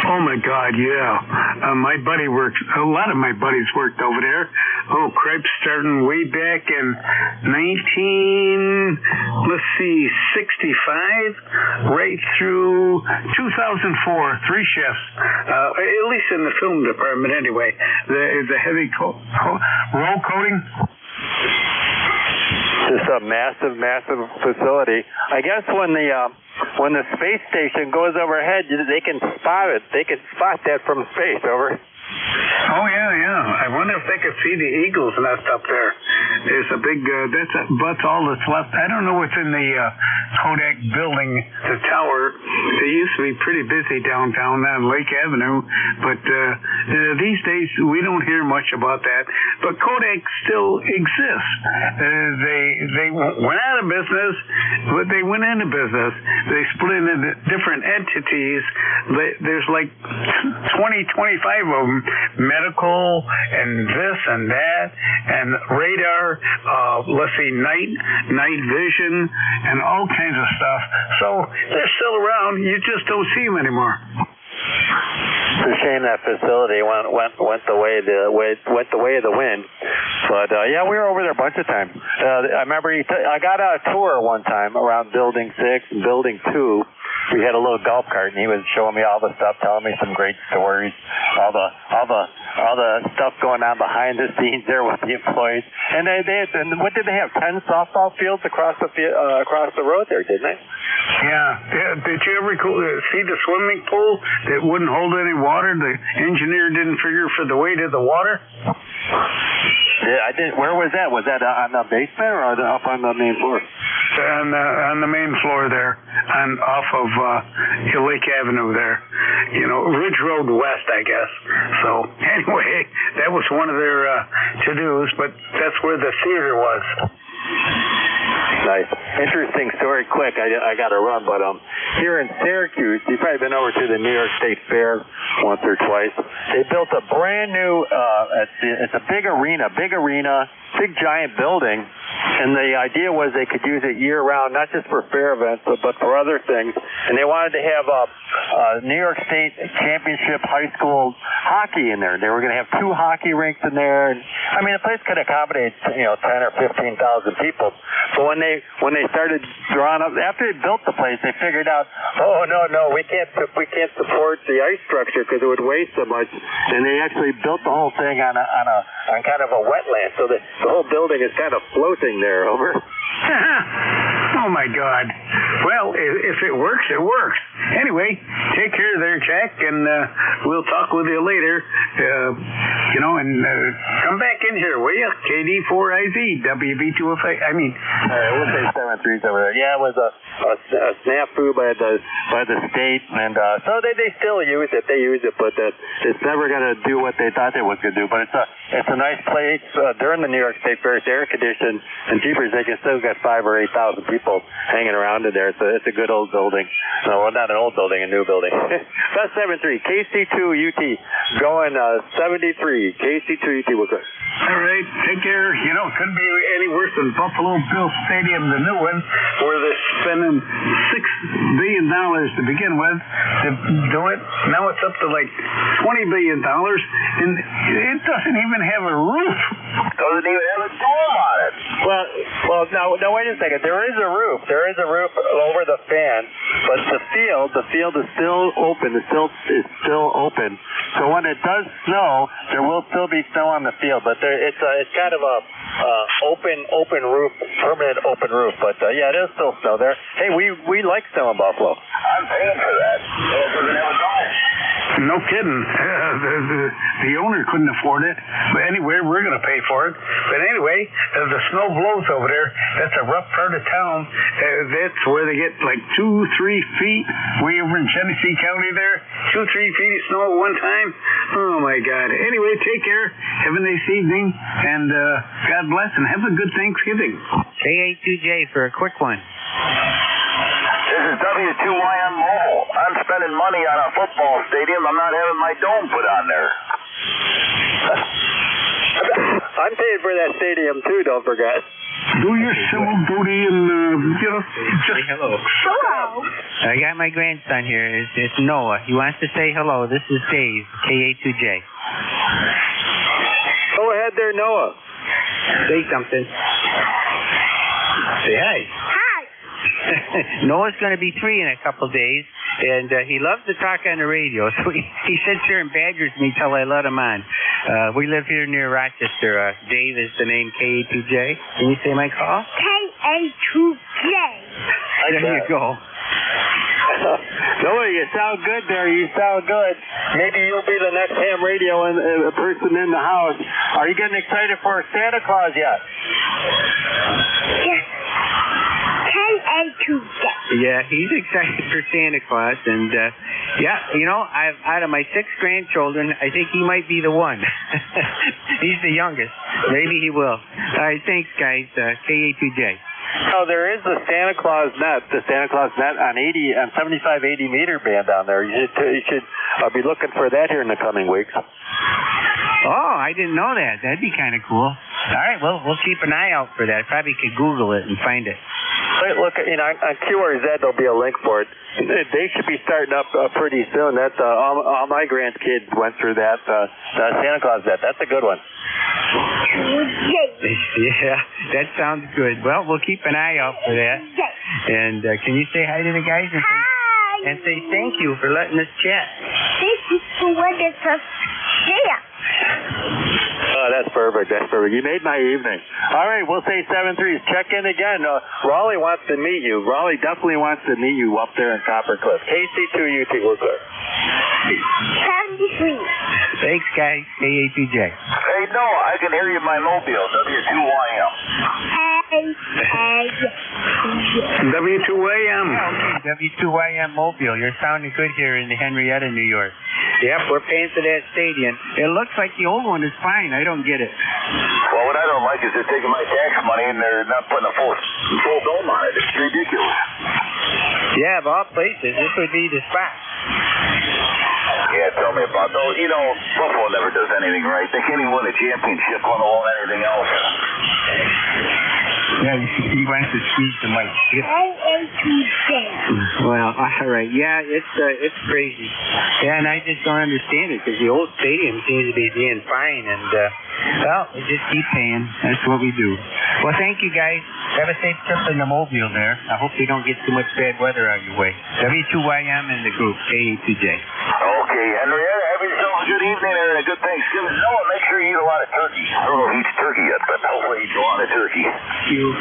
K: Oh my God, yeah. My buddy worked. A lot of my buddies worked over there. Oh, crap! Starting way back in 65, right through 2004. 3 shifts, at least in the film department, anyway. The heavy roll coating.
W: Just a massive facility. I guess when the space station goes overhead, they can spot it. They can spot that from space. Over.
K: Oh yeah. I wonder if they could see the eagle's nest up there. There's a big. That's all that's left. I don't know what's in the Kodak building, the tower. They used to be pretty busy downtown on Lake Avenue, but these days we don't hear much about that. But Kodak still exists. They went out of business, but they went into business. They split into different entities. There's like 25 of them. Medical and this and that and radar, night vision and all kinds of stuff. So they're still around. You just don't see them anymore.
W: It's a shame that facility went the way of the wind. But yeah, we were over there a bunch of times. I remember I got a tour one time around Building 6 and Building 2. We had a little golf cart, and he was showing me all the stuff, telling me some great stories, all the stuff going on behind the scenes there with the employees. And what did they have? 10 softball fields across the road there, didn't they?
K: Yeah. Did you ever see the swimming pool that wouldn't hold any water? The engineer didn't figure for the weight of the water.
W: Yeah, I didn't. Where was that? Was that on the basement or up on the main floor?
K: On the main floor there, off of Lake Avenue there, Ridge Road West, I guess. So anyway, that was one of their to-dos, but that's where the theater was.
W: Nice. Interesting story. Quick, I got to run, but here in Syracuse, you've probably been over to the New York State Fair once or twice. They built a brand new, it's a big arena, big giant building, and the idea was they could use it year-round, not just for fair events, but for other things. And they wanted to have New York State Championship high school hockey in there. They were going to have 2 hockey rinks in there. And, I mean, the place could accommodate 10 or 15,000 people. But when they started drawing up, after they built the place, they figured out, oh no, we can't support the ice structure because it would weigh so much. And they actually built the whole thing on kind of a wetland, so the whole building is kind of floating there. Over.
K: Oh my God. Well, if it works, it works. Anyway, take care there, Jack, and we'll talk with you later. And come back in here, will you? KD4IZ, WB2FA.
W: We'll say 7-3s over there. Yeah, it was a snafu by the state, and so they still use it. They use it, but it's never going to do what they thought it was going to do. But it's a nice place during the New York State Fair. It's air conditioned, and jeepers, they can still get 5,000 or 8,000 people hanging around in there. It's a good old building. No, well, not an old building, a new building. That's 7-3. KC2UT going 73. KC2UT was good.
K: All right, take care. You know, it couldn't be any worse than Buffalo Bills Stadium, the new one, where they're spending $6 billion to begin with to do it. Now it's up to like $20 billion, and it doesn't even have a roof.
V: Doesn't even have a dome on it.
W: Well, now wait a second. There is a roof. There is a roof over the fan, but the field is still open. The field is still open. So when it does snow, there will still be snow on the field, but it's kind of a open roof, permanent open roof. But yeah, it is still snow there. Hey, we like snow in Buffalo.
V: I'm paying for that. It doesn't have a dome.
K: No kidding. The owner couldn't afford it. But anyway, we're going to pay for it. But anyway, as the snow blows over there, that's a rough part of town. That's where they get like 2-3 feet way over in Genesee County there. 2-3 feet of snow at one time. Oh, my God. Anyway, take care. Have a nice evening. And God bless and have a good Thanksgiving.
F: KA2J for a quick one.
V: This is W2YM Mobile. I'm spending money on a football stadium. I'm not having my dome put on there.
W: I'm paying for that stadium too, don't forget.
K: Do your civil duty and, just
F: say hello.
Q: Hello.
F: I got my grandson here. It's Noah. He wants to say hello. This is Dave, KA2J.
W: Go ahead there, Noah.
F: Say something. Say hi. Noah's going to be 3 in a couple days, and he loves to talk on the radio, so he sits here and badgers me till I let him on. We live here near Rochester. Dave is the name, KA2J. Can you say my call?
Q: KA2J.
F: There you go.
W: Noah, you sound good there. You sound good. Maybe you'll be the next ham radio and person in the house. Are you getting excited for Santa Claus yet?
Q: Yes. KA2J.
F: Yeah, he's excited for Santa Claus, and yeah, you know, out of my 6 grandchildren, I think he might be the one. He's the youngest. Maybe he will. All right, thanks, guys. KA2J.
W: Oh, there is the Santa Claus net on 75-80 meter band down there. You should be looking for that here in the coming weeks.
F: Oh, I didn't know that. That'd be kind of cool. All right, well, we'll keep an eye out for that. Probably could Google it and find it.
W: Look, you know, on QRZ there'll be a link for it. They should be starting up pretty soon. That's all my grandkids went through that. The Santa Claus net. That's a good one.
F: Yeah, that sounds good. Well, we'll keep an eye out for that. And can you say hi to the guys and say thank you for letting us chat?
Q: Thank you for letting us chat.
W: Oh, that's perfect. That's perfect. You made my evening. All right, we'll say 7-3. Check in again. Raleigh wants to meet you. Raleigh definitely wants to meet you up there in Copper Cliff. KC2UT, we're good.
Q: 73.
F: Thanks, guys. KA2J.
V: Hey, Noah, I can hear you in my mobile, W2YM.
K: W2YM.
F: Okay, W2YM Mobile. You're sounding good here in the Henrietta, New York. Yep, we're paying for that stadium. It looks like the old one is fine. I don't get it.
V: Well, what I don't like is they're taking my tax money and they're not putting a full dome on it. It's ridiculous.
F: Yeah, of all places, this would be the spot.
V: Yeah, tell me about those. You know, Buffalo never does anything right. They can't even win a championship, let alone anything else.
F: Yeah, he wants to squeeze the mic. Well, all right. Yeah, it's crazy. Yeah, and I just don't understand it because the old stadium seems to be being fine, and well, we just keep paying. That's what we do. Well, thank you guys. Have a safe trip in the mobile there. I hope you don't get too much bad weather on your way. W2YM and the group, KA2J.
V: Okay, Henrietta, have yourself a good evening and a good Thanksgiving. Noah, make sure you eat a lot of turkey. I don't know if he eats turkey yet, but hopefully he eats a lot of turkey.
F: Thank you.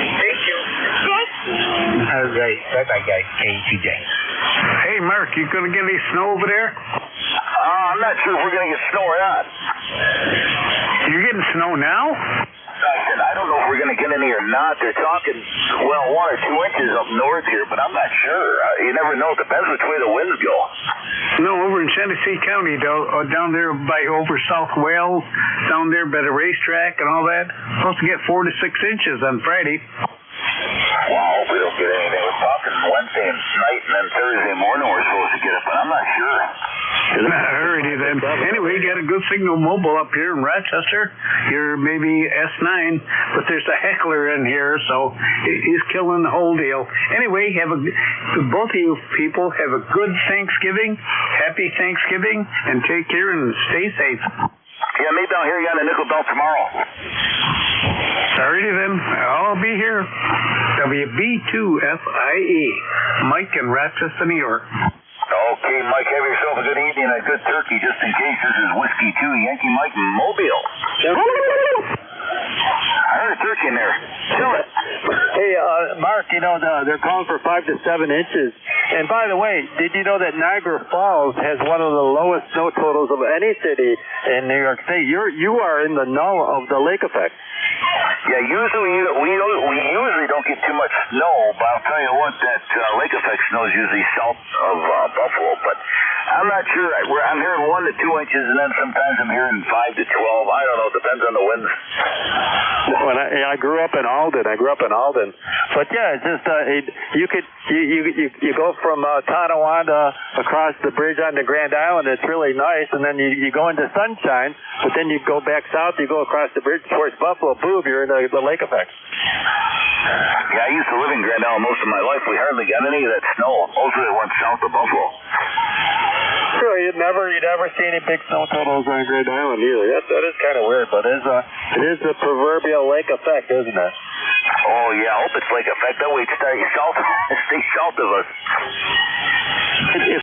V: Thank you.
F: All right. Bye-bye, guys. KA2J.
K: Hey, Mark, you going to get any snow over there?
V: I'm not sure if we're going to get snow or not.
K: You're getting snow now?
V: I don't know if we're going to get any or not. They're talking, well, 1 or 2 inches up north here, but I'm not sure. You never know. It depends which way the winds go.
K: No, over in Genesee County, down there by over South Wales, down there by the racetrack and all that. Supposed to get 4 to 6 inches on Friday.
V: Wow, we don't get anything. We're talking Wednesday night and then Thursday morning we're supposed to get it, but I'm not sure.
K: Alrighty then. Anyway, you got a good signal mobile up here in Rochester. You're maybe S9, but there's a heckler in here, so he's killing the whole deal. Anyway, both of you people have a good Thanksgiving, happy Thanksgiving, and take care and stay safe.
V: Yeah, maybe I'll hear you on the nickel belt tomorrow.
K: Alrighty then, I'll be here. WB2FIE, Mike in Rochester, New York.
V: Okay, Mike, have yourself a good evening and a good turkey. Just in case, this is Whiskey 2, Yankee Mike, Mobile. I heard a turkey in there. Kill it.
W: Hey, Mark, they're calling for 5 to 7 inches. And by the way, did you know that Niagara Falls has one of the lowest snow totals of any city in New York State? You are in the null of the lake effect.
V: Yeah, usually we usually don't get too much snow, but I'll tell you what, that lake effect snow is usually south of Buffalo. But I'm not sure. I'm hearing 1 to 2 inches, and then sometimes I'm hearing 5 to 12. I don't know. Depends on the winds.
W: When I grew up in Alden. But yeah, it's just you go from Tonawanda across the bridge on the Grand Island. It's really nice, and then you go into sunshine. But then you go back south. You go across the bridge towards Buffalo. Boom, you're in the lake effect.
V: Yeah, I used to live in Grand Island most of my life. We hardly got any of that snow. Mostly it went south of Buffalo.
W: Sure, you'd never see any big snow totals on Grand Island either. That is kind of weird, but it is the proverbial lake effect, isn't it?
V: Oh yeah, I hope it's lake effect. That way it stays south of us.